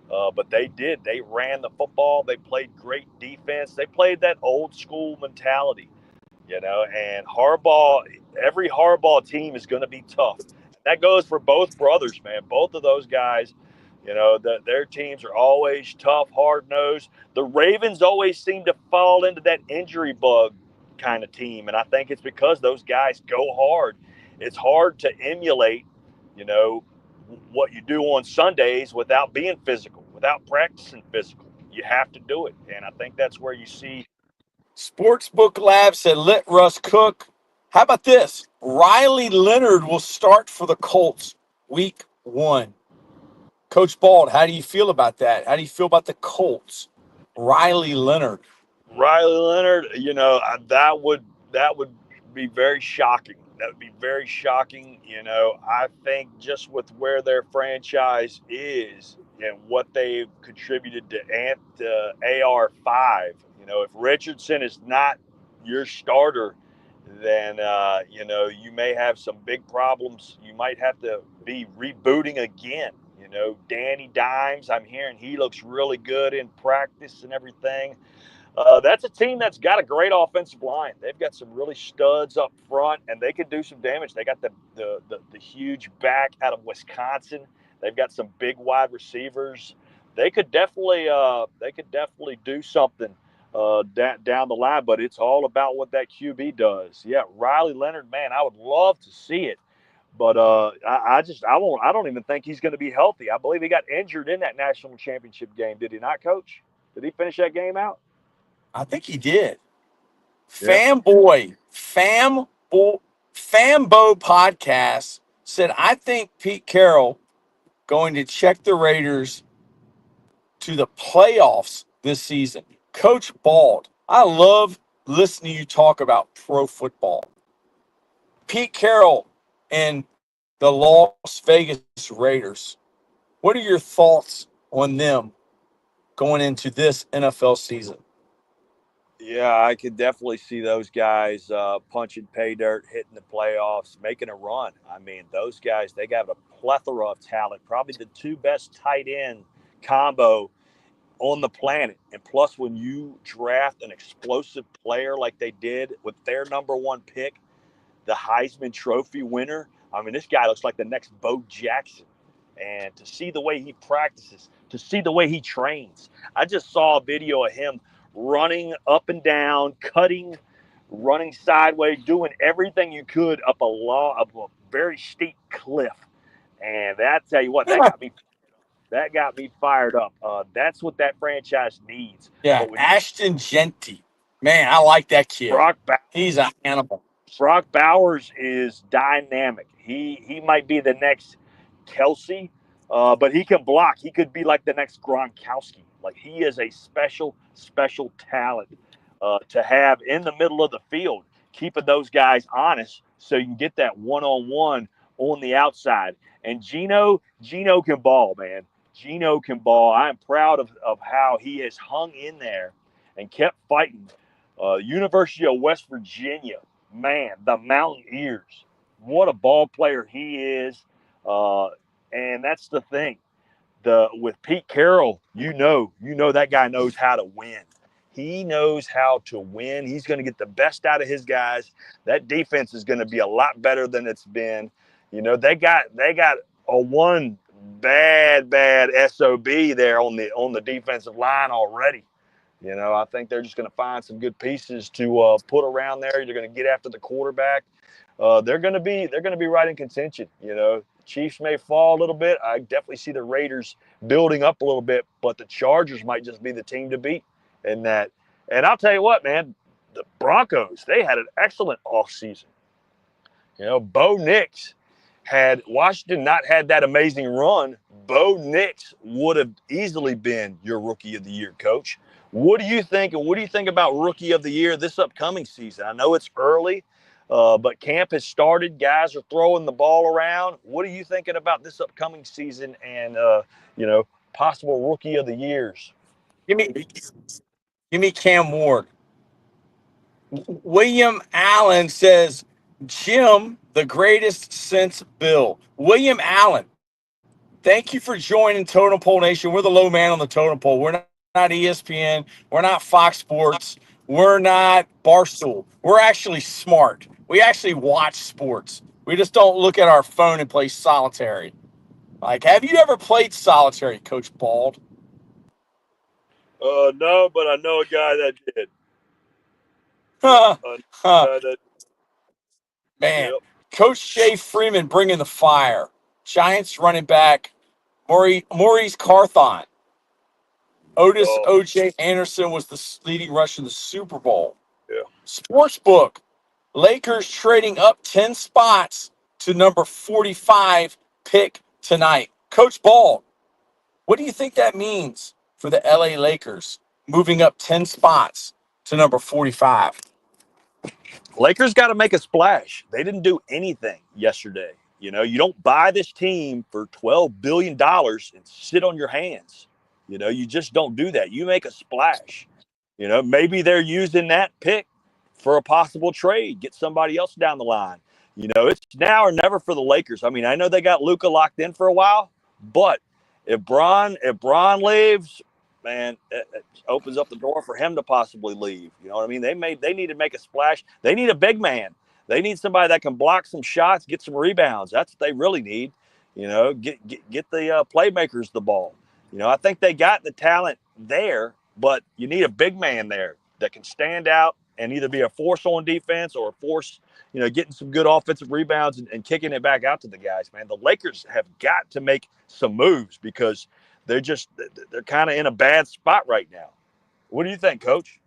but they did. They ran the football. They played great defense. They played that old school mentality. And every Harbaugh team is going to be tough. That goes for both brothers, man. Both of those guys, their teams are always tough, hard-nosed. The Ravens always seem to fall into that injury bug kind of team, and I think it's because those guys go hard. It's hard to emulate, what you do on Sundays without being physical, without practicing physical. You have to do it, and I think that's where you see.
Sportsbook Lab said, let Russ cook. How about this? Riley Leonard will start for the Colts week 1. Coach Bald, how do you feel about that? How do you feel about the Colts? Riley Leonard.
Riley Leonard, that would be very shocking. That would be very shocking. I think just with where their franchise is and what they've contributed to AR5, if Richardson is not your starter, then you may have some big problems. You might have to be rebooting again. Danny Dimes, I'm hearing he looks really good in practice and everything. That's a team that's got a great offensive line. They've got some really studs up front, and they could do some damage. They got the huge back out of Wisconsin. They've got some big wide receivers. They could definitely do something down the line. But it's all about what that QB does. Yeah, Riley Leonard, man, I would love to see it. But I don't even think he's going to be healthy. I believe he got injured in that national championship game. Did he not, Coach? Did he finish that game out?
I think he did.
Yeah.
Fambo podcast said, I think Pete Carroll going to check the Raiders to the playoffs this season. Coach Bald, I love listening to you talk about pro football. Pete Carroll and the Las Vegas Raiders. What are your thoughts on them going into this NFL season?
Yeah, I could definitely see those guys punching pay dirt, hitting the playoffs, making a run. I mean, those guys, they got a plethora of talent, probably the two best tight end combo on the planet. And plus, when you draft an explosive player like they did with their number one pick, the Heisman Trophy winner, I mean, this guy looks like the next Bo Jackson. And to see the way he practices, to see the way he trains. I just saw a video of him running up and down, cutting, running sideways, doing everything you could up a very steep cliff. And that, tell you what, that got me fired up. That's what that franchise needs.
Yeah,
But when
Ashton Genty. Man, I like that kid.
Brock
He's an animal.
Bowers is dynamic. He might be the next Kelsey. but he can block. He could be like the next Gronkowski. Like he is a special, special talent to have in the middle of the field, keeping those guys honest so you can get that one-on-one on the outside. And Gino can ball, man. Gino can ball. I'm proud of how he has hung in there and kept fighting. University of West Virginia, man, the Mountaineers. What a ball player he is. And that's the thing. With Pete Carroll, you know that guy knows how to win. He knows how to win. He's going to get the best out of his guys. That defense is going to be a lot better than it's been. You know, they got a one bad SOB there on the defensive line already. You know, I think they're just going to find some good pieces to put around there. They're going to get after the quarterback. They're going to be right in contention. You know, Chiefs may fall a little bit. I definitely see the Raiders building up a little bit, but the Chargers might just be the team to beat in that. And I'll tell you what, man, the Broncos, they had an excellent offseason. You know, Bo Nix, had Washington not had that amazing run, Bo Nix would have easily been your Rookie of the Year, Coach. What do you think? And what do you think about Rookie of the Year this upcoming season? I know it's early, but camp has started. Guys are throwing the ball around. What are you thinking about this upcoming season and, possible Rookie of the Years?
Give me Cam Ward. William Allen says, Jim, the greatest since Bill. William Allen, thank you for joining Totem Pole Nation. We're the low man on the totem pole. We're not ESPN. We're not Fox Sports. We're not Barstool. We're actually smart. We actually watch sports. We just don't look at our phone and play solitary. Like, have you ever played solitary, Coach Bald?
No, but I know a guy that did.
Man, yep. Coach Shea Freeman bringing the fire. Giants running back Maurice Carthon. Otis O.J. Anderson was the leading rusher in the Super Bowl.
Yeah.
Sportsbook. Lakers trading up 10 spots to number 45 pick tonight. Coach Ball, what do you think that means for the LA Lakers moving up 10 spots to number 45?
Lakers got to make a splash. They didn't do anything yesterday. You know, you don't buy this team for $12 billion and sit on your hands. You know, you just don't do that. You make a splash. You know, maybe they're using that pick for a possible trade, get somebody else down the line. You know, it's now or never for the Lakers. I mean, I know they got Luka locked in for a while, but if Bron leaves, man, it opens up the door for him to possibly leave. You know what I mean? They need to make a splash. They need a big man. They need somebody that can block some shots, get some rebounds. That's what they really need. You know, get the playmakers the ball. You know, I think they got the talent there, but you need a big man there that can stand out and either be a force on defense or a force, you know, getting some good offensive rebounds and kicking it back out to the guys, man. The Lakers have got to make some moves because they're kind of in a bad spot right now. What do you think, Coach?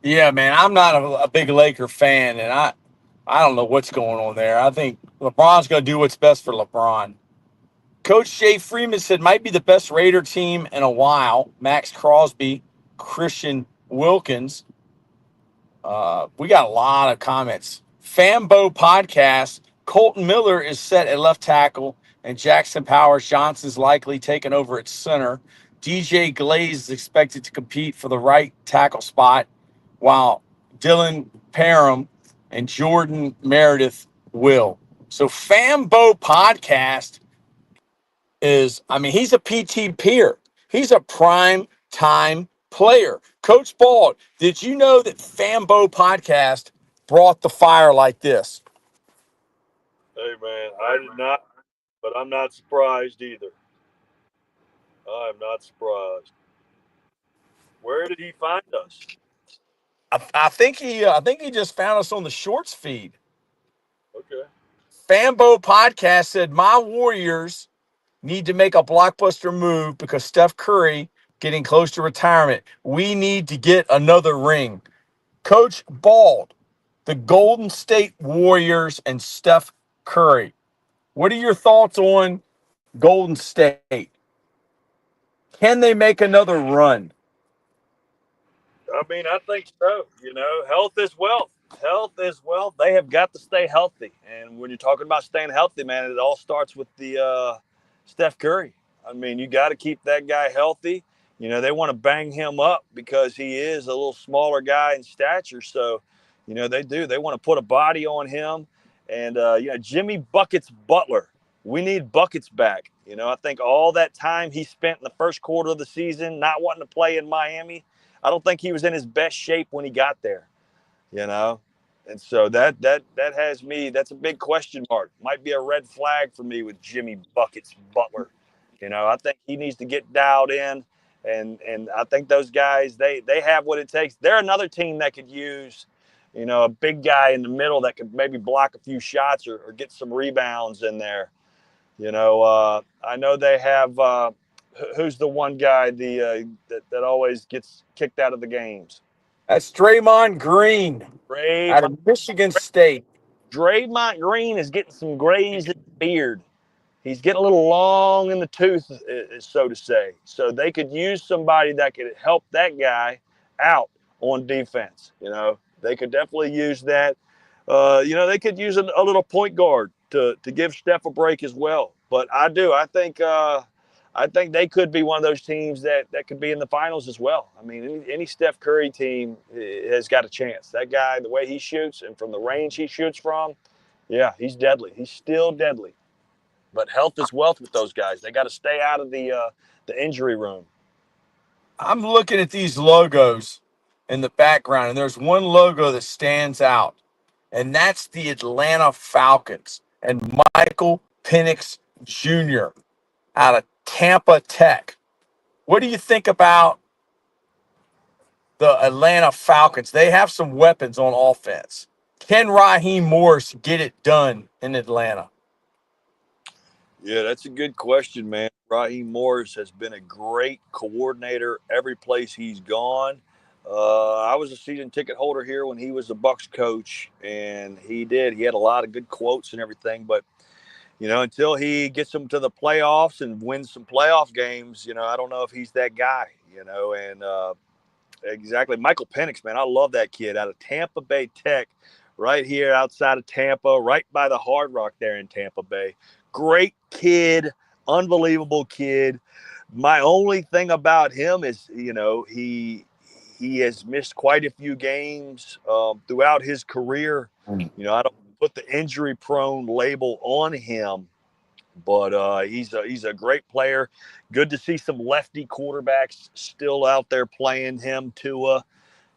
Yeah, man, I'm not a big Laker fan, and I don't know what's going on there. I think LeBron's going to do what's best for LeBron. Coach Jay Freeman said might be the best Raider team in a while. Max Crosby, Christian Wilkins. We got a lot of comments. Fambo Podcast. Colton Miller is set at left tackle, and Jackson Powers Johnson's likely taking over at center. DJ Glaze is expected to compete for the right tackle spot, while Dylan Parham and Jordan Meredith will. So Fambo Podcast is, I mean, he's a PT peer. He's a prime time player. Coach Bald, did you know that Fambo Podcast brought the fire like this?
Hey, man, I did not, but I'm not surprised either. I'm not surprised. Where did he find us?
I think he just found us on the Shorts feed.
Okay.
Fambo Podcast said my Warriors need to make a blockbuster move because Steph Curry getting close to retirement. We need to get another ring. Coach Bald, the Golden State Warriors and Steph Curry. What are your thoughts on Golden State. Can they make another run?
I mean, I think so. You know, health is wealth. Health is wealth. They have got to stay healthy. And when you're talking about staying healthy, man, it all starts with the Steph Curry. I mean, you got to keep that guy healthy. You know, they want to bang him up because he is a little smaller guy in stature. So, you know, they do. They want to put a body on him. And, you know, Jimmy Buckets Butler. We need Buckets back. You know, I think all that time he spent in the first quarter of the season not wanting to play in Miami, I don't think he was in his best shape when he got there, you know? And so that has me, that's a big question mark. Might be a red flag for me with Jimmy Buckets Butler. You know, I think he needs to get dialed in. And I think those guys, they have what it takes. They're another team that could use, you know, a big guy in the middle that could maybe block a few shots or get some rebounds in there. You know, I know they have who's the one guy that always gets kicked out of the games?
That's Draymond Green out
Draymond,
of Michigan State.
Draymond Green is getting some grays in the beard. He's getting a little long in the tooth, so to say. So they could use somebody that could help that guy out on defense. You know, they could definitely use that. You know, they could use a little point guard to give Steph a break as well. But I think they could be one of those teams that could be in the finals as well. I mean, any Steph Curry team has got a chance. That guy, the way he shoots and from the range he shoots from, yeah, he's deadly. He's still deadly. But health is wealth with those guys. They got to stay out of the injury room.
I'm looking at these logos in the background, and there's one logo that stands out, and that's the Atlanta Falcons and Michael Penix Jr. out of Tampa Tech. What do you think about the Atlanta Falcons? They have some weapons on offense. Can Raheem Morris get it done in Atlanta?
Yeah, that's a good question, man. Raheem Morris has been a great coordinator every place he's gone. I was a season ticket holder here when he was the Bucks coach, and he had a lot of good quotes and everything. But you know, until he gets them to the playoffs and wins some playoff games, you know, I don't know if he's that guy. You know, and exactly, Michael Penix, man, I love that kid out of Tampa Bay Tech, right here outside of Tampa, right by the Hard Rock there in Tampa Bay. Great kid, unbelievable kid. My only thing about him is, you know, he has missed quite a few games throughout his career. You know, I don't put the injury prone label on him, but he's a great player. Good to see some lefty quarterbacks still out there playing him. Tua,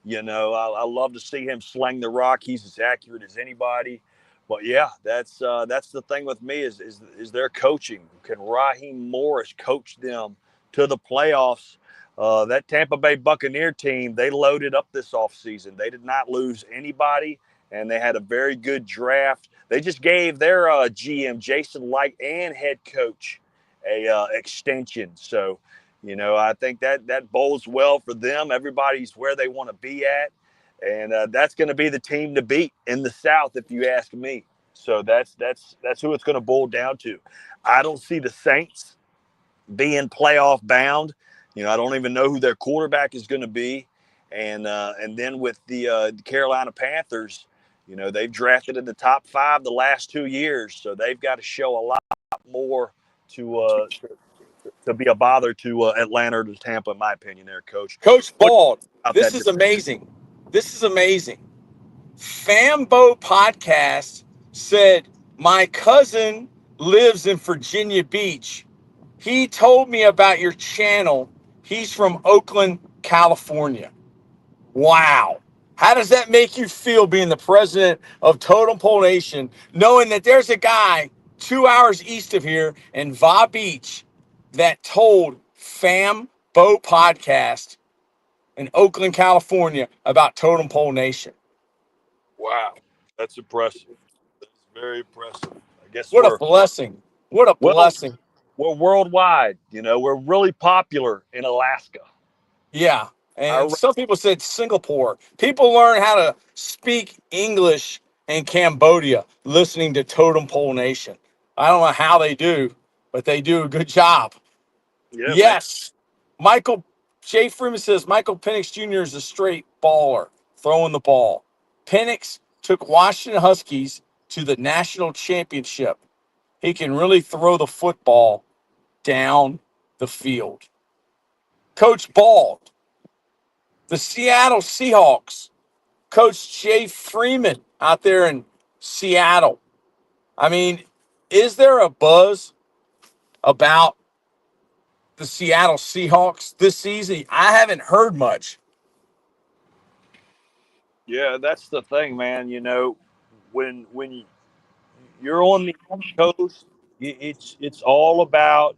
you know, I love to see him sling the rock. He's as accurate as anybody. But yeah, that's the thing with me is their coaching. Can Raheem Morris coach them to the playoffs? That Tampa Bay Buccaneer team, they loaded up this offseason. They did not lose anybody, and they had a very good draft. They just gave their GM, Jason Light, and head coach a extension. So, you know, I think that bodes well for them. Everybody's where they want to be at. And that's going to be the team to beat in the South, if you ask me. So that's who it's going to boil down to. I don't see the Saints being playoff bound. You know, I don't even know who their quarterback is going to be. And then with the Carolina Panthers, you know, they've drafted in the top 5 the last 2 years, so they've got to show a lot more to be a bother to Atlanta or to Tampa, in my opinion. There, Coach.
Coach
What
Bald,
about
this
that?
is amazing. This is amazing. Fambo Podcast said, my cousin lives in Virginia Beach. He told me about your channel. He's from Oakland, California. Wow. How does that make you feel being the president of Totem Pole Nation, knowing that there's a guy 2 hours east of here in Va Beach that told Fambo Podcast in Oakland, California about Totem Pole Nation?
Wow, that's impressive. That's very impressive. I guess
What a blessing. What a
well,
blessing.
we're worldwide. You know, we're really popular in Alaska.
Yeah. And
Our
some people said Singapore. People learn how to speak English in Cambodia listening to Totem Pole Nation. I don't know how they do, but they do a good job.
Yeah, man.
Yes. Michael Jay Freeman says Michael Penix Jr. is a straight baller throwing the ball. Penix took Washington Huskies to the national championship. He can really throw the football down the field. Coach Bald, the Seattle Seahawks. Coach Jay Freeman out there in Seattle. I mean, is there a buzz about the Seattle Seahawks this season? I haven't heard much.
Yeah, that's the thing, man. You know, when you're on the East Coast, it's all about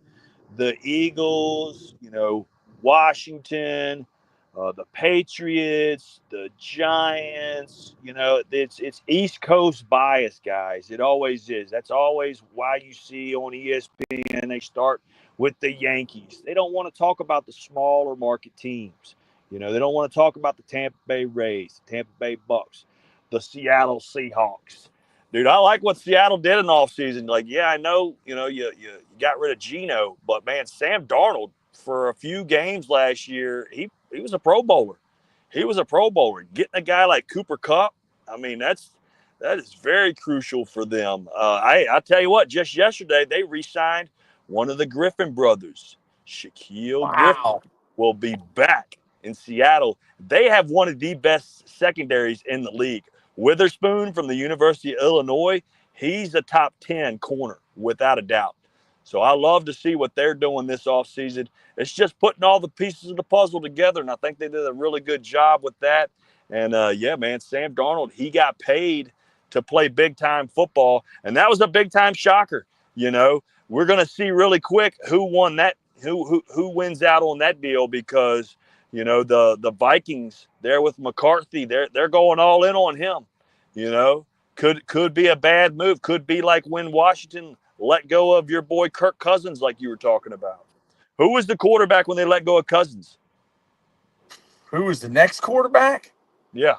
the Eagles, you know, Washington, the Patriots, the Giants. You know, it's East Coast bias, guys. It always is. That's always why you see on ESPN they start with the Yankees. They don't want to talk about the smaller market teams. You know, they don't want to talk about the Tampa Bay Rays, the Tampa Bay Bucks, the Seattle Seahawks. Dude, I like what Seattle did in the offseason. Like, yeah, I know, you got rid of Geno, but man, Sam Darnold for a few games last year, he was a Pro Bowler. He was a Pro Bowler. Getting a guy like Cooper Kupp, I mean, that is very crucial for them. I tell you what, just yesterday they re-signed one of the Griffin brothers, Shaquille Griffin,
Wow.
will be back in Seattle. They have one of the best secondaries in the league. Witherspoon from the University of Illinois, he's a top 10 corner without a doubt. So I love to see what they're doing this offseason. It's just putting all the pieces of the puzzle together, and I think they did a really good job with that. And, yeah, man, Sam Darnold, he got paid to play big-time football, and that was a big-time shocker. You know, we're going to see really quick who won that, who wins out on that deal, because you know, the Vikings there with McCarthy, they're going all in on him. You know, could be a bad move. Could be like when Washington let go of your boy Kirk Cousins, like you were talking about. Who was the quarterback when they let go of Cousins?
Who was the next quarterback?
Yeah.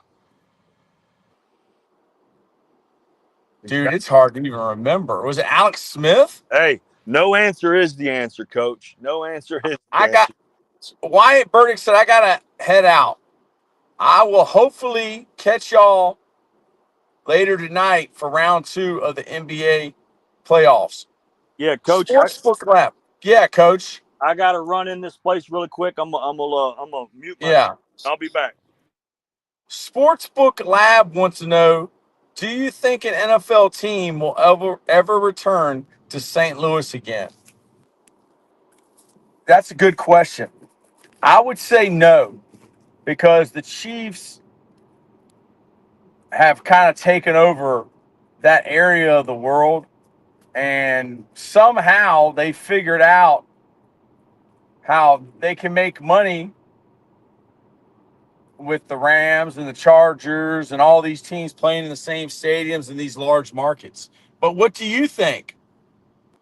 Dude, it's hard to even remember. Was it Alex Smith?
Hey, no answer is the answer, Coach. No answer is the
I
answer.
got Wyatt Burdick said I gotta head out. I will hopefully catch y'all later tonight for round 2 of the NBA playoffs.
Yeah, Coach.
Sportsbook Lab. Yeah, Coach.
I got to run in this place really quick. I'm gonna mute my.
Yeah.
I'll be back.
Sportsbook Lab wants to know, do you think an NFL team will ever return to St. Louis again? That's a good question. I would say no, because the Chiefs have kind of taken over that area of the world, and somehow they figured out how they can make money with the Rams and the Chargers and all these teams playing in the same stadiums in these large markets. But what do you think?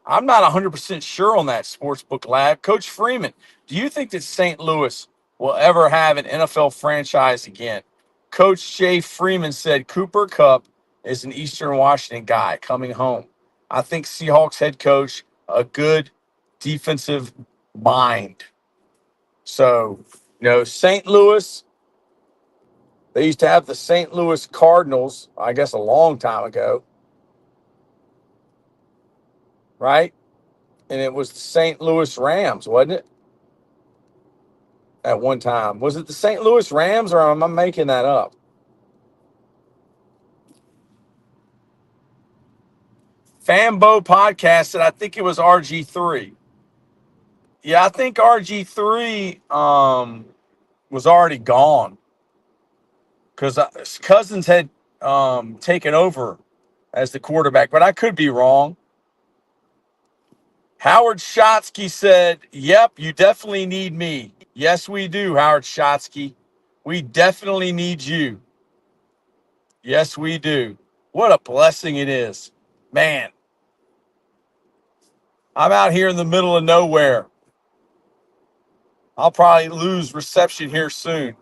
I'm not 100% sure on that, Sportsbook Lab. Coach Freeman, do you think that St. Louis will ever have an NFL franchise again? Coach Jay Freeman said Cooper Kupp is an Eastern Washington guy coming home. I think Seahawks head coach, a good defensive mind. So, St. Louis, they used to have the St. Louis Cardinals, I guess a long time ago, right? And it was the St. Louis Rams, wasn't it? At one time. Was it the St. Louis Rams, or am I making that up? Fambo podcast said I think it was RG3. Yeah, I think RG3 was already gone because Cousins had taken over as the quarterback, but I could be wrong. Howard Shotsky said, yep, you definitely need me. Yes, we do, Howard Shotsky. We definitely need you. Yes, we do. What a blessing it is. Man, I'm out here in the middle of nowhere. I'll probably lose reception here soon.